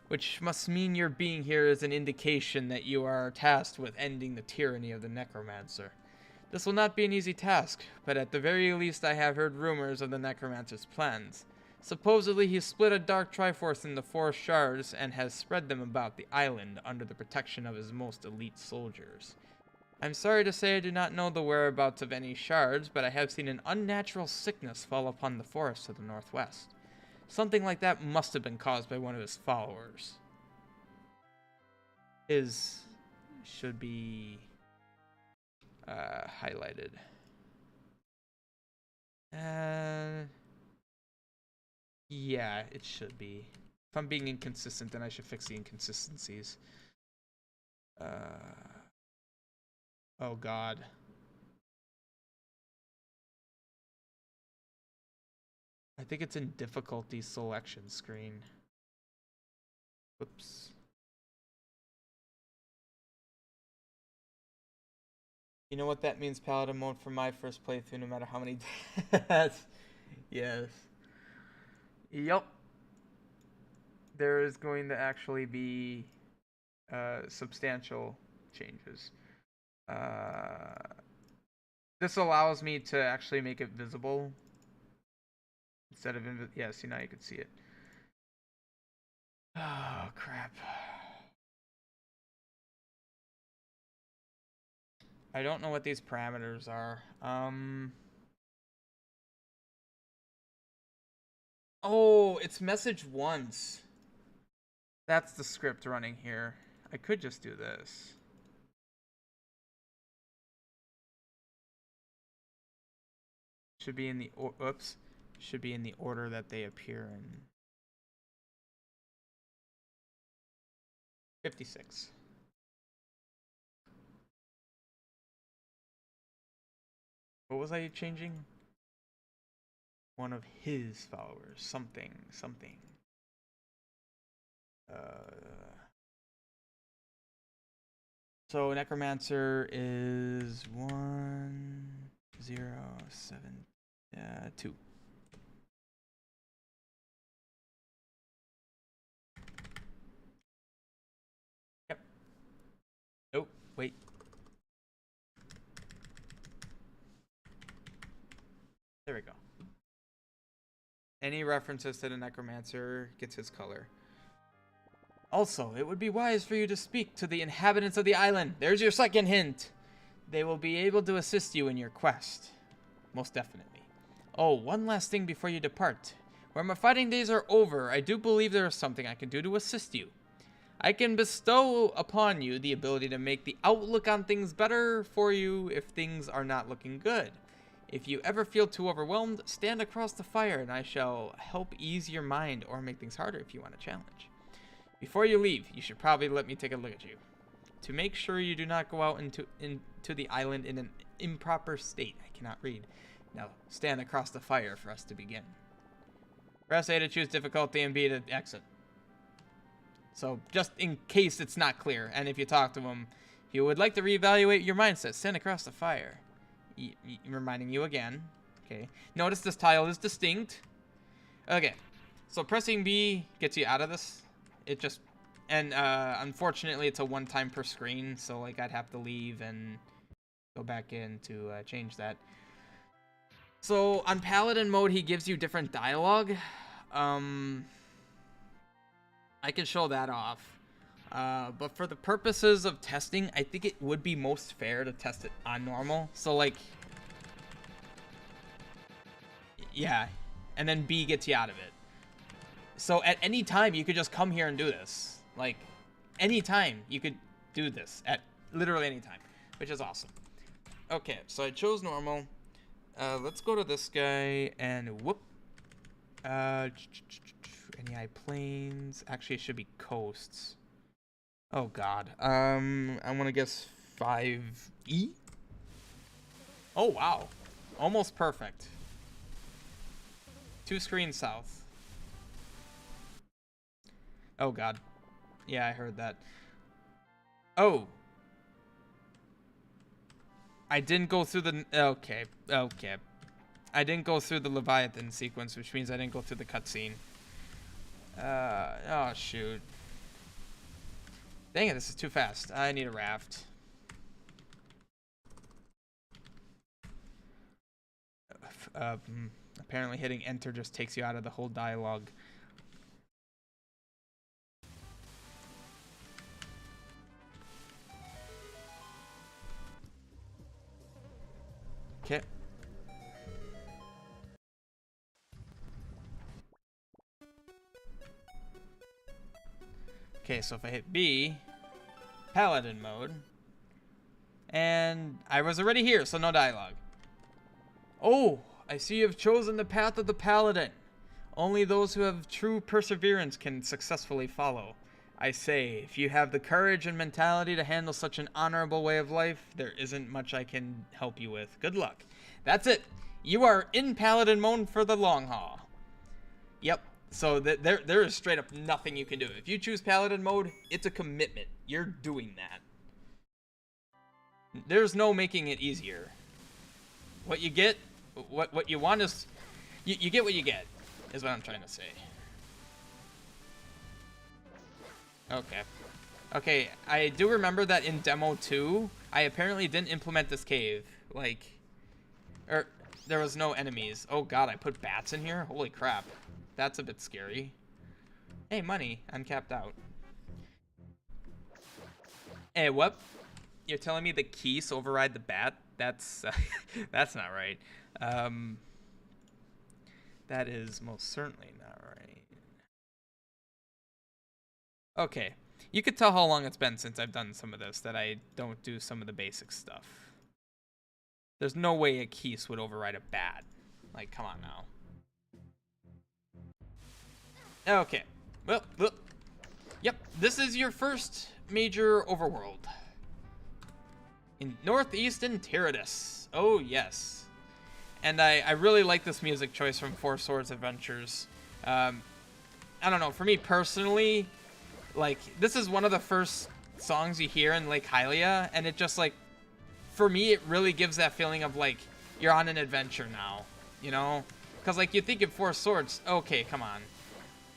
which must mean your being here is an indication that you are tasked with ending the tyranny of the Necromancer. This will not be an easy task, but at the very least I have heard rumors of the Necromancer's plans. Supposedly he split a Dark Triforce into 4 shards and has spread them about the island under the protection of his most elite soldiers. I'm sorry to say I do not know the whereabouts of any shards, but I have seen an unnatural sickness fall upon the forest to the northwest. Something like that must have been caused by one of his followers. Should be highlighted. Yeah, it should be. If I'm being inconsistent, then I should fix the inconsistencies. Oh God. I think it's in difficulty selection screen. Whoops. You know what that means, Paladin mode, for my first playthrough, no matter how many deaths. Yes. Yup. There is going to actually be substantial changes. This allows me to actually make it visible instead of yeah, see, now you can see it. Oh, crap. I don't know what these parameters are. Oh, it's message once. That's the script running here. I could just do this. Should be in the oops. Should be in the order that they appear in. 56. What was I changing? One of his followers. Something. So Necromancer is 107 2. Yep. Oh, wait. There we go. Any references to the Necromancer gets his color. Also, it would be wise for you to speak to the inhabitants of the island. There's your second hint. They will be able to assist you in your quest. Most definitely. Oh, one last thing before you depart. Where my fighting days are over, I do believe there is something I can do to assist you. I can bestow upon you the ability to make the outlook on things better for you if things are not looking good. If you ever feel too overwhelmed, stand across the fire and I shall help ease your mind or make things harder if you want a challenge. Before you leave, you should probably let me take a look at you. To make sure you do not go out into the island in an improper state. I cannot read. Now, stand across the fire for us to begin. Press A to choose difficulty and B to exit. So, just in case it's not clear, and if you talk to him, if you would like to reevaluate your mindset, stand across the fire. Reminding you again. Okay. Notice this tile is distinct. Okay. So, pressing B gets you out of this. It just, and unfortunately it's a one-time per screen, so like I'd have to leave and go back in to change that. So on Paladin mode he gives you different dialogue. I can show that off, but for the purposes of testing, I think it would be most fair to test it on normal. So like, yeah, and then B gets you out of it. So at any time, you could just come here and do this. Like, any time, you could do this. At literally any time, which is awesome. Okay, so I chose normal. Let's go to this guy and whoop. Any plains? Actually, it should be coasts. Oh, God. I want to guess 5E? Oh, wow. Almost perfect. 2 screens south. Oh, God. Yeah, I heard that. Oh. I didn't go through the... Okay. I didn't go through the Leviathan sequence, which means I didn't go through the cutscene. Oh, shoot. Dang it, this is too fast. I need a raft. Apparently hitting enter just takes you out of the whole dialogue. Okay. Okay, so if I hit B, Paladin mode, and I was already here, so no dialogue. Oh, I see you have chosen the path of the Paladin. Only those who have true perseverance can successfully follow. I say, if you have the courage and mentality to handle such an honorable way of life, there isn't much I can help you with. Good luck. That's it. You are in Paladin mode for the long haul. Yep. So there is straight up nothing you can do. If you choose Paladin mode, it's a commitment. You're doing that. There's no making it easier. What you get, what you want is, you get what you get, is what I'm trying to say. Okay. Okay, I do remember that in Demo 2, I apparently didn't implement this cave. Like, there was no enemies. Oh god, I put bats in here? Holy crap. That's a bit scary. Hey, money. I'm capped out. Hey, what? You're telling me the keys override the bat? That's that's not right. That is most certainly not right. Okay. You could tell how long it's been since I've done some of this, that I don't do some of the basic stuff. There's no way a keys would override a bat. Like, come on now. Okay. Well, yep. This is your first major overworld. In northeastern Tyrannus. Oh, yes. And I really like this music choice from Four Swords Adventures. I don't know. For me personally, like, this is one of the first songs you hear in Lake Hylia, and it just, like, for me, it really gives that feeling of, like, you're on an adventure now, you know? Because, like, you think in Four Swords, okay, come on.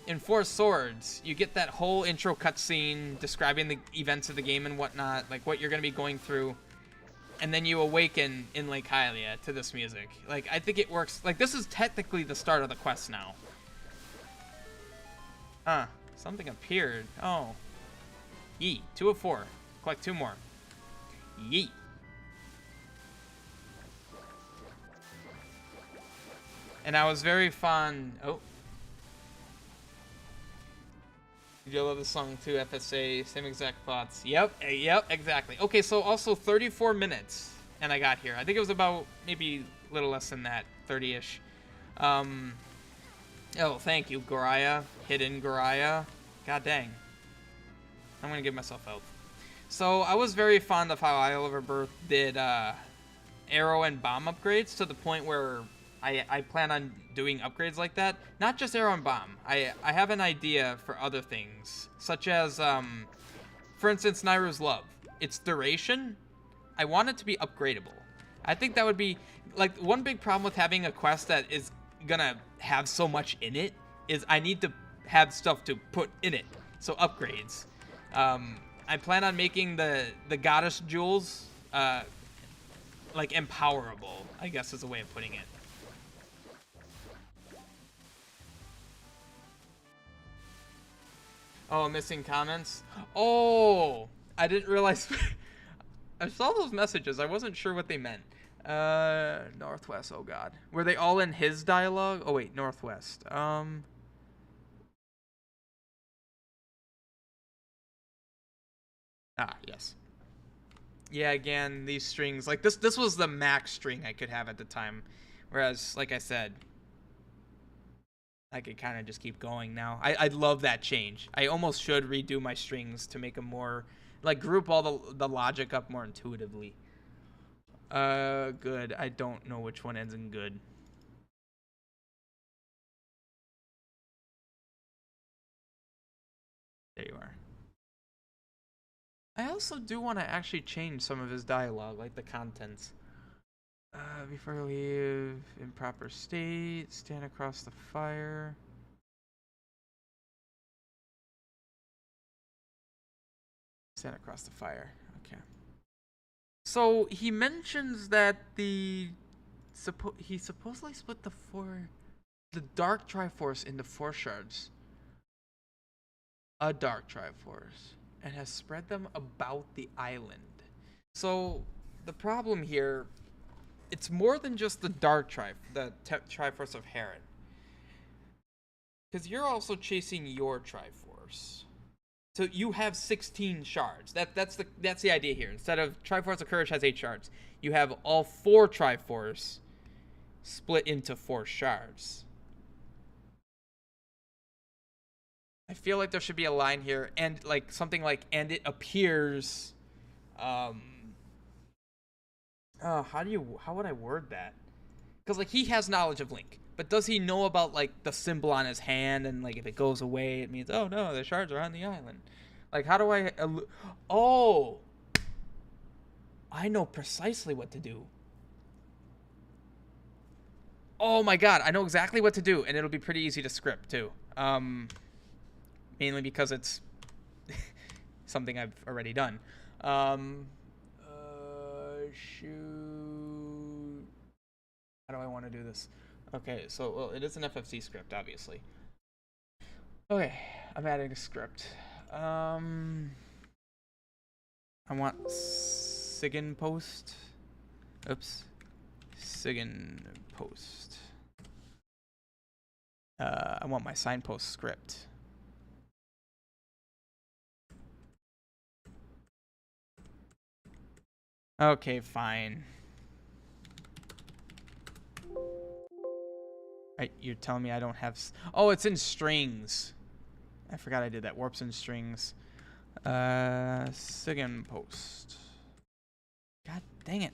In Four Swords, you get that whole intro cutscene describing the events of the game and whatnot, like, what you're going to be going through, and then you awaken in Lake Hylia to this music. Like, I think it works. Like, this is technically the start of the quest now. Something appeared. Oh. Yeet. 2 of 4. Collect 2 more. Yeet. And I was very fond. Oh. You love the song too, FSA. Same exact thoughts. Yep. Yep. Exactly. Okay, so also 34 minutes. And I got here. I think it was about maybe a little less than that. 30-ish. Oh, thank you, Goraya. Hidden Goraya. God dang. I'm going to give myself health. So, I was very fond of how Isle of Rebirth did arrow and bomb upgrades to the point where I plan on doing upgrades like that. Not just arrow and bomb. I have an idea for other things. Such as, for instance, Nairu's Love. Its duration, I want it to be upgradable. I think that would be, like, one big problem with having a quest that is gonna have so much in it is I need to have stuff to put in it. So upgrades. I plan on making the goddess jewels like empowerable, I guess is a way of putting it. Oh, missing comments? Oh, I didn't realize. I saw those messages. I wasn't sure what they meant. Northwest. Oh God, were they all in his dialogue? Oh wait, Northwest. Ah, yes. Yeah, again, these strings, like this was the max string I could have at the time, whereas, like I said, I could kind of just keep going now. I love that change. I almost should redo my strings to make them more, like, group all the logic up more intuitively. Good. I don't know which one ends in good. There you are. I also do want to actually change some of his dialogue, like the contents. Before I leave, in proper state, stand across the fire. Stand across the fire. Okay. So he mentions that he supposedly split the Dark Triforce into 4 shards. A Dark Triforce. And has spread them about the island. So the problem here, it's more than just the Triforce of Heron. Because you're also chasing your Triforce. So you have 16 shards. That's the idea here. Instead of Triforce of Courage has 8 shards, you have all 4 Triforce split into 4 shards. I feel like there should be a line here, and like something like, and it appears, how would I word that? Because, like, he has knowledge of Link. But does he know about, like, the symbol on his hand, and, like, if it goes away, it means, oh, no, the shards are on the island. Like, how do I... Oh! I know precisely what to do. Oh, my God. I know exactly what to do, and it'll be pretty easy to script, too. Mainly because it's something I've already done. Shoot. How do I want to do this? Okay, so, well, it is an FFC script, obviously. Okay, I'm adding a script. I want SIGIN post. Oops. SIGIN post. I want my signpost script. Okay, fine. You're telling me I don't have... Oh, it's in strings. I forgot I did that. Warps in strings. SIGIN post. God dang it.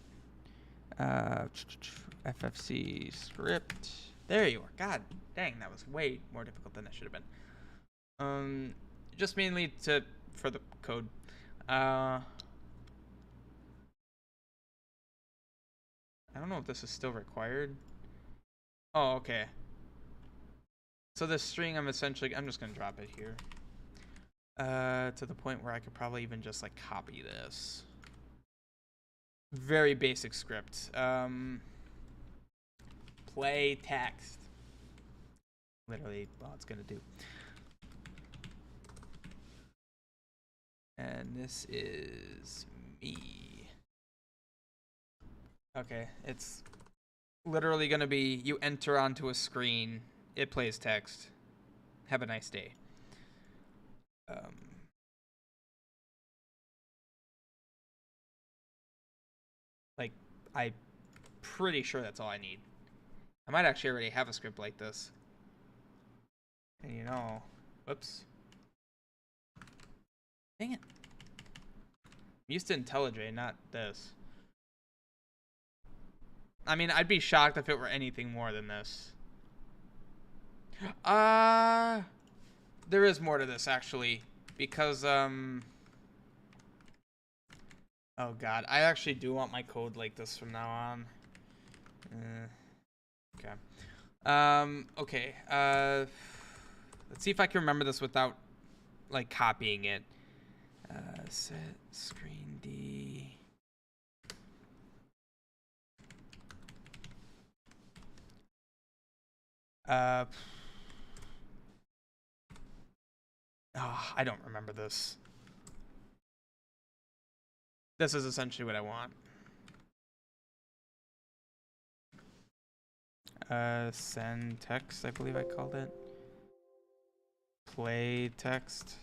FFC script. There you are. God dang, that was way more difficult than it should have been. Just mainly for the code. I don't know if this is still required. Oh, okay. So this string, I'm just gonna drop it here. To the point where I could probably even just like copy this. Very basic script. Play text. Literally all it's gonna do. And this is me. Okay, it's literally gonna be you enter onto a screen, it plays text. Have a nice day. Like, I'm pretty sure that's all I need. I might actually already have a script like this. And you know, whoops. Dang it. I'm used to IntelliJ, not this. I mean, I'd be shocked if it were anything more than this. There is more to this, actually. Because, oh god, I actually do want my code like this from now on. Okay. Okay. Let's see if I can remember this without, like, copying it. Set screen D. Oh, I don't remember this. This is essentially what I want. Send text, I believe I called it. Play text.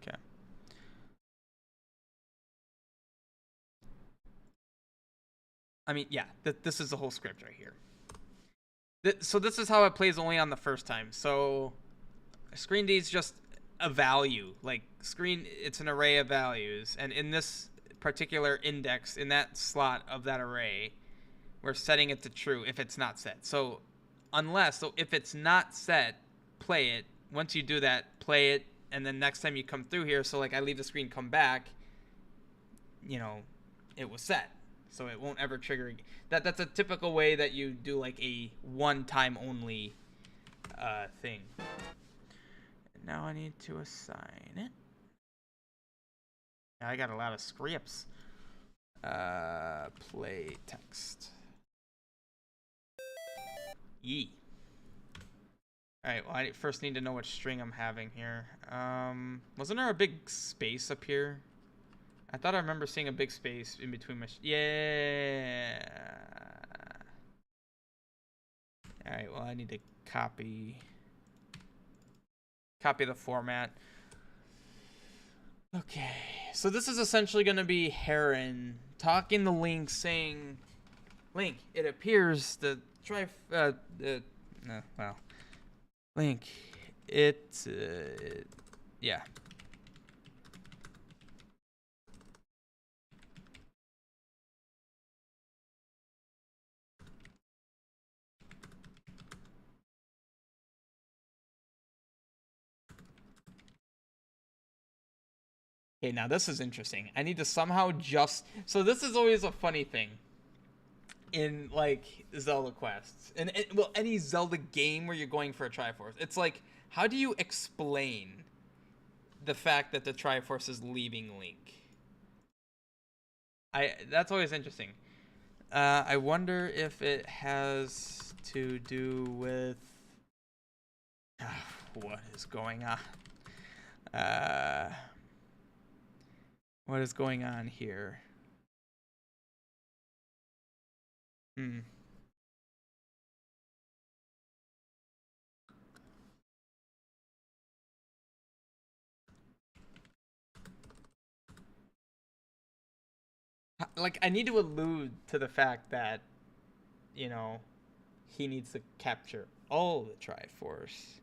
Okay. I mean, yeah, this is the whole script right here. So this is how it plays only on the first time. So screen D is just a value. Like, it's an array of values. And in this particular index, in that slot of that array, we're setting it to true if it's not set. So if it's not set, play it. Once you do that, play it. And then next time you come through here, so like I leave the screen, come back, you know, it was set. So it won't ever trigger. That's a typical way that you do like a one-time only thing. And now I need to assign it. Now I got a lot of scripts. Play text. Yee. Alright, well I first need to know which string I'm having here. Wasn't there a big space up here? I thought I remember seeing a big space in between my... Yeah. Alright, well I need to copy the format. Okay, so this is essentially going to be Heron talking to Link, saying, Link, it appears the Link, yeah. Okay, now this is interesting. I need to somehow just... So this is always a funny thing in, like, Zelda quests. And, well, any Zelda game where you're going for a Triforce. It's like, how do you explain the fact that the Triforce is leaving Link? That's always interesting. I wonder if it has to do with... what is going on? What is going on here? Hmm. Like, I need to allude to the fact that, you know, he needs to capture all the Triforce.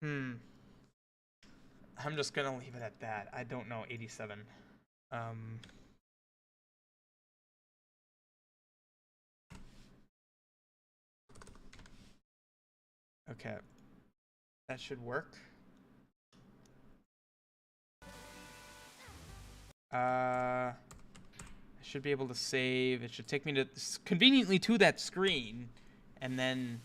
Hmm. I'm just gonna leave it at that. I don't know. 87. Um. Okay. That should work. I should be able to save. It should take me to conveniently to that screen, and then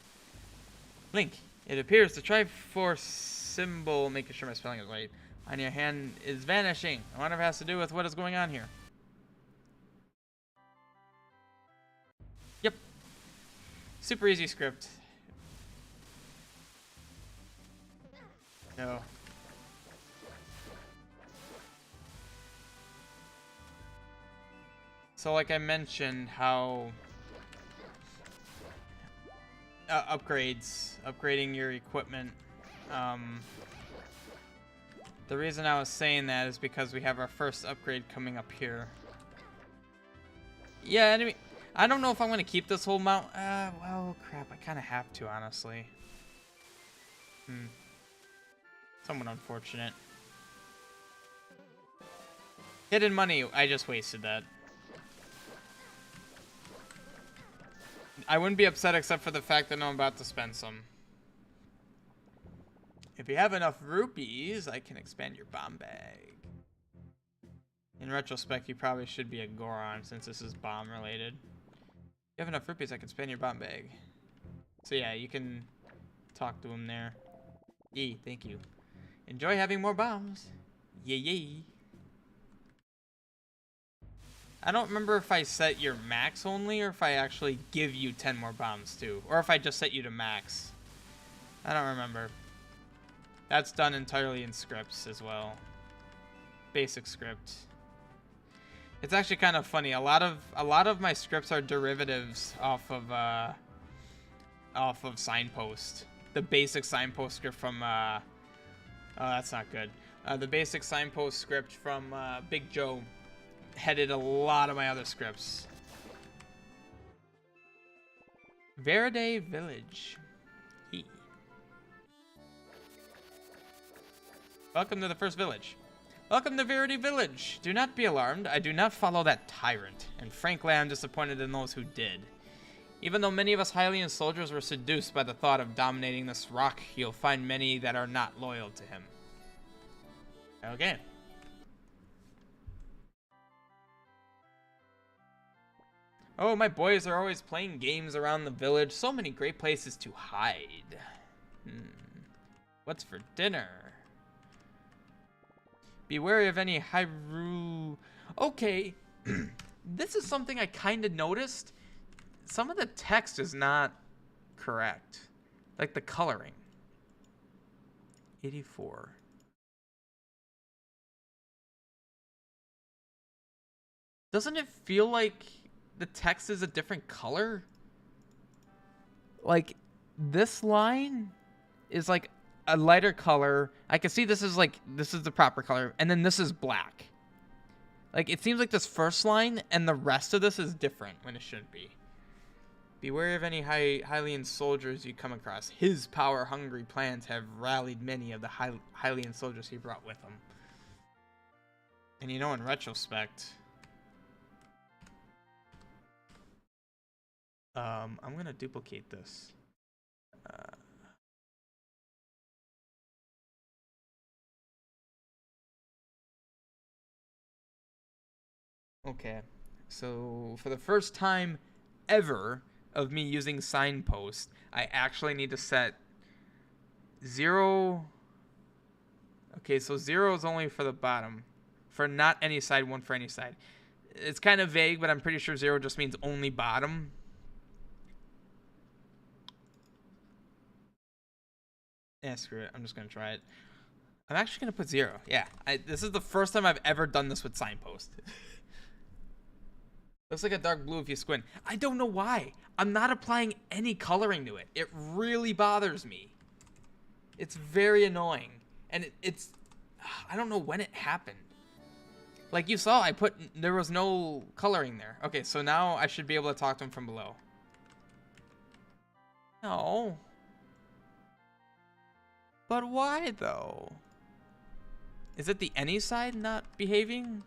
Link. It appears the Triforce symbol, making sure my spelling is right, on your hand is vanishing. I wonder if it has to do with what is going on here. Yep. Super easy script. No. So like I mentioned, how upgrading your equipment. The reason I was saying that is because we have our first upgrade coming up here. Yeah, enemy. I don't know if I'm gonna keep this whole mount. Well, crap. I kind of have to, honestly. Somewhat unfortunate. Hidden money. I just wasted that. I wouldn't be upset except for the fact that I'm about to spend some. If you have enough rupees, I can expand your bomb bag. In retrospect, you probably should be a Goron since this is bomb related. If you have enough rupees, I can expand your bomb bag. So yeah, you can talk to him there. Yay, thank you. Enjoy having more bombs. Yay, yay. I don't remember if I set your max only or if I actually give you 10 more bombs too. Or if I just set you to max. I don't remember. That's done entirely in scripts as well. Basic script. It's actually kind of funny. A lot of my scripts are derivatives off of Signpost. The basic Signpost script from oh, that's not good. The basic Signpost script from Big Joe headed a lot of my other scripts. Verde Village. Welcome to the first village. Welcome to Verde Village. Do not be alarmed. I do not follow that tyrant, and frankly, I am disappointed in those who did. Even though many of us Hylian soldiers were seduced by the thought of dominating this rock, you'll find many that are not loyal to him. Okay. Oh, my boys are always playing games around the village. So many great places to hide. What's for dinner? Be wary of any Hyrule... Okay. This is something I kind of noticed. Some of the text is not correct. Like the coloring. 84. Doesn't it feel like the text is a different color? Like, this line is like a lighter color. I can see this is the proper color, and then this is black. Like, it seems like this first line and the rest of this is different when it shouldn't be. Beware of any Hylian soldiers you come across. His power-hungry plans have rallied many of the Hylian soldiers he brought with him. And you know, in retrospect... I'm gonna duplicate this. Okay. So for the first time ever of me using signpost, I actually need to set 0. Okay, so 0 is only for the bottom. For not any side, 1 for any side. It's kind of vague, but I'm pretty sure 0 just means only bottom. Yeah, screw it. I'm just going to try it. I'm actually going to put 0. Yeah, this is the first time I've ever done this with signpost. Looks like a dark blue if you squint. I don't know why. I'm not applying any coloring to it. It really bothers me. It's very annoying. And it's... I don't know when it happened. Like you saw, there was no coloring there. Okay, so now I should be able to talk to him from below. No. But why, though? Is it the any side not behaving?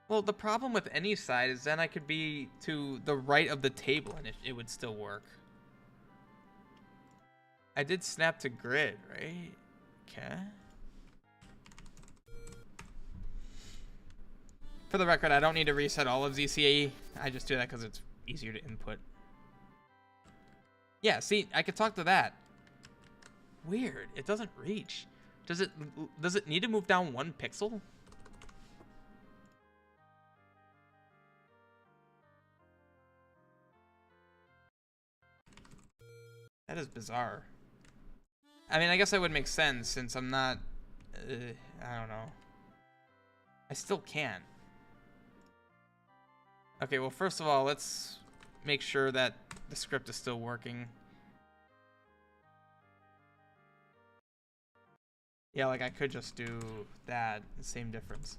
Well, the problem with any side is then I could be to the right of the table and it would still work. I did snap to grid, right? Okay. For the record, I don't need to reset all of ZCAE. I just do that because it's easier to input. Yeah, see, I could talk to that. Weird, it doesn't reach. Does it need to move down 1 pixel? That is bizarre. I mean, I guess that would make sense since I'm not... I don't know. I still can't. Okay, well, first of all, let's make sure that the script is still working. Yeah, like I could just do that, the same difference.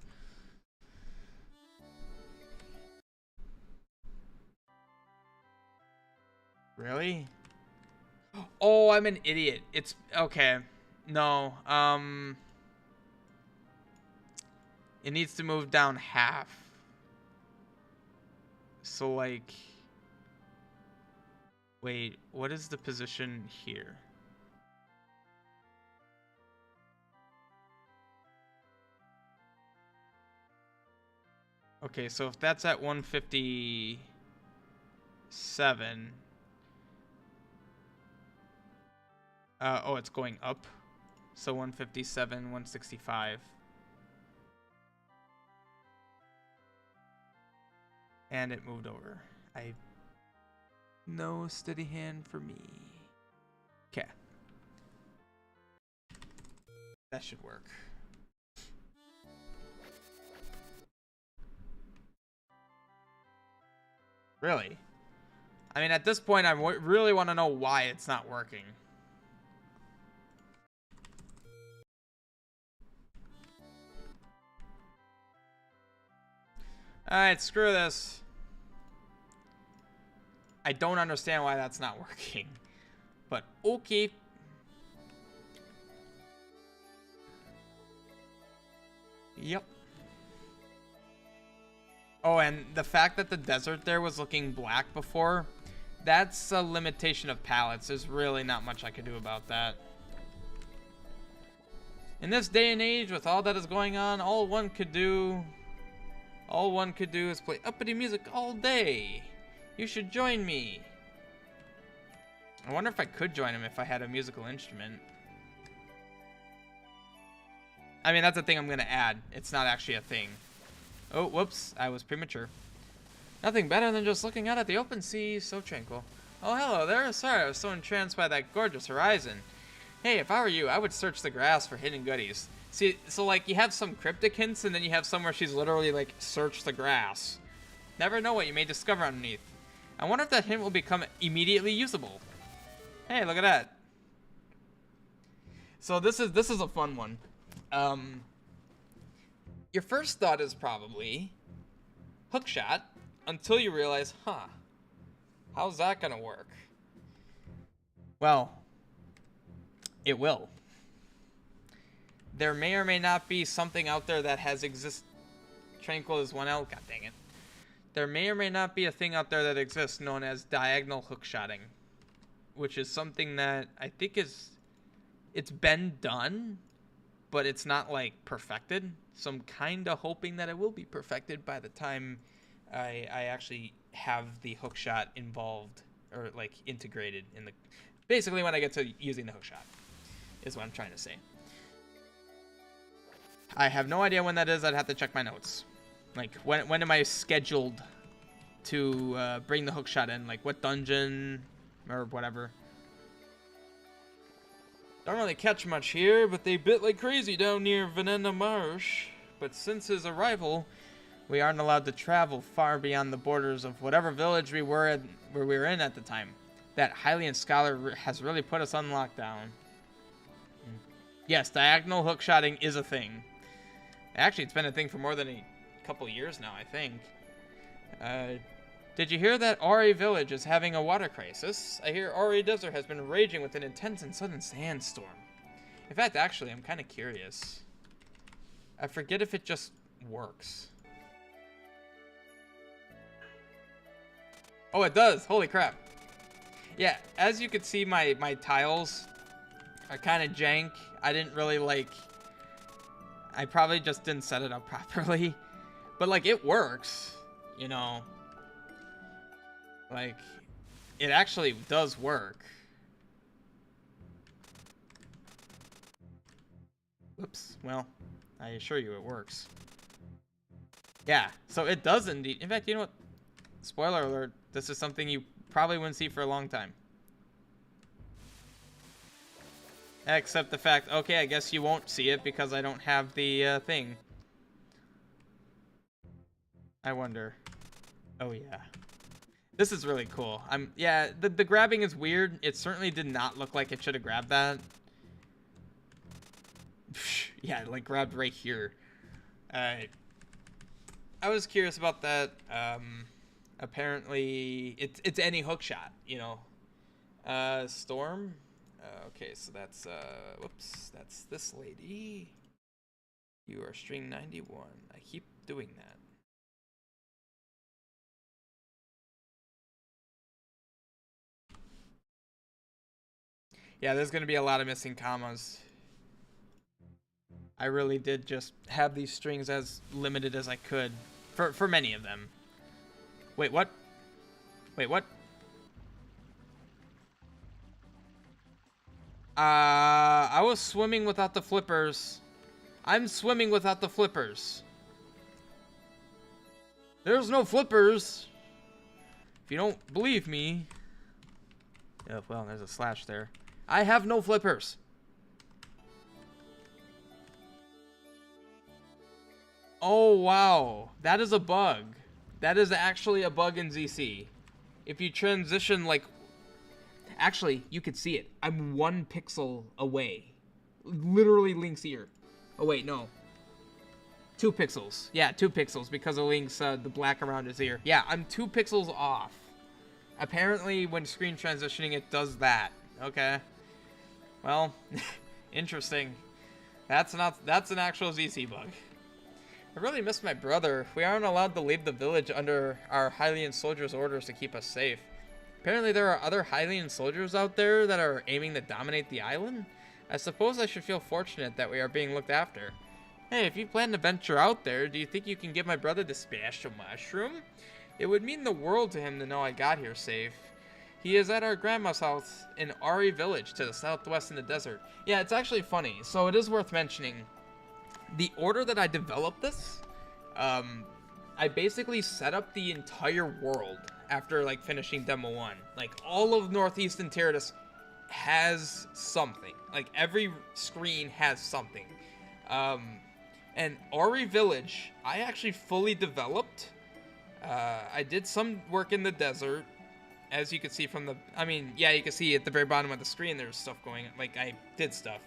Really? Oh, I'm an idiot. It's okay. No. It needs to move down half. So like wait, what is the position here? Okay, so if that's at 157, oh, it's going up. So 157, 165. And it moved over. No steady hand for me. Okay. That should work. Really? I mean, at this point, I really want to know why it's not working. Alright, screw this. I don't understand why that's not working. But okay. Yep. Oh, and the fact that the desert there was looking black before, that's a limitation of palettes. There's really not much I could do about that. In this day and age, with all that is going on, all one could do is play uppity music all day. You should join me. I wonder if I could join him if I had a musical instrument. I mean, that's a thing I'm going to add. It's not actually a thing. Oh, whoops. I was premature. Nothing better than just looking out at the open sea, so tranquil. Oh, hello there. Sorry, I was so entranced by that gorgeous horizon. Hey, if I were you, I would search the grass for hidden goodies. See, so like you have some cryptic hints and then you have some where she's literally like, search the grass. Never know what you may discover underneath. I wonder if that hint will become immediately usable. Hey, look at that. So this is a fun one. Your first thought is probably hookshot until you realize, how's that gonna work? Well, it will. There may or may not be something out there that has tranquil as 1L, god dang it. There may or may not be a thing out there that exists known as diagonal hookshotting, which is something that I think it's been done, but it's not like perfected. So I'm kind of hoping that it will be perfected by the time I actually have the hookshot involved or like integrated in the. Basically, when I get to using the hookshot, is what I'm trying to say. I have no idea when that is. I'd have to check my notes. Like, when am I scheduled to bring the hookshot in? Like, what dungeon or whatever. Don't really catch much here, but they bit like crazy down near Venena Marsh. But since his arrival, we aren't allowed to travel far beyond the borders of whatever village we were in at the time. That Hylian scholar has really put us on lockdown. Yes, diagonal hookshotting is a thing. Actually, it's been a thing for more than a couple years now, I think. Did you hear that Ori village is having a water crisis? I hear Ori Desert has been raging with an intense and sudden sandstorm. In fact, actually, I'm kind of curious. I forget if it just works. Oh, it does! Holy crap. Yeah, as you can see, my tiles are kind of jank. I didn't really, like... I probably just didn't set it up properly. But, like, it works, you know. Like, it actually does work. Oops. Well, I assure you it works. Yeah, so it does indeed. In fact, you know what? Spoiler alert. This is something you probably wouldn't see for a long time. Except the fact, okay, I guess you won't see it because I don't have the thing. I wonder. Oh, yeah. This is really cool. Yeah, the grabbing is weird. It certainly did not look like it should have grabbed that. Yeah, it like grabbed right here. I was curious about that. Apparently, it's any hook shot, you know. Storm. Okay, so that's whoops, that's this lady. You are string 91. I keep doing that. Yeah, there's gonna be a lot of missing commas. I really did just have these strings as limited as I could for many of them. Wait, what? Wait, what? I was swimming without the flippers. I'm swimming without the flippers. There's no flippers. If you don't believe me. Yeah, well, there's a slash there. I have no flippers. Oh, wow. That is a bug. That is actually a bug in ZC. If you transition, like... Actually, you could see it. I'm 1 pixel away. Literally Link's ear. Oh, wait, no. 2 pixels. Yeah, 2 pixels because of Link's, the black around his ear. Yeah, I'm 2 pixels off. Apparently, when screen transitioning, it does that. Okay. Well, interesting. That's an actual ZC bug. I really miss my brother. We aren't allowed to leave the village under our Hylian soldiers' orders to keep us safe. Apparently there are other Hylian soldiers out there that are aiming to dominate the island. I suppose I should feel fortunate that we are being looked after. Hey, if you plan to venture out there, do you think you can give my brother the special mushroom? It would mean the world to him to know I got here safe. He is at our grandma's house in Ari village to the southwest in the desert. Yeah, it's actually funny. So it is worth mentioning. The order that I developed this, I basically set up the entire world after like finishing demo 1. Like all of northeastern Terradus has something. Like every screen has something. And Ori Village, I actually fully developed. I did some work in the desert, as you can see from the, I mean, yeah, you can see at the very bottom of the screen there's stuff going on. Like I did stuff,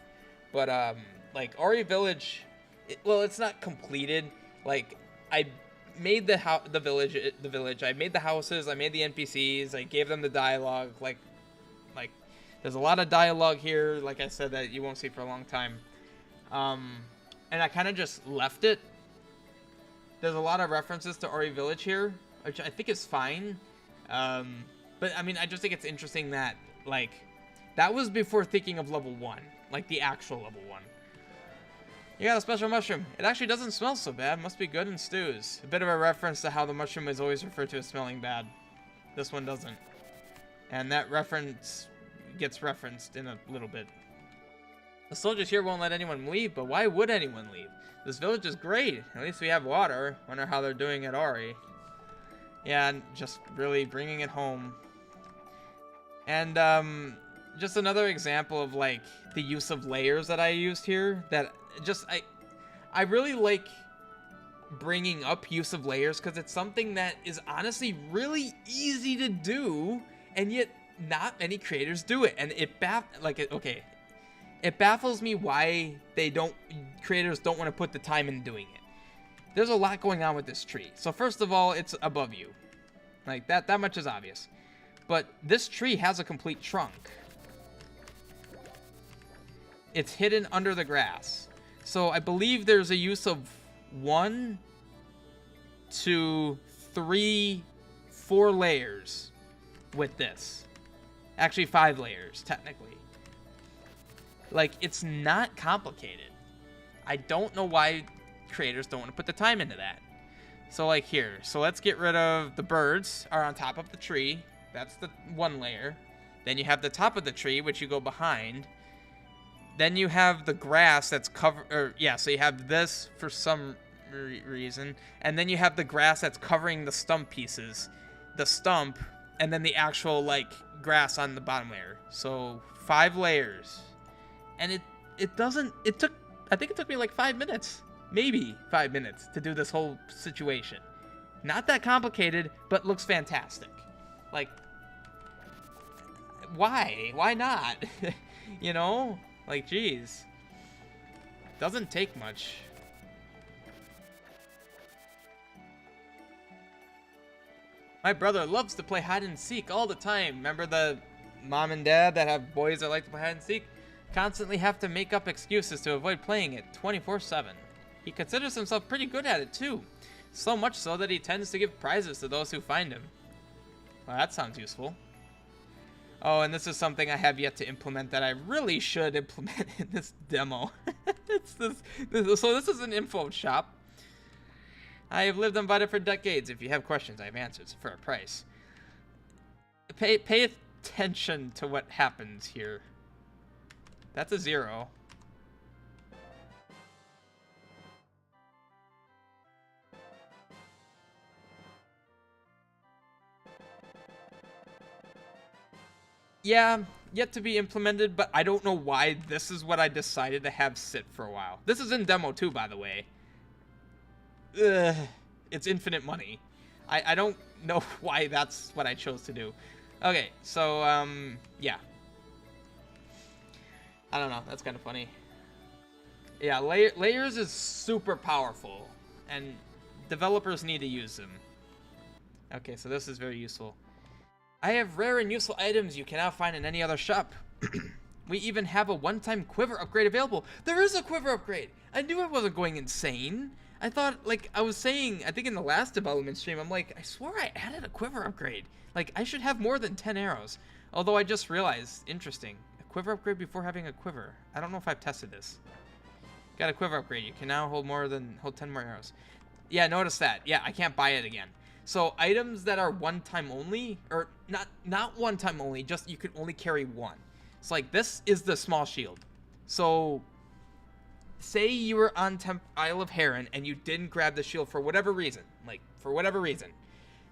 but like Ori Village, well, it's not completed. Like I made the village. I made the houses. I made the NPCs. I gave them the dialogue. Like there's a lot of dialogue here. Like I said, that you won't see for a long time. And I kind of just left it. There's a lot of references to Ori Village here, which I think is fine. But I mean, I just think it's interesting that like that was before thinking of level 1, like the actual level 1. You got a special mushroom. It actually doesn't smell so bad. Must be good in stews. A bit of a reference to how the mushroom is always referred to as smelling bad. This one doesn't. And that reference gets referenced in a little bit. The soldiers here won't let anyone leave, but why would anyone leave? This village is great. At least we have water. Wonder how they're doing at Ori. Yeah, and just really bringing it home. And just another example of like the use of layers that I used here. That just I really like bringing up use of layers because it's something that is honestly really easy to do, and yet not many creators do it. And it baffles me why creators don't want to put the time in doing it. There's a lot going on with this tree. So first of all, it's above you. Like that much is obvious. But this tree has a complete trunk. It's hidden under the grass. So I believe there's a use of 1, 2, 3, 4 layers with this. Actually 5 layers, technically. Like, it's not complicated. I don't know why creators don't want to put the time into that. So, like, here. So, let's get rid of the birds are on top of the tree. That's the 1 layer. Then you have the top of the tree, which you go behind. Then you have the grass that's covered... so you have this for some reason. And then you have the grass that's covering the stump pieces. The stump, and then the actual, like, grass on the bottom layer. So, 5 layers. And I think it took me like 5 minutes, maybe 5 minutes to do this whole situation. Not that complicated, but looks fantastic. Like, why? Why not? You know? Like, geez. Doesn't take much. My brother loves to play hide and seek all the time. Remember the mom and dad that have boys that like to play hide and seek? Constantly have to make up excuses to avoid playing it 24/7. He considers himself pretty good at it too. So much so that he tends to give prizes to those who find him. Well, that sounds useful. Oh, and this is something I have yet to implement that I really should implement in this demo. So this is an info shop. I have lived on Vita for decades. If you have questions, I have answers for a price. Pay attention to what happens here. That's a 0. Yeah, yet to be implemented, but I don't know why this is what I decided to have sit for a while. This is in demo too, by the way. Ugh, it's infinite money. I don't know why that's what I chose to do. Okay, so, yeah. I don't know. That's kind of funny. Yeah, layers is super powerful, and developers need to use them. Okay, so this is very useful. I have rare and useful items you cannot find in any other shop. We even have a one-time quiver upgrade available. There is a quiver upgrade. I knew I wasn't going insane. I thought, like I was saying, I think in the last development stream, I'm like, I swore I added a quiver upgrade. Like, I should have more than 10 arrows. Although I just realized, interesting. Quiver upgrade before having a quiver. I don't know if I've tested this. Got a quiver upgrade. You can now hold 10 more arrows. Yeah, notice that. Yeah, I can't buy it again. So items that are one time only, or not one time only, just you can only carry 1. So like this is the small shield. So say you were on Isle of Heron and you didn't grab the shield for whatever reason,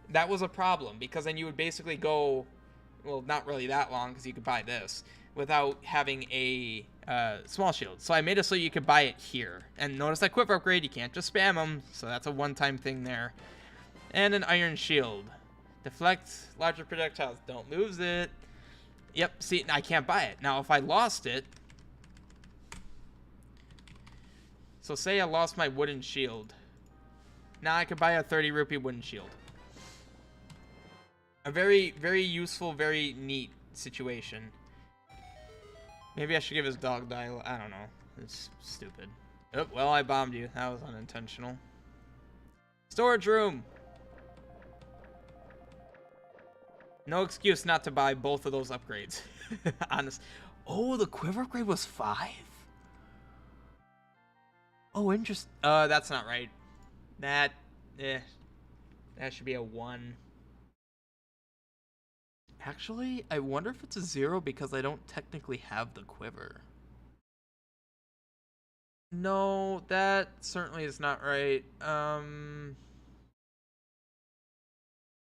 that was a problem, because then you would basically go, well, not really that long because you could buy this without having a small shield. So I made it so you could buy it here. And notice that quiver upgrade, you can't just spam them. So that's a one-time thing there. And an iron shield. Deflect larger projectiles. Don't lose it. Yep, see, I can't buy it. Now, if I lost it... So say I lost my wooden shield. Now I could buy a 30 rupee wooden shield. A very, very useful, very neat situation. Maybe I should give his dog dial. I don't know. It's stupid. Oh, well, I bombed you. That was unintentional. Storage room. No excuse not to buy both of those upgrades. Honest. Oh, the quiver upgrade was 5? Oh, interesting. That's not right. That, that should be a 1. Actually, I wonder if it's a 0 because I don't technically have the quiver. No, that certainly is not right.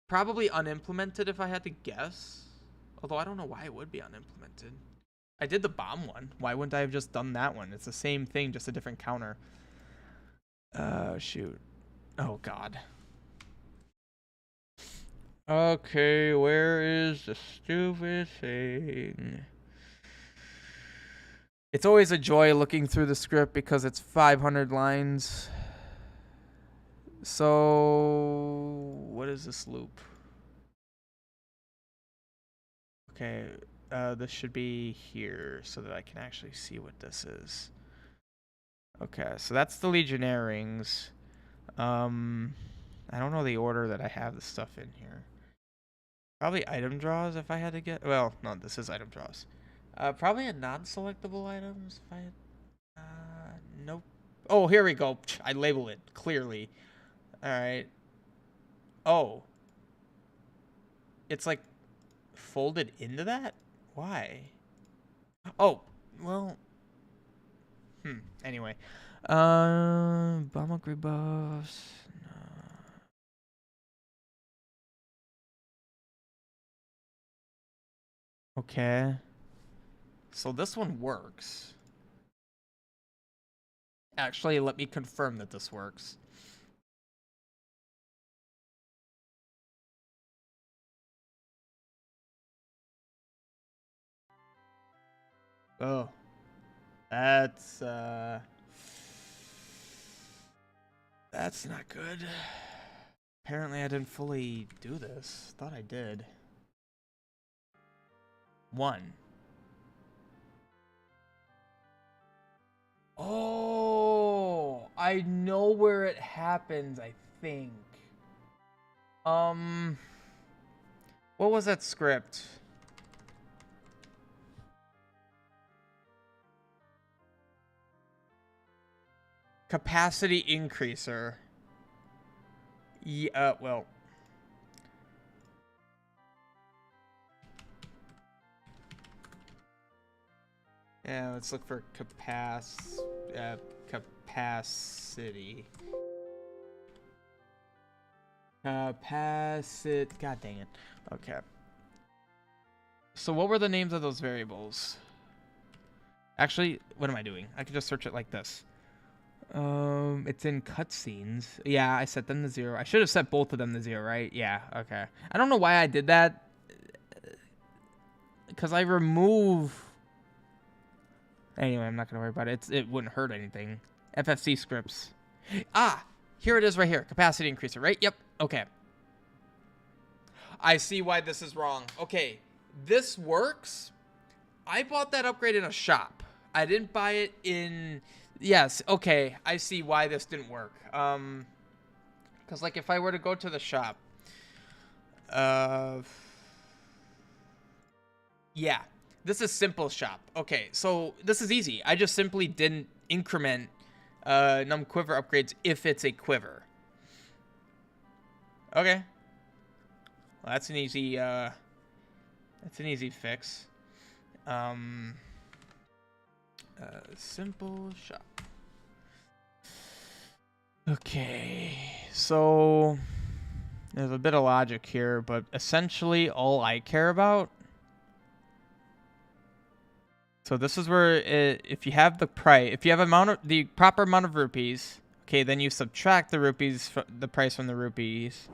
Probably unimplemented if I had to guess. Although I don't know why it would be unimplemented. I did the bomb one. Why wouldn't I have just done that one? It's the same thing, just a different counter. Shoot. Oh, God. Okay, where is the stupid thing? It's always a joy looking through the script because it's 500 lines. So, what is this loop? Okay, this should be here so that I can actually see what this is. Okay, so that's the Legionnaire rings. I don't know the order that I have the stuff in here. Probably item draws if I had to get. Well, no, this is item draws. Probably a non-selectable items if I had. Nope. Oh, here we go. I label it clearly. All right. Oh. It's like folded into that? Why? Oh, well. Anyway. Bomb upgrade buffs. No. Okay. So this one works. Actually, let me confirm that this works. Oh. That's not good. Apparently I didn't fully do this. Thought I did. 1. Oh, I know where it happens, I think. What was that script? Capacity increaser. Yeah, well. Yeah, let's look for capacity. Capacity. God dang it. Okay. So what were the names of those variables? Actually, what am I doing? I could just search it like this. It's in cutscenes. Yeah, I set them to 0. I should have set both of them to 0, right? Yeah, okay. I don't know why I did that. Because I remove... Anyway, I'm not going to worry about it. It wouldn't hurt anything. FFC scripts. Ah, here it is right here. Capacity increaser, right? Yep. Okay. I see why this is wrong. Okay, this works. I bought that upgrade in a shop. I didn't buy it in... Yes, okay. I see why this didn't work. Because, like, if I were to go to the shop... Yeah. This is simple shop. Okay, so this is easy. I just simply didn't increment num quiver upgrades if it's a quiver. Okay. Well, that's an easy fix. Simple shop. Okay, so there's a bit of logic here, but essentially all I care about. So this is where if you have the price, if you have the proper amount of rupees, okay, then you subtract the rupees, the price from the rupees.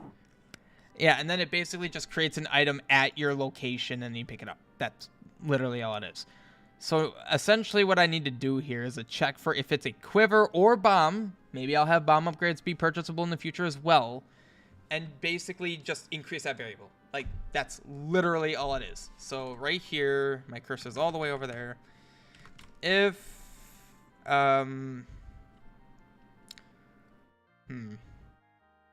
Yeah, and then it basically just creates an item at your location and you pick it up. That's literally all it is. So essentially what I need to do here is a check for if it's a quiver or bomb. Maybe I'll have bomb upgrades be purchasable in the future as well. And basically just increase that variable. Like, that's literally all it is. So right here, my cursor's all the way over there. If,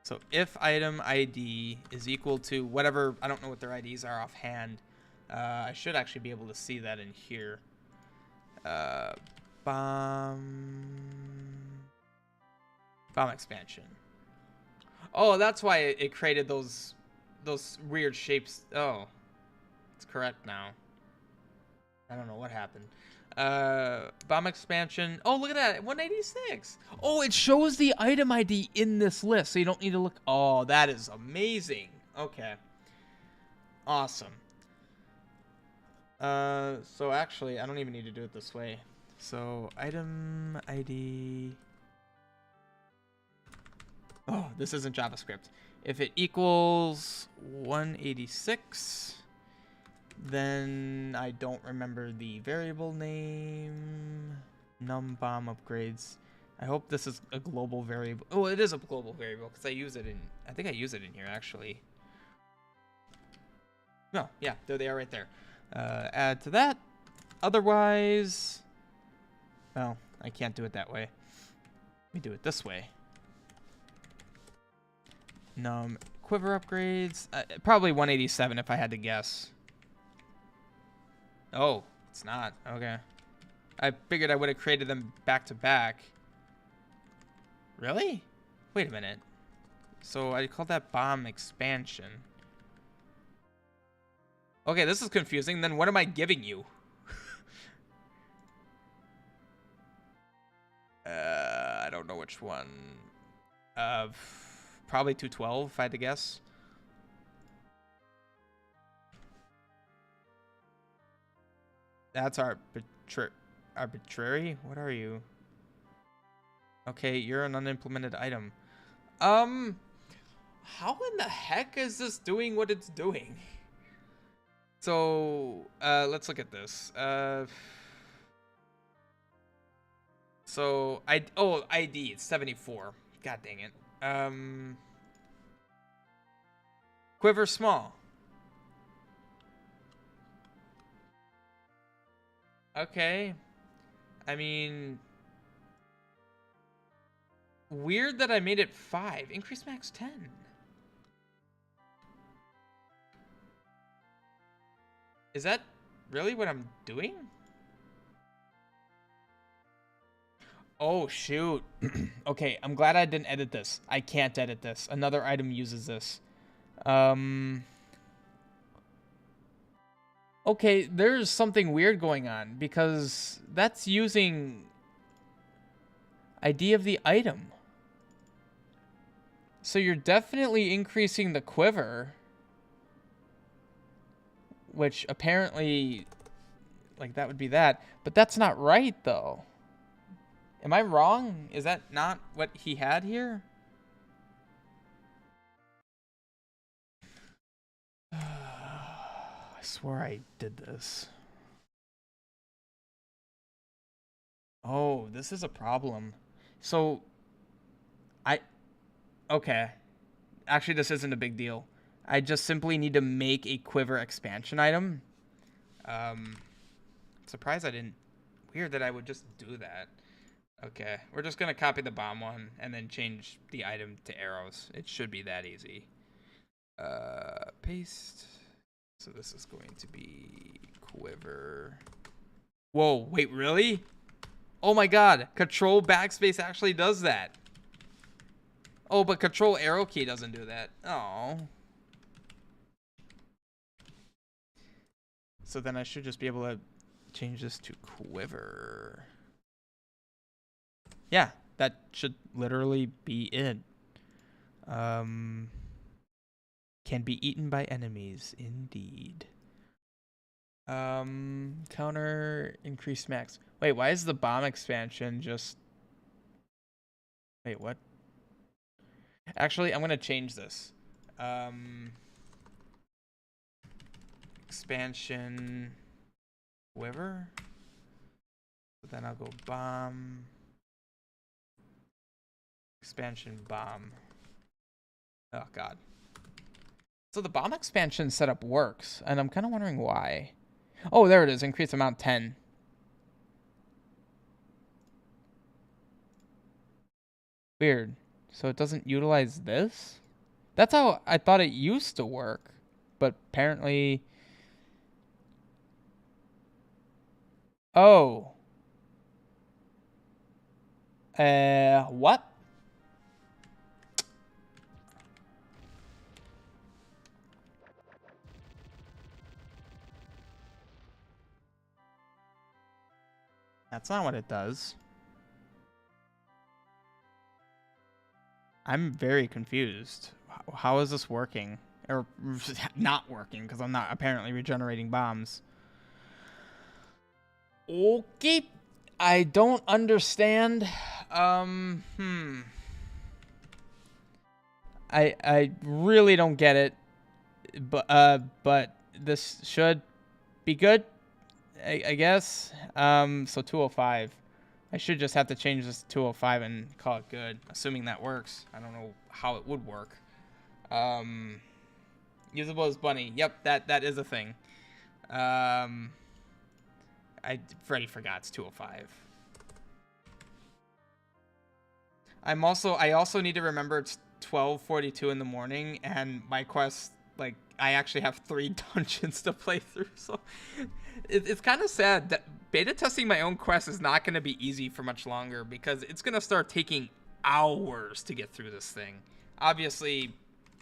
So if item ID is equal to whatever, I don't know what their IDs are offhand. I should actually be able to see that in here. Bomb. Bomb expansion. Oh, that's why it created those weird shapes. Oh, it's correct now. I don't know what happened. Bomb expansion. Oh, look at that. 186. Oh, it shows the item ID in this list, so you don't need to look. Oh, that is amazing. Okay. Awesome. So actually, I don't even need to do it this way. So, item ID. Oh, this isn't JavaScript. If it equals 186, then I don't remember the variable name. Num bomb upgrades. I hope this is a global variable. Oh, it is a global variable because I use it in. I think I use it in here actually. No, yeah, there they are right there. Add to that. Otherwise, well, I can't do it that way. Let me do it this way. Num quiver upgrades. Probably 187 if I had to guess. Oh, it's not. Okay. I figured I would have created them back to back. Really? Wait a minute. So I called that bomb expansion. Okay, this is confusing. Then what am I giving you? I don't know which one. Probably 212 if I had to guess. That's arbitrary? What are you? Okay, you're an unimplemented item. How in the heck is this doing what it's doing? So, let's look at this. So, ID, it's 74. God dang it. Quiver small. Okay. I mean, weird that I made it 5. Increase max 10. Is that really what I'm doing? Oh, shoot. Okay, I'm glad I didn't edit this. I can't edit this. Another item uses this. Okay, there's something weird going on because that's using ID of the item. So you're definitely increasing the quiver, which apparently, like, that would be that. But that's not right, though. Am I wrong? Is that not what he had here? I swore I did this. Oh, this is a problem. So, okay. Actually, this isn't a big deal. I just simply need to make a quiver expansion item. Surprised I didn't. Weird that I would just do that. Okay, we're just gonna copy the bomb one and then change the item to arrows. It should be that easy. Paste. So this is going to be quiver. Whoa, wait, really? Oh my god, control backspace actually does that. Oh, but control arrow key doesn't do that. Oh. So then I should just be able to change this to quiver. Yeah, that should literally be it. Can be eaten by enemies, indeed. Counter increased max. Wait, why is the bomb expansion just... Wait, what? Actually, I'm gonna change this. Expansion quiver. So then I'll go bomb. Expansion bomb. Oh god. So the bomb expansion setup works, and I'm kind of wondering why. Oh, there it is. Increase amount 10. Weird. So it doesn't utilize this? That's how I thought it used to work. But apparently... Oh. What? That's not what it does. I'm very confused. How is this working? Or not working, because I'm not apparently regenerating bombs. Okay. I don't understand. I really don't get it. But this should be good, I guess. So 205. I should just have to change this to 205 and call it good, assuming that works. I don't know how it would work. Usable as bunny. Yep, that is a thing. I already forgot it's 205. I also need to remember it's 12:42 in the morning, and my quest, like, I actually have 3 dungeons to play through, so it's kind of sad that beta testing my own quest is not going to be easy for much longer, because it's going to start taking hours to get through this thing. Obviously,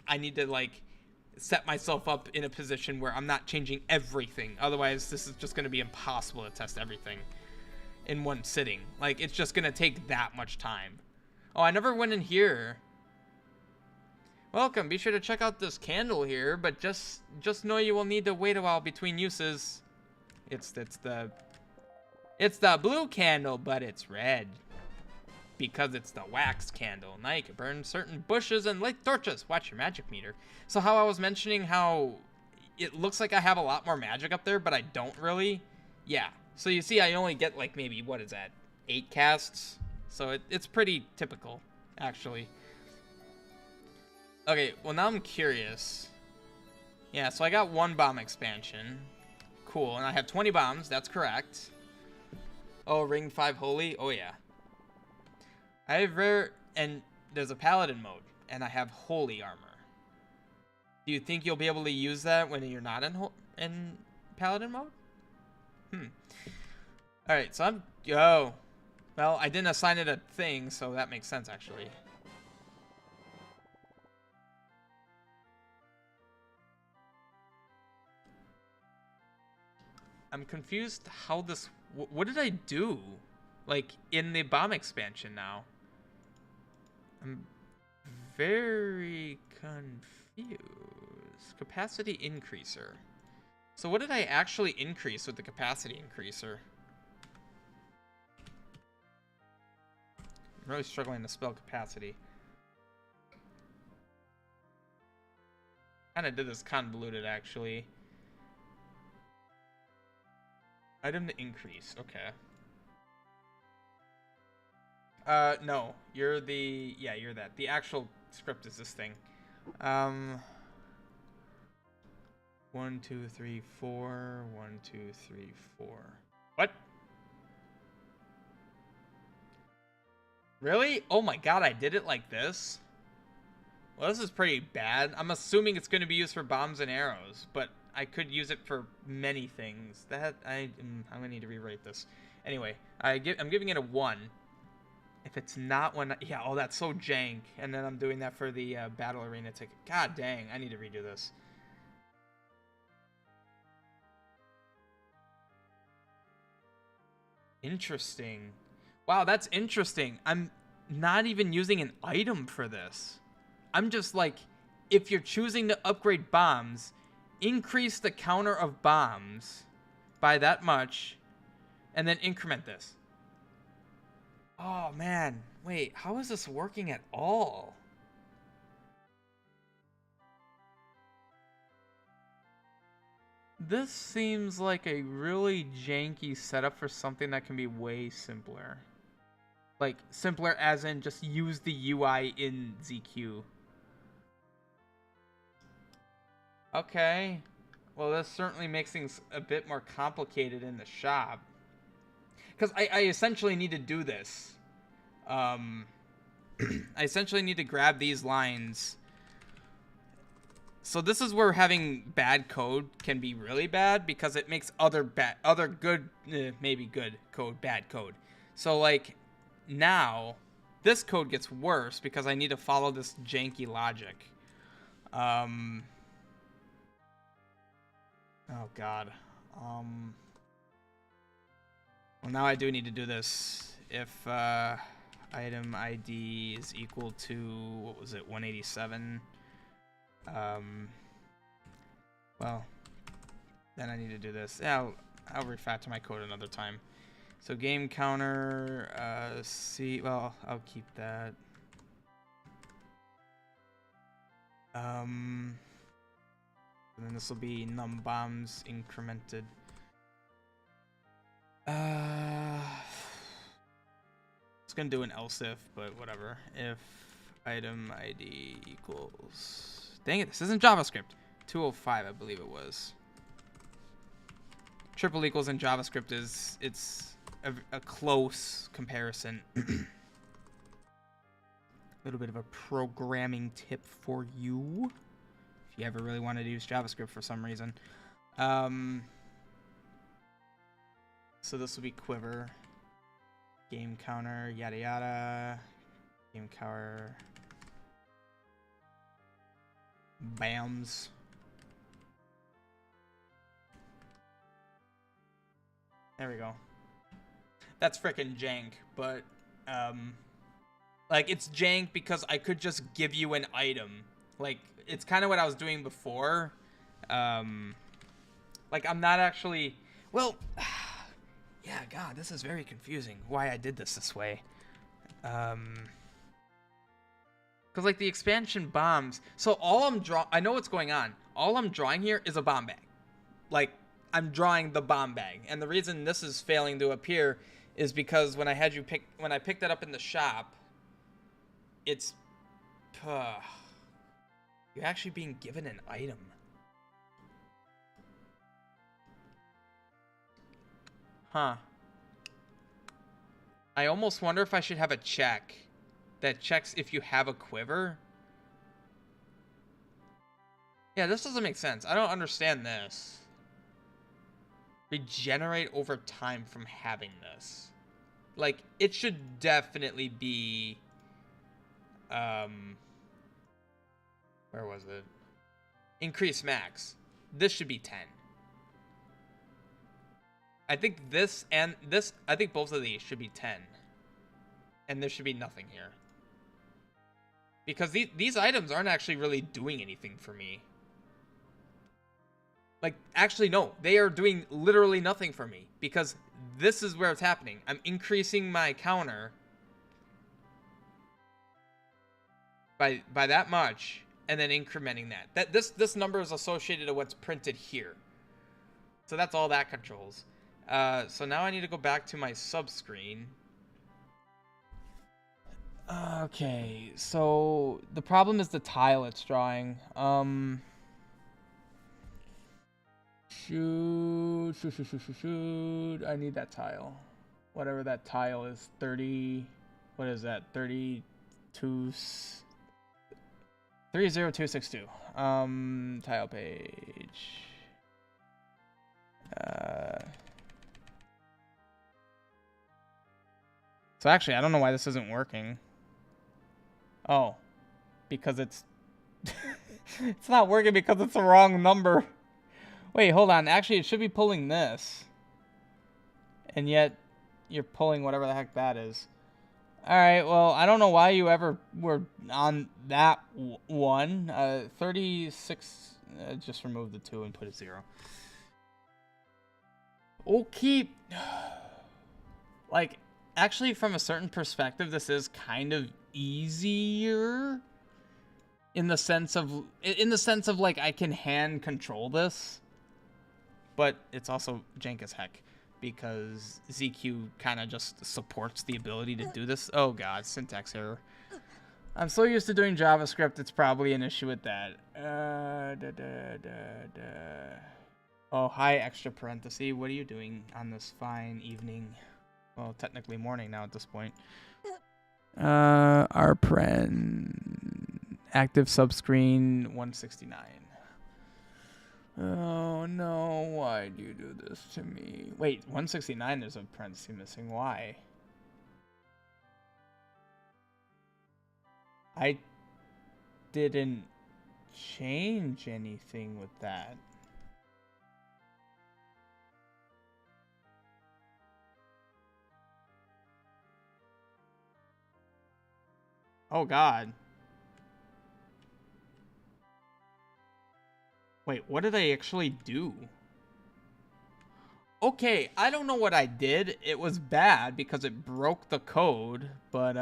I need to, like, set myself up in a position where I'm not changing everything. Otherwise, this is just going to be impossible to test everything in one sitting. Like, it's just going to take that much time. Oh, I never went in here. Welcome. Be sure to check out this candle here, but just know you will need to wait a while between uses. It's the blue candle, but it's red because it's the wax candle. Now you can burn certain bushes and light torches. Watch your magic meter. So how I was mentioning how it looks like I have a lot more magic up there, but I don't really. Yeah. So you see, I only get like maybe, what is that, 8 casts? So it's pretty typical, actually. Okay, well now I'm curious. Yeah, so I got 1 bomb expansion. Cool, and I have 20 bombs, that's correct. Oh, ring 5 holy, oh yeah. I have rare, and there's a paladin mode, and I have holy armor. Do you think you'll be able to use that when you're not in paladin mode? Alright, so I'm, well, I didn't assign it a thing, so that makes sense, actually. I'm confused how this... What did I do? Like, in the bomb expansion now? I'm very confused. Capacity increaser. So what did I actually increase with the capacity increaser? I'm really struggling to spell capacity. Kinda did this convoluted, actually. Item to increase, okay. No, you're the, yeah, you're that. The actual script is this thing. 1, 2, 3, 4, 1, 2, 3, 4. What? Really? Oh my god, I did it like this? Well, this is pretty bad. I'm assuming it's going to be used for bombs and arrows, but I could use it for many things. I'm going to need to rewrite this. Anyway, I'm giving it a 1. If it's not one, yeah, oh, that's so jank. And then I'm doing that for the battle arena ticket. God dang, I need to redo this. Interesting. Wow, that's interesting. I'm not even using an item for this. I'm just like, if you're choosing to upgrade bombs, increase the counter of bombs by that much, and then increment this. Oh, man. Wait, how is this working at all? This seems like a really janky setup for something that can be way simpler. Like, simpler as in just use the UI in ZQ. Okay. Well, this certainly makes things a bit more complicated in the shop. Because I essentially need to do this. I essentially need to grab these lines. So this is where having bad code can be really bad, because it makes other good, maybe good code, bad code. So like now, this code gets worse because I need to follow this janky logic. Oh god. Well, now I do need to do this. If item ID is equal to, what was it, 187? Well, then I need to do this. Yeah, I'll refactor my code another time. So game counter, well, I'll keep that. And then this will be num bombs incremented. It's gonna do an else if, but whatever. If item ID equals, dang it, this isn't JavaScript. 205, I believe it was. Triple equals in JavaScript it's a close comparison. Little bit of a programming tip for you if you ever really wanted to use JavaScript for some reason. So this will be quiver, game counter, yada yada, game counter, bams. There we go. That's frickin' jank, but like, it's jank because I could just give you an item. Like, it's kind of what I was doing before. Like, I'm not actually, well, yeah, God, this is very confusing why I did this way. Because, like, the expansion bombs, so all I'm I know what's going on. All I'm drawing here is a bomb bag. Like, I'm drawing the bomb bag. And the reason this is failing to appear is because when I had you when I picked it up in the shop, it's, you're actually being given an item. Huh. I almost wonder if I should have a check that checks if you have a quiver. Yeah, this doesn't make sense. I don't understand this. Regenerate over time from having this. Like, it should definitely be, where was it? Increase max. This should be 10. I think this and this, I think both of these should be 10. And there should be nothing here. Because these items aren't actually really doing anything for me. Like, actually, no. They are doing literally nothing for me. Because this is where it's happening. I'm increasing my counter by that much, and then incrementing that. This number is associated to what's printed here. So that's all that controls. So now I need to go back to my subscreen. Okay, so the problem is the tile it's drawing. Shoot. I need that tile. Whatever that tile is, 30. What is that? 30262. Tile page. So actually, I don't know why this isn't working. Oh, because it's it's not working because it's the wrong number. Wait, hold on. Actually, it should be pulling this. And yet, you're pulling whatever the heck that is. Alright, well, I don't know why you ever were on that one. 36... just remove the 2 and put a 0. Okay. Like, actually, from a certain perspective, this is kind of easier. In the sense of, like, I can hand control this. But it's also jank as heck, because ZQ kind of just supports the ability to do this. Oh god, syntax error. I'm so used to doing JavaScript, it's probably an issue with that. Oh, hi, extra parenthesis. What are you doing on this fine evening? Well, technically morning now at this point. Rpren. Active subscreen 169. Oh no, why do you do this to me? Wait, 169 there's a parenthesis missing. Why? I didn't change anything with that. Oh, God. Wait, what did I actually do? Okay, I don't know what I did. It was bad because it broke the code, but,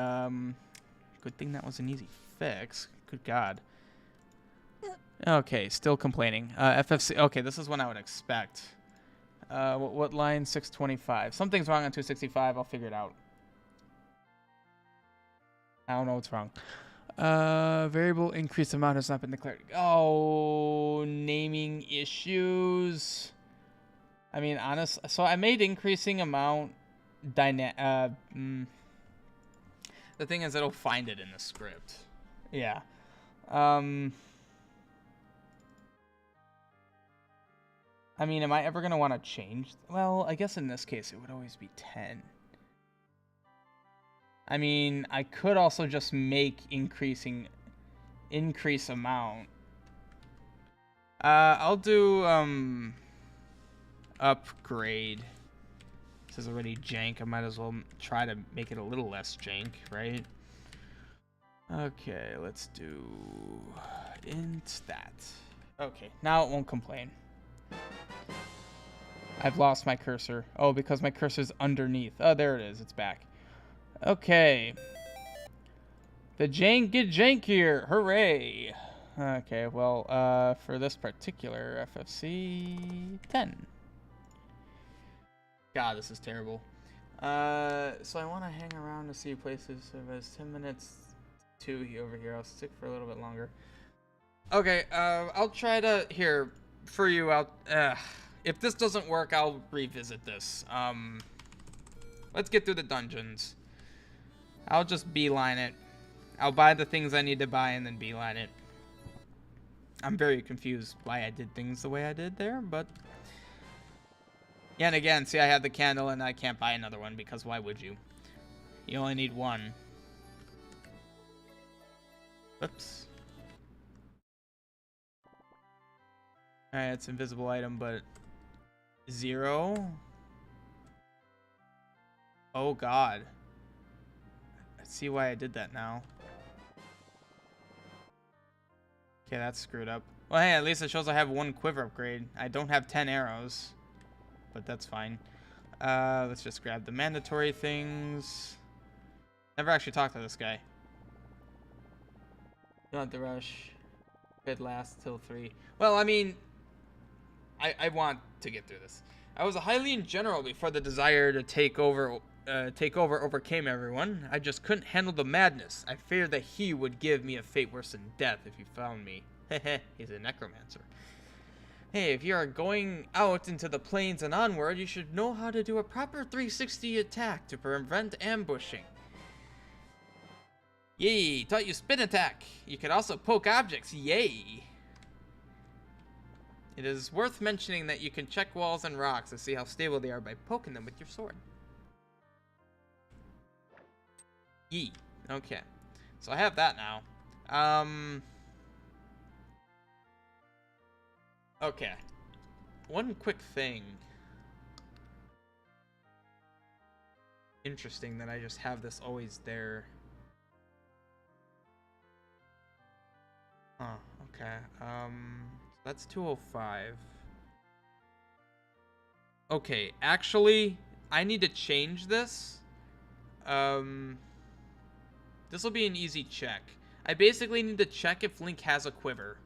good thing that was an easy fix. Good God. Okay, still complaining. FFC, okay, this is what I would expect. What line? 625. Something's wrong on 265. I'll figure it out. I don't know what's wrong. Variable increase amount has not been declared. Oh, naming issues. I mean, honest. So I made increasing amount the thing is, it'll find it in the script. Yeah. I mean, am I ever going to want to change? Well, I guess in this case, it would always be 10. I mean, I could also just make increase amount. I'll do, upgrade. This is already jank. I might as well try to make it a little less jank, right? Okay, let's do int that. Okay, now it won't complain. I've lost my cursor. Oh, because my cursor's underneath. Oh, there it is. It's back. Okay. The jank get jankier. Hooray. Okay, well, for this particular FFC, 10. God, this is terrible. So I want to hang around to see places. So there's 10 minutes to over here. I'll stick for a little bit longer. Okay, I'll try to, here, for you, if this doesn't work, I'll revisit this. Let's get through the dungeons. I'll just beeline it. I'll buy the things I need to buy and then beeline it. I'm very confused why I did things the way I did there, but... Yeah, and again, see, I have the candle and I can't buy another one because why would you? You only need one. Oops. Alright, it's invisible item, but... 0? Oh, God. I see why I did that now. Okay, that's screwed up. Well, hey, at least it shows I have 1 quiver upgrade. I don't have 10 arrows. But that's fine. Let's just grab the mandatory things. Never actually talked to this guy. Don't have to rush. Could last till 3. Well, I mean, I want to get through this. I was a Hylian general before the desire to take over overcame everyone. I just couldn't handle the madness. I feared that he would give me a fate worse than death if he found me. Heh, he's a necromancer. Hey, if you are going out into the plains and onward, you should know how to do a proper 360 attack to prevent ambushing. Yay, taught you spin attack. You can also poke objects, yay. It is worth mentioning that you can check walls and rocks to see how stable they are by poking them with your sword. Yee, okay. So I have that now. Okay. One quick thing. Interesting that I just have this always there. Huh, okay. That's 205. Okay, actually, I need to change this. This will be an easy check. I basically need to check if Link has a quiver.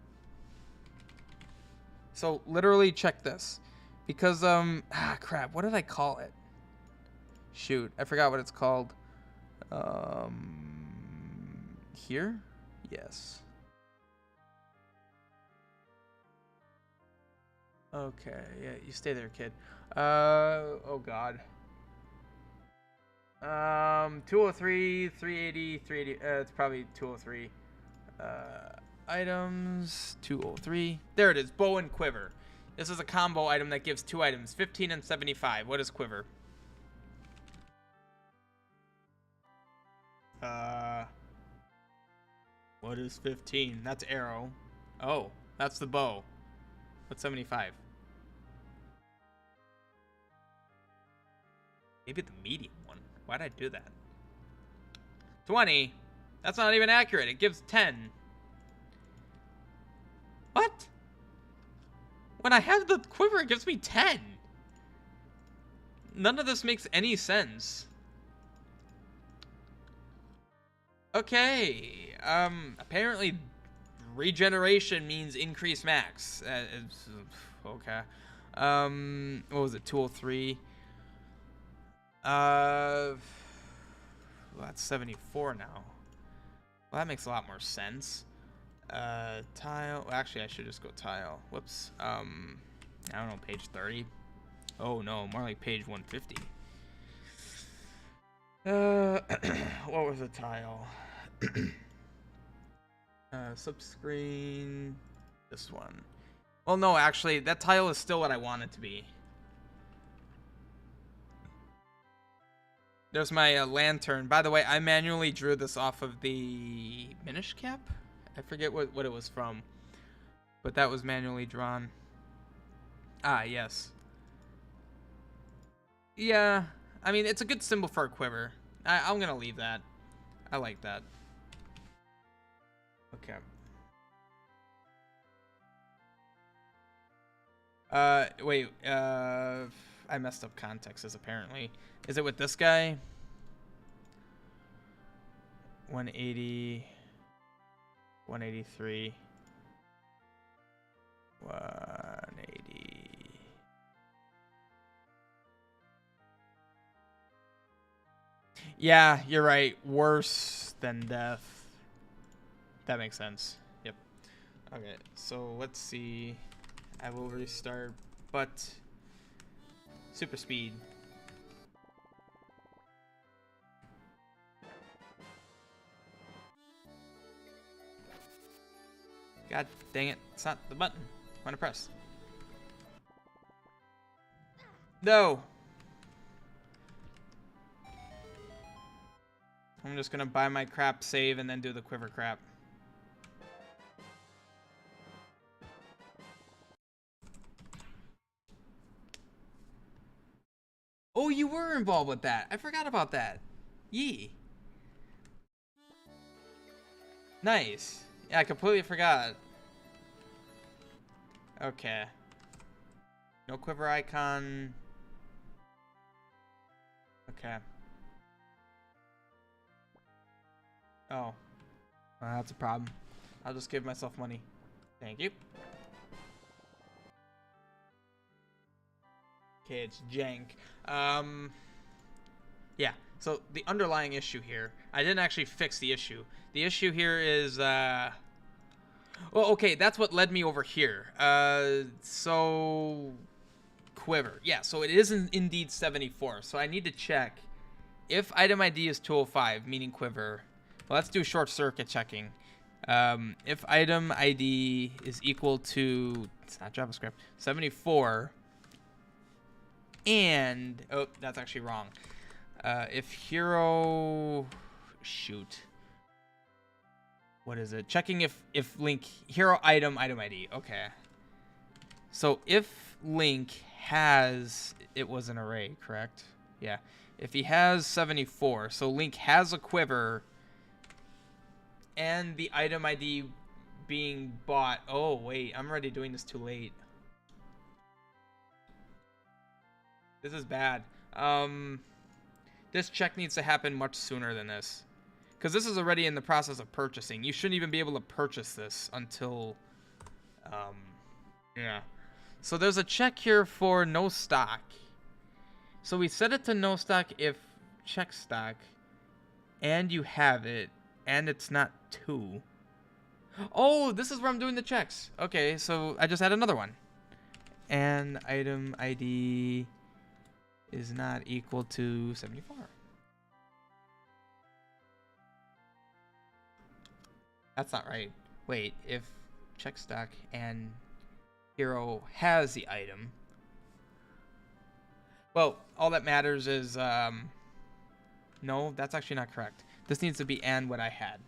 So, literally check this. Because, crap, what did I call it? Shoot, I forgot what it's called. Here? Yes. Okay, yeah, you stay there, kid. Oh god. 203, 380, 380, it's probably 203. Items, 203. There it is, bow and quiver. This is a combo item that gives 2 items, 15 and 75. What is quiver? What is 15? That's arrow. Oh, that's the bow. What's 75? Maybe the medium one. Why'd I do that? 20. That's not even accurate. It gives 10. What? When I have the quiver, it gives me 10. None of this makes any sense. Okay. Apparently regeneration means increased max. Okay. What was it? 203. Well, that's 74 now. Well, that makes a lot more sense. Tile. Well, actually, I should just go tile. Whoops. I don't know, page 30. Oh no, more like page 150. What was the tile? Subscreen. This one. Well, no, actually, that tile is still what I want it to be. There's my lantern. By the way, I manually drew this off of the Minish Cap. I forget what it was from, but that was manually drawn. Ah, yes. Yeah, I mean, it's a good symbol for a quiver. I'm gonna leave that. I like that. Okay. Wait, I messed up contexts apparently. Is it with this guy? 180, 183, 180. Yeah, you're right. Worse than death. That makes sense. Yep. Okay, so let's see. I will restart, but super speed. God dang it, it's not the button. I want to press. No. I'm just gonna buy my crap, save, and then do the quiver crap. Oh, you were involved with that. I forgot about that. Yee. Nice. Yeah, I completely forgot. Okay. No quiver icon. Okay. Oh. Well, that's a problem. I'll just give myself money. Thank you. Okay, it's jank. Yeah, so the underlying issue here, I didn't actually fix the issue. The issue here is, well, okay, that's what led me over here. So, quiver. Yeah, so it is indeed 74, so I need to check if item ID is 205, meaning quiver. Well, let's do short circuit checking. If item ID is equal to, it's not JavaScript, 74, and, oh, that's actually wrong. If hero, shoot. What is it? Checking if link, hero item ID. Okay. So if link has, it was an array, correct? Yeah. If he has 74, so link has a quiver, and the item ID being bought. Oh, wait, I'm already doing this too late. This is bad. This check needs to happen much sooner than this. Because this is already in the process of purchasing. You shouldn't even be able to purchase this until... yeah. So there's a check here for no stock. So we set it to no stock if check stock. And you have it. And it's not 2. Oh, this is where I'm doing the checks. Okay, so I just had another one. And item ID is not equal to 74. That's not right. Wait, if check stock and hero has the item. Well, all that matters is, no, that's actually not correct. This needs to be and what I had.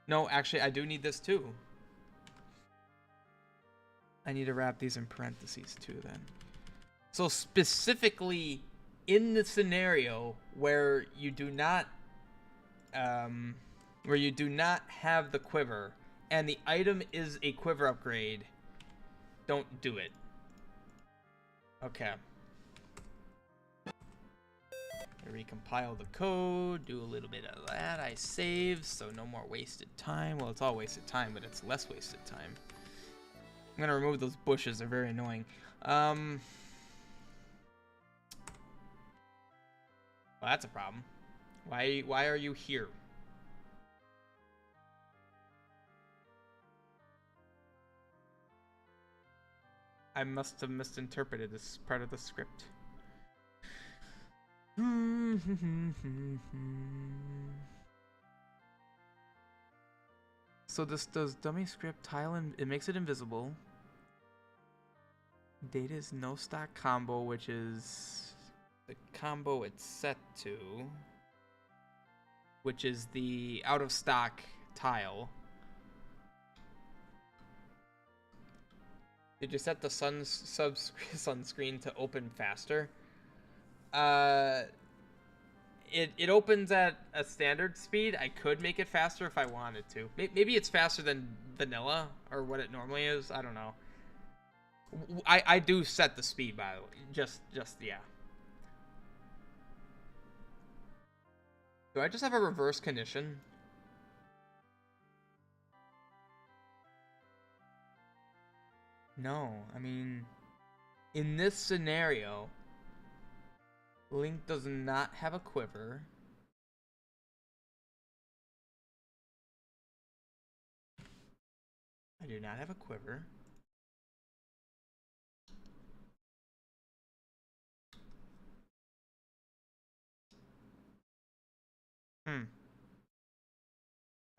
No, actually, I do need this too. I need to wrap these in parentheses too then. So specifically in the scenario where you do not have the quiver and the item is a quiver upgrade, don't do it. Okay. Recompile the code, do a little bit of that. I save, so no more wasted time. Well, it's all wasted time, but it's less wasted time. I'm gonna remove those bushes, they're very annoying. Well, that's a problem. Why are you here? I must have misinterpreted this part of the script. So this does dummy script tile and it makes it invisible. Data is no stock combo, which is the combo it's set to, which is the out of stock tile. Did you set the sunscreen to open faster? It opens at a standard speed. I could make it faster if I wanted to. Maybe it's faster than vanilla or what it normally is. I don't know. I do set the speed, by the way. Just yeah. Do I just have a reverse condition? No, I mean, in this scenario, Link does not have a quiver. I do not have a quiver.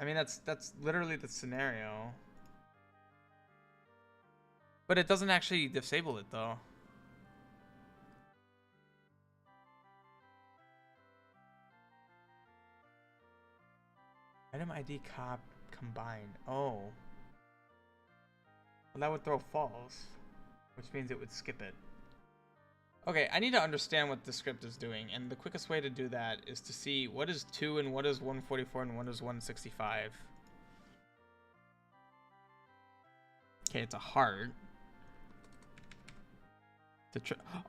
I mean, that's literally the scenario. But it doesn't actually disable it, though. Item ID cop combined. Oh. Well, that would throw false, which means it would skip it. Okay, I need to understand what the script is doing, and the quickest way to do that is to see what is 2 and what is 144 and what is 165. Okay, it's a heart.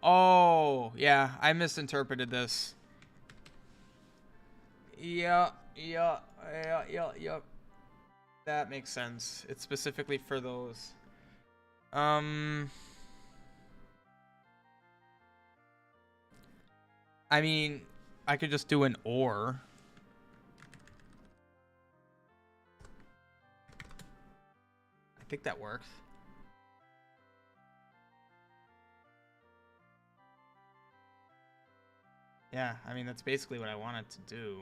Oh, yeah, I misinterpreted this. Yeah. That makes sense. It's specifically for those. I mean, I could just do an or. I think that works. Yeah, I mean, that's basically what I wanted to do.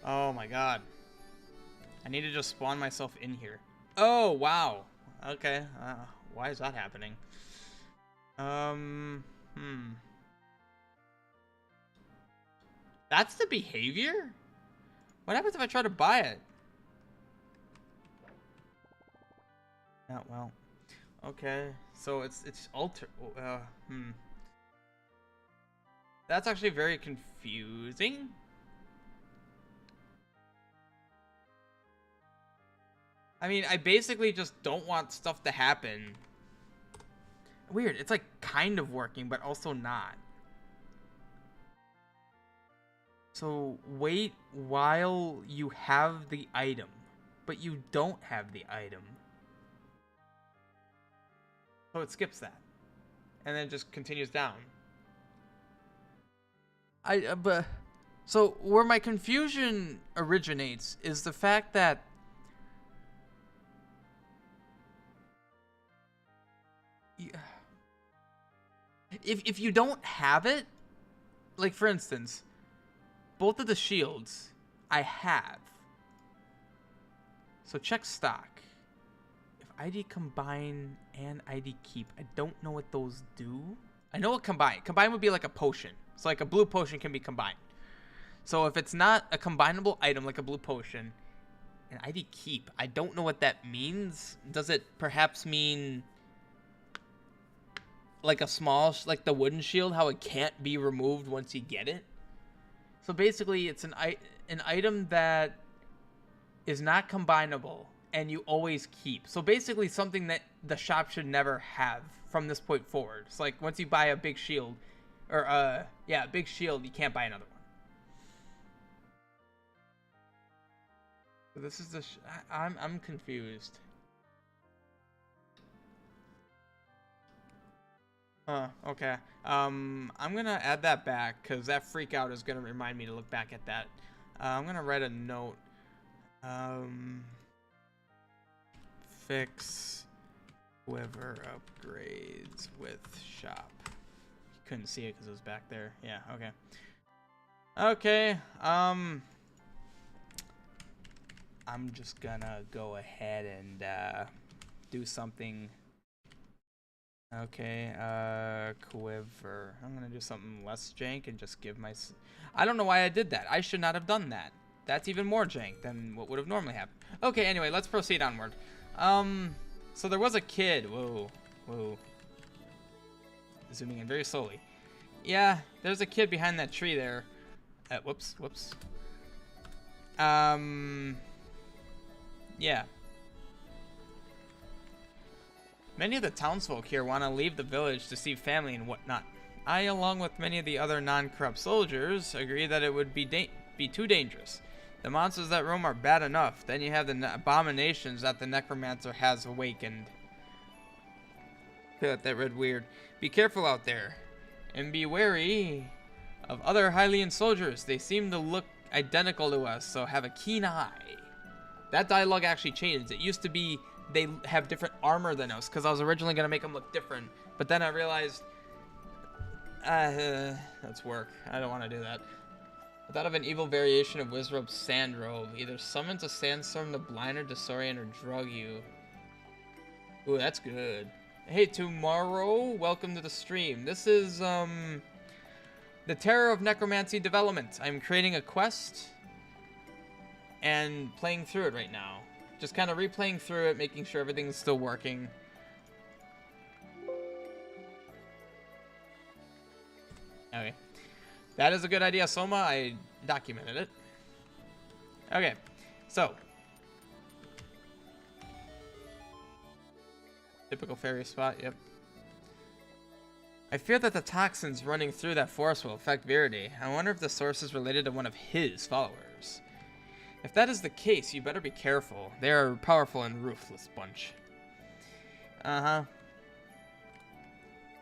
Oh my god. I need to just spawn myself in here. Oh, wow. Okay. Why is that happening? That's the behavior? What happens if I try to buy it? Oh, well. Okay. So it's alter... That's actually very confusing. I mean, I basically just don't want stuff to happen. Weird. It's like kind of working, but also not. So wait while you have the item, but you don't have the item. So it skips that. And then just continues down. So where my confusion originates is the fact that if you don't have it, like for instance, both of the shields I have. So check stock. If ID combine and ID keep, I don't know what those do. I know what combine. Combine would be like a potion. So like a blue potion can be combined. So if it's not a combinable item like a blue potion, An ID keep. I don't know what that means. Does it perhaps mean like a small, like the wooden shield, how it can't be removed once you get it? So basically, it's an item that is not combinable and you always keep. So basically, something that the shop should never have from this point forward. It's like once you buy a big shield, or a big shield, you can't buy another one. So this is the. I'm confused. Okay. I'm gonna add that back because that freak out is gonna remind me to look back at that. I'm gonna write a note. Fix quiver upgrades with shop. You couldn't see it because it was back there. Yeah. Okay. Okay. I'm just gonna go ahead and do something. Okay, quiver. I'm gonna do something less jank and just give my... I don't know why I did that. I should not have done that. That's even more jank than what would have normally happened. Okay, anyway, let's proceed onward. So there was a kid. Whoa. Zooming in very slowly. Yeah, there's a kid behind that tree there. Whoops. Yeah. Many of the townsfolk here want to leave the village to see family and whatnot. I, along with many of the other non-corrupt soldiers, agree that it would be too dangerous. The monsters that roam are bad enough. Then you have the abominations that the necromancer has awakened. I feel like that read weird. Be careful out there. And be wary of other Hylian soldiers. They seem to look identical to us, so have a keen eye. That dialogue actually changed. It used to be they have different armor than us, because I was originally going to make them look different. But then I realized, that's work. I don't want to do that. I thought of an evil variation of Wizrobe's sand robe. Either summons a sandstorm to blind or disorient or drug you. Ooh, that's good. Hey, tomorrow, welcome to the stream. This is, the Terror of Necromancy development. I'm creating a quest and playing through it right now. Just kind of replaying through it, making sure everything's still working. Okay. That is a good idea, Soma. I documented it. Okay. So. Typical fairy spot, yep. I fear that the toxins running through that forest will affect Viridi. I wonder if the source is related to one of his followers. If that is the case, you better be careful. They are a powerful and ruthless bunch. Uh-huh.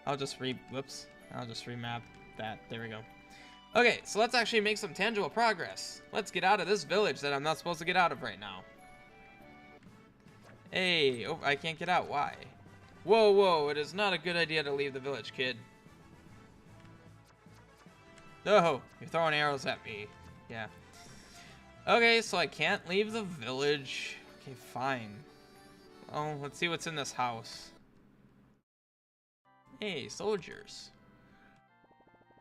I'll just remap that. There we go. Okay, so let's actually make some tangible progress. Let's get out of this village that I'm not supposed to get out of right now. Hey, oh, I can't get out. Why? Whoa, it is not a good idea to leave the village, kid. No, you're throwing arrows at me. Yeah. Okay, so I can't leave the village. Okay, fine. Oh, let's see what's in this house. Hey, soldiers.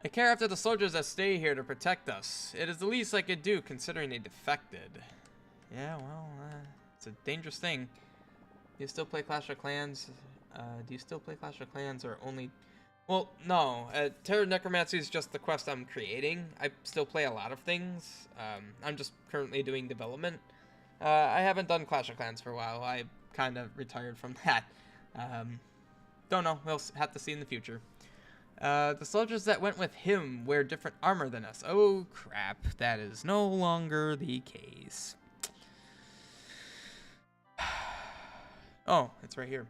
I care after the soldiers that stay here to protect us. It is the least I could do, considering they defected. Yeah, well, it's a dangerous thing. Do you still play Clash of Clans? Or only... Well, no. Terror of Necromancy is just the quest I'm creating. I still play a lot of things. I'm just currently doing development. I haven't done Clash of Clans for a while. I kind of retired from that. Don't know. We'll have to see in the future. The soldiers that went with him wear different armor than us. Oh, crap. That is no longer the case. Oh, it's right here.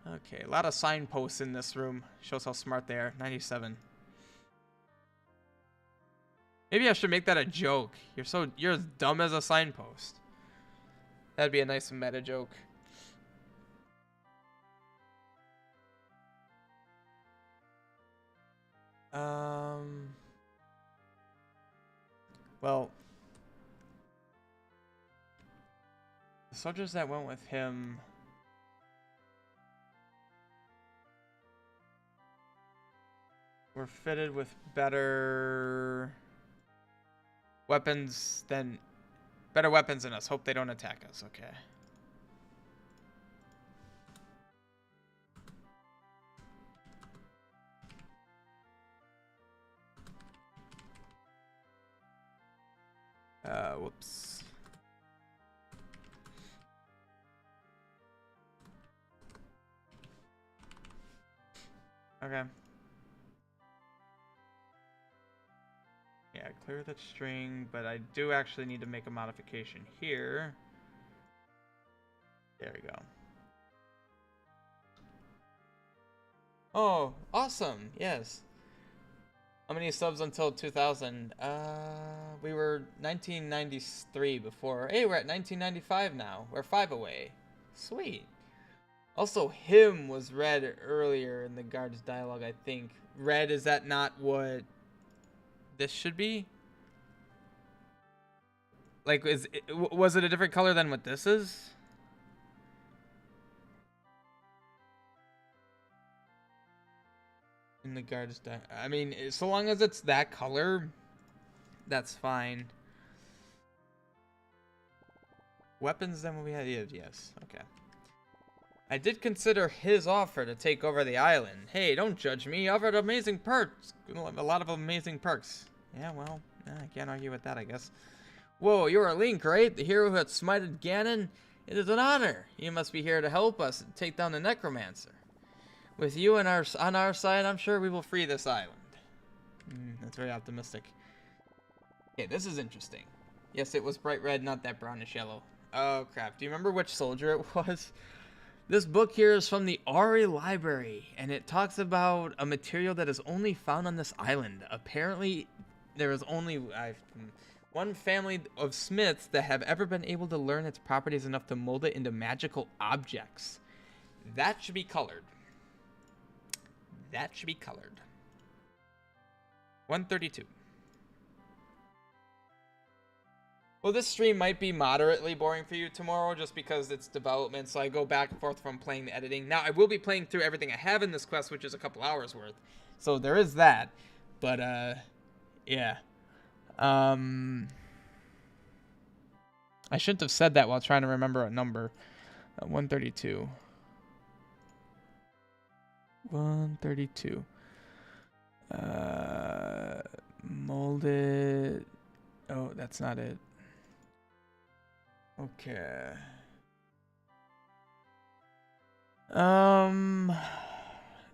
Okay, a lot of signposts in this room. Shows how smart they are. 97. Maybe I should make that a joke. You're as dumb as a signpost. That'd be a nice meta joke. Well, the soldiers that went with him were fitted with better weapons better weapons than us. Hope they don't attack us. Okay. Whoops. Okay. Yeah, clear the string, but I do actually need to make a modification here. There we go. Oh, awesome. Yes. How many subs until 2000? We were 1993 before. Hey, we're at 1995 now. We're 5 away. Sweet. Also, him was read earlier in the guard's dialogue, I think. Red, is that not what this should be? Like, was it a different color than what this is? In the guard's dialogue. I mean, so long as it's that color, that's fine. Weapons than what we had? Yes. Okay. I did consider his offer to take over the island. Hey, don't judge me. He offered amazing perks. A lot of amazing perks. Yeah, well, I can't argue with that, I guess. Whoa, you're a Link, right? The hero who had smited Ganon? It is an honor. You must be here to help us take down the Necromancer. With you on our side, I'm sure we will free this island. That's very optimistic. Okay, this is interesting. Yes, it was bright red, not that brownish yellow. Oh, crap. Do you remember which soldier it was? This book here is from the Ari Library, and it talks about a material that is only found on this island. Apparently, there is only one family of smiths that have ever been able to learn its properties enough to mold it into magical objects. That should be colored. That should be colored. 132. Well, this stream might be moderately boring for you tomorrow just because it's development, so I go back and forth from playing the editing. Now, I will be playing through everything I have in this quest, which is a couple hours worth. So there is that. But, yeah. I shouldn't have said that while trying to remember a number. 132. 132. Molded. Oh, that's not it. Okay.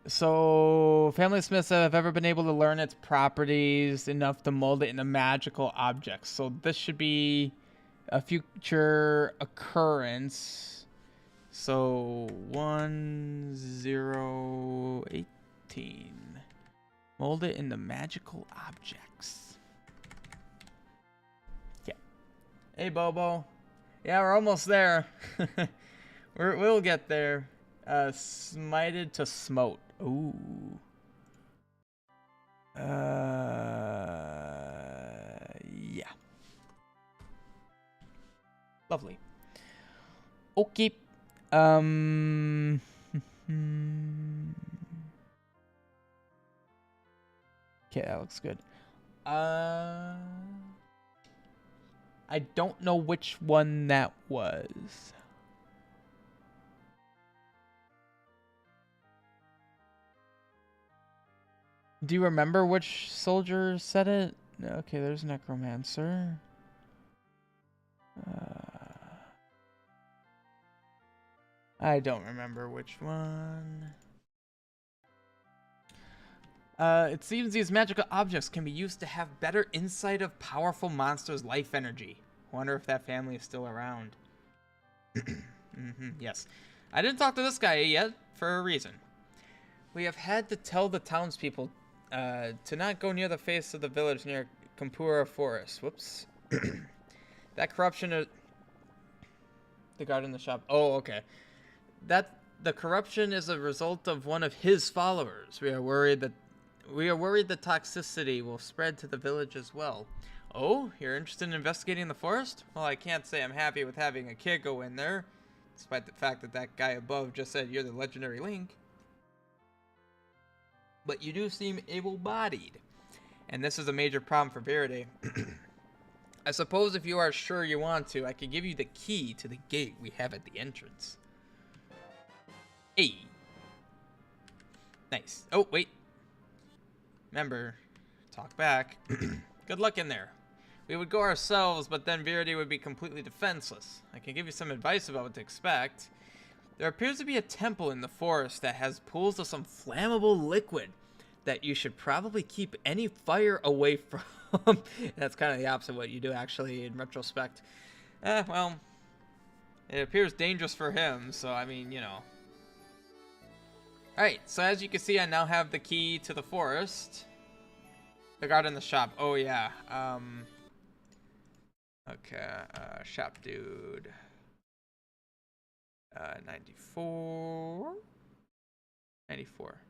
So family smiths have ever been able to learn its properties enough to mold it into magical objects. So this should be a future occurrence. So 1018. Mold it into magical objects. Yeah. Hey, Bobo. Yeah, we're almost there. We'll get there. Smited to smote. Ooh. Yeah. Lovely. Okay. Okay, that looks good. I don't know which one that was. Do you remember which soldier said it? Okay, there's Necromancer. I don't remember which one. It seems these magical objects can be used to have better insight of powerful monsters' life energy. Wonder if that family is still around. Yes. I didn't talk to this guy yet, for a reason. We have had to tell the townspeople to not go near the face of the village near Kampura Forest. Whoops. That corruption is... The guard in the shop. Oh, okay. The corruption is a result of one of his followers. We are worried the toxicity will spread to the village as well. Oh, you're interested in investigating the forest? Well, I can't say I'm happy with having a kid go in there, despite the fact that that guy above just said you're the legendary Link. But you do seem able-bodied, and this is a major problem for Viridae. I suppose if you are sure you want to, I could give you the key to the gate we have at the entrance. Hey. Nice. Oh, wait. Remember, talk back. Good luck in there. We would go ourselves, but then Verity would be completely defenseless. I can give you some advice about what to expect. There appears to be a temple in the forest that has pools of some flammable liquid that you should probably keep any fire away from. That's kind of the opposite of what you do, actually, in retrospect. Well, it appears dangerous for him, so, I mean, you know. Alright, so as you can see, I now have the key to the forest. The guard in the shop. Oh, yeah. Okay, shop dude. 94. 94.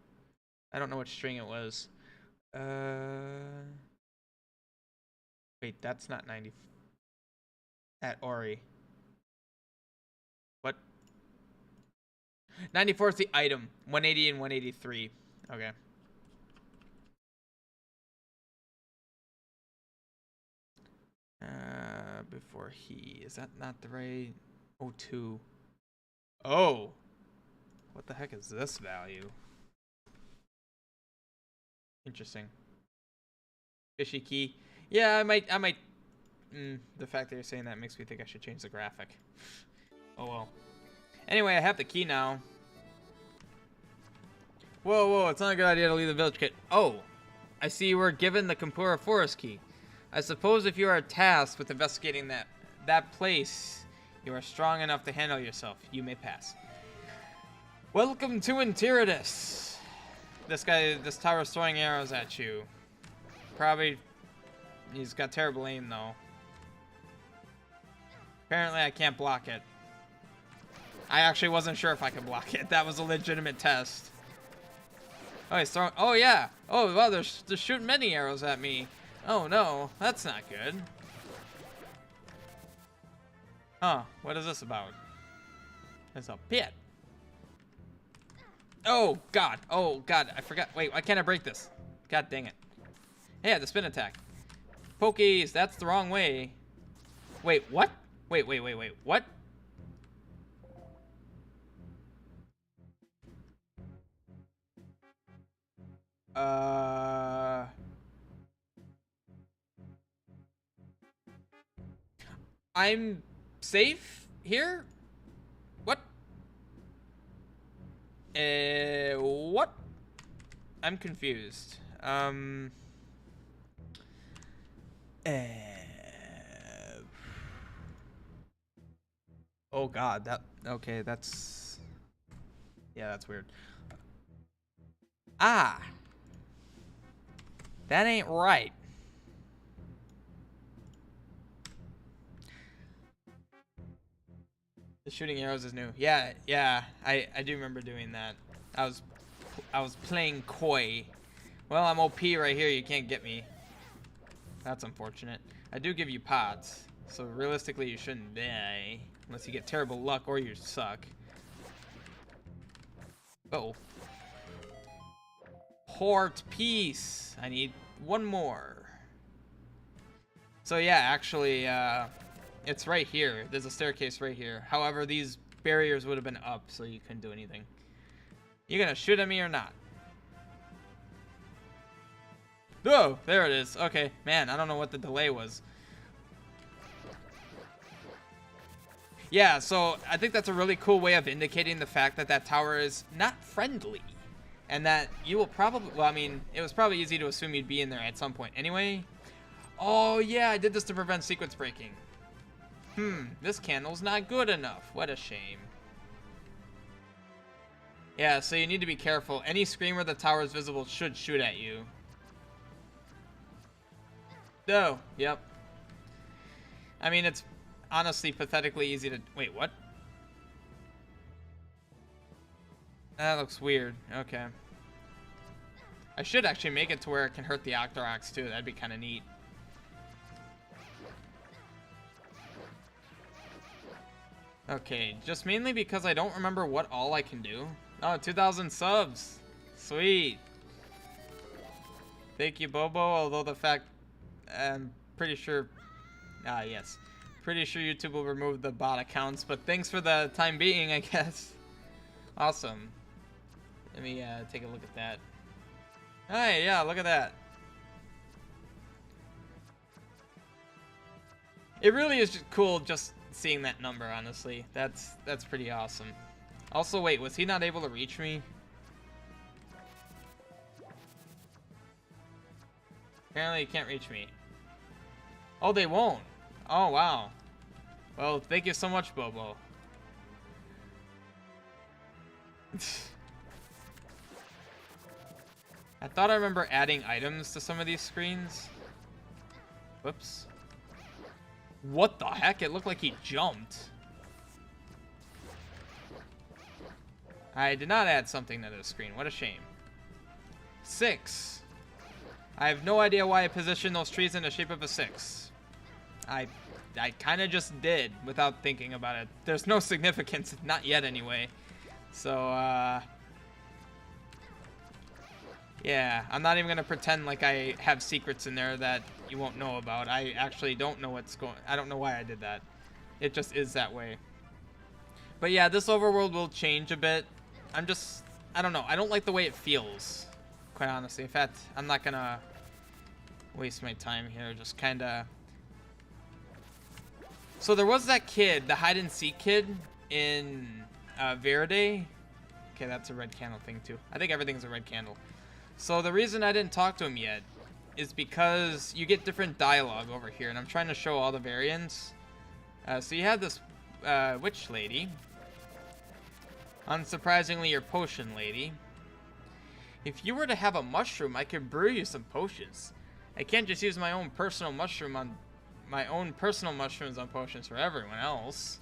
I don't know which string it was. Wait, that's not 90. At Ori. What? 94 is the item. 180 and 183. Okay. Before he. Is that not the right? 02. Oh. What the heck is this value? Interesting. Fishy key. Yeah, I might. The fact that you're saying that makes me think I should change the graphic. Oh well. Anyway, I have the key now. Whoa, whoa, it's not a good idea to leave the village kit. Oh, I see you were given the Kampura forest key. I suppose if you are tasked with investigating that place, you are strong enough to handle yourself. You may pass. Welcome to Intiridus. This tower's throwing arrows at you. Probably, he's got terrible aim though. Apparently I can't block it. I actually wasn't sure if I could block it. That was a legitimate test. Oh, he's throwing, oh yeah. Oh, wow, they're shooting many arrows at me. Oh no, that's not good. Huh, what is this about? It's a pit. Oh god, I forgot. Wait, why can't I break this? God dang it. Yeah, the spin attack. Pokies, that's the wrong way. Wait, what? Wait, what? I'm safe here? What? What? I'm confused. Oh god, okay, that's... Yeah, that's weird. Ah! That ain't right. The shooting arrows is new. Yeah, I do remember doing that. I was playing coy. Well, I'm OP right here, you can't get me. That's unfortunate. I do give you pots, so realistically you shouldn't die. Unless you get terrible luck or you suck. Uh-oh. Port piece. I need one more. So yeah, actually, it's right here. There's a staircase right here. However, these barriers would have been up, so you couldn't do anything. You gonna shoot at me or not? Oh, there it is. Okay, man, I don't know what the delay was. Yeah, so I think that's a really cool way of indicating the fact that that tower is not friendly. And that you will probably, well, I mean, it was probably easy to assume you'd be in there at some point anyway. Oh, yeah, I did this to prevent sequence breaking. This candle's not good enough. What a shame. Yeah, so you need to be careful. Any screen where the tower is visible should shoot at you. Oh, yep. I mean, it's honestly pathetically easy to... Wait, what? That looks weird. Okay. I should actually make it to where it can hurt the Octoroks too. That'd be kind of neat. Okay, just mainly because I don't remember what all I can do. Oh, 2,000 subs. Sweet. Thank you, Bobo, although the fact... I'm pretty sure Ah, yes. Pretty sure YouTube will remove the bot accounts, but thanks for the time being, I guess. Awesome. Let me take a look at that. Hey, yeah, look at that. It really is just cool just seeing that number, honestly. That's pretty awesome. Also, wait, was he not able to reach me? Apparently he can't reach me. Oh, they won't. Oh, wow. Well, thank you so much, Bobo. I thought I remember adding items to some of these screens. Whoops. What the heck? It looked like he jumped. I did not add something to this screen. What a shame. 6. I have no idea why I positioned those trees in the shape of a 6. I kind of just did without thinking about it. There's no significance, not yet anyway. So, yeah, I'm not even going to pretend like I have secrets in there that you won't know about. I actually don't know I don't know why I did that. It just is that way. But yeah, this overworld will change a bit. I don't know. I don't like the way it feels, quite honestly. In fact, I'm not going to waste my time here. Just kind of... So there was that kid, the hide and seek kid in Verde. Okay, that's a red candle thing too. I think everything's a red candle. So the reason I didn't talk to him yet is because you get different dialogue over here, and I'm trying to show all the variants. So you have this witch lady. Unsurprisingly, your potion lady. If you were to have a mushroom, I could brew you some potions. I can't just use my own personal mushrooms on potions for everyone else.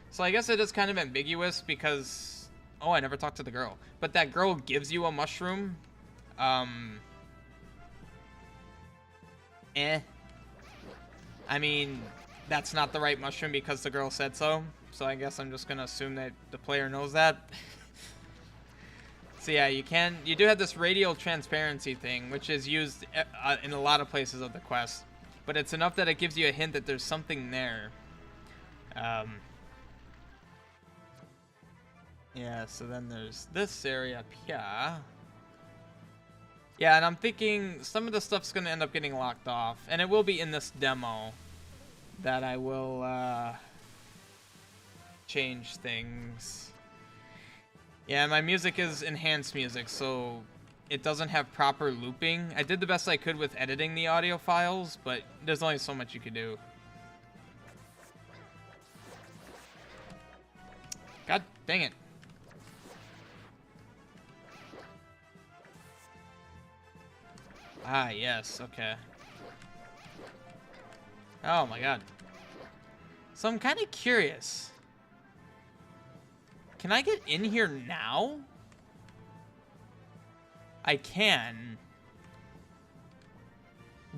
So I guess it is kind of ambiguous because... Oh, I never talked to the girl. But that girl gives you a mushroom. I mean, that's not the right mushroom because the girl said so. So I guess I'm just gonna assume that the player knows that. So yeah, you do have this radial transparency thing, which is used in a lot of places of the quest. But it's enough that it gives you a hint that there's something there. Yeah, so then there's this area up here. Yeah, and I'm thinking some of the stuff's going to end up getting locked off. And it will be in this demo that I will change things. Yeah, my music is enhanced music, so it doesn't have proper looping. I did the best I could with editing the audio files, but there's only so much you could do. God dang it. Ah, yes, okay. Oh my god. So I'm kind of curious. Can I get in here now? I can.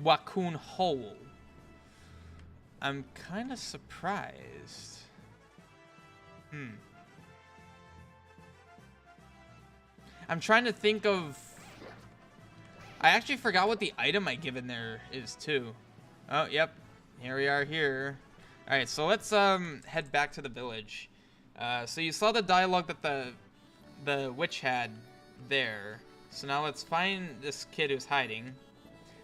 Wakun Hole. I'm kind of surprised. I'm trying to think of... I actually forgot what the item I give in there is, too. Oh, yep. Here we are here. Alright, so let's head back to the village. So you saw the dialogue that the witch had there. So now let's find this kid who's hiding.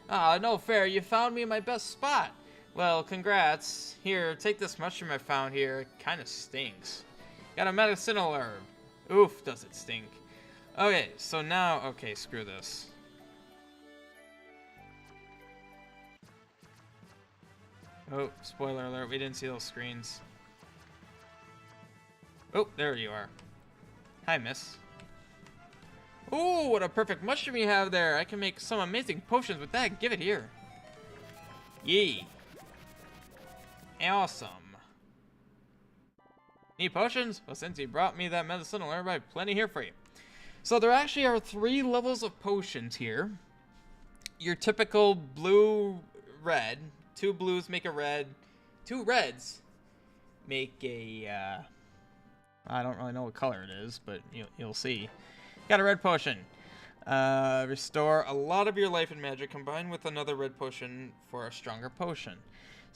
Ah, no fair. You found me in my best spot. Well, congrats. Here, take this mushroom I found here. It kind of stinks. Got a medicinal herb. Oof, does it stink. Okay, so now... Okay, screw this. Oh, spoiler alert. We didn't see those screens. Oh, there you are. Hi, miss. Ooh, what a perfect mushroom you have there. I can make some amazing potions with that. Give it here. Yee. Awesome. Need potions? Well, since you brought me that medicinal herb, I have plenty here for you. So there actually are 3 levels of potions here. Your typical blue, red. 2 blues make a red. 2 reds make a, I don't really know what color it is, but you'll see. Got a red potion. Restore a lot of your life and magic combined with another red potion for a stronger potion.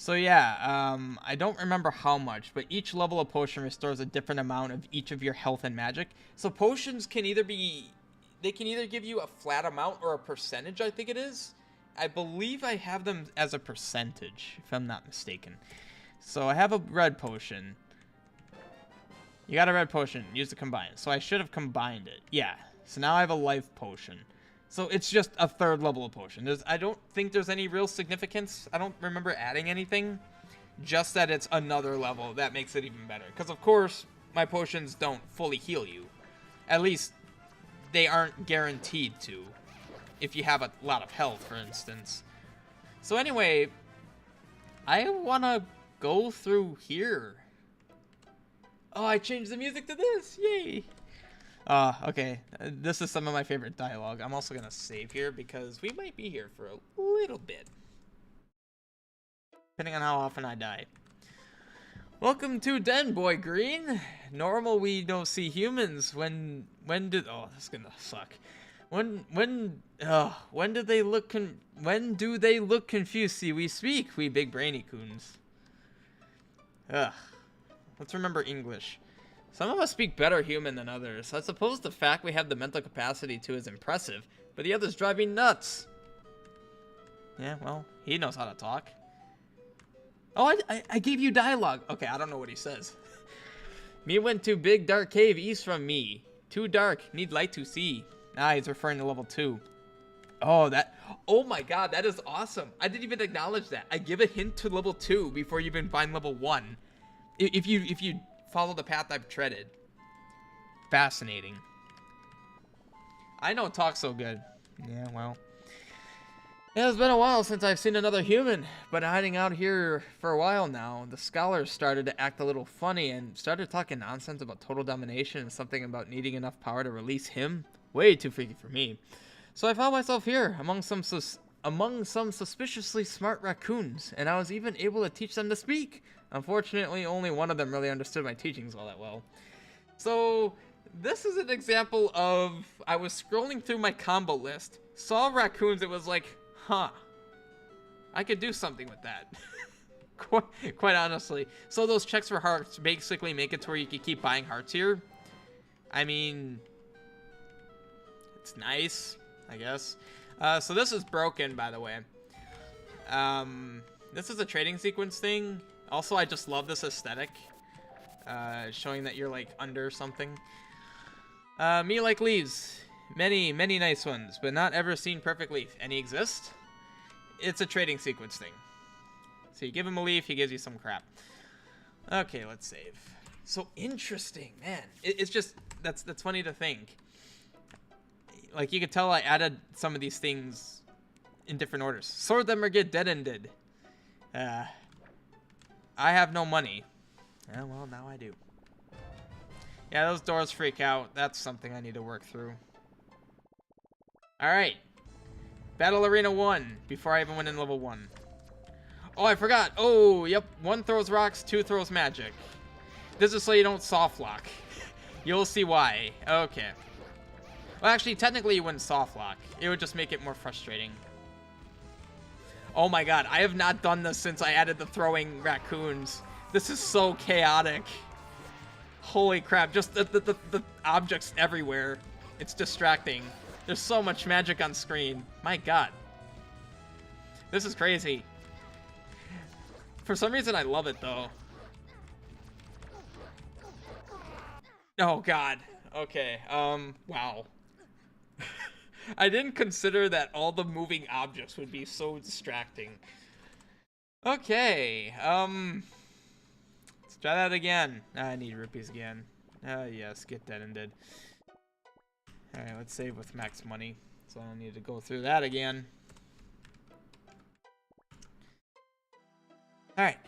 So yeah, I don't remember how much, but each level of potion restores a different amount of each of your health and magic. So potions can either they can either give you a flat amount or a percentage, I think it is. I believe I have them as a percentage, if I'm not mistaken. So I have a red potion. You got a red potion, use the combine. So I should have combined it. Yeah, so now I have a life potion. So it's just a third level of potion. I don't think there's any real significance. I don't remember adding anything. Just that it's another level. That makes it even better. Because, of course, my potions don't fully heal you. At least, they aren't guaranteed to. If you have a lot of health, for instance. So anyway, I want to go through here. Oh, I changed the music to this. Yay. Okay. This is some of my favorite dialogue. I'm also going to save here because we might be here for a little bit. Depending on how often I die. Welcome to Den, Boy Green. Normal we don't see humans. When do... Oh, this is going to suck. When do they look confused? See, we speak, we big brainy coons. Ugh. Let's remember English. Some of us speak better human than others. I suppose the fact we have the mental capacity to is impressive, but the others drive me nuts. Yeah, well, he knows how to talk. Oh, I gave you dialogue. Okay, I don't know what he says. Me went to big dark cave east from me. Too dark, need light to see. Ah, he's referring to level 2. Oh my god, that is awesome. I didn't even acknowledge that. I give a hint to level 2 before you even find level 1. If you follow the path I've treaded. Fascinating. I don't talk so good. Yeah, well. Yeah, it's been a while since I've seen another human, but hiding out here for a while now. The scholars started to act a little funny and started talking nonsense about total domination and something about needing enough power to release him. Way too freaky for me. So I found myself here among some suspiciously smart raccoons, and I was even able to teach them to speak. Unfortunately, only one of them really understood my teachings all that well. So, this is an example of, I was scrolling through my combo list, saw raccoons, it was like, huh, I could do something with that. quite honestly. So those checks for hearts basically make it to where you can keep buying hearts here. I mean, it's nice, I guess. So this is broken, by the way. This is a trading sequence thing. Also, I just love this aesthetic. Showing that you're, like, under something. Me like leaves. Many nice ones, but not ever seen perfect leaf. Any exist? It's a trading sequence thing. So you give him a leaf, he gives you some crap. Okay, let's save. So interesting, man. It's just, that's funny to think. Like, you could tell I added some of these things in different orders. Sort them or get dead-ended. I have no money. Yeah, well, now I do. Yeah, those doors freak out. That's something I need to work through. Alright. Battle Arena 1. Before I even went in level 1. Oh, I forgot. Oh, yep. 1 throws rocks, 2 throws magic. This is so you don't soft lock. You'll see why. Okay. Well, actually, technically you wouldn't soft lock. It would just make it more frustrating. Oh my god, I have not done this since I added the throwing raccoons. This is so chaotic. Holy crap, just the objects everywhere. It's distracting. There's so much magic on screen. My god. This is crazy. For some reason, I love it, though. Oh god. Okay, wow. I didn't consider that all the moving objects would be so distracting. Okay, let's try that again. I need rupees again. Yes, get that ended. Alright, let's save with max money. So I don't need to go through that again. Alright.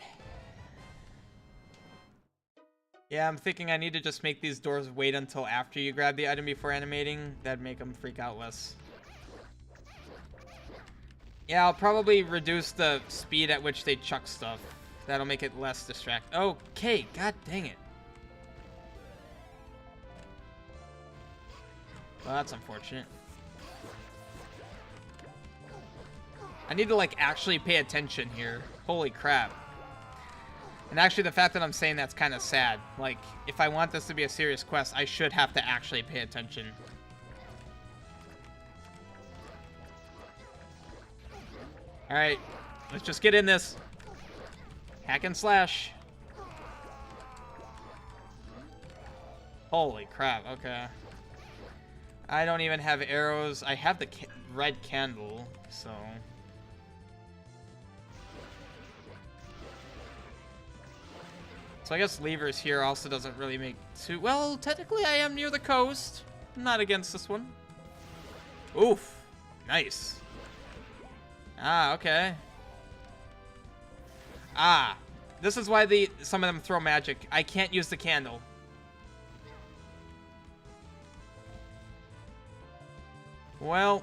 Yeah, I'm thinking I need to just make these doors wait until after you grab the item before animating. That'd make them freak out less. Yeah, I'll probably reduce the speed at which they chuck stuff. That'll make it less distracting. Okay, god dang it. Well, that's unfortunate. I need to, like, actually pay attention here. Holy crap. And actually, the fact that I'm saying that's kind of sad. Like, if I want this to be a serious quest, I should have to actually pay attention. Alright, let's just get in this. Hack and slash. Holy crap, okay. I don't even have arrows. I have the red candle, so... So I guess levers here also doesn't really make too... Well, technically I am near the coast. I'm not against this one. Oof. Nice. Ah, okay. Ah. This is why some of them throw magic. I can't use the candle. Well.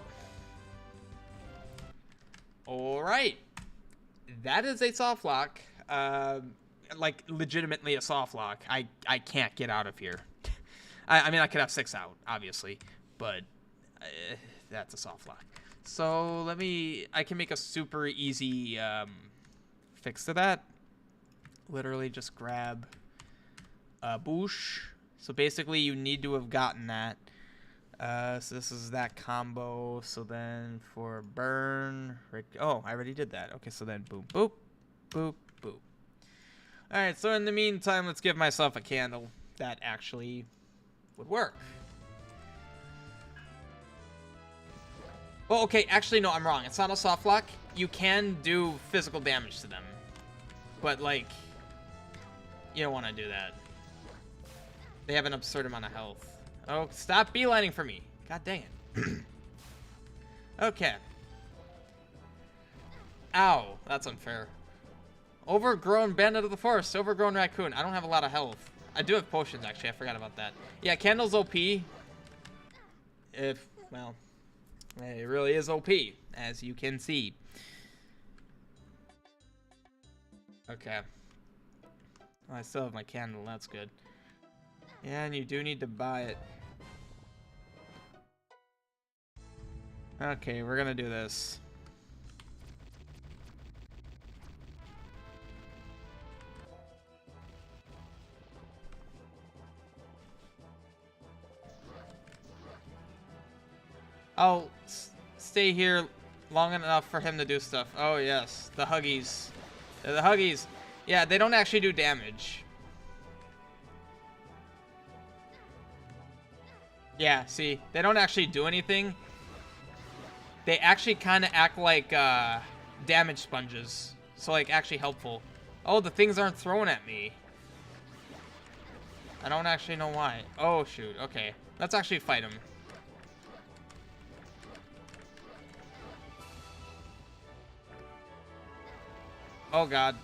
Alright. That is a soft lock. Like, legitimately a soft lock. I can't get out of here. I mean, I could have 6 out, obviously. But that's a soft lock. So, I can make a super easy fix to that. Literally just grab a boosh. So basically, you need to have gotten that. So this is that combo. So then for burn... Oh, I already did that. Okay, so then boop, boop, boop, boop. Alright, so in the meantime, let's give myself a candle. That actually would work. Well, okay, actually, no, I'm wrong. It's not a soft lock. You can do physical damage to them. But, like, you don't want to do that. They have an absurd amount of health. Oh, stop beelining for me. God dang it. Okay. Ow, that's unfair. Overgrown bandit of the forest. Overgrown raccoon. I don't have a lot of health. I do have potions, actually. I forgot about that. Yeah, candle's OP. Well... It really is OP, as you can see. Okay. Well, I still have my candle, that's good. Yeah, and you do need to buy it. Okay, we're gonna do this. I'll stay here long enough for him to do stuff. Oh, yes. The Huggies. They're the Huggies. Yeah, they don't actually do damage. Yeah, see? They don't actually do anything. They actually kind of act like damage sponges. So, like, actually helpful. Oh, the things aren't thrown at me. I don't actually know why. Oh, shoot. Okay. Let's actually fight him. Oh, God.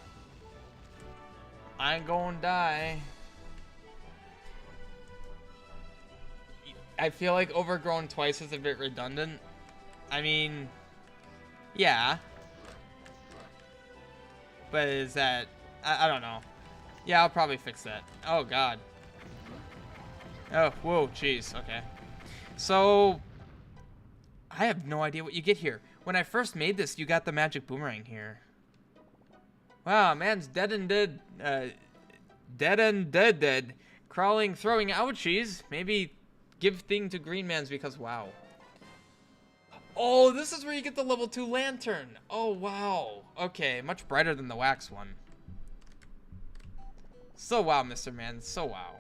I'm gonna die. I feel like overgrown twice is a bit redundant. I mean, yeah. But is that... I don't know. Yeah, I'll probably fix that. Oh, God. Oh, whoa, jeez. Okay. So, I have no idea what you get here. When I first made this, you got the magic boomerang here. Wow, man's dead and dead. Dead and dead. Crawling, throwing ouchies. Maybe give thing to green man's because wow. Oh, this is where you get the level 2 lantern. Oh, wow. Okay, much brighter than the wax one. So wow, Mr. Man. So wow.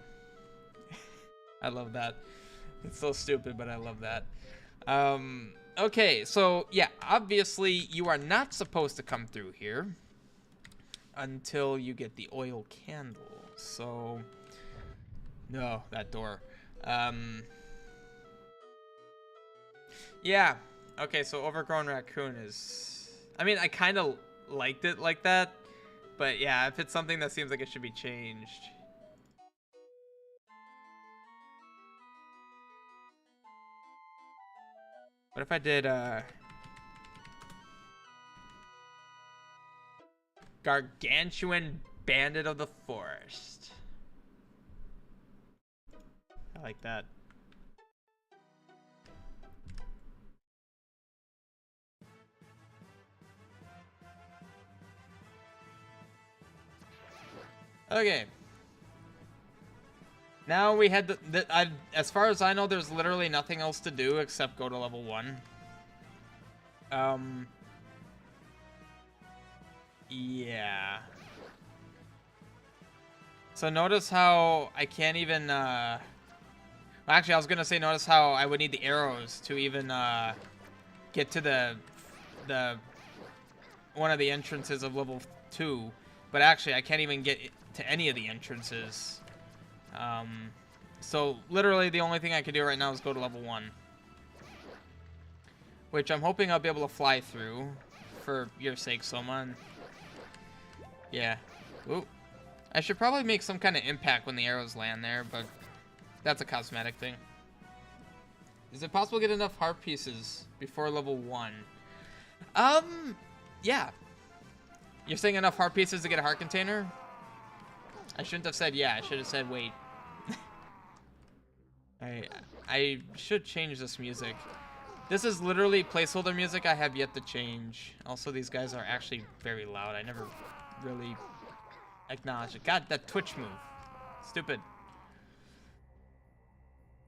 I love that. It's so stupid, but I love that. Okay, so yeah, obviously you are not supposed to come through here until you get the oil candle. So, no, that door. Yeah. Okay, so overgrown raccoon is... I mean, I kind of liked it like that. But yeah, if it's something that seems like it should be changed. What if I did, Gargantuan Bandit of the Forest. I like that. Okay. Now we had as far as I know, there's literally nothing else to do except go to level 1. Yeah. So notice how I can't even, well, actually, I was gonna say notice how I would need the arrows to even, get to the one of the entrances of level 2. But actually, I can't even get to any of the entrances. So literally the only thing I can do right now is go to level 1. Which I'm hoping I'll be able to fly through for your sake, Soma. Yeah. Ooh. I should probably make some kind of impact when the arrows land there, but that's a cosmetic thing. Is it possible to get enough heart pieces before level 1? Yeah. You're saying enough heart pieces to get a heart container? I shouldn't have said yeah, I should have said wait. I should change this music. This is literally placeholder music I have yet to change. Also, these guys are actually very loud. I never really acknowledged it. God, that Twitch move. Stupid.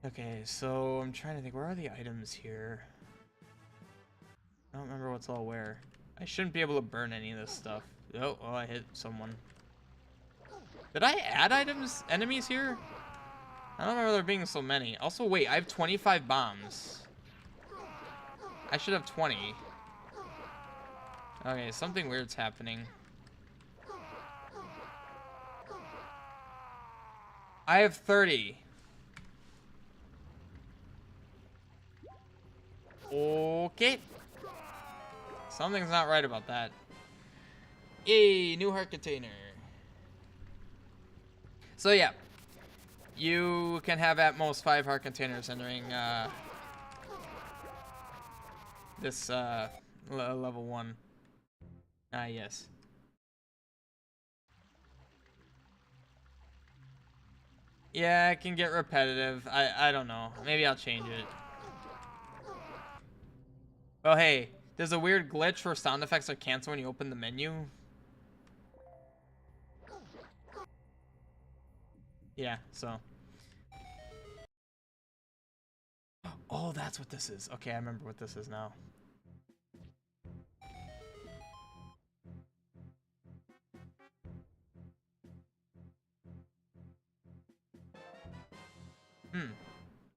Okay, so I'm trying to think. Where are the items here? I don't remember what's all where. I shouldn't be able to burn any of this stuff. Oh, I hit someone. Did I add enemies here? I don't remember there being so many. Also, wait, I have 25 bombs. I should have 20. Okay, something weird's happening. I have 30. Okay. Something's not right about that. Yay, new heart container. So yeah, you can have at most 5 heart containers entering this level 1. Yes. Yeah, it can get repetitive. I don't know. Maybe I'll change it. Oh hey, there's a weird glitch where sound effects are canceled when you open the menu. Yeah, so. Oh, that's what this is. Okay, I remember what this is now.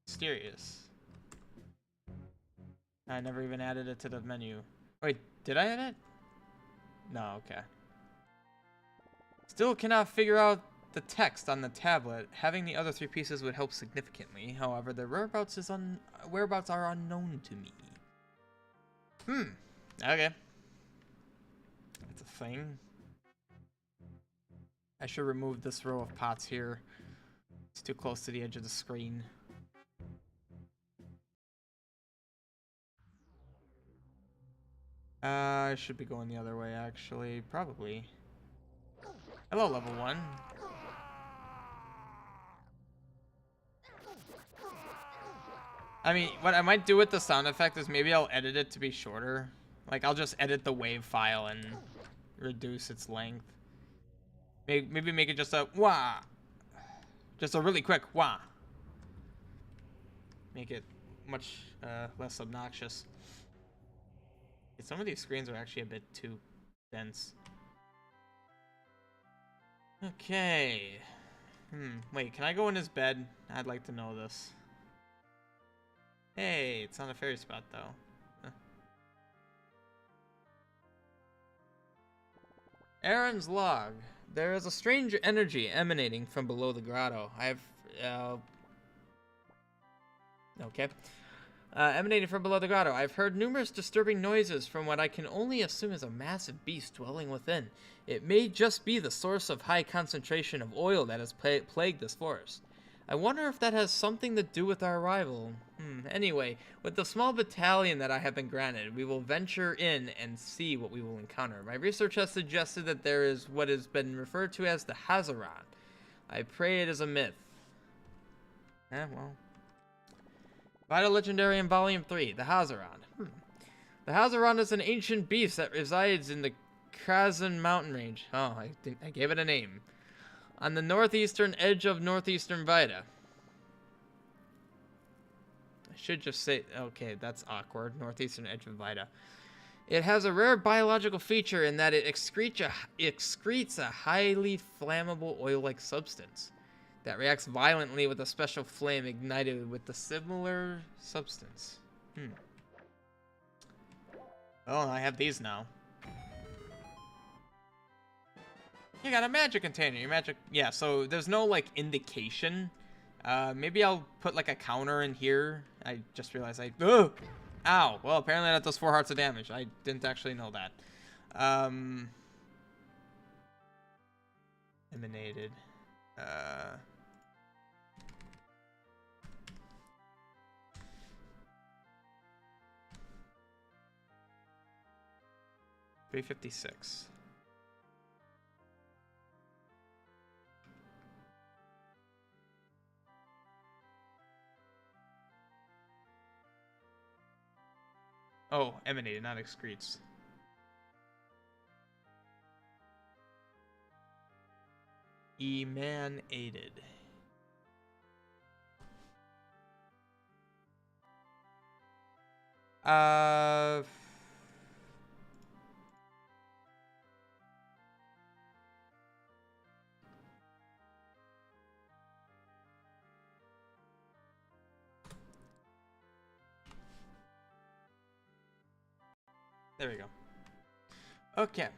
Mysterious. I never even added it to the menu. Wait, did I add it? No, okay. Still cannot figure out the text on the tablet. Having the other 3 pieces would help significantly. However, their whereabouts are unknown to me. Okay. That's a thing. I should remove this row of pots here. It's too close to the edge of the screen. I should be going the other way, actually. Probably. Hello, level 1. I mean, what I might do with the sound effect is maybe I'll edit it to be shorter. Like, I'll just edit the wave file and reduce its length. Maybe make it just a wah. Just a really quick wah. Make it much less obnoxious. Some of these screens are actually a bit too dense. Okay. Wait, can I go in his bed? I'd like to know this. Hey, it's not a fairy spot, though. Aaron's log. There is a strange energy emanating from below the grotto. Emanating from below the grotto. I've heard numerous disturbing noises from what I can only assume is a massive beast dwelling within. It may just be the source of high concentration of oil that has plagued this forest. I wonder if that has something to do with our arrival. Anyway, with the small battalion that I have been granted, we will venture in and see what we will encounter. My research has suggested that there is what has been referred to as the Hazaran. I pray it is a myth. Well. Vital Legendary in Volume 3, the Hazaran. The Hazaran is an ancient beast that resides in the Krazan mountain range. Oh, I gave it a name. On the northeastern edge of northeastern Vita. I should just say, okay, that's awkward. Northeastern edge of Vita. It has a rare biological feature in that it excretes a highly flammable oil-like substance that reacts violently with a special flame ignited with the similar substance. Oh, I have these now. You got a magic container. Your magic, yeah. So there's no like indication. Maybe I'll put like a counter in here. I just realized Ugh! Ow. Well, apparently that does 4 hearts of damage. I didn't actually know that. Emanated. 356. Oh, emanated, not excretes. Emanated. There we go. Okay.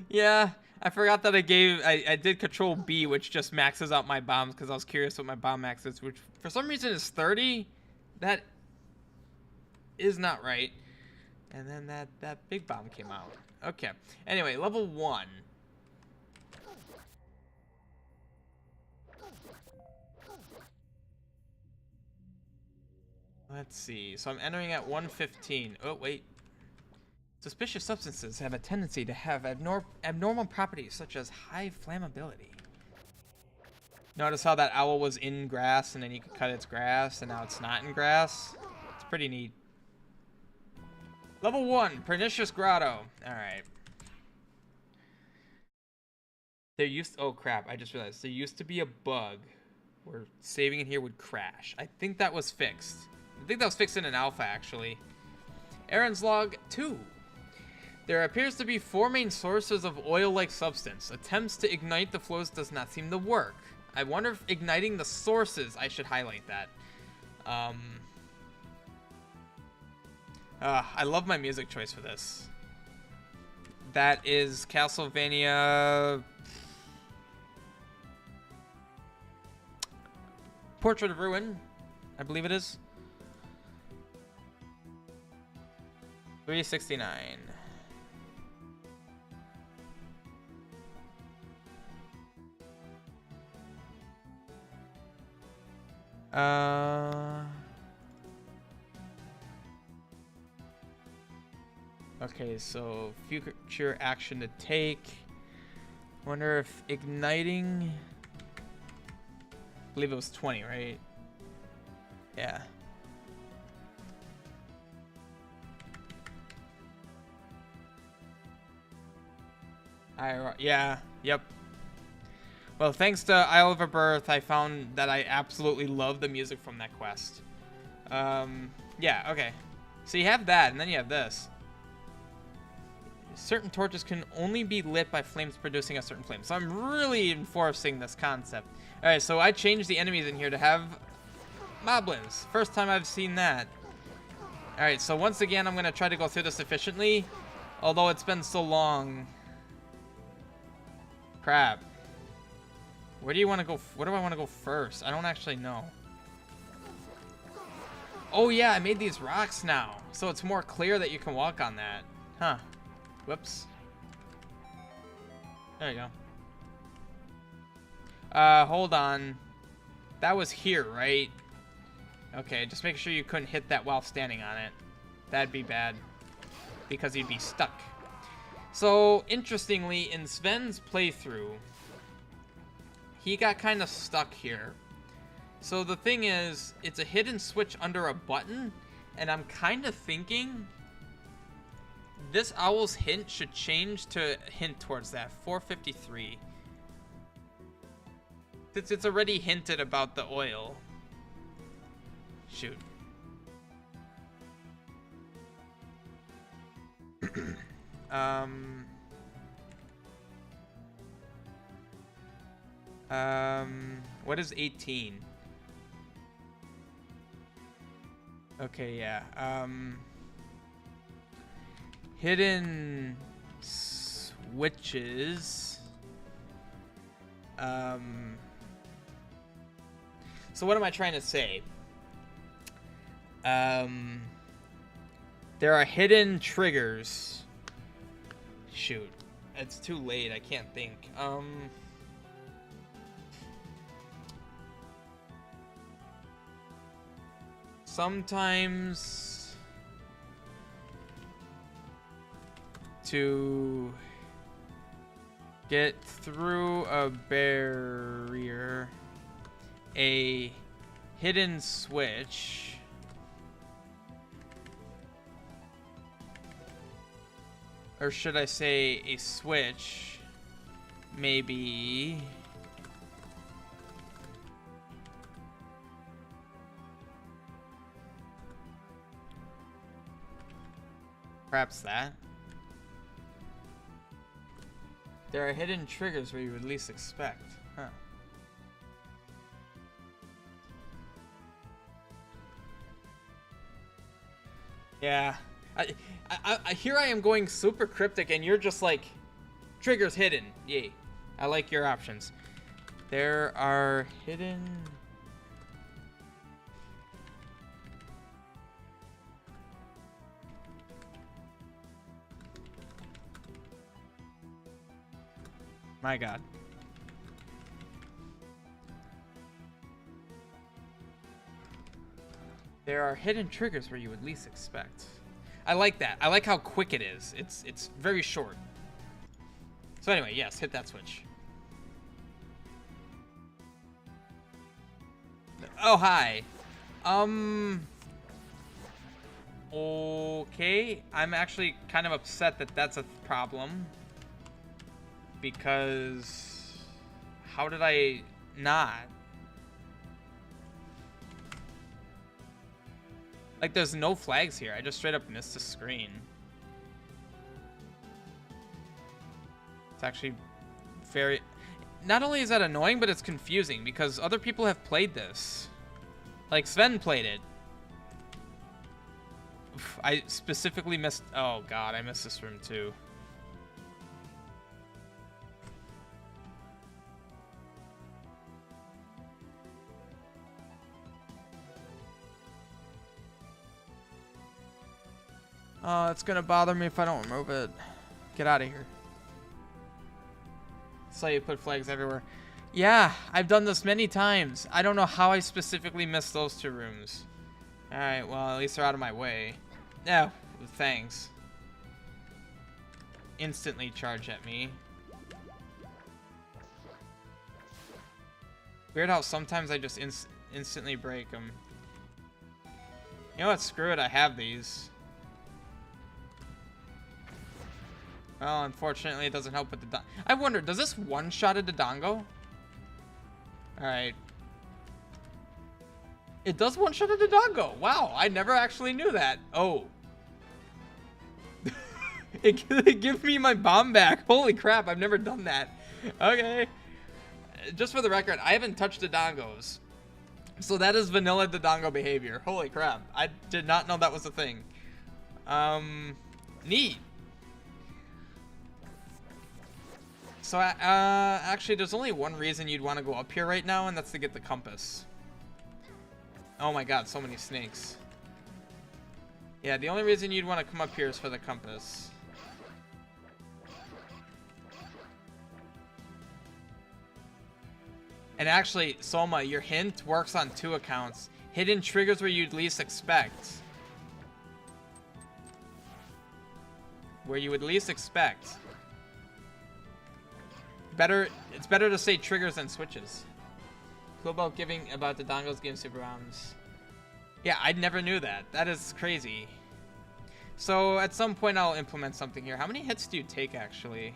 Yeah, I forgot that I did Control B, which just maxes out my bombs because I was curious what my bomb max is, which for some reason is 30. That is not right. And then that big bomb came out. Okay. Anyway, level 1. Let's see. So I'm entering at 115. Oh, wait. Suspicious substances have a tendency to have abnormal properties such as high flammability. Notice how that owl was in grass and then you could cut its grass and now it's not in grass? It's pretty neat. Level 1, Pernicious Grotto. Alright. Oh crap, I just realized. There used to be a bug where saving in here would crash. I think that was fixed. I think that was fixed in an alpha, actually. Aaron's Log 2. There appears to be 4 main sources of oil-like substance. Attempts to ignite the flows does not seem to work. I wonder if igniting the sources, I should highlight that. I love my music choice for this. That is Castlevania... Portrait of Ruin, I believe it is. 369. Okay, so future action to take. Wonder if igniting... I believe it was 20, right? Yeah. Yeah, yep. Well, thanks to Isle of Birth, I found that I absolutely love the music from that quest. Yeah, okay. So you have that, and then you have this. Certain torches can only be lit by flames producing a certain flame. So I'm really enforcing this concept. Alright, so I changed the enemies in here to have moblins. First time I've seen that. Alright, so once again, I'm going to try to go through this efficiently. Although it's been so long. Crap. Where do you want to go? Where do I want to go first? I don't actually know. Oh yeah, I made these rocks now. So it's more clear that you can walk on that. Huh. Whoops. There you go. Hold on. That was here, right? Okay, just make sure you couldn't hit that while standing on it. That'd be bad. Because you'd be stuck. So, interestingly, in Sven's playthrough, he got kind of stuck here. So the thing is, it's a hidden switch under a button, and I'm kind of thinking this owl's hint should change to hint towards that. 453. Since it's already hinted about the oil. Shoot. What is 18? Okay, yeah. Hidden switches. So what am I trying to say? There are hidden triggers. Shoot. It's too late. I can't think. Sometimes to get through a barrier, a hidden switch or should I say a switch maybe perhaps that. There are hidden triggers where you would least expect. Huh. Yeah. Here I am going super cryptic and you're just like, triggers hidden. Yay. I like your options. There are hidden... My God. There are hidden triggers where you would least expect. I like that. I like how quick it is. It's very short. So anyway, yes, hit that switch. Oh, hi. Okay. I'm actually kind of upset that that's a problem. Because how did I not? Like, there's no flags here. I just straight up missed the screen. It's actually very... Not only is that annoying, but it's confusing because other people have played this. Like, Sven played it. I specifically missed... Oh, God, I missed this room, too. Oh, it's gonna bother me if I don't remove it. Get out of here. So you put flags everywhere. Yeah, I've done this many times. I don't know how I specifically missed those two rooms. Alright, well, at least they're out of my way. No, thanks. Instantly charge at me. Weird how sometimes I just instantly break them. You know what? Screw it, I have these. Well, unfortunately, it doesn't help with the... I wonder, does this one-shot a Dodongo? Alright. It does one-shot a Dodongo. Wow, I never actually knew that. Oh. It gives me my bomb back. Holy crap, I've never done that. Okay. Just for the record, I haven't touched Dodongos. So that is vanilla Dodongo behavior. Holy crap. I did not know that was a thing. Neat. So, actually, there's only one reason you'd want to go up here right now, and that's to get the compass. Oh my God, so many snakes. Yeah, the only reason you'd want to come up here is for the compass. And actually, Soma, your hint works on 2 accounts. Hidden triggers where you'd least expect. Where you would least expect. It's better to say triggers than switches. Cool about giving about the Dongos giving super bombs. Yeah, I never knew that. That is crazy. So at some point I'll implement something here. How many hits do you take actually?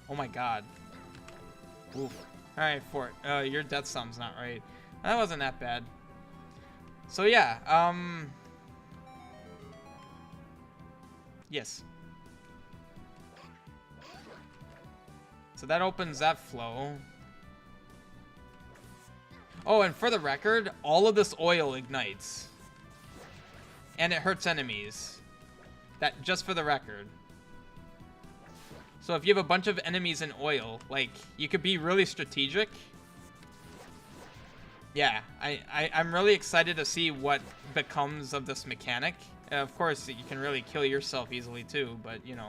Oh my god. Oof. Alright, Fort. Your death sum's not right. That wasn't that bad. So yeah, yes. So that opens that flow. Oh, and for the record, all of this oil ignites. And it hurts enemies. That, just for the record. So if you have a bunch of enemies in oil, like, you could be really strategic. Yeah, I'm really excited to see what becomes of this mechanic. Of course, you can really kill yourself easily too, but, you know.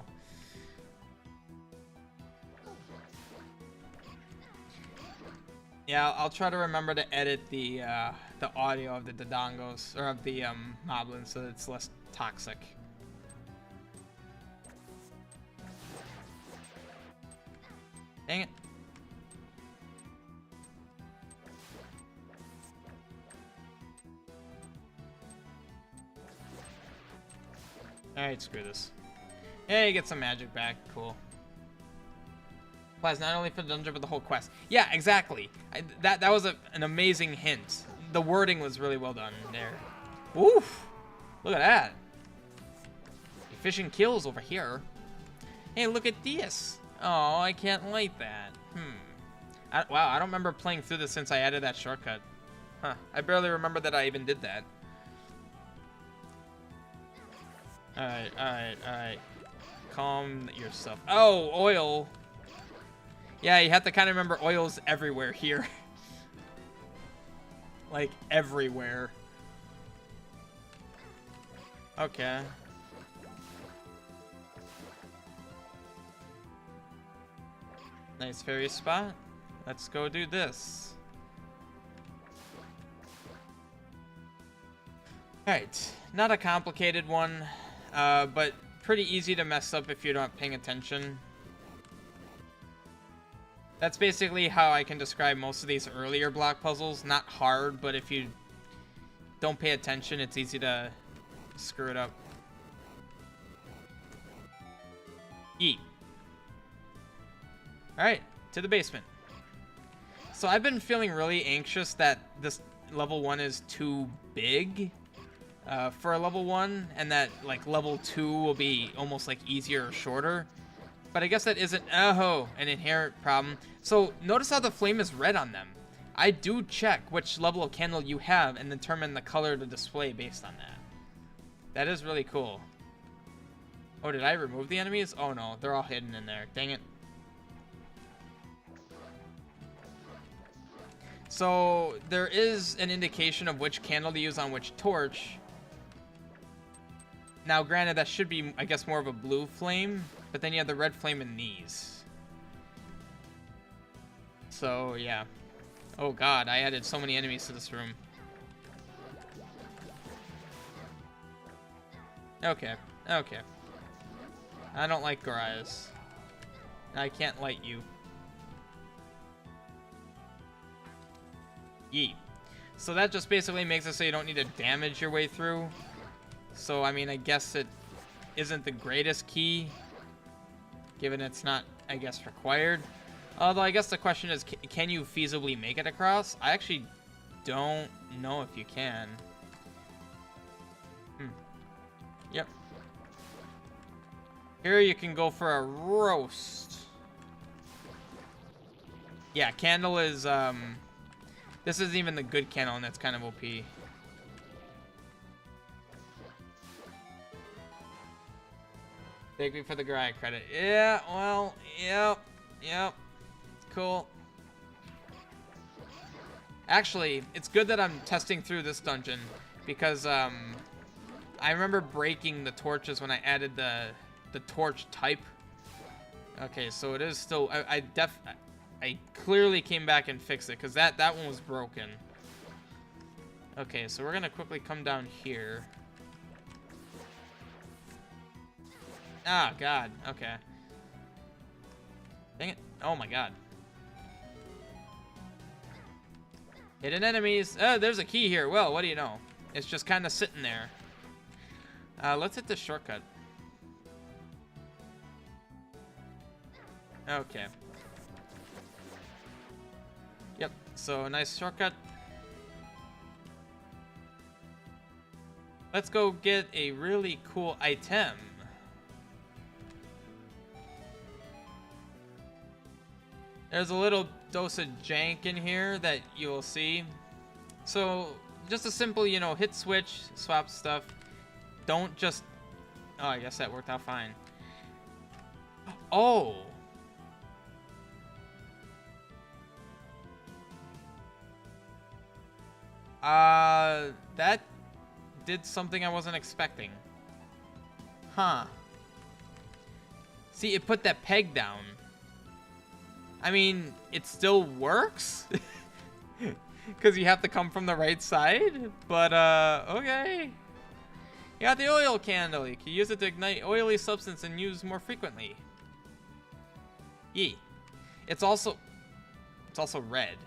Yeah, I'll try to remember to edit the audio of the Dodongos, or of the Moblins, so that it's less toxic. Dang it. Alright, screw this. Hey, get some magic back. Cool. Applies not only for the dungeon, but the whole quest. Yeah, exactly. That was an amazing hint. The wording was really well done there. Oof! Look at that. Efficient kills over here. Hey, look at this. Oh, I can't light that. Wow, I don't remember playing through this since I added that shortcut. Huh. I barely remember that I even did that. Alright. Calm yourself. Oh, oil. Yeah, you have to kind of remember oil's everywhere here. Like, everywhere. Okay. Nice fairy spot. Let's go do this. Alright, not a complicated one, but pretty easy to mess up if you're not paying attention. That's basically how I can describe most of these earlier block puzzles. Not hard, but if you don't pay attention, it's easy to screw it up. Yeet. Alright, to the basement. So I've been feeling really anxious that this level 1 is too big for a level 1, and that like level 2 will be almost like easier or shorter. But I guess that isn't an inherent problem. So notice how the flame is red on them. I do check which level of candle you have and determine the color to display based on that. That is really cool. Oh, did I remove the enemies? Oh no, they're all hidden in there. Dang it. So there is an indication of which candle to use on which torch. Now granted, that should be, I guess, more of a blue flame, but then you have the red flame in these. So yeah. Oh god, I added so many enemies to this room. Okay. I don't like Gorias. I can't light you. Yeet. So that just basically makes it so you don't need to damage your way through. So, I mean, I guess it isn't the greatest key, given it's not, I guess, required. Although, I guess the question is, can you feasibly make it across? I actually don't know if you can. Yep. Here you can go for a roast. Yeah, candle is, this isn't even the good candle, and that's kind of OP. Thank me for the Garai credit. Yeah, well, yep. Cool. Actually, it's good that I'm testing through this dungeon, because, I remember breaking the torches when I added the torch type. Okay, so it is still, I clearly came back and fixed it, because that one was broken. Okay, so we're gonna quickly come down here. Ah, god. Okay. Dang it. Oh my god. Hidden enemies. Oh, there's a key here. Well, what do you know? It's just kind of sitting there. Let's hit the shortcut. Okay. Yep, so nice shortcut. Let's go get a really cool item. There's a little dose of jank in here that you'll see. So, just a simple, you know, hit switch, swap stuff. Don't just... Oh, I guess that worked out fine. Oh! That did something I wasn't expecting. Huh. See, it put that peg down. I mean, it still works? Because you have to come from the right side? But, okay. You got the oil candle. You can use it to ignite oily substance and use more frequently. Yee. It's also red.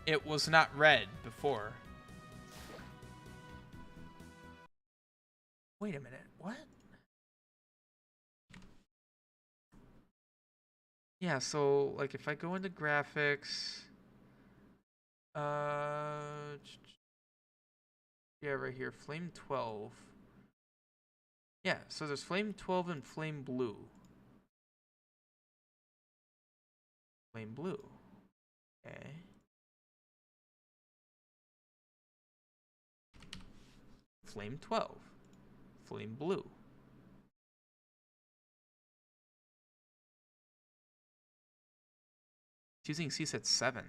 It was not red before. Wait a minute, what? Yeah, so like if I go into graphics, yeah, right here, flame 12. Yeah, so there's flame 12 and flame blue. Flame blue. Okay. Flame 12. Flame blue. It's using CSET 7.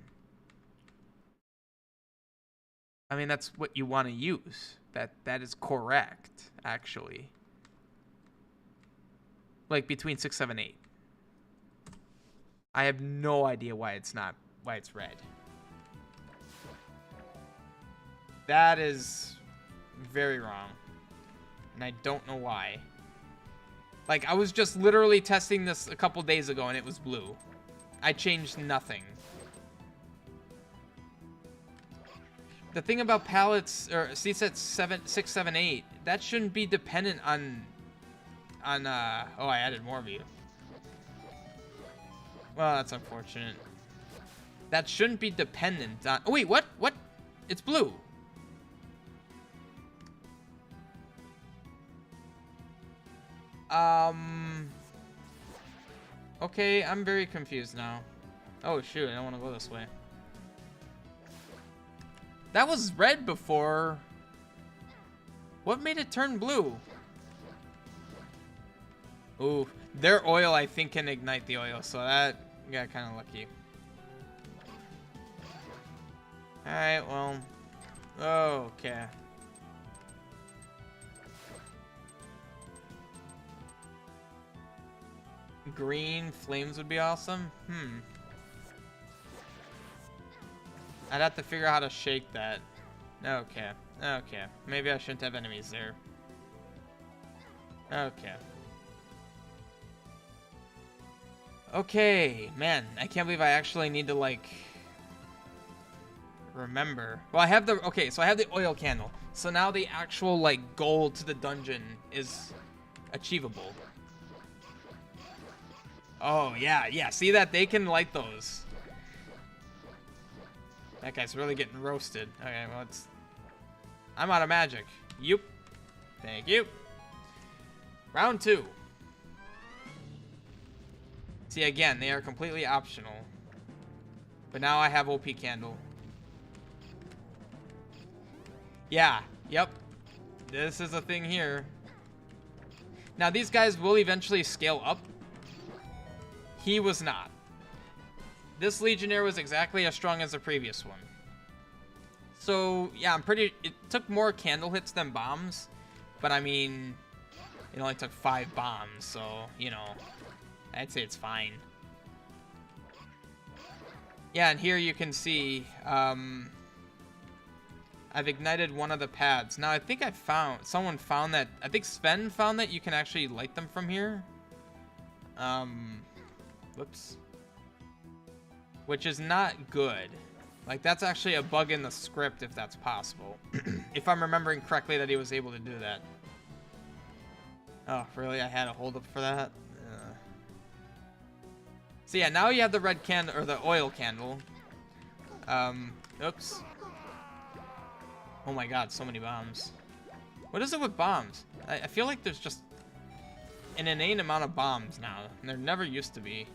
I mean, that's what you want to use. That is correct, actually. Like between 6, 7, 8. I have no idea why it's red. That is very wrong. And I don't know why. Like, I was just literally testing this a couple days ago and it was blue. I changed nothing. The thing about palettes, or CSET 6, 7, 8, that shouldn't be dependent on oh, I added more of you. Well, that's unfortunate. That shouldn't be dependent on... Oh, wait, what? What? It's blue. Okay, I'm very confused now. Oh, shoot, I don't want to go this way. That was red before. What made it turn blue? Ooh, their oil, I think, can ignite the oil, so that got kind of lucky. Alright, well. Okay. Green flames would be awesome. I'd have to figure out how to shake that. Okay. Okay. Maybe I shouldn't have enemies there. Okay. Okay, man, I can't believe I actually need to, like, remember. Well, I have the, okay, so I have the oil candle. So now the actual, like, goal to the dungeon is achievable. Oh, yeah, yeah, see that? They can light those. That guy's really getting roasted. Okay, well, I'm out of magic. Yup. Thank you. Round 2. See, again, they are completely optional. But now I have OP Candle. Yeah, yep. This is a thing here. Now, these guys will eventually scale up. He was not. This Legionnaire was exactly as strong as the previous one. So, yeah, it took more candle hits than bombs. But, I mean, it only took 5 bombs, so, you know... I'd say it's fine. Yeah, and here you can see, I've ignited one of the pads. Now, I think someone found that, I think Sven found that you can actually light them from here. Whoops. which is not good. Like, that's actually a bug in the script if that's possible. If I'm remembering correctly that he was able to do that. Oh, really? I had a hold up for that? So yeah, now you have the red candle, or the oil candle. Oops. Oh my god, so many bombs. What is it with bombs? I feel like there's just an inane amount of bombs now. And there never used to be.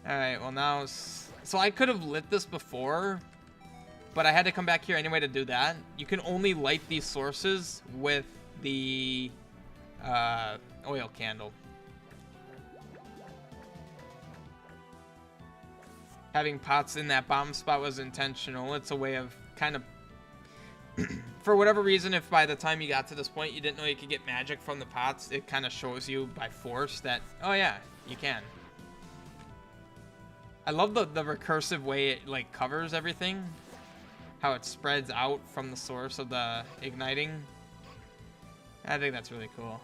Alright, well now... So I could have lit this before, but I had to come back here anyway to do that. You can only light these sources with the oil candle. Having pots in that bomb spot was intentional. It's a way of kind of... For whatever reason, if by the time you got to this point you didn't know you could get magic from the pots, it kind of shows you by force that, oh yeah, you can. I love the recursive way it like covers everything. How it spreads out from the source of the igniting. I think that's really cool.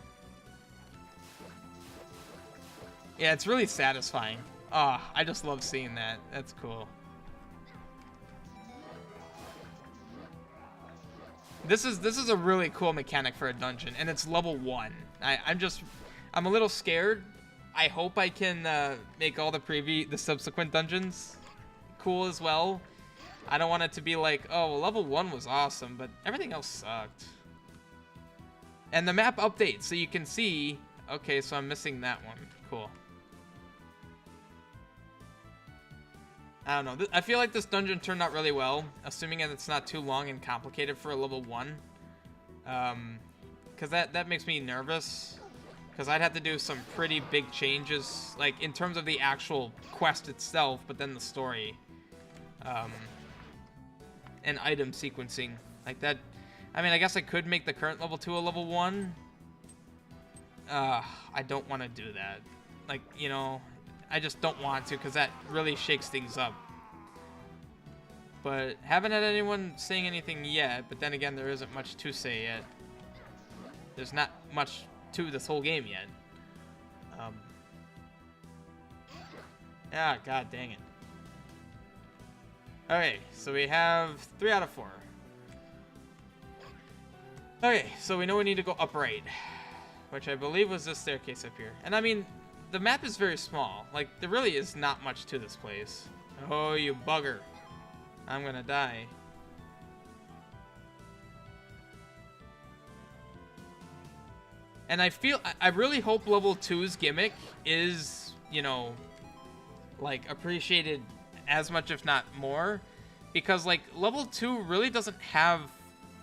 Yeah, it's really satisfying. Oh, I just love seeing that. That's cool. This is a really cool mechanic for a dungeon, and it's level 1. I'm a little scared. I hope I can make all the subsequent dungeons cool as well. I don't want it to be like, oh, well, level 1 was awesome, but everything else sucked. And the map updates, so you can see, okay, so I'm missing that one. Cool. I don't know. I feel like this dungeon turned out really well, assuming that it's not too long and complicated for a level 1. Because that makes me nervous. Because I'd have to do some pretty big changes, like in terms of the actual quest itself, but then the story. And item sequencing. Like that. I mean, I guess I could make the current level 2 a level 1. I don't want to do that. Like, you know... I just don't want to, because that really shakes things up. But haven't had anyone saying anything yet, but then again, there isn't much to say yet. There's not much to this whole game yet. Ah, god dang it. Okay, so we have 3 out of 4. Okay, so we know we need to go up right, which I believe was this staircase up here. And I mean... The map is very small. Like, there really is not much to this place. Oh, you bugger. I'm gonna die. And I really hope level 2's gimmick is, you know, like, appreciated as much, if not more. Because, like, level 2 really doesn't have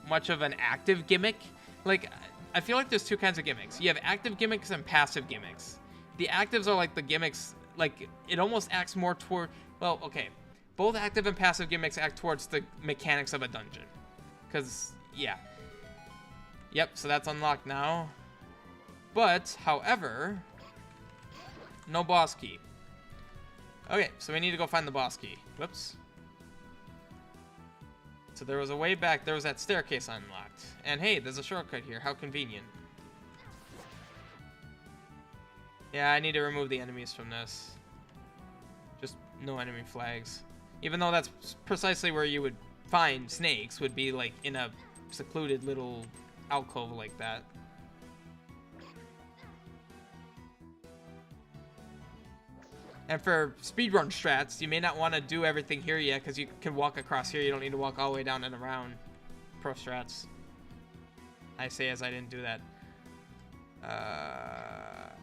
much of an active gimmick. Like, I feel like there's 2 kinds of gimmicks. You have active gimmicks and passive gimmicks. The actives are like the gimmicks, like, it almost acts more toward, well, okay. Both active and passive gimmicks act towards the mechanics of a dungeon. Because, yeah. Yep, so that's unlocked now. But, however, no boss key. Okay, so we need to go find the boss key. Whoops. So there was a way back, there was that staircase unlocked. And hey, there's a shortcut here, how convenient. Yeah, I need to remove the enemies from this. Just no enemy flags. Even though that's precisely where you would find snakes, would be like in a secluded little alcove like that. And for speedrun strats, you may not want to do everything here yet, because you can walk across here. You don't need to walk all the way down and around. Pro strats. I say as I didn't do that.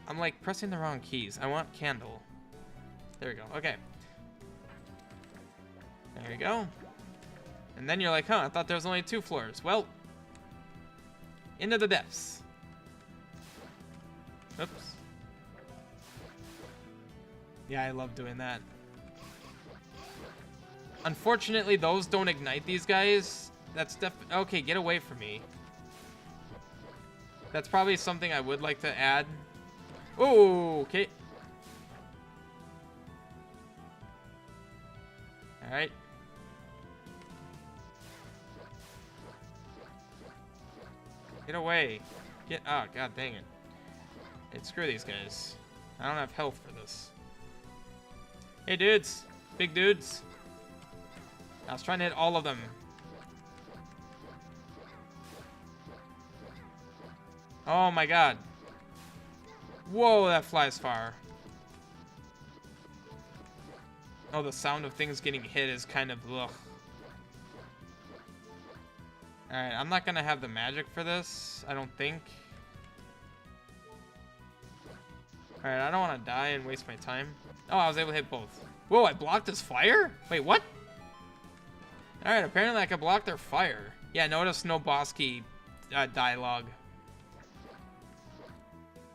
I'm like pressing the wrong keys. I want candle. There we go. Okay. There we go. And then you're like, huh, I thought there was only 2 floors. Well, into the depths. Oops. Yeah, I love doing that. Unfortunately, those don't ignite these guys. That's okay, get away from me. That's probably something I would like to add. Oh, okay. Alright. Get away. Oh, god dang it. Screw these guys. I don't have health for this. Hey, dudes. Big dudes. I was trying to hit all of them. Oh my god. Whoa, that flies far. Oh, the sound of things getting hit is kind of ugh. Alright, I'm not gonna have the magic for this, I don't think. Alright, I don't want to die and waste my time. Oh, I was able to hit both. Whoa, I blocked his fire? Wait, what? Alright, apparently I can block their fire. Yeah, notice no boss key dialogue.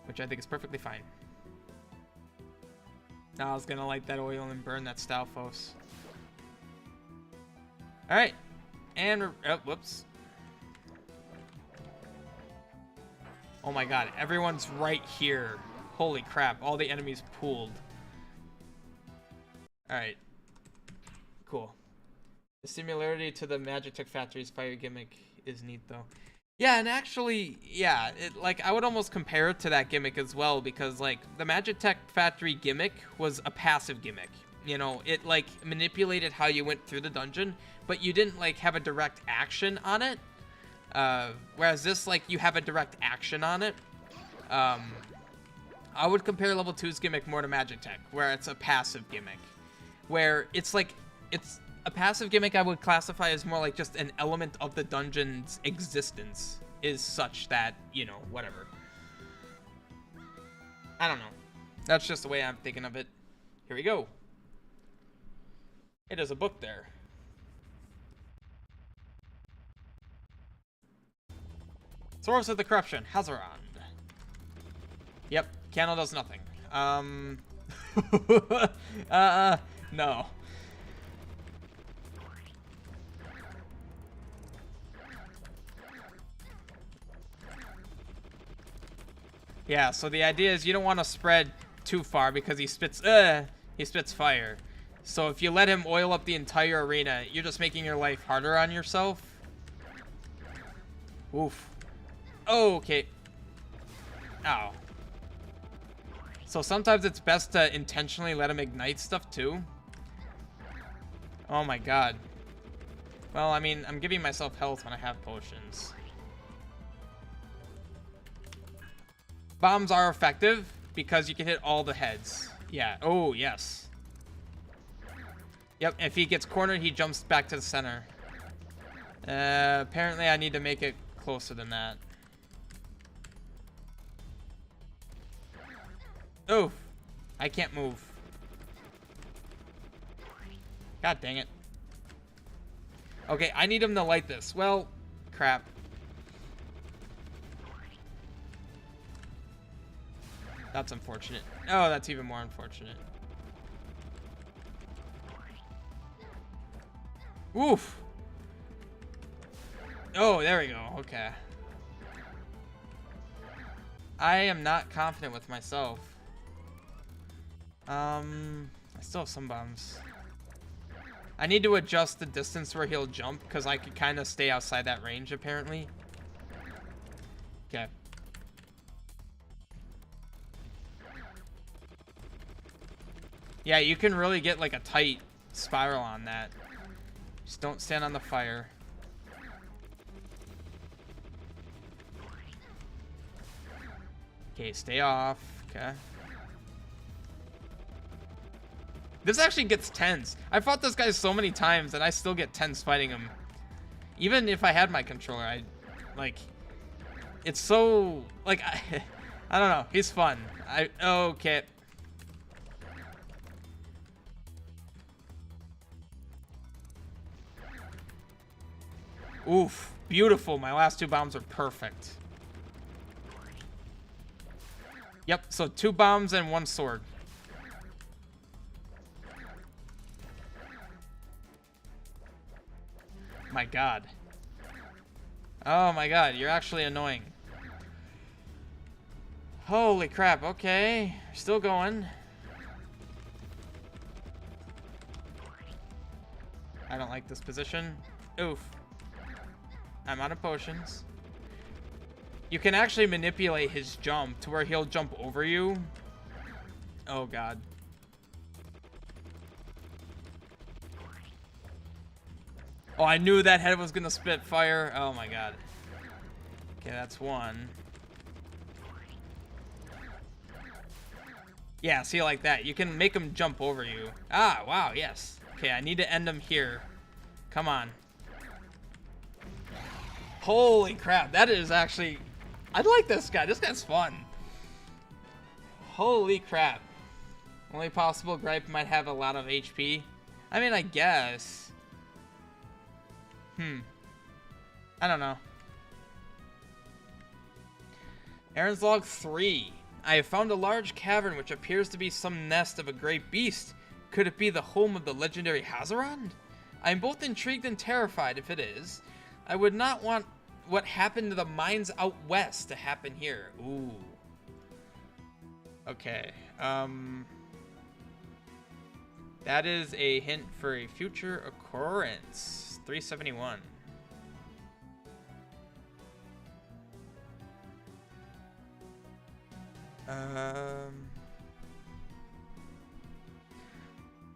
Which I think is perfectly fine. Now I was gonna light that oil and burn that Stalfos. Alright. And oh, whoops. Oh my god, everyone's right here. Holy crap, all the enemies pooled. Alright. Cool. The similarity to the Magitech Factory's fire gimmick is neat though. Yeah, and actually, yeah, like I would almost compare it to that gimmick as well, because like the Magitech Factory gimmick was a passive gimmick. You know, it like manipulated how you went through the dungeon, but you didn't like have a direct action on it. Whereas this, like, you have a direct action on it. I would compare level 2's gimmick more to Magitech, where it's a passive gimmick. Where it's like, it's a passive gimmick I would classify as more like just an element of the dungeon's existence is such that, you know, whatever. I don't know. That's just the way I'm thinking of it. Here we go. It is a book there. Source of the Corruption, Hazarond. Yep, candle does nothing. No. Yeah, so the idea is you don't want to spread too far because he spits fire. So if you let him oil up the entire arena, you're just making your life harder on yourself. Oof. Oh, okay. Ow. So sometimes it's best to intentionally let him ignite stuff too. Oh my god. Well, I mean, I'm giving myself health when I have potions. Bombs are effective because you can hit all the heads. Yeah. Oh, yes. Yep, if he gets cornered, he jumps back to the center. Apparently I need to make it closer than that. Oh, I can't move. God dang it. Okay, I need him to light this. Well, crap. That's unfortunate. Oh, that's even more unfortunate. Oof. Oh, there we go. Okay. I am not confident with myself. I still have some bombs. I need to adjust the distance where he'll jump because I could kind of stay outside that range apparently. Okay. Yeah, you can really get like a tight spiral on that. Just don't stand on the fire. Okay, stay off. Okay. This actually gets tense. I fought this guy so many times and I still get tense fighting him. Even if I had my controller, I like it's so like I don't know. He's fun. Okay. Oof, beautiful. My last two bombs are perfect. Yep, so 2 bombs and 1 sword. My god. Oh my god, you're actually annoying. Holy crap, okay. Still going. I don't like this position. Oof. I'm out of potions. You can actually manipulate his jump to where he'll jump over you. Oh god. Oh, I knew that head was gonna spit fire. Oh my god. Okay, that's one. Yeah, see, like that. You can make them jump over you. Ah, wow, yes. Okay, I need to end them here. Come on. Holy crap, that is actually... I like this guy. This guy's fun. Holy crap. Only possible gripe might have a lot of HP. I mean, I guess. I don't know. Aaron's Log 3. I have found a large cavern which appears to be some nest of a great beast. Could it be the home of the legendary Hazaron? I am both intrigued and terrified if it is. I would not want what happened to the mines out west to happen here. Ooh. Okay. That is a hint for a future occurrence. 371.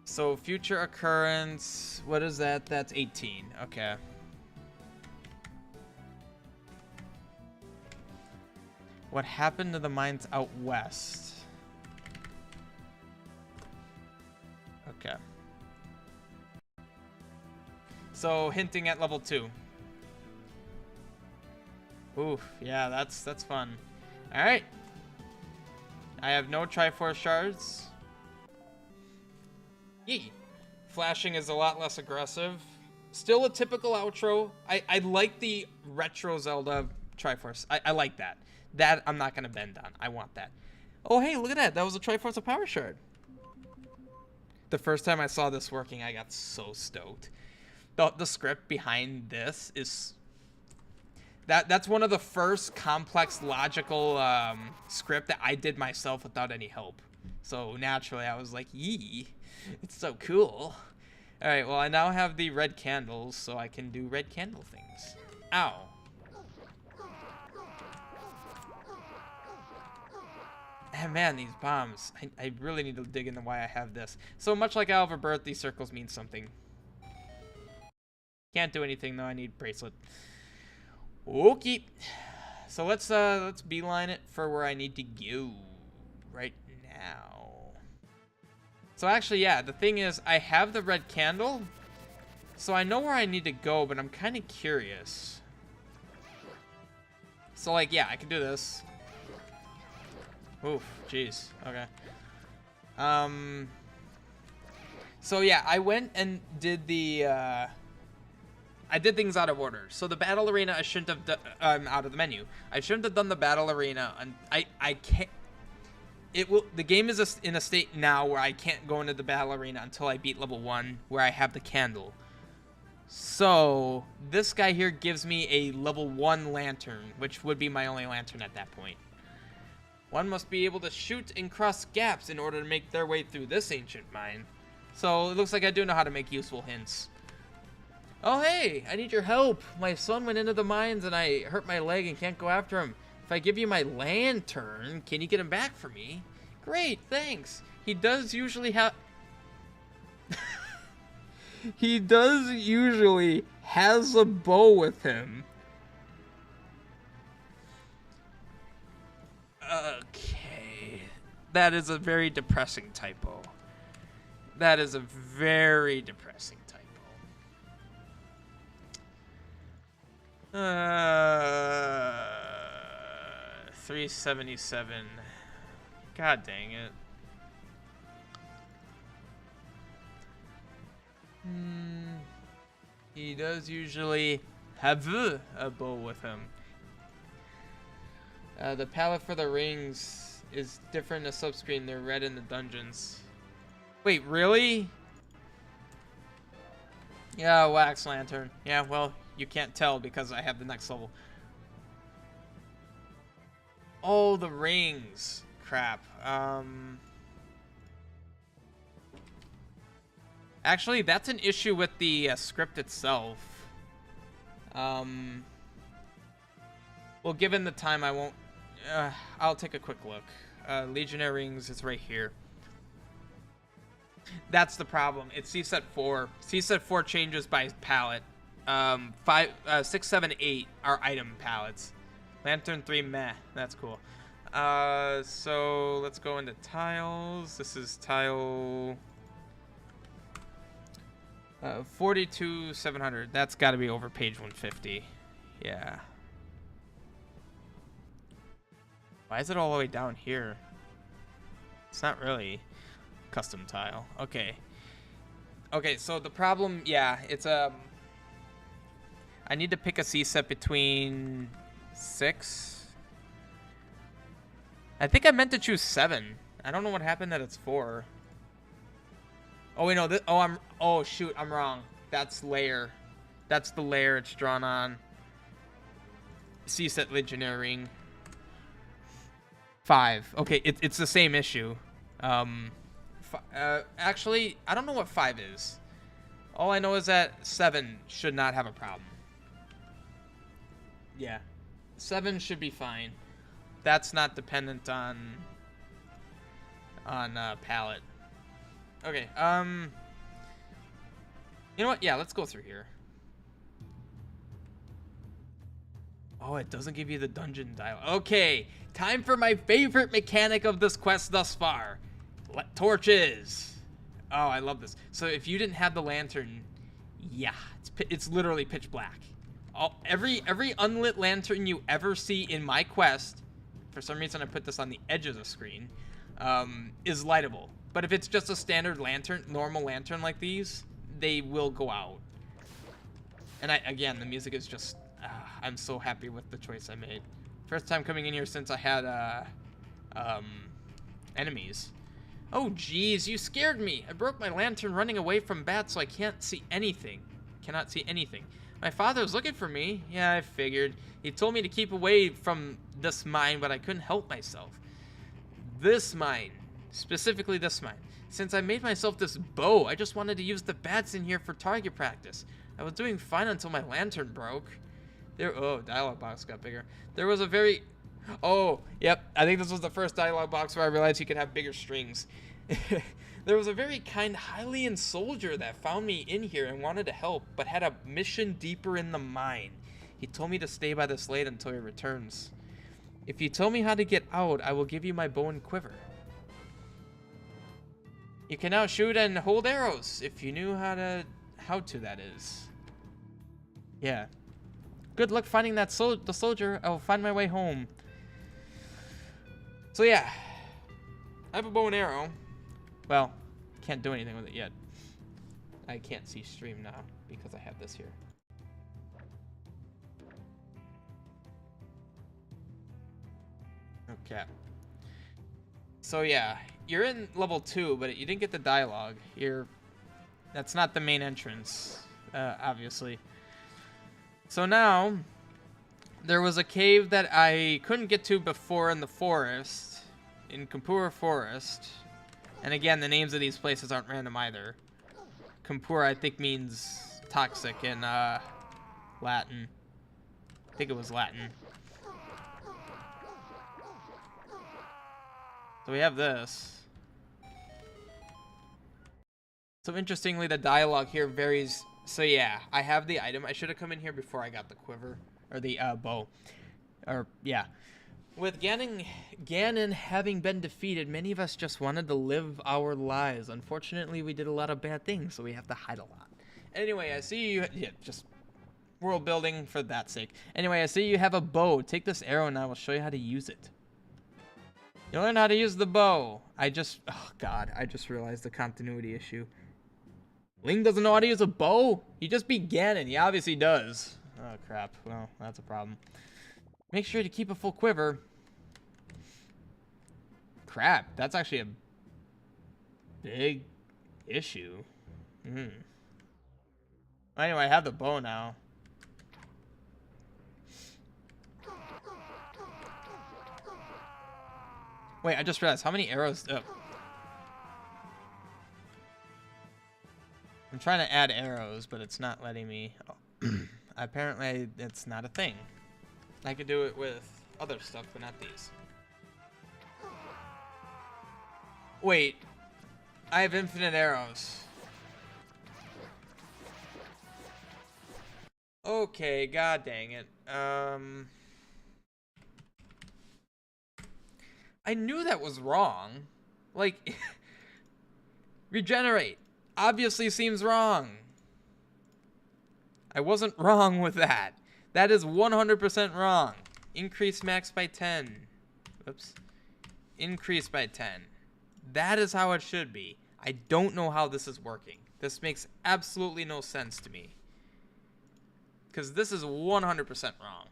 So future occurrence, what is that? That's 18. Okay. What happened to the mines out west? Okay. So hinting at level 2. Oof, yeah, that's fun. All right. I have no Triforce shards. Yee. Flashing is a lot less aggressive. Still a typical outro. I like the retro Zelda Triforce. I like that. That I'm not gonna bend on. I want that. Oh hey, look at that. That was a Triforce of Power Shard. The first time I saw this working, I got so stoked. The script behind this is that's one of the first complex logical script that I did myself without any help. So naturally I was like, yee, it's so cool. All right, well I now have the red candles, so I can do red candle things. Ow. And man, these bombs. I really need to dig into why I have this. So much like Oliver Birth, these circles mean something. Can't do anything though, I need bracelet. Okay. So let's beeline it for where I need to go right now. So actually, yeah, the thing is I have the red candle, so I know where I need to go, but I'm kind of curious. So like, yeah, I can do this. Oof, jeez. Okay. So yeah, I went and did the I did things out of order. So the battle arena, I shouldn't have done out of the menu. I shouldn't have done the battle arena, and I can't. It will. The game is in a state now where I can't go into the battle arena until I beat level 1, where I have the candle. So this guy here gives me a level 1 lantern, which would be my only lantern at that point. One must be able to shoot and cross gaps in order to make their way through this ancient mine. So it looks like I do know how to make useful hints. Oh hey, I need your help. My son went into the mines and I hurt my leg and can't go after him. If I give you my lantern, can you get him back for me? Great, thanks. He does usually have... He does usually has a bow with him. Okay. That is a very depressing typo. That is a very depressing typo. 377. God dang it. He does usually have a bow with him. The palette for the rings is different in the subscreen. They're red in the dungeons. Wait, really? Yeah, wax lantern. Yeah, well, you can't tell because I have the next level. Oh, the rings. Crap. Actually, that's an issue with the script itself. Well, given the time, I won't... I'll take a quick look. Legionary rings is right here. That's the problem. It's CSET 4. CSET 4 changes by palette. 5, 6, 7, 8 are item palettes. Lantern 3, meh. That's cool. So let's go into tiles. This is tile 42,700. That's got to be over page 150. Yeah. Why is it all the way down here? It's not really custom tile. Okay. Okay, so the problem, yeah, it's I need to pick a C set between 6. I think I meant to choose 7. I don't know what happened that it's 4. Oh wait, no. Oh shoot, I'm wrong. That's layer. That's the layer it's drawn on. C set Legionnaire ring. 5. Okay, it's the same issue. Actually, I don't know what 5 is. All I know is that 7 should not have a problem. Yeah, 7 should be fine. That's not dependent on palette. Okay. You know what? Yeah, let's go through here. Oh, it doesn't give you the dungeon dial. Okay, time for my favorite mechanic of this quest thus far. Torches. Oh, I love this. So if you didn't have the lantern, yeah, it's literally pitch black. Every unlit lantern you ever see in my quest, for some reason I put this on the edge of the screen, is lightable. But if it's just a standard lantern, normal lantern like these, they will go out. And again, the music is just, I'm so happy with the choice I made. First time coming in here since I had enemies. Oh geez, you scared me. I broke my lantern running away from bats, so I can't see anything. Cannot see anything. My father was looking for me. Yeah, I figured. He told me to keep away from this mine, but I couldn't help myself. This mine. Specifically this mine. Since I made myself this bow, I just wanted to use the bats in here for target practice. I was doing fine until my lantern broke. Oh, dialogue box got bigger. There was a very... Oh, yep. I think this was the first dialogue box where I realized you could have bigger strings. There was a very kind Hylian soldier that found me in here and wanted to help, but had a mission deeper in the mine. He told me to stay by this lake until he returns. If you tell me how to get out, I will give you my bow and quiver. You can now shoot and hold arrows, if you knew how to, that is. Yeah. Good luck finding that the soldier. I will find my way home. So yeah, I have a bow and arrow. Well, can't do anything with it yet. I can't see stream now because I have this here. Okay. So yeah, you're in level 2, but you didn't get the dialogue. That's not the main entrance, obviously. So now, there was a cave that I couldn't get to before in the forest, in Kumpura Forest. And again, the names of these places aren't random either. Kumpura, I think, means toxic in Latin. I think it was Latin. So we have this. So interestingly, the dialogue here varies. So yeah, I have the item. I should have come in here before I got the quiver. Or the bow. Or, yeah. With Ganon having been defeated, many of us just wanted to live our lives. Unfortunately, we did a lot of bad things, so we have to hide a lot. Anyway, I see you... Yeah, just world building for that sake. Anyway, I see you have a bow. Take this arrow and I will show you how to use it. You'll learn how to use the bow. Oh god, I just realized the continuity issue. Link doesn't know how to use a bow? He just beat Ganon. He obviously does. Oh crap, well, that's a problem. Make sure to keep a full quiver. Crap, that's actually a big issue. Anyway, I have the bow now. Wait, I just realized, how many arrows... Oh. I'm trying to add arrows, but it's not letting me... Oh. Apparently, it's not a thing. I could do it with other stuff, but not these. Wait. I have infinite arrows. Okay, god dang it. I knew that was wrong. Like, regenerate. Obviously seems wrong. I wasn't wrong with that. That is 100% wrong. Increase max by 10. Oops. Increase by 10. That is how it should be. I don't know how this is working. This makes absolutely no sense to me. Because this is 100% wrong.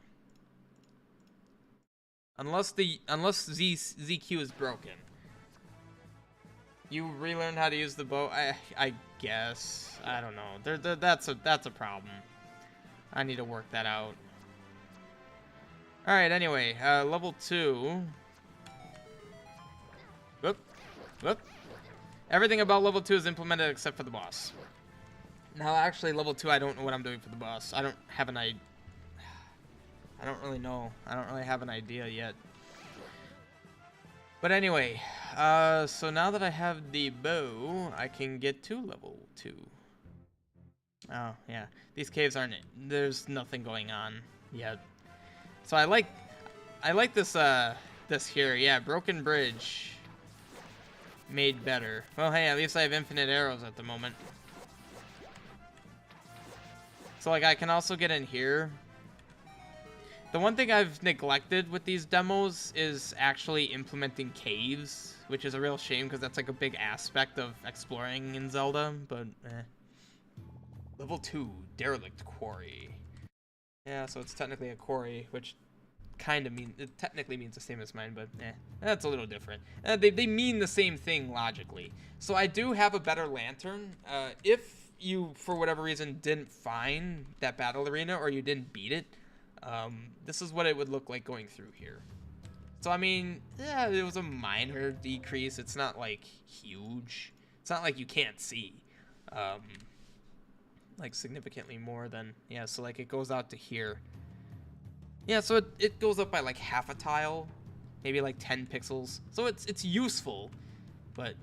Unless ZQ is broken. You relearned how to use the bow? I guess. I don't know. That's a problem. I need to work that out. Alright, anyway. Level 2. Whoop. Whoop. Everything about level 2 is implemented except for the boss. Now, actually, level 2, I don't know what I'm doing for the boss. I don't have an idea. I don't really know. I don't really have an idea yet. But anyway, so now that I have the bow, I can get to level 2. Oh, yeah. These caves aren't... There's nothing going on yet. So I like this, this here. Yeah, broken bridge. Made better. Well, hey, at least I have infinite arrows at the moment. So, like, I can also get in here. The one thing I've neglected with these demos is actually implementing caves, which is a real shame because that's, like, a big aspect of exploring in Zelda, but, Level 2, Derelict Quarry. Yeah, so it's technically a quarry, which kind of means... It technically means the same as mine, but, that's a little different. They mean the same thing logically. So I do have a better lantern. If you, for whatever reason, didn't find that battle arena or you didn't beat it, this is what it would look like going through here. So, I mean, yeah, it was a minor decrease. It's not, like, huge. It's not like you can't see. Like, significantly more than... Yeah, so, like, it goes out to here. Yeah, so it goes up by, like, half a tile. Maybe, like, 10 pixels. So it's useful, but...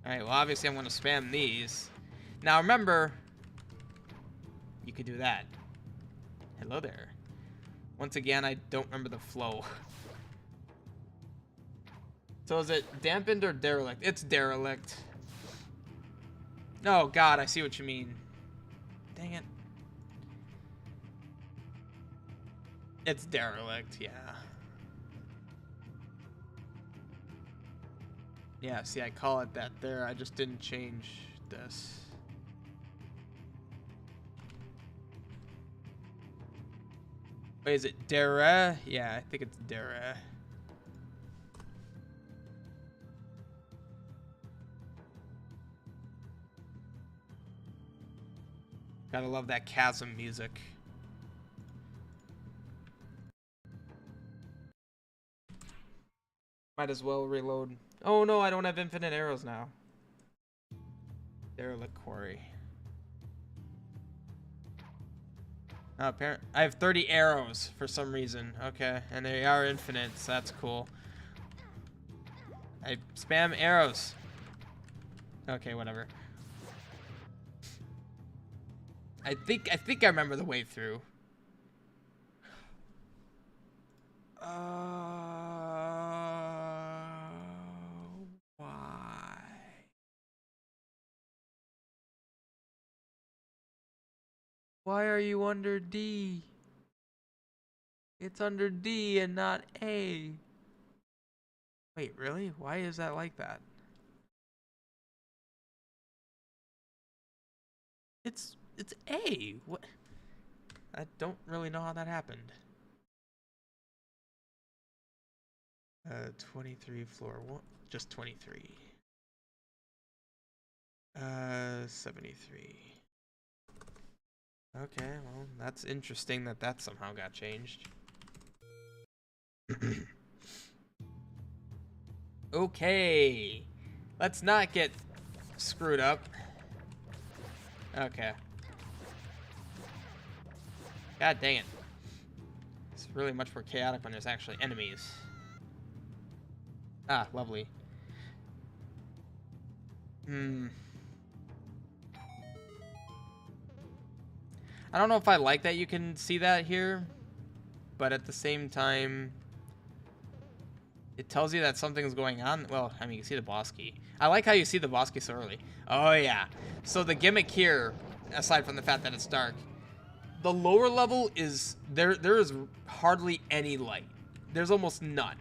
Alright, well, obviously I'm going to spam these. Now, remember, you could do that. Hello there. Once again, I don't remember the flow. So is it dampened or derelict? It's derelict. Oh, God, I see what you mean. Dang it. It's derelict, yeah. Yeah, see, I call it that there. I just didn't change this. Wait, is it Dere? Yeah, I think it's Dere. Gotta love that chasm music. Might as well reload. Oh no, I don't have infinite arrows now. Derelict Quarry. Oh, apparently, I have 30 arrows for some reason. Okay, and they are infinite, so that's cool. I spam arrows. Okay, whatever. I think I remember the way through. Why? Why are you under D? It's under D and not A. Wait, really? Why is that like that? It's A. What? I don't really know how that happened. 23 floor one, just 23. 73. Okay, well, that's interesting that that somehow got changed. Okay. Let's not get screwed up. Okay. God dang it. It's really much more chaotic when there's actually enemies. Ah, lovely. I don't know if I like that you can see that here, but at the same time, it tells you that something's going on. Well, I mean, you can see the boss key. I like how you see the boss key so early. Oh, yeah. So the gimmick here, aside from the fact that it's dark, the lower level is... There is hardly any light. There's almost none.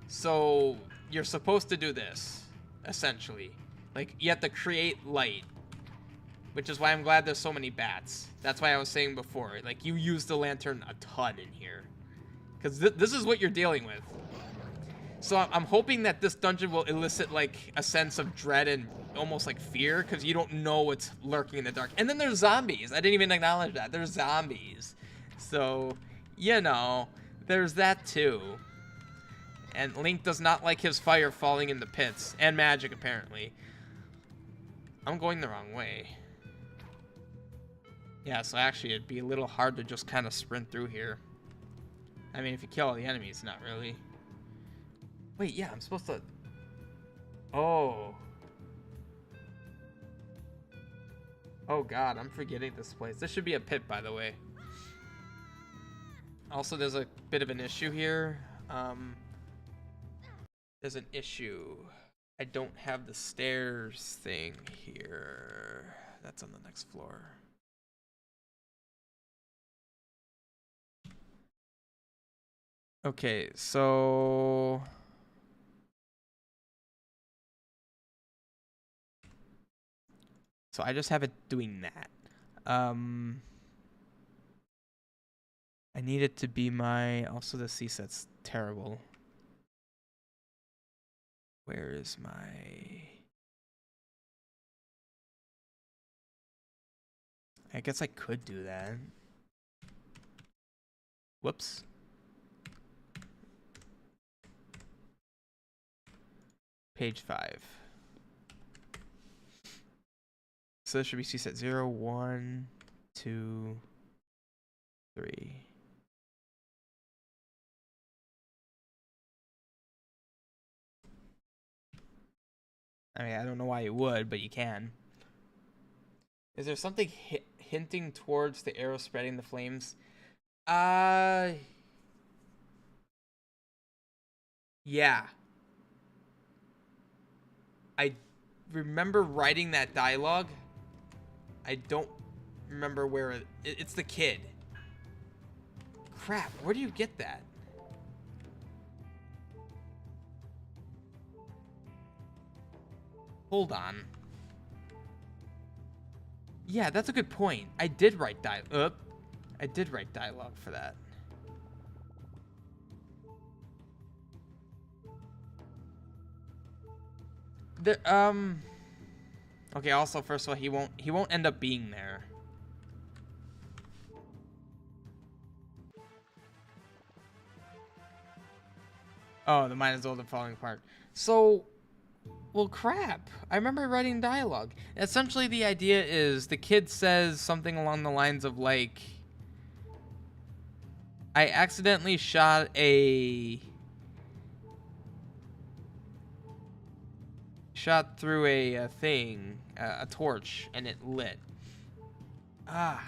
So you're supposed to do this, essentially. Like, you have to create light. Which is why I'm glad there's so many bats. That's why I was saying before. Like, you use the lantern a ton in here. Because this is what you're dealing with. So I'm hoping that this dungeon will elicit like a sense of dread and almost like fear, because you don't know what's lurking in the dark. And then there's zombies. I didn't even acknowledge that. There's zombies. So, you know, there's that too. And Link does not like his fire falling in the pits. And magic, apparently. I'm going the wrong way. Yeah, so actually it'd be a little hard to just kind of sprint through here. I mean, if you kill all the enemies, not really. Wait, yeah, I'm supposed to... Oh. Oh god, I'm forgetting this place. This should be a pit, by the way. Also, there's a bit of an issue here. There's an issue. I don't have the stairs thing here. That's on the next floor. Okay, so... So I just have it doing that. I need it to be my... Also, the C-set's terrible. Where is my... I guess I could do that. Whoops. Page 5. So this should be C-set 0, 1, 2, 3. I mean, I don't know why you would, but you can. Is there something hinting towards the arrow spreading the flames? Yeah. I remember writing that dialogue. I don't remember where it's the kid. Crap, where do you get that? Hold on. Yeah, that's a good point. I did write dialogue for that. Okay, also, first of all, he won't end up being there. Oh, the mine is old and falling apart. So, well, crap. I remember writing dialogue. Essentially, the idea is the kid says something along the lines of, like, I accidentally shot through a thing, a torch, and it lit. I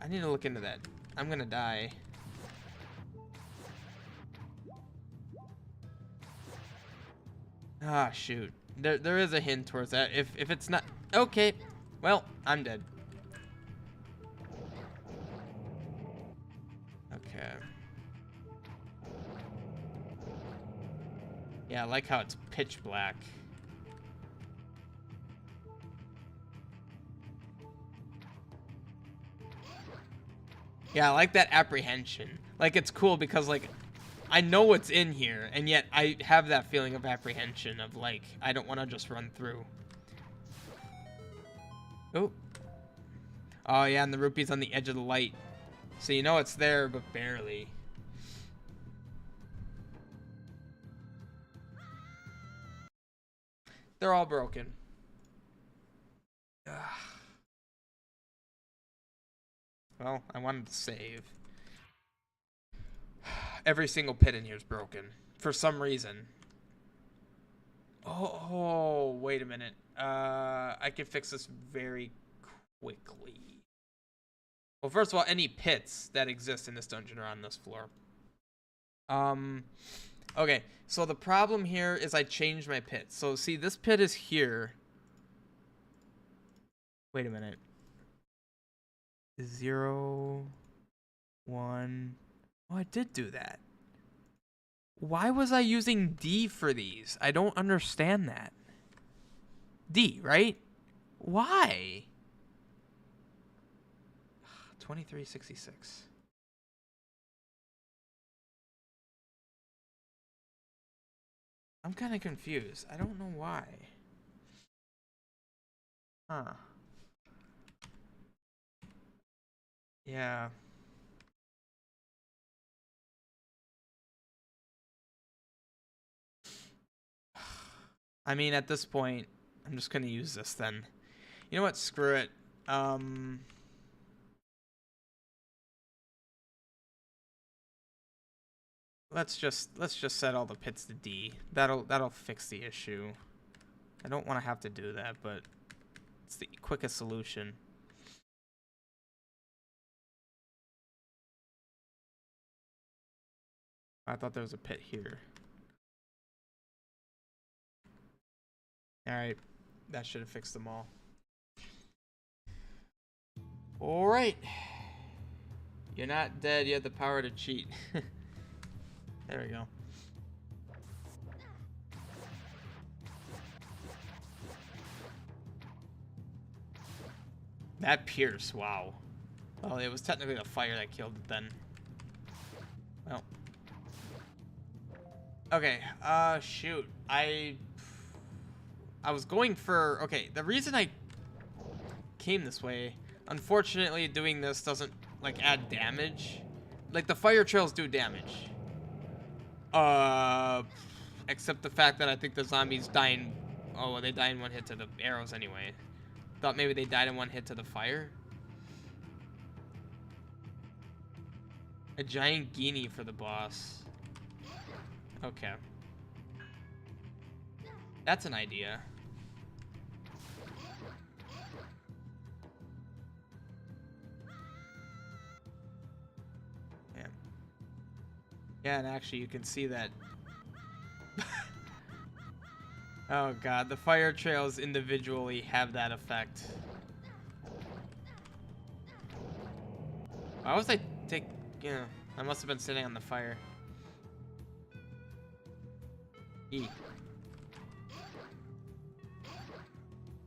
need to look into that. I'm gonna die. Shoot. There is a hint towards that. If it's not... Okay. Well, I'm dead. Okay. Yeah, I like how it's pitch black. Yeah, I like that apprehension. Like, it's cool because, like, I know what's in here, and yet I have that feeling of apprehension of, like, I don't want to just run through. Oh. Oh, yeah, and the rupee's on the edge of the light. So you know it's there, but barely. They're all broken. Ugh. Well, I wanted to save. Every single pit in here is broken. For some reason. Oh, wait a minute. I can fix this very quickly. Well, first of all, any pits that exist in this dungeon are on this floor. Okay, so the problem here is I changed my pit. So see, this pit is here. Wait a minute. 0, 1. Oh, I did do that. Why was I using D for these? I don't understand that. D, right? Why? 2366. I'm kind of confused. I don't know why. Huh. Yeah. I mean, at this point, I'm just gonna use this then. You know what? Screw it. Let's just set all the pits to D. That'll fix the issue. I don't want to have to do that, but it's the quickest solution. I thought there was a pit here. Alright, that should have fixed them all. Alright. You're not dead, you have the power to cheat. There we go. That pierce, wow. Well, it was technically the fire that killed it then. Well. Okay, shoot. I was going for... Okay, the reason I came this way, unfortunately doing this doesn't, like, add damage. Like, the fire trails do damage. Except the fact that I think the zombies die in... Oh, well, they die in one hit to the arrows anyway. Thought maybe they died in one hit to the fire. A giant guinea for the boss. Okay. That's an idea. Man. Yeah, and actually you can see that. Oh god, the fire trails individually have that effect. Why was I yeah, I must have been sitting on the fire. E.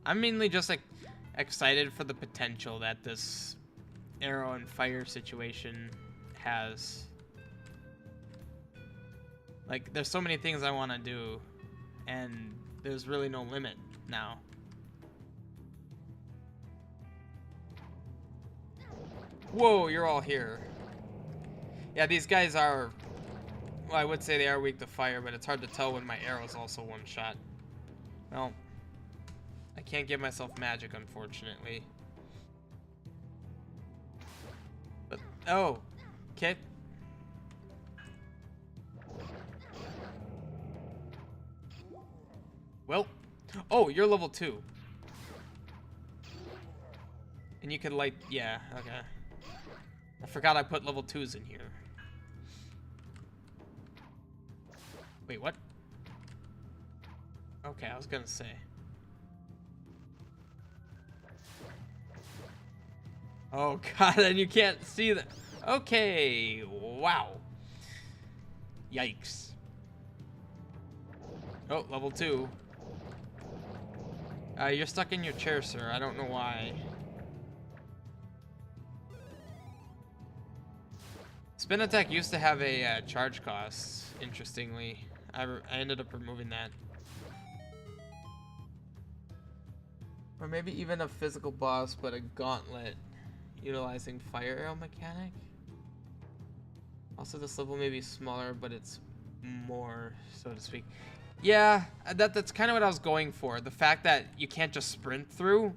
I'm mainly just like excited for the potential that this arrow and fire situation has. Like, there's so many things I want to do, and there's really no limit now. Whoa, you're all here. Yeah, these guys are... Well, I would say they are weak to fire, but it's hard to tell when my arrow's also one shot. Well, I can't give myself magic, unfortunately. But, oh, okay. Well, oh, you're level 2. And you can light, yeah, okay. I forgot I put level 2s in here. Wait, what? Okay, I was gonna say. Oh god, and you can't see that. Okay, wow. Yikes. Oh, level 2. You're stuck in your chair, sir. I don't know why. Spin attack used to have a charge cost, interestingly. I ended up removing that. Or maybe even a physical boss, but a gauntlet utilizing fire arrow mechanic. Also, this level may be smaller, but it's more, so to speak. Yeah, that's kind of what I was going for. The fact that you can't just sprint through.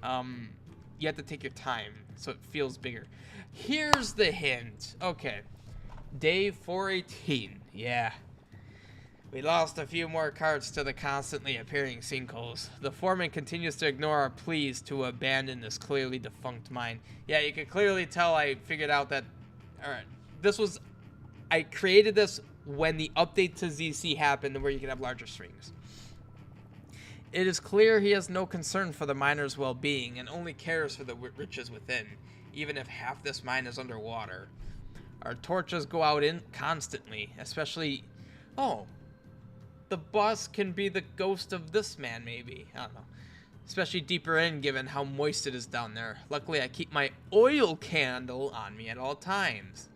You have to take your time, so it feels bigger. Here's the hint. Okay. Day 418. Yeah. We lost a few more carts to the constantly appearing sinkholes. The foreman continues to ignore our pleas to abandon this clearly defunct mine. Yeah, you can clearly tell I figured out that... Alright, I created this when the update to ZC happened where you can have larger strings. It is clear he has no concern for the miners' well-being and only cares for the riches within, even if half this mine is underwater. Our torches go out constantly, especially... Oh... The boss can be the ghost of this man, maybe. I don't know. Especially deeper in, given how moist it is down there. Luckily, I keep my oil candle on me at all times.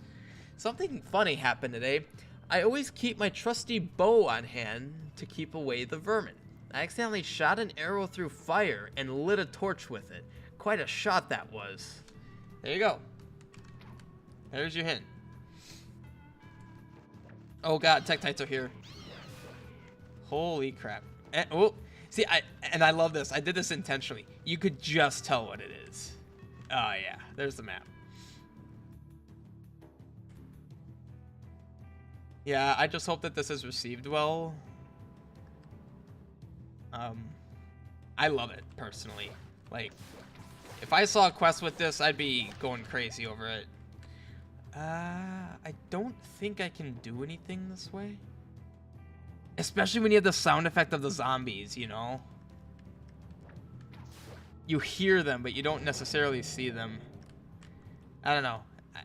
Something funny happened today. I always keep my trusty bow on hand to keep away the vermin. I accidentally shot an arrow through fire and lit a torch with it. Quite a shot that was. There you go. There's your hint. Oh god, Tektites are here. Holy crap. And, oh, see, I love this. I did this intentionally. You could just tell what it is. Oh, yeah. There's the map. Yeah, I just hope that this is received well. I love it, personally. Like, if I saw a quest with this, I'd be going crazy over it. I don't think I can do anything this way. Especially when you have the sound effect of the zombies, you know? You hear them, but you don't necessarily see them. I don't know.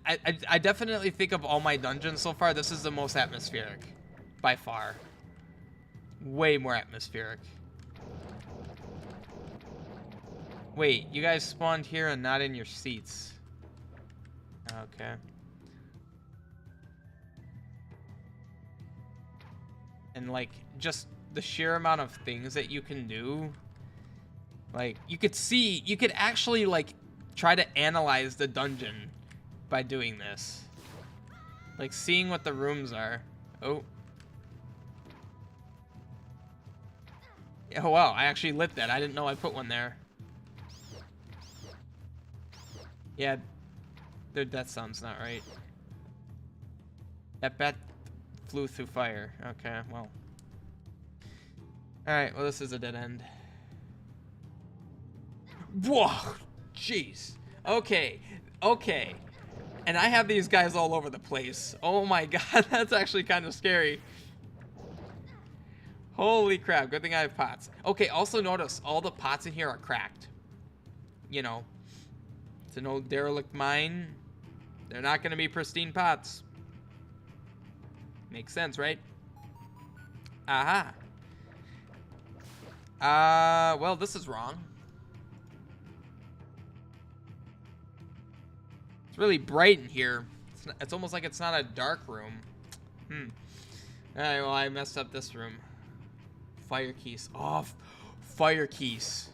I definitely think of all my dungeons so far, this is the most atmospheric. By far. Way more atmospheric. Wait, you guys spawned here and not in your seats. Okay. And like just the sheer amount of things that you can do, like you could actually like try to analyze the dungeon by doing this, like seeing what the rooms are. Oh wow, I actually lit that. I didn't know I put one there. Yeah, that sounds not right. That bat flew through fire. Okay, well. Alright, well, this is a dead end. Whoa! Jeez. Okay. And I have these guys all over the place. Oh my god, that's actually kind of scary. Holy crap, good thing I have pots. Okay, also notice all the pots in here are cracked. You know, it's an old derelict mine. They're not going to be pristine pots. Makes sense, right? Aha. Well, this is wrong. It's really bright in here. It's almost like it's not a dark room. Alright, well, I messed up this room. Fire keys. Oh, fire keys.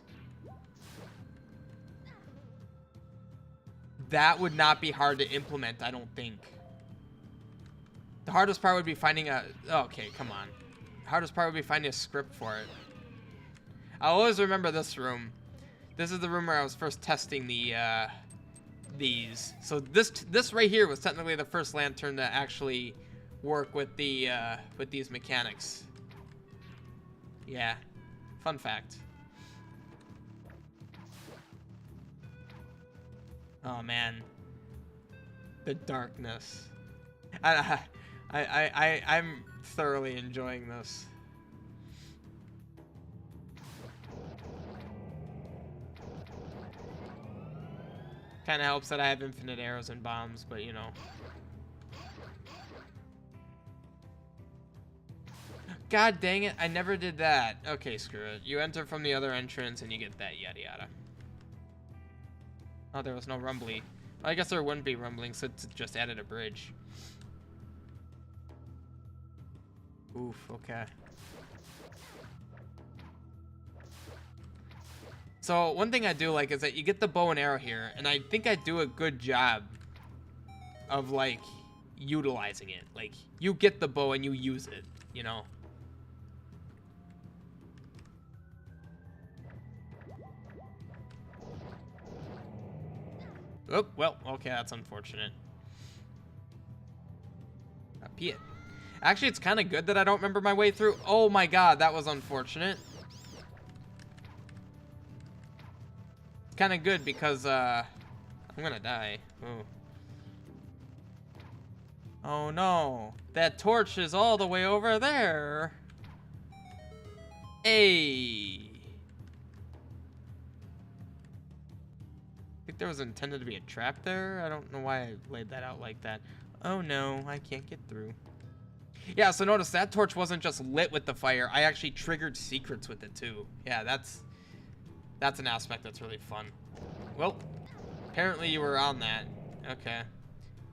That would not be hard to implement, I don't think. The hardest part would be finding a... Okay, come on. The hardest part would be finding a script for it. I'll always remember this room. This is the room where I was first testing the, these. So this right here was technically the first lantern to actually work with the, with these mechanics. Yeah. Fun fact. Oh, man. The darkness. I'm thoroughly enjoying this. Kind of helps that I have infinite arrows and bombs, but you know. God dang it, I never did that. Okay, screw it. You enter from the other entrance and you get that, yada yada. Oh, there was no rumbly. Well, I guess there wouldn't be rumbling, so it's just added a bridge. Oof, okay. So one thing I do like is that you get the bow and arrow here, and I think I do a good job of like utilizing it. Like you get the bow and you use it, you know. Oh, well, okay, that's unfortunate. Piet. Actually, it's kind of good that I don't remember my way through. Oh my god, that was unfortunate. It's kind of good because, I'm gonna die. Oh. Oh no. That torch is all the way over there. Hey. I think there was intended to be a trap there. I don't know why I laid that out like that. Oh no, I can't get through. Yeah, so notice that torch wasn't just lit with the fire. I actually triggered secrets with it too. Yeah, that's an aspect that's really fun. Well, apparently you were on that. Okay.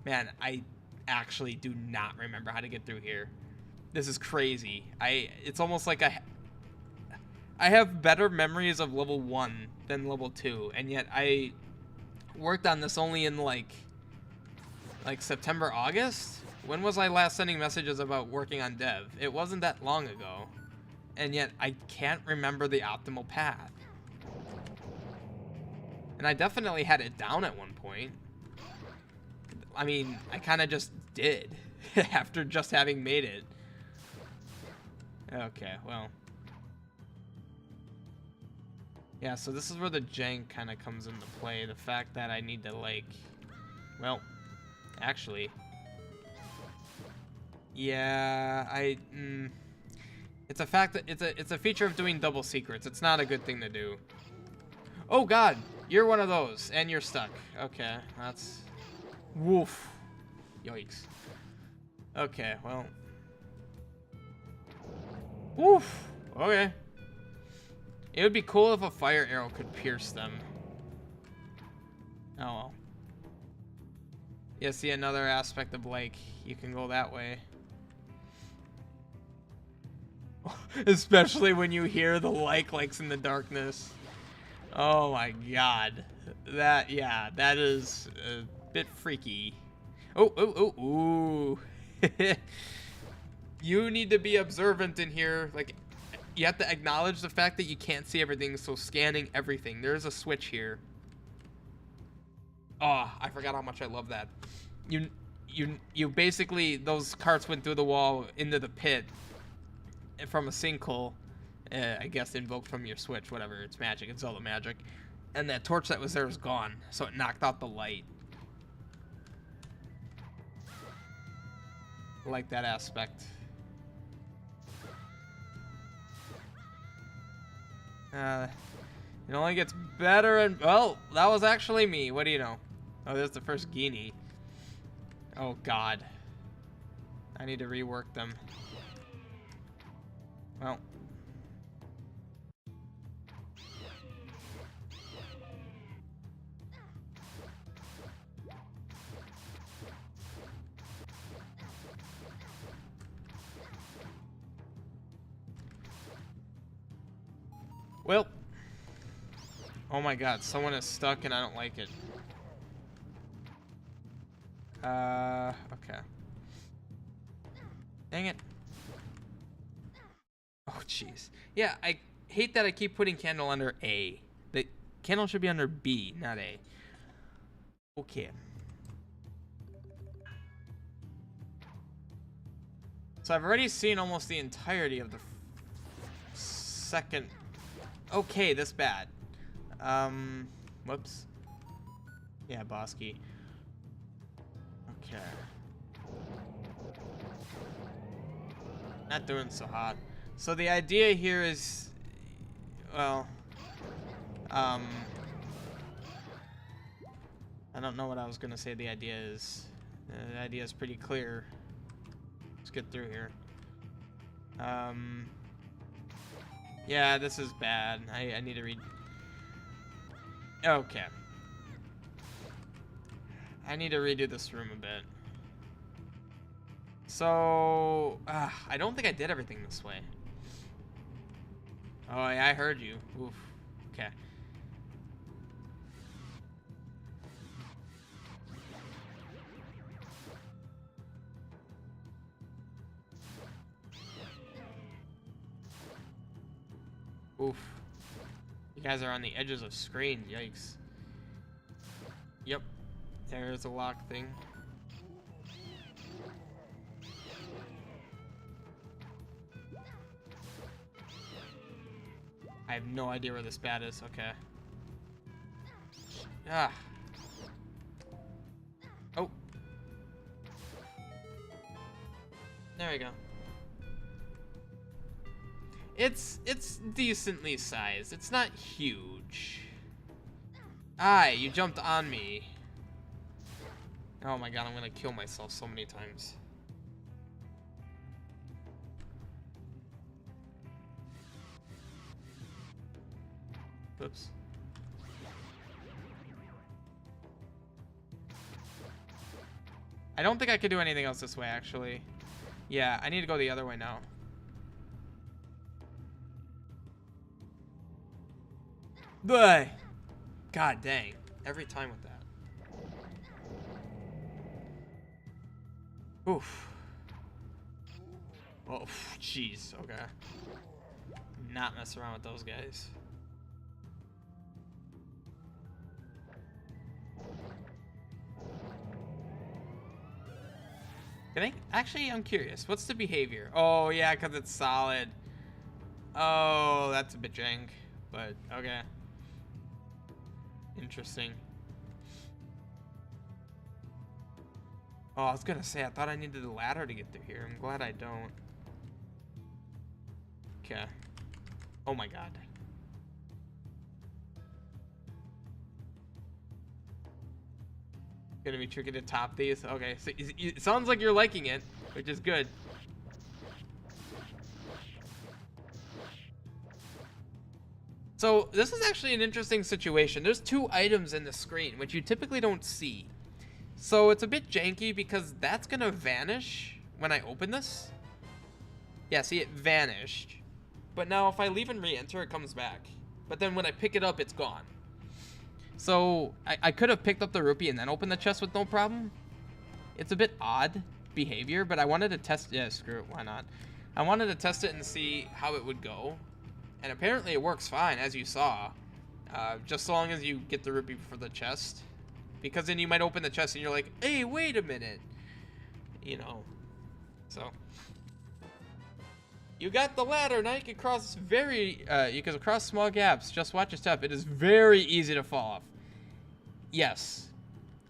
Man, I actually do not remember how to get through here. This is crazy. It's almost like I have better memories of level 1 than level 2, and yet I worked on this only in like September, August? When was I last sending messages about working on dev? It wasn't that long ago. And yet I can't remember the optimal path. And I definitely had it down at one point. I mean, I kind of just did after just having made it. Okay, well. Yeah, so this is where the jank kind of comes into play. The fact that I need to, like, well, actually, yeah, it's a fact that it's a feature of doing double secrets. It's not a good thing to do. Oh God, you're one of those, and you're stuck. Okay, that's woof. Yikes. Okay, well, woof. Okay. It would be cool if a fire arrow could pierce them. Oh well. Yeah, see, another aspect of, like, you can go that way. Especially when you hear the likes in the darkness. Oh my god. That, yeah, that is a bit freaky. Oh, ooh. You need to be observant in here. Like, you have to acknowledge the fact that you can't see everything, so scanning everything. There's a switch here. Oh, I forgot how much I love that. You basically, those carts went through the wall into the pit from a sinkhole, I guess invoked from your switch, whatever. It's magic. It's Zelda magic. And that torch that was there is gone, so it knocked out the light. I like that aspect. It only gets better and... Oh, that was actually me. What do you know? Oh, there's the first Genie. Oh, God. I need to rework them. Well. Well. Oh my god, someone is stuck and I don't like it. Okay. Dang it. Oh, jeez. Yeah, I hate that I keep putting candle under A. The candle should be under B, not A. Okay. So I've already seen almost the entirety of the second... Okay, this bad. Whoops. Yeah, Bosky. Okay. Not doing so hot. So the idea here is, well, I don't know what I was gonna say the idea is. The idea is pretty clear. Let's get through here. Yeah, this is bad. I need to read. Okay. I need to redo this room a bit. So, I don't think I did everything this way. Oh, yeah, I heard you. Oof. Okay. Oof. You guys are on the edges of screen. Yikes. Yep. There's a lock thing. I have no idea where this bat is. Okay. Ah. Oh. There we go. It's decently sized. It's not huge. Aye, you jumped on me. Oh my god, I'm gonna kill myself so many times. Oops. I don't think I could do anything else this way, actually. Yeah, I need to go the other way now. Bleh. God dang. Every time with that. Oof. Oh, jeez. Okay. Not mess around with those guys. Actually, I'm curious. What's the behavior? Oh, yeah, because it's solid. Oh, that's a bit jank. But, okay. Interesting. Oh, I was going to say, I thought I needed the ladder to get through here. I'm glad I don't. Okay. Oh, my God. Gonna be tricky to top these. Okay, so it sounds like you're liking it, which is good. So this is actually an interesting situation. There's 2 items in the screen, which you typically don't see. So it's a bit janky because that's gonna vanish when I open this. Yeah, see, it vanished. But now if I leave and re-enter, it comes back. But then when I pick it up, it's gone. So, I could have picked up the rupee and then opened the chest with no problem. It's a bit odd behavior, but I wanted to test... Yeah, screw it, why not? I wanted to test it and see how it would go. And apparently it works fine, as you saw. Just so long as you get the rupee for the chest. Because then you might open the chest and you're like, hey, wait a minute. You know. So... You got the ladder. Now you can cross you can cross small gaps. Just watch your step. It is very easy to fall off. Yes,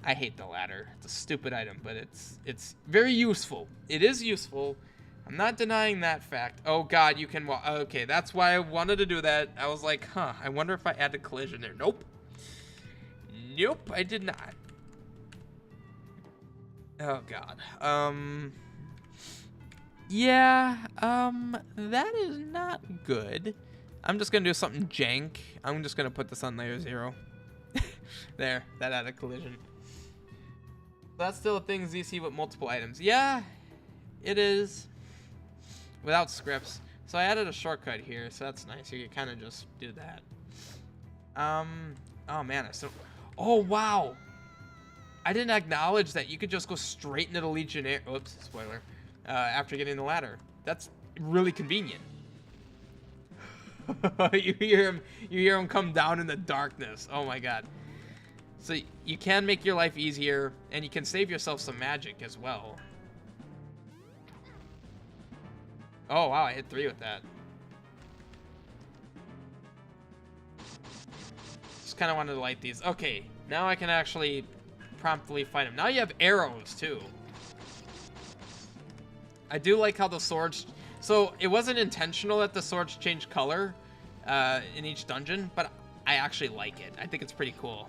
I hate the ladder. It's a stupid item, but it's very useful. It is useful. I'm not denying that fact. Oh God, you can walk. Okay, that's why I wanted to do that. I was like, huh. I wonder if I added collision there. Nope. Nope, I did not. Oh God. Yeah, that is not good. I'm just gonna do something jank. I'm just gonna put this on layer 0. There, that added collision. That's still a thing you see with multiple items. Yeah, it is. Without scripts. So I added a shortcut here, so that's nice. You can kind of just do that. Oh man, oh wow. I didn't acknowledge that you could just go straight into the Legionnaire. Oops, spoiler. After getting the ladder. That's really convenient. you hear him come down in the darkness. Oh my God. So you can make your life easier, and you can save yourself some magic as well. Oh wow, I hit 3 with that. Just kind of wanted to light these. Okay, now I can actually promptly fight him. Now you have arrows too. I do like how the swords... So, it wasn't intentional that the swords change color in each dungeon, but I actually like it. I think it's pretty cool.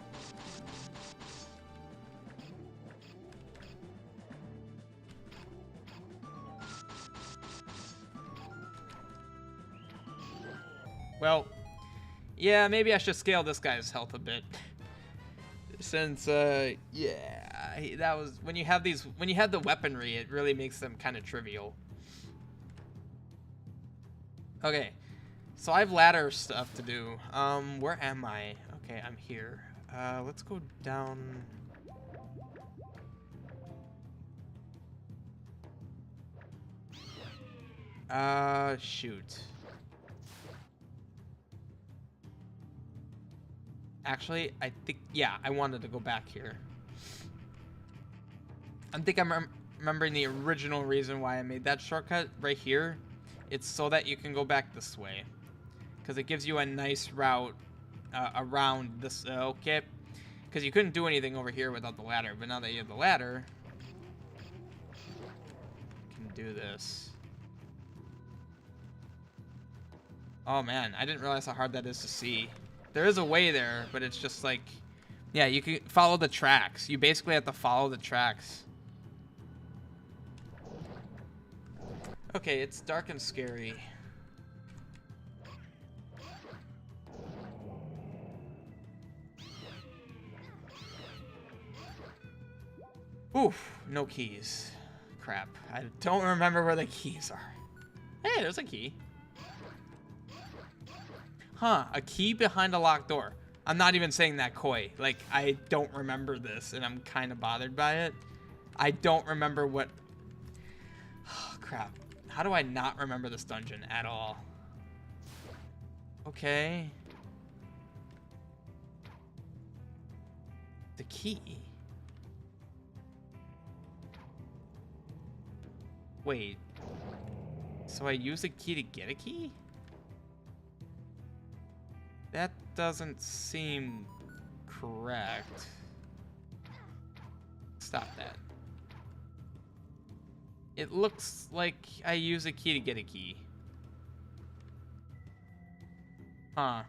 Well, yeah, maybe I should scale this guy's health a bit. Since, yeah, that was, when you have the weaponry, it really makes them kind of trivial. Okay, so I have ladder stuff to do. Where am I? Okay, I'm here. Let's go down. Shoot. Actually, I think, yeah, I wanted to go back here. I think I'm remembering the original reason why I made that shortcut right here. It's so that you can go back this way. because it gives you a nice route around this. Okay, because you couldn't do anything over here without the ladder, but now that you have the ladder, you can do this. Oh man, I didn't realize how hard that is to see. There is a way there, but it's just like, yeah, you can follow the tracks. You basically have to follow the tracks. Okay, it's dark and scary. Oof, no keys. Crap, I don't remember where the keys are. Hey, there's a key. Huh, a key behind a locked door. I'm not even saying that coy. Like, I don't remember this, and I'm kind of bothered by it. I don't remember what... Oh, crap. How do I not remember this dungeon at all? Okay. The key. Wait. So I use a key to get a key? That doesn't seem correct. Stop that. It looks like I use a key to get a key. Huh.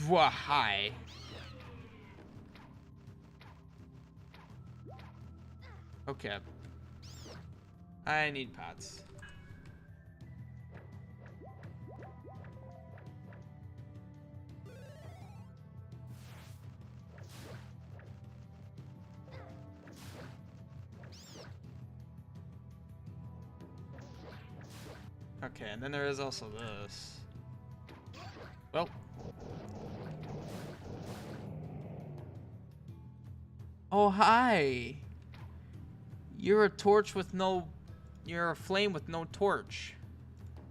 Hi. Okay. I need pots. Okay, and then there is also this. Well. Oh, hi. You're a torch with no... You're a flame with no torch.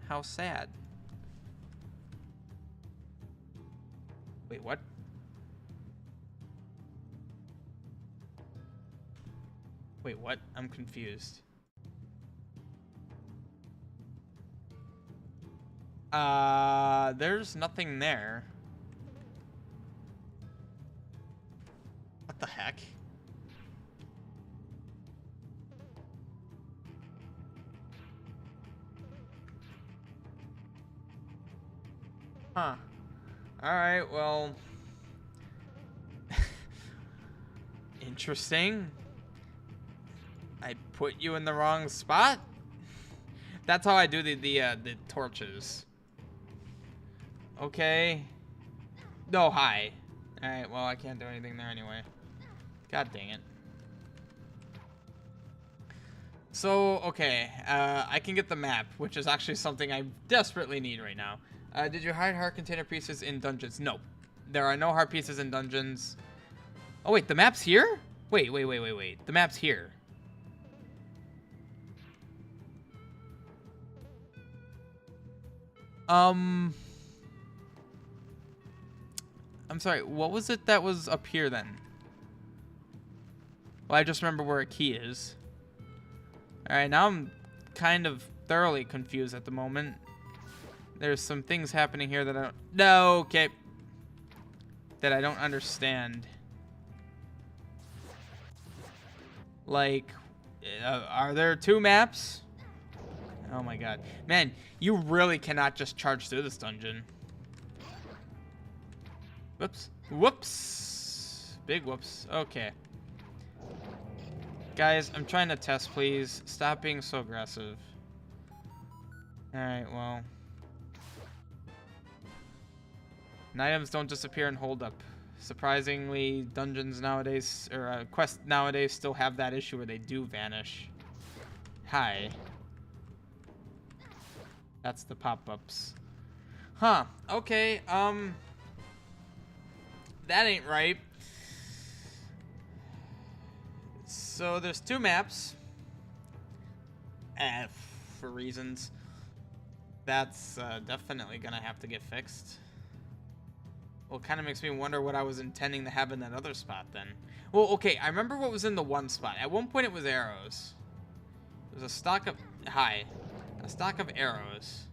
How sad. Wait, what? Wait, what? I'm confused. There's nothing there. What the heck? Huh. Alright, well... Interesting. I put you in the wrong spot? That's how I do the torches. Okay. No, hi. Alright, well, I can't do anything there anyway. God dang it. So, okay. I can get the map, which is actually something I desperately need right now. Did you hide heart container pieces in dungeons? No. There are no heart pieces in dungeons. Oh, wait, the map's here? Wait. The map's here. I'm sorry, what was it that was up here then? Well, I just remember where a key is. Alright, now I'm kind of thoroughly confused at the moment. There's some things happening here that I don't... No, okay. That I don't understand. Like, are there two maps? Oh my god. Man, you really cannot just charge through this dungeon. Whoops. Whoops. Big whoops. Okay. Guys, I'm trying to test, please. Stop being so aggressive. Alright, well. And items don't disappear and hold up. Surprisingly, dungeons nowadays, or quests nowadays still have that issue where they do vanish. Hi. That's the pop-ups. Huh. Okay, that ain't right. So there's two maps. For reasons. That's definitely gonna have to get fixed. Well, it kind of makes me wonder what I was intending to have in that other spot then. Well, okay, I remember what was in the one spot. At one point it was arrows. It was a stock of... Hi. A stock of arrows.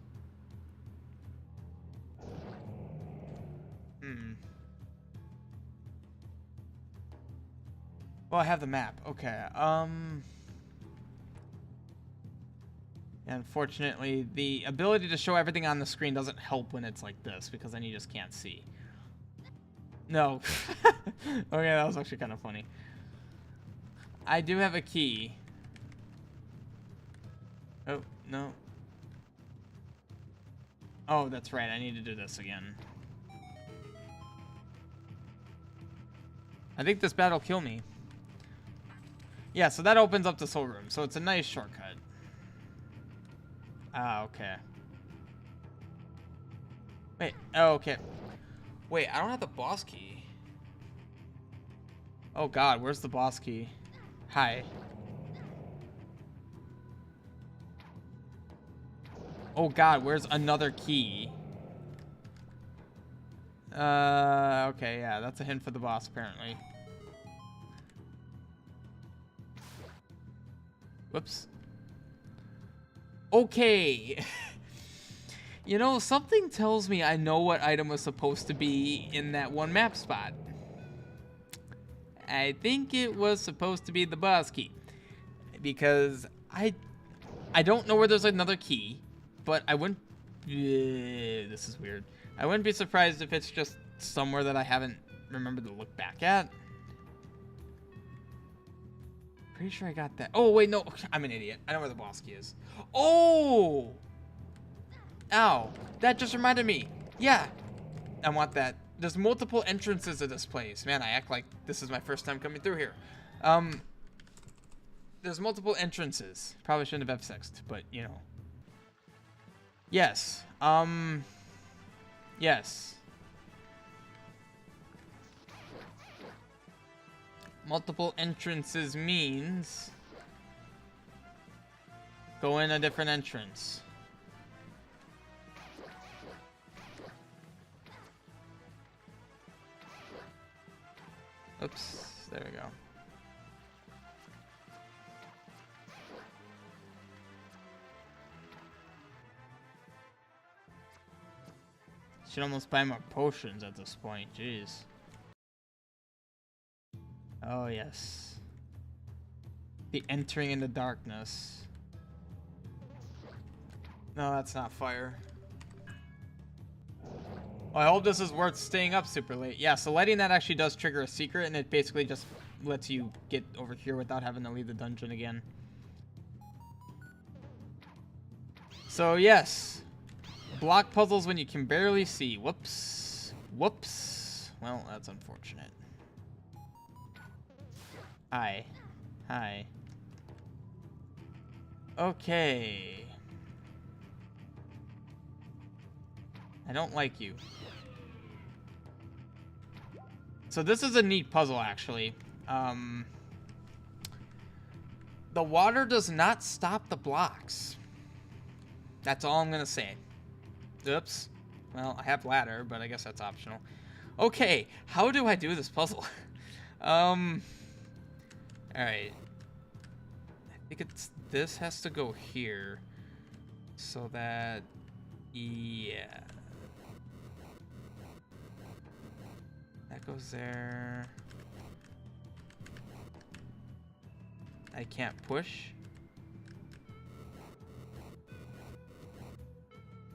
Well, I have the map. Okay. Unfortunately, the ability to show everything on the screen doesn't help when it's like this, because then you just can't see. No. Okay, that was actually kind of funny. I do have a key. Oh, no. Oh, that's right. I need to do this again. I think this battle will kill me. Yeah, so that opens up this whole room. So it's a nice shortcut. Ah, okay. Wait, oh, okay. Wait, I don't have the boss key. Oh god, where's the boss key? Hi. Oh god, where's another key? Okay, yeah, that's a hint for the boss, apparently. Whoops. Okay. You know, something tells me I know what item was supposed to be in that one map spot. I think it was supposed to be the boss key. Because I don't know where there's another key, but I wouldn't... this is weird. I wouldn't be surprised if it's just somewhere that I haven't remembered to look back at. Pretty sure I got that. Oh, wait, no. I'm an idiot. I know where the boss key is. Oh! Ow. That just reminded me. Yeah. I want that. There's multiple entrances to this place. Man, I act like this is my first time coming through here. There's multiple entrances. Probably shouldn't have F6'd, but, you know. Yes. Yes. Multiple entrances means go in a different entrance. Oops, there we go. Should almost buy more potions at this point, jeez. Oh, yes. The entering into darkness. No, that's not fire. Well, I hope this is worth staying up super late. Yeah, so lighting that actually does trigger a secret, and it basically just lets you get over here without having to leave the dungeon again. So, yes. Block puzzles when you can barely see. Whoops. Whoops. Well, that's unfortunate. Hi. Hi. Okay. I don't like you. So this is a neat puzzle, actually. The water does not stop the blocks. That's all I'm gonna say. Oops. Well, I have ladder, but I guess that's optional. Okay, how do I do this puzzle? Alright. I think it's... this has to go here. So that... yeah. That goes there. I can't push.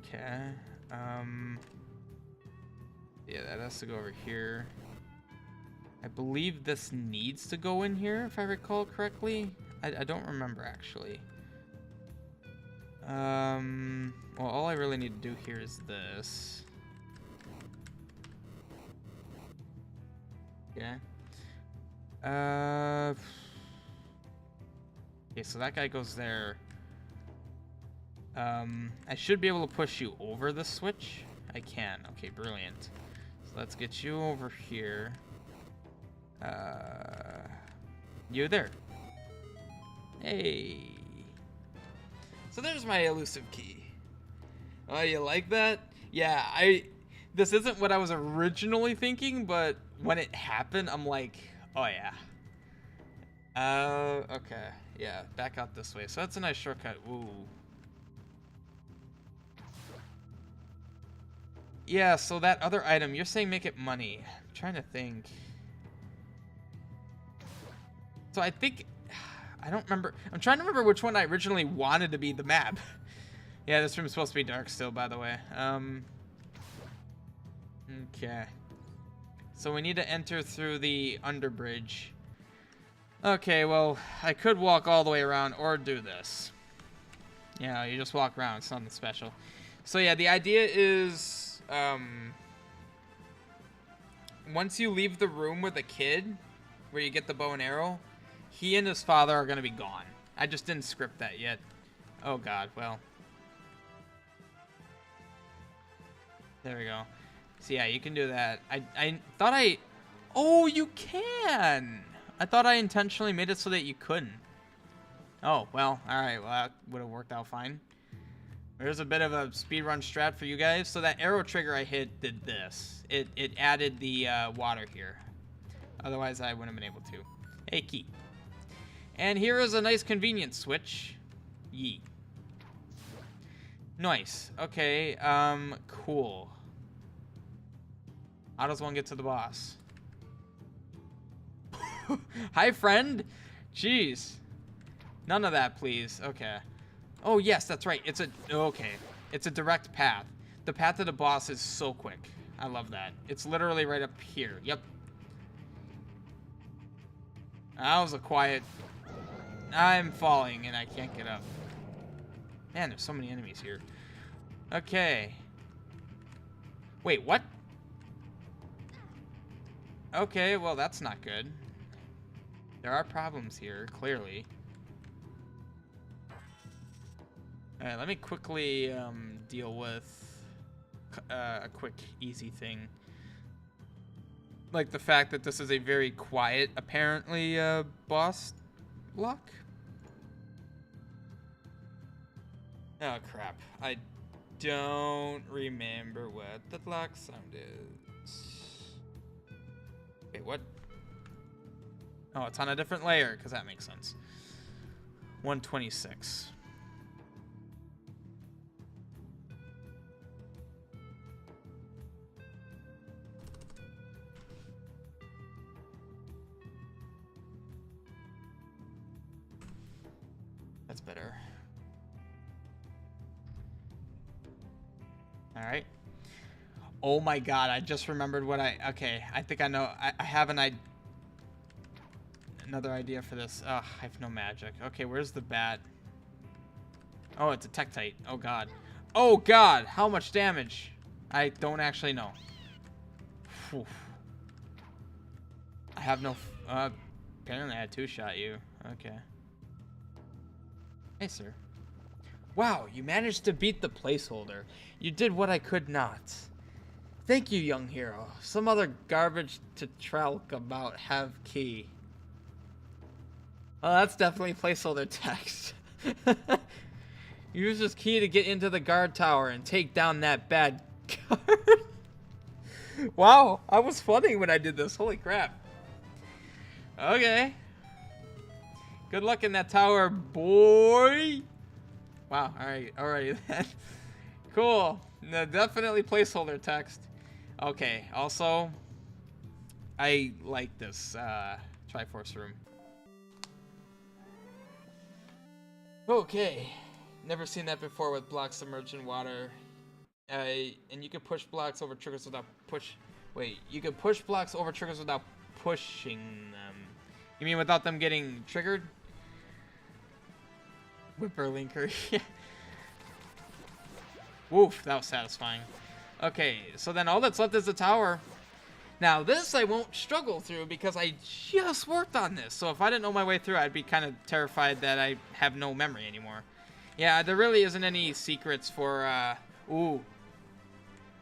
Okay. Yeah, that has to go over here. I believe this needs to go in here, if I recall correctly. I don't remember, actually. Well, all I really need to do here is this. Okay. Okay, so that guy goes there. I should be able to push you over the switch. I can. Okay, brilliant. So let's get you over here. You there. Hey. So there's my elusive key. Oh, you like that? Yeah, this isn't what I was originally thinking, but when it happened, I'm like, oh yeah. Okay. Yeah, back out this way. So that's a nice shortcut. Ooh. Yeah, so that other item, you're saying make it money. I'm trying to think. So I think, I don't remember. I'm trying to remember which one I originally wanted to be the map. Yeah, this room's supposed to be dark still, by the way. Okay. So we need to enter through the underbridge. Okay, well, I could walk all the way around or do this. Yeah, you just walk around. It's nothing special. So yeah, the idea is, once you leave the room with the kid, where you get the bow and arrow, he and his father are going to be gone. I just didn't script that yet. Oh god, well. There we go. So yeah, you can do that. I thought I... Oh, you can! I thought I intentionally made it so that you couldn't. Oh, well, alright. Well, that would have worked out fine. There's a bit of a speedrun strat for you guys. So that arrow trigger I hit did this. It added the water here. Otherwise, I wouldn't have been able to. Hey, key. And here is a nice convenience switch. Yee. Nice. Okay, cool. How does one get to the boss? Hi, friend. Jeez. None of that, please. Okay. Oh, yes, that's right. It's a... Okay. It's a direct path. The path to the boss is so quick. I love that. It's literally right up here. Yep. That was a quiet... I'm falling and I can't get up. Man, there's so many enemies here. Okay. Wait, what? Okay, well, that's not good. There are problems here, clearly. Alright, let me quickly deal with a quick, easy thing. Like the fact that this is a very quiet, apparently, boss block. Oh, crap. I don't remember what the block sound is. Wait, what? Oh, it's on a different layer, because that makes sense. 126. That's better. All right. Oh my god, I just remembered what okay, I think I know. I have another idea for this. Ugh, I have no magic. Okay, where's the bat? Oh, it's a Tektite. Oh god. Oh god, how much damage? I don't actually know. Whew. I have no... apparently I two-shot you. Okay. Hey, sir. Wow, you managed to beat the placeholder. You did what I could not. Thank you, young hero. Some other garbage to tralk about have key. Oh, that's definitely placeholder text. Use this key to get into the guard tower and take down that bad guard. Wow, I was funny when I did this. Holy crap. Okay. Good luck in that tower, boy. Wow, alright then. Cool. No, definitely placeholder text. Okay, also, I like this Triforce room. Okay, never seen that before with blocks submerged in water. And you can push blocks over triggers without you can push blocks over triggers without pushing them. You mean without them getting triggered? Whipperlinker. Woof, that was satisfying. Okay, so then all that's left is the tower. Now this I won't struggle through because I just worked on this. So if I didn't know my way through, I'd be kind of terrified that I have no memory anymore. Yeah, there really isn't any secrets for, ooh.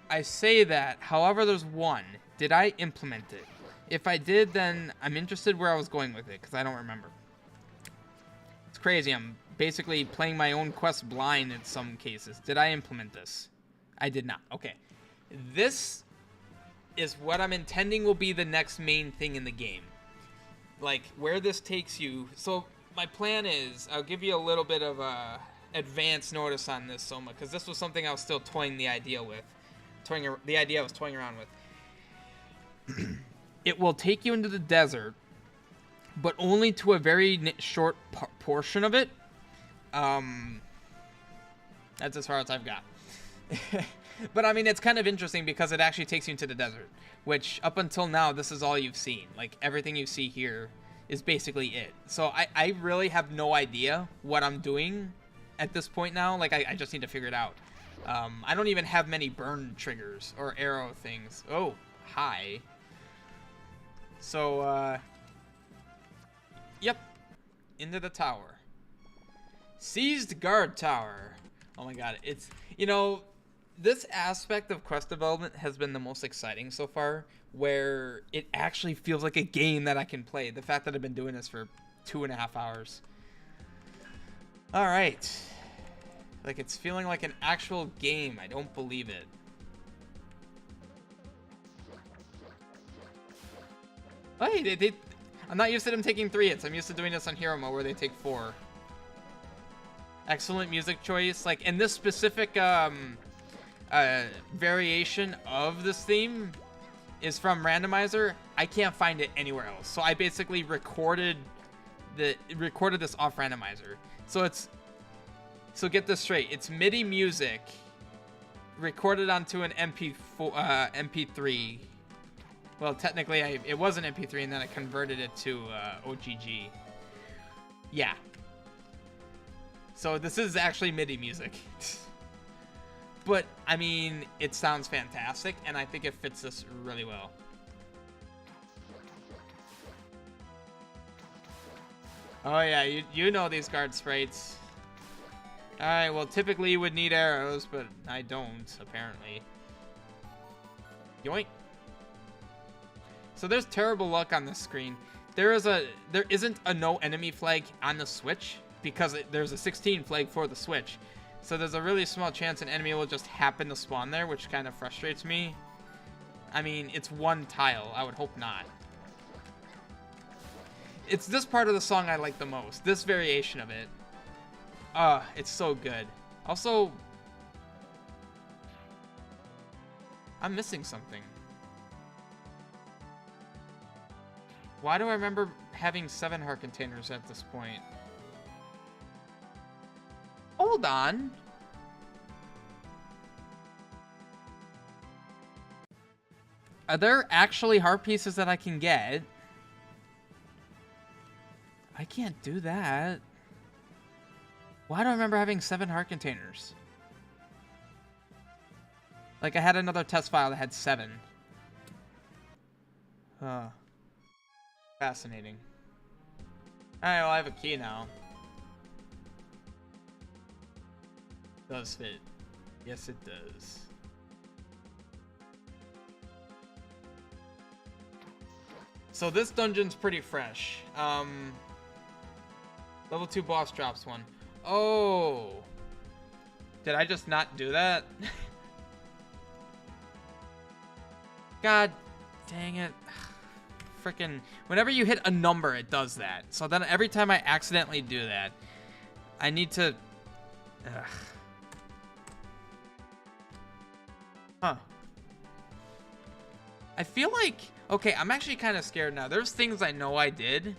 I say that, however there's one. Did I implement it? If I did, then I'm interested where I was going with it because I don't remember. It's crazy, I'm basically playing my own quest blind in some cases. Did I implement this? I did not. Okay. This is what I'm intending will be the next main thing in the game. Like, where this takes you. So, my plan is, I'll give you a little bit of advance notice on this, Soma, because this was something I was still toying the idea with. the idea I was toying around with. It will take you into the desert, but only to a very short portion of it. That's as far as I've got. But I mean, it's kind of interesting because it actually takes you into the desert, which up until now, this is all you've seen. Like, everything you see here is basically it. So I really have no idea what I'm doing at this point now. Like, I just need to figure it out. I don't even have many burn triggers or arrow things. Oh, hi. So, yep. Into the tower. Seized guard tower. Oh my god, it's, you know, this aspect of quest development has been the most exciting so far, where it actually feels like a game that I can play. The fact that I've been doing this for 2.5 hours. Alright. Like, it's feeling like an actual game. I don't believe it. Hey, I'm not used to them taking 3 hits. I'm used to doing this on hero mode where they take 4. Excellent music choice. Like, in this specific variation of this theme is from Randomizer. I can't find it anywhere else. So I basically recorded this off Randomizer. So get this straight. It's MIDI music recorded onto an MP3. Well, technically it was an MP3 and then I converted it to OGG. Yeah. So this is actually MIDI music. But, I mean, it sounds fantastic, and I think it fits this really well. Oh yeah, you know these guard sprites. Alright, well, typically you would need arrows, but I don't, apparently. Yoink. So there's terrible luck on this screen. There isn't a no enemy flag on the Switch, because there's a 16 flag for the Switch. So there's a really small chance an enemy will just happen to spawn there, which kind of frustrates me. I mean, it's one tile. I would hope not. It's this part of the song I like the most. This variation of it. It's so good. Also, I'm missing something. Why do I remember having 7 heart containers at this point? Hold on. Are there actually heart pieces that I can get? I can't do that. Why do I remember having 7 heart containers? Like, I had another test file that had 7. Huh. Fascinating. Alright, well, I have a key now. Does fit. Yes, it does. So this dungeon's pretty fresh. Level 2 boss drops one. Oh. Did I just not do that? God dang it. Frickin'. Whenever you hit a number, it does that. So then every time I accidentally do that, I need to... Ugh. Huh. I feel like... Okay, I'm actually kind of scared now. There's things I know I did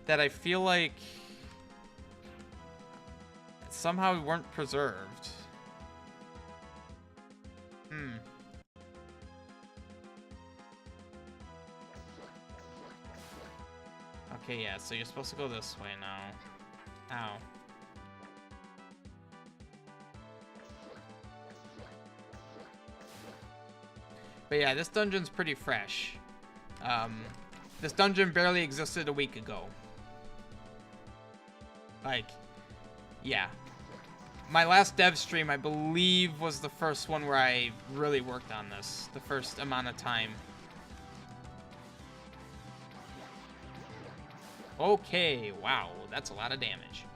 that I feel like somehow weren't preserved. Okay, yeah, so you're supposed to go this way now. Ow. But yeah, this dungeon's pretty fresh. This dungeon barely existed a week ago. Like, yeah. My last dev stream, I believe, was the first one where I really worked on this. The first amount of time. Okay, wow, that's a lot of damage.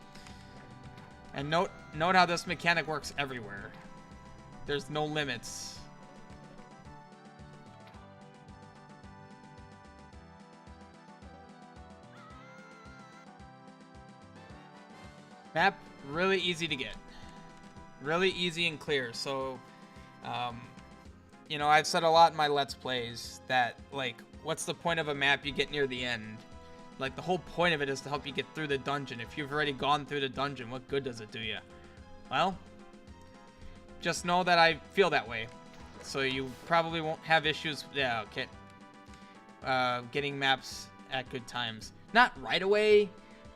And note how this mechanic works everywhere. There's no limits. Map, really easy to get. Really easy and clear. So, You know, I've said a lot in my Let's Plays that, like, what's the point of a map you get near the end? Like, the whole point of it is to help you get through the dungeon. If you've already gone through the dungeon, what good does it do you? Well, just know that I feel that way. So you probably won't have issues, yeah, okay. Getting maps at good times. Not right away.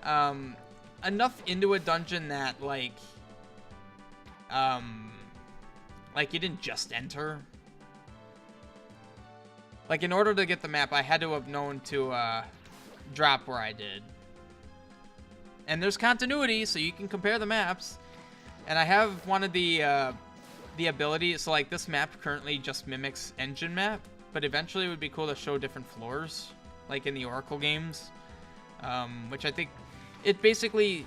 Enough into a dungeon that, like you didn't just enter. Like, in order to get the map, I had to have known to, drop where I did. And there's continuity, so you can compare the maps. And I have one of the ability, so, like, this map currently just mimics engine map, but eventually it would be cool to show different floors, like in the Oracle games. Which I think, it basically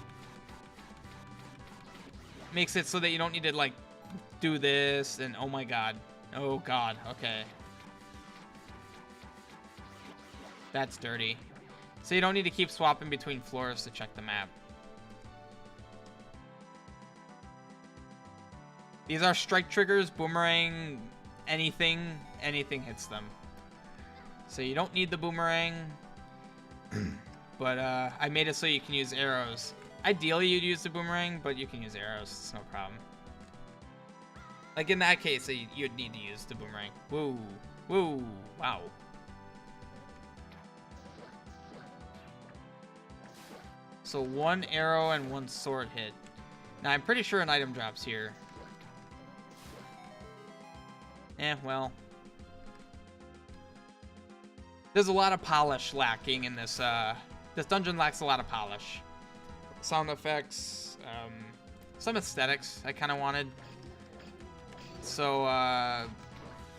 makes it so that you don't need to, like, do this, and oh my god. Oh god, okay. That's dirty. So you don't need to keep swapping between floors to check the map. These are strike triggers, boomerang, anything hits them. So you don't need the boomerang. But I made it so you can use arrows. Ideally you'd use the boomerang, but you can use arrows, it's no problem. Like in that case, you'd need to use the boomerang. Woo, woo, wow. So 1 arrow and 1 sword hit. Now I'm pretty sure an item drops here. Well. There's a lot of polish lacking in this, this dungeon lacks a lot of polish. Sound effects, some aesthetics I kind of wanted. So,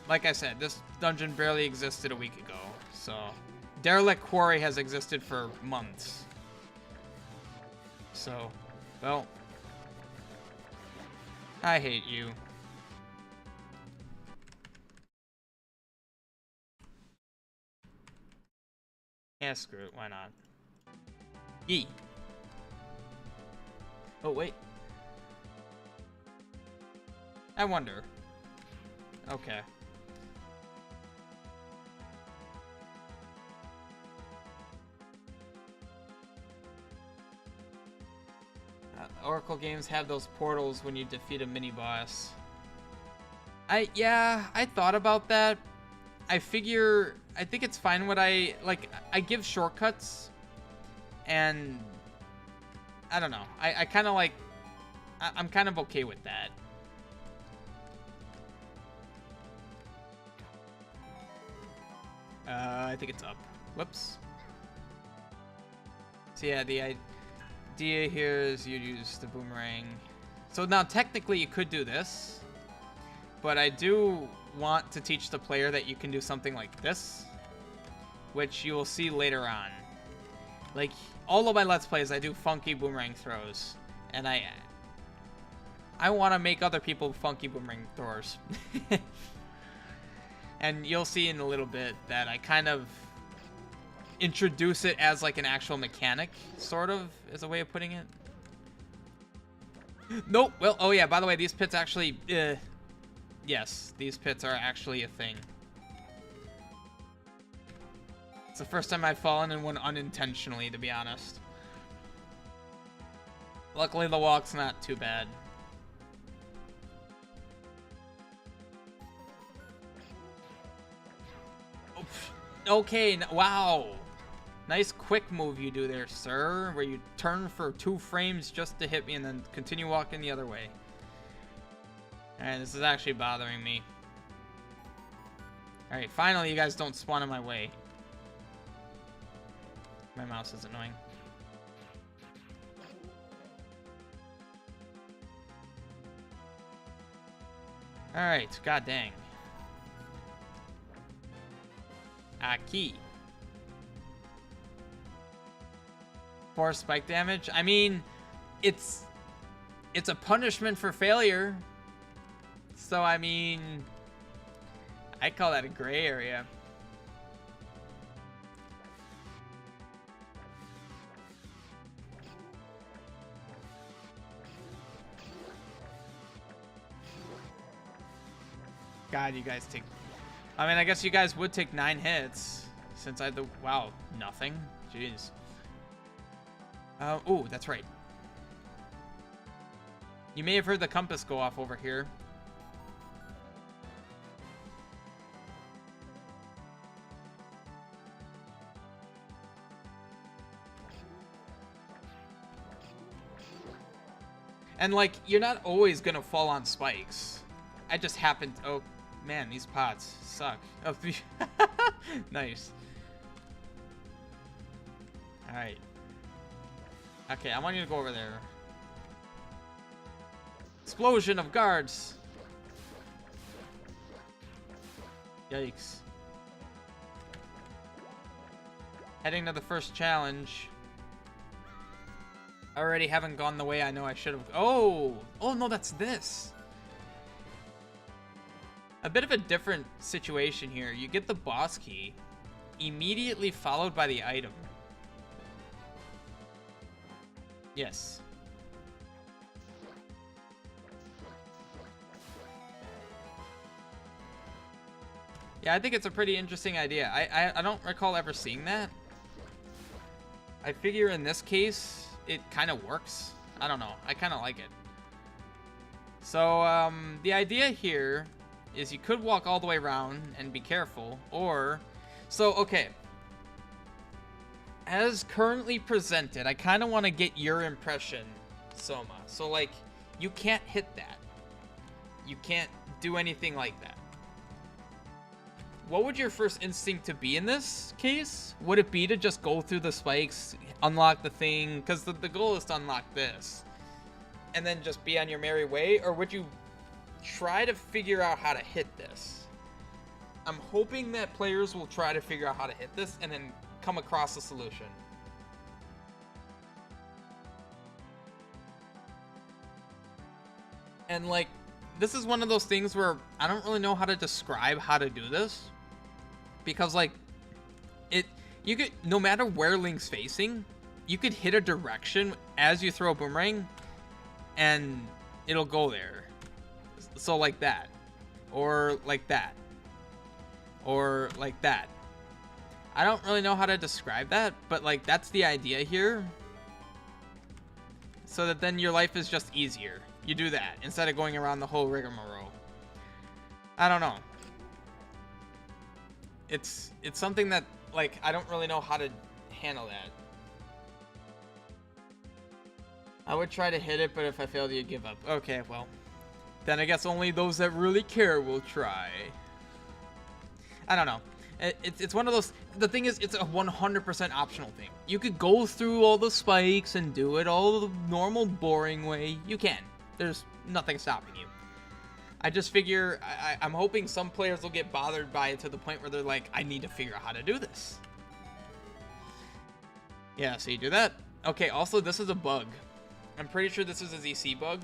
like I said, this dungeon barely existed a week ago. So, Derelict Quarry has existed for months. So, well, I hate you. Yeah, screw it, why not? Yee. Oh, wait. I wonder. Okay. Oracle games have those portals when you defeat a mini-boss. Yeah, I thought about that. I think it's fine what I give shortcuts, and I don't know. I kind of like, I'm kind of okay with that. I think it's up. Whoops. So yeah, the idea here is you use the boomerang. So now technically you could do this, but I do want to teach the player that you can do something like this, which you will see later on. Like, all of my Let's Plays, I do funky boomerang throws, and I want to make other people funky boomerang throwers. And you'll see in a little bit that I kind of introduce it as like an actual mechanic, sort of, is a way of putting it. Nope. Well, oh yeah, by the way, these pits actually, yes, these pits are actually a thing. It's the first time I've fallen in one unintentionally, to be honest. Luckily, the walk's not too bad. Okay, wow. Nice quick move you do there, sir, where you turn for 2 frames just to hit me and then continue walking the other way. Alright, this is actually bothering me. Alright, finally you guys don't spawn in my way. My mouse is annoying. Alright, god dang. Key. 4 spike damage. I mean, it's a punishment for failure. So I mean, I call that a gray area. God, you guys take I mean, I guess you guys would take 9 hits since I had the... Wow, nothing? Jeez. Oh, that's right. You may have heard the compass go off over here. And, like, you're not always gonna fall on spikes. I just happened... Oh, man, these pots suck. Oh, nice. Alright. Okay, I want you to go over there. Explosion of guards. Yikes. Heading to the first challenge. Already haven't gone the way I know I should have. Oh no, that's this. A bit of a different situation here. You get the boss key, immediately followed by the item. Yes. Yeah, I think it's a pretty interesting idea. I don't recall ever seeing that. I figure in this case, it kind of works. I don't know. I kind of like it. So, the idea here is you could walk all the way around and be careful, or... So, okay. As currently presented, I kind of want to get your impression, Soma. So, like, you can't hit that. You can't do anything like that. What would your first instinct to be in this case? Would it be to just go through the spikes, unlock the thing? Because the goal is to unlock this. And then just be on your merry way? Or would you try to figure out how to hit this? I'm hoping that players will try to figure out how to hit this and then come across a solution. And like, this is one of those things where I don't really know how to describe how to do this. Because like, you could, no matter where Link's facing, you could hit a direction as you throw a boomerang and it'll go there. So like that, or like that, or like that. I don't really know how to describe that, but like that's the idea here. So that then your life is just easier. You do that instead of going around the whole rigmarole. I don't know. It's something that like I don't really know how to handle that. I would try to hit it, but if I failed, you'd give up. Okay, well, then I guess only those that really care will try. I don't know. It's one of those. The thing is, it's a 100% optional thing. You could go through all the spikes and do it all the normal, boring way. You can. There's nothing stopping you. I just figure I'm hoping some players will get bothered by it to the point where they're like, I need to figure out how to do this. Yeah, so you do that. Okay, also, this is a bug. I'm pretty sure this is a ZC bug.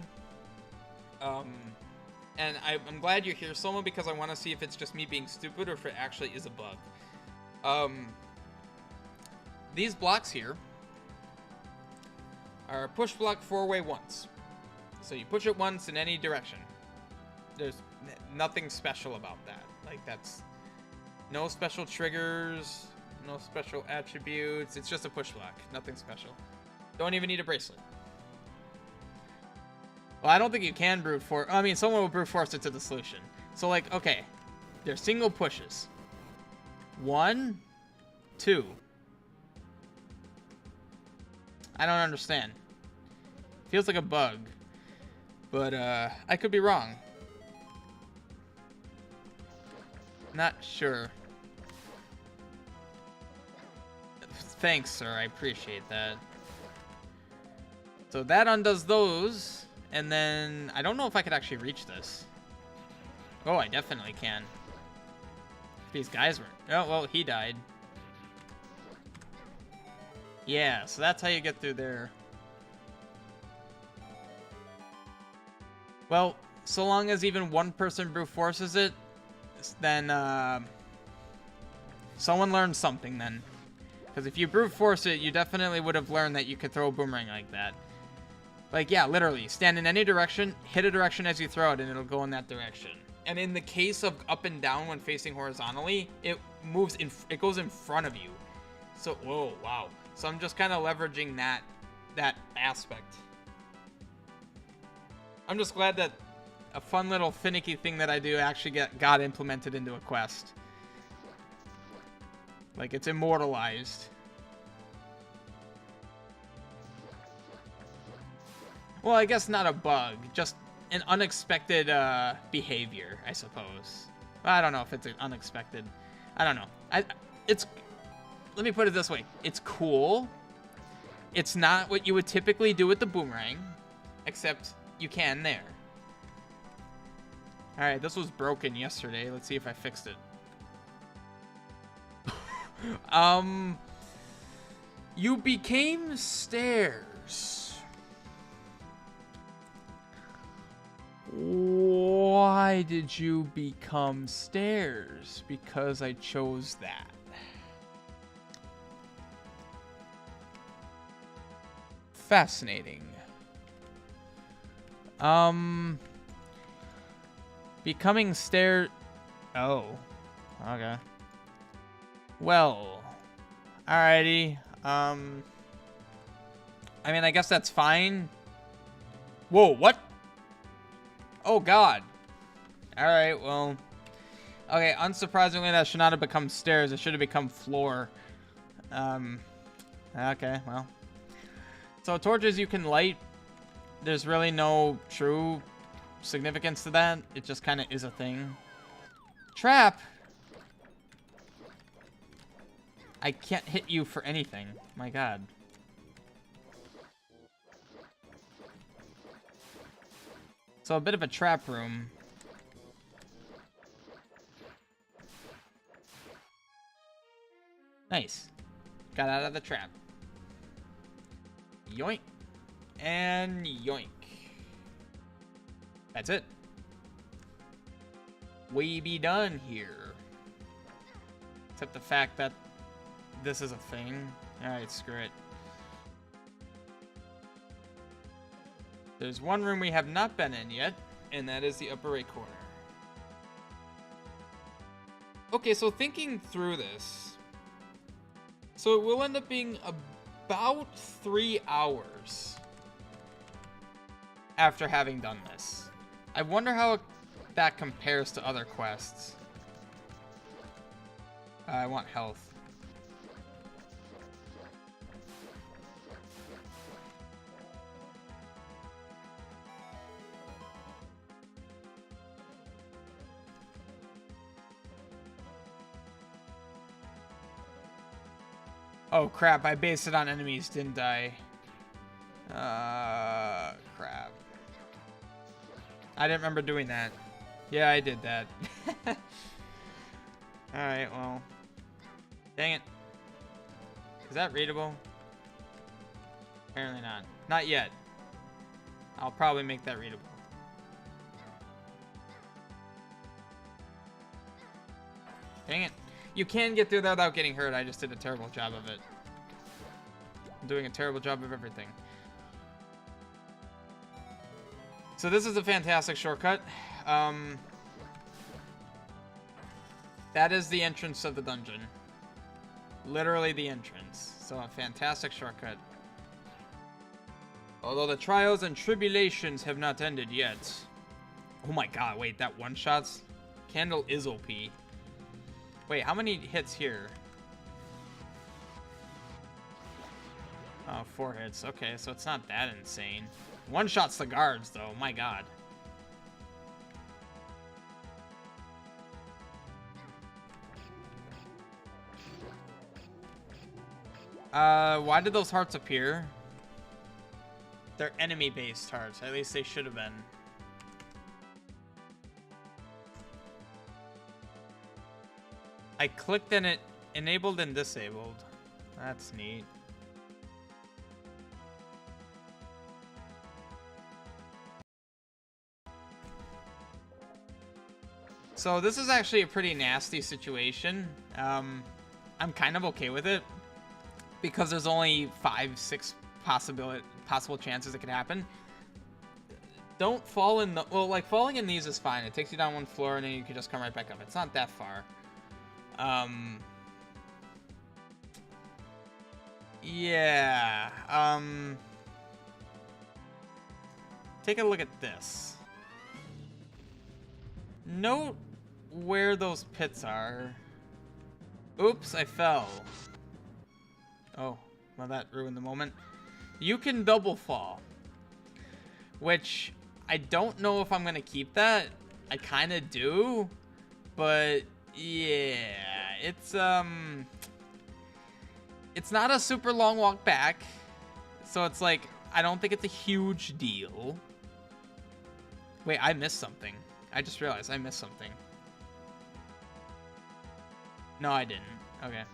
And I'm glad you're here, Soma, because I want to see if it's just me being stupid or if it actually is a bug. These blocks here are push block 4-way once. So you push it once in any direction. There's nothing special about that. Like, that's no special triggers, no special attributes. It's just a push block. Nothing special. Don't even need a bracelet. Well, I don't think you can brute force. I mean, someone will brute force it to the solution. So, like, okay. They're single pushes. 1, 2. I don't understand. Feels like a bug. But, I could be wrong. Not sure. Thanks, sir. I appreciate that. So that undoes those. And then, I don't know if I could actually reach this. Oh, I definitely can. These guys were... Oh, well, he died. Yeah, so that's how you get through there. Well, so long as even one person brute forces it, then, someone learned something then. Because if you brute force it, you definitely would have learned that you could throw a boomerang like that. Like, yeah, literally. Stand in any direction, hit a direction as you throw it, and it'll go in that direction. And in the case of up and down when facing horizontally, it moves it goes in front of you. So, whoa, wow. So I'm just kind of leveraging that aspect. I'm just glad that a fun little finicky thing that I do actually got implemented into a quest. Like, it's immortalized. Well, I guess not a bug, just an unexpected behavior, I suppose. I don't know if it's unexpected. I don't know. Let me put it this way. It's cool. It's not what you would typically do with the boomerang, except you can there. All right, this was broken yesterday. Let's see if I fixed it. You became stairs. Why did you become stairs? Because I chose that. Fascinating. Becoming stairs. Oh, okay. Well, alrighty. I mean, I guess that's fine. Whoa, what? Oh, God. Alright, well. Okay, unsurprisingly, that should not have become stairs. It should have become floor. Okay, well. So, torches you can light. There's really no true significance to that. It just kind of is a thing. Trap! I can't hit you for anything. My God. So a bit of a trap room. Nice. Got out of the trap. Yoink. And yoink. That's it. We be done here. Except the fact that this is a thing. Alright, screw it. There's one room we have not been in yet, and that is the upper right corner. Okay, so thinking through this. So it will end up being about 3 hours after having done this. I wonder how that compares to other quests. I want health. Oh, crap. I based it on enemies, didn't I? Crap. I didn't remember doing that. Yeah, I did that. Alright, well. Dang it. Is that readable? Apparently not. Not yet. I'll probably make that readable. Dang it. You can get through that without getting hurt. I just did a terrible job of it. I'm doing a terrible job of everything. So this is a fantastic shortcut. That is the entrance of the dungeon. Literally the entrance. So a fantastic shortcut. Although the trials and tribulations have not ended yet. Oh my God, wait, that one shots? Candle is OP. Wait, how many hits here? Oh, 4 hits. Okay, so it's not that insane. One shots the guards, though. My God. Why did those hearts appear? They're enemy-based hearts. At least they should have been. I clicked and it enabled and disabled. That's neat. So this is actually a pretty nasty situation. I'm kind of okay with it because there's only 5-6 possible chances it could happen. Don't fall in the... Well, like, falling in these is fine. It takes you down one floor, and then you can just come right back up. It's not that far. Yeah. Take a look at this. Note where those pits are. Oops, I fell. Oh, well, that ruined the moment. You can double fall. Which, I don't know if I'm going to keep that. I kind of do. But, yeah. It's not a super long walk back. So it's like, I don't think it's a huge deal. Wait, I missed something. I just realized I missed something. No, I didn't. Okay.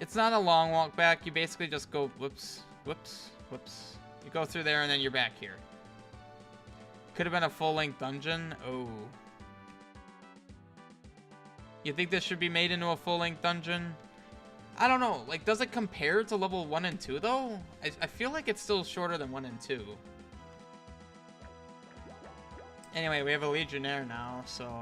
It's not a long walk back. You basically just go whoops, whoops, whoops. You go through there and then you're back here. Could have been a full-length dungeon. Oh. You think this should be made into a full-length dungeon? I don't know. Like, does it compare to level 1 and 2, though? I feel like it's still shorter than 1 and 2. Anyway, we have a Legionnaire now, so,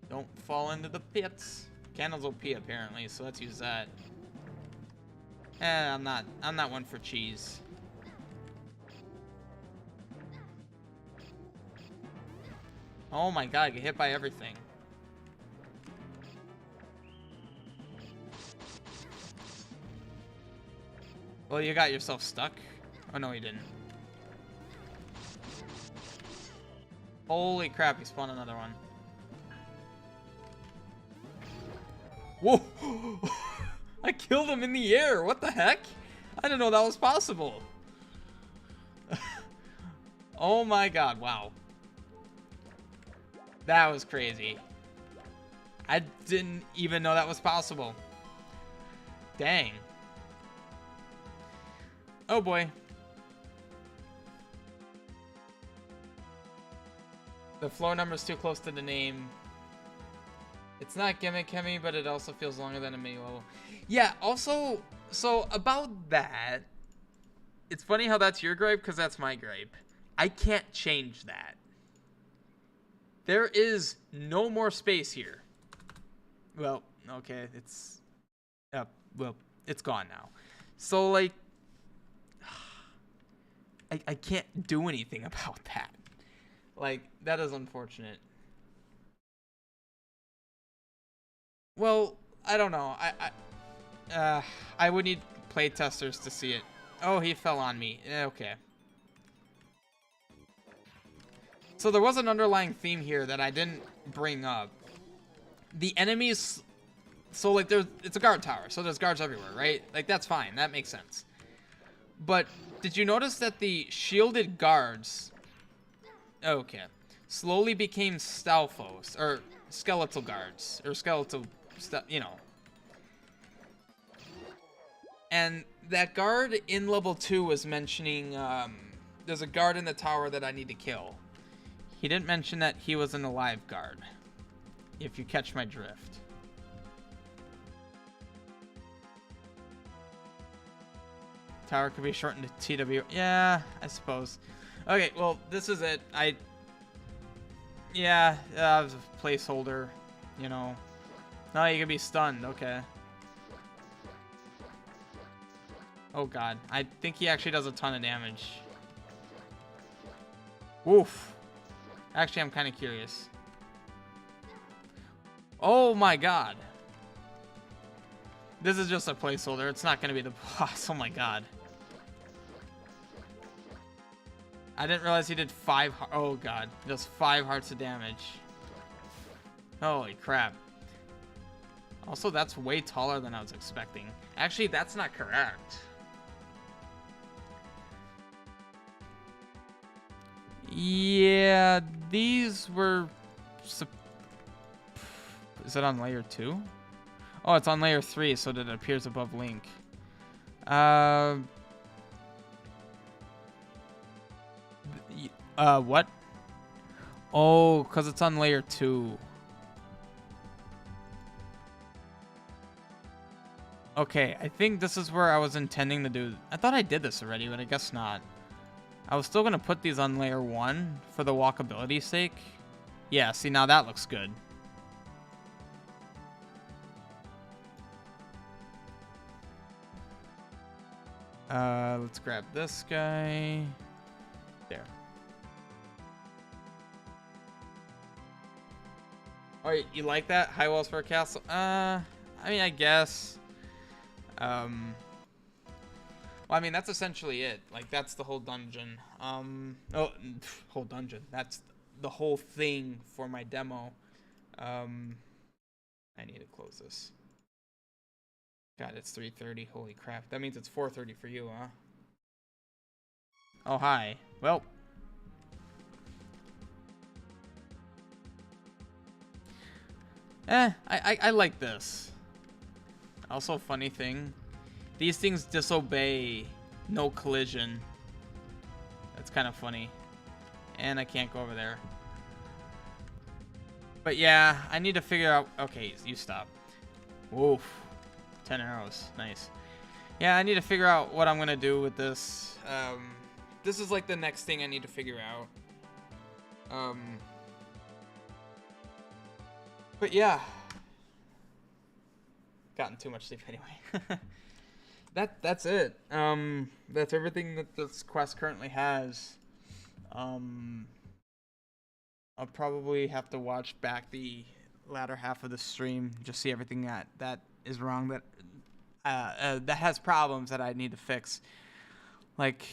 don't fall into the pits. Candles OP, apparently, so let's use that. I'm not one for cheese. Oh my god, I get hit by everything. Well, you got yourself stuck. Oh, no, you didn't. Holy crap, he spawned another one. Whoa! I killed him in the air. What the heck? I didn't know that was possible. Oh my god, wow. That was crazy. I didn't even know that was possible. Dang. Oh boy. The floor number's too close to the name. It's not gimmick heavy, but it also feels longer than a mini level. Yeah, also, so about that, it's funny how that's your gripe, because that's my gripe. I can't change that. There is no more space here. Well, okay, it's... well, it's gone now. So, like... I can't do anything about that. Like, that is unfortunate. Well, I don't know. I would need playtesters to see it. Oh, he fell on me. Okay. So there was an underlying theme here that I didn't bring up. The enemies... So, like, it's a guard tower, so there's guards everywhere, right? Like, that's fine. That makes sense. But did you notice that the shielded guards... Okay. Slowly became stalfos, or skeletal guards, or skeletal... you know. And that guard in level 2 was mentioning, there's a guard in the tower that I need to kill. He didn't mention that he was an alive guard, if you catch my drift. Tower could be shortened to TW. Yeah, I suppose. Okay, well, this is it. Yeah, it was a placeholder, you know. No, you can be stunned. Okay. Oh, God. I think he actually does a ton of damage. Woof. Actually, I'm kind of curious. Oh, my God. This is just a placeholder. It's not going to be the boss. Oh, my God. I didn't realize he did 5... Oh, God. He does 5 hearts of damage. Holy crap. Also, that's way taller than I was expecting. Actually, that's not correct. Yeah, these were... Is it on layer 2? Oh, it's on layer 3, so that it appears above Link. What? Oh, because it's on layer 2. Okay, I think this is where I was intending to do... I thought I did this already, but I guess not. I was still going to put these on layer 1 for the walkability's sake. Yeah, see, now that looks good. Let's grab this guy. There. Oh, you like that? High walls for a castle? I mean, I guess. Well, I mean, that's essentially it. Like, that's the whole dungeon. Oh, whole dungeon. That's the whole thing for my demo. I need to close this. God, it's 3:30. Holy crap. That means it's 4:30 for you, huh? Oh, hi. Well. I like this. Also, funny thing. These things disobey no collision. That's kind of funny. And I can't go over there. But yeah, I need to figure out... Okay, you stop. Woof. 10 arrows. Nice. Yeah, I need to figure out what I'm going to do with this. This is like the next thing I need to figure out. But yeah. Gotten too much sleep anyway. That's it. That's everything that this quest currently has. I'll probably have to watch back the latter half of the stream, just see everything that is wrong, that has problems that I need to fix. Like,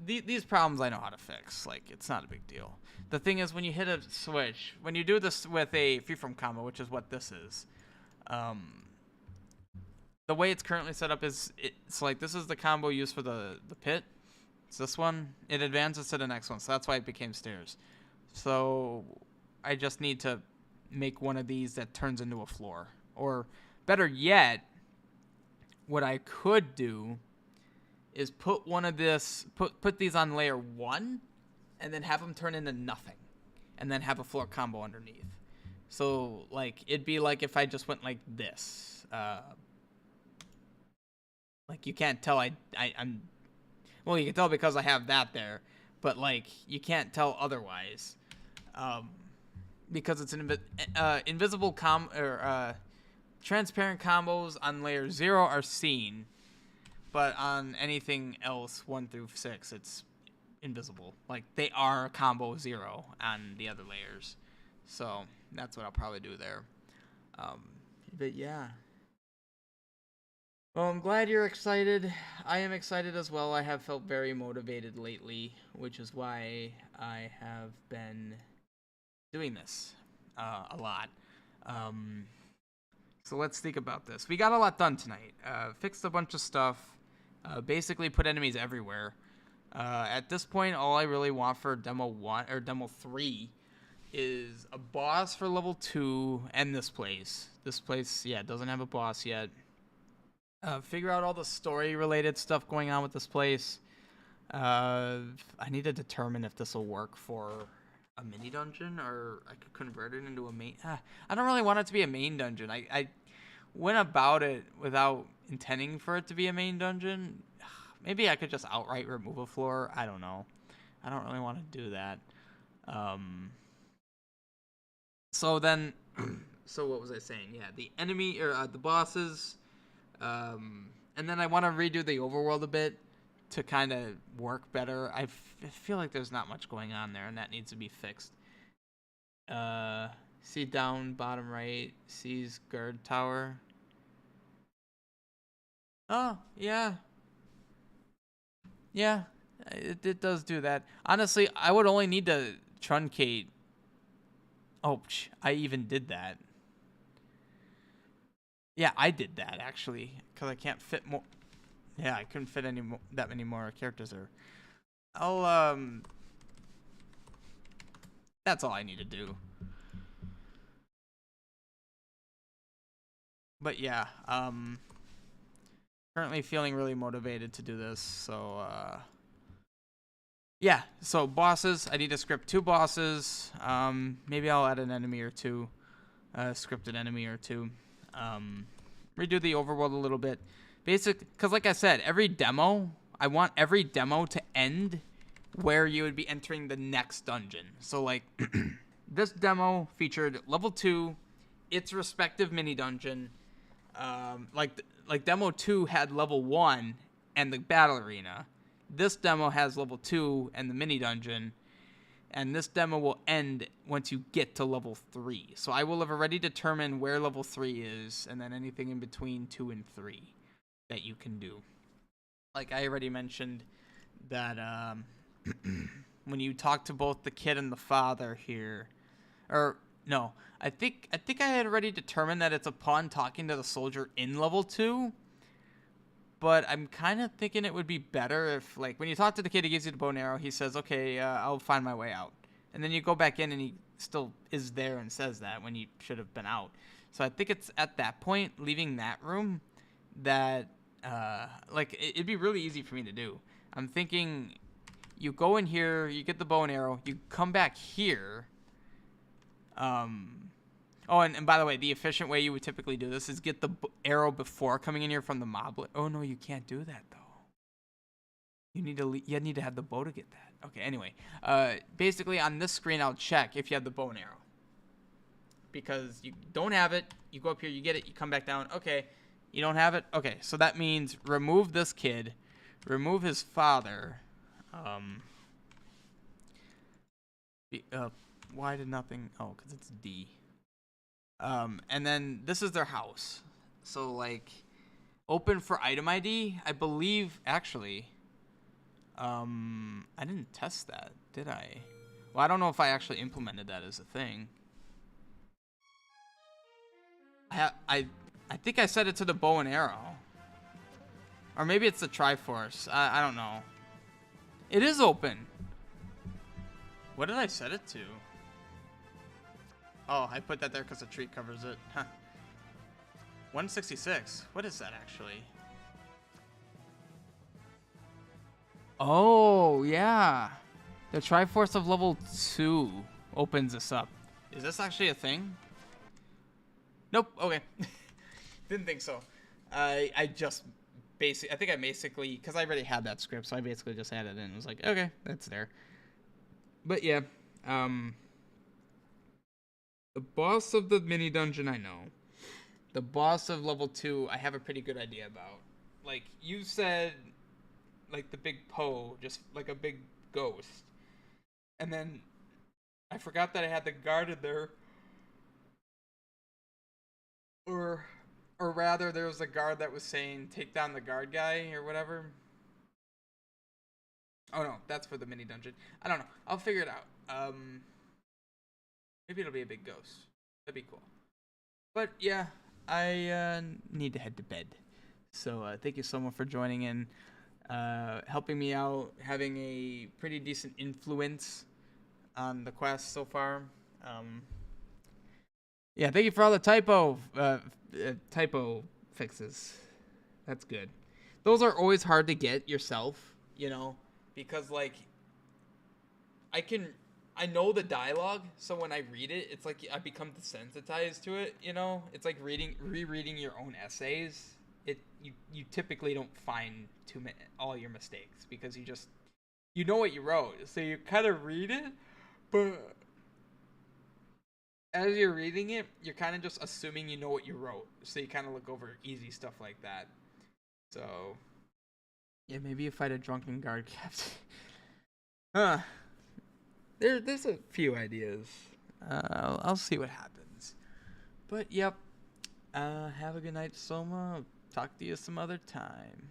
these problems I know how to fix. Like, it's not a big deal. The thing is, when you hit a switch, when you do this with a freeform combo, which is what this is, the way it's currently set up is, it's like, this is the combo used for the pit. It's this one. It advances to the next one, so that's why it became stairs. So I just need to make one of these that turns into a floor. Or better yet, what I could do is put one of this, put these on layer 1, and then have them turn into nothing, and then have a floor combo underneath. So like, it'd be like if I just went like this. Like, you can't tell I'm, well, you can tell because I have that there, but like, you can't tell otherwise. Because it's an invisible transparent combos on layer 0 are seen, but on anything else 1 through 6, it's invisible. Like, they are combo 0 on the other layers. So that's what I'll probably do there. But yeah. Well, I'm glad you're excited. I am excited as well. I have felt very motivated lately, which is why I have been doing this a lot. So let's think about this. We got a lot done tonight. Fixed a bunch of stuff. Basically put enemies everywhere. At this point, all I really want for demo 1 or demo 3 is a boss for level 2 and this place. This place, yeah, doesn't have a boss yet. Figure out all the story-related stuff going on with this place. I need to determine if this will work for a mini dungeon, or I could convert it into a main. I don't really want it to be a main dungeon. I went about it without intending for it to be a main dungeon. Maybe I could just outright remove a floor. I don't know. I don't really want to do that. So then, so what was I saying? Yeah, the enemy or the bosses. And then I want to redo the overworld a bit to kind of work better. I feel like there's not much going on there, and that needs to be fixed. See down, bottom right, sees guard tower. Oh, yeah. Yeah, it does do that. Honestly, I would only need to truncate. Oh, I even did that. Yeah, I did that, actually, because I can't fit more. Yeah, I couldn't fit that many more characters there. That's all I need to do. But yeah, currently feeling really motivated to do this, so, yeah, so bosses, I need to script 2 bosses. Maybe I'll add an enemy or 2, scripted enemy or 2. Redo the overworld a little bit. Because like I said, every demo, I want every demo to end where you would be entering the next dungeon. So like this demo featured level 2, its respective mini dungeon. Like demo 2 had level 1 and the battle arena. This demo has level 2 and the mini dungeon. And this demo will end once you get to level 3. So I will have already determined where level 3 is, and then anything in between 2 and 3 that you can do. Like I already mentioned that when you talk to both the kid and the father here, or no, I think I had already determined that it's upon talking to the soldier in level 2. But I'm kind of thinking it would be better if, like, when you talk to the kid, he gives you the bow and arrow. He says, okay, I'll find my way out. And then you go back in and he still is there and says that when you should have been out. So I think it's at that point, leaving that room, that, it'd be really easy for me to do. I'm thinking you go in here, you get the bow and arrow, you come back here. Oh, and by the way, the efficient way you would typically do this is get the arrow before coming in here from the mob. Oh, no, you can't do that, though. You need to have the bow to get that. Okay, anyway. Basically, on this screen, I'll check if you have the bow and arrow. Because you don't have it. You go up here, you get it, you come back down. Okay, you don't have it? Okay, so that means remove this kid. Remove his father. Why did nothing... Oh, because it's D. And then this is their house. So, like, open for item ID, I believe, actually, I didn't test that, did I? Well, I don't know if I actually implemented that as a thing. I think I set it to the bow and arrow. Or maybe it's the Triforce. I don't know. It is open. What did I set it to? Oh, I put that there because the tree covers it. Huh. 166. What is that, actually? Oh, yeah. The Triforce of level 2 opens this up. Is this actually a thing? Nope. Okay. Didn't think so. I think I basically, because I already had that script, so I basically just added it in. I was like, okay, that's there. But yeah, the boss of the mini dungeon, I know. The boss of level 2, I have a pretty good idea about. Like, you said, like, the big Poe, just like a big ghost. And then I forgot that I had the guard in there. Or rather, there was a guard that was saying, take down the guard guy, or whatever. Oh, no, that's for the mini dungeon. I don't know. I'll figure it out. Maybe it'll be a big ghost. That'd be cool. But yeah, I need to head to bed. So thank you so much for joining in, helping me out, having a pretty decent influence on the quest so far. Yeah, thank you for all the typo fixes. That's good. Those are always hard to get yourself, you know, because like I know the dialogue, so when I read it, it's like I become desensitized to it, you know? It's like rereading your own essays. You typically don't find all your mistakes because you know what you wrote. So you kind of read it, but as you're reading it, you're kind of just assuming you know what you wrote. So you kind of look over easy stuff like that. So yeah, maybe you fight a drunken guard captain. Huh. There's a few ideas. I'll see what happens. But yep. Have a good night, Soma. Talk to you some other time.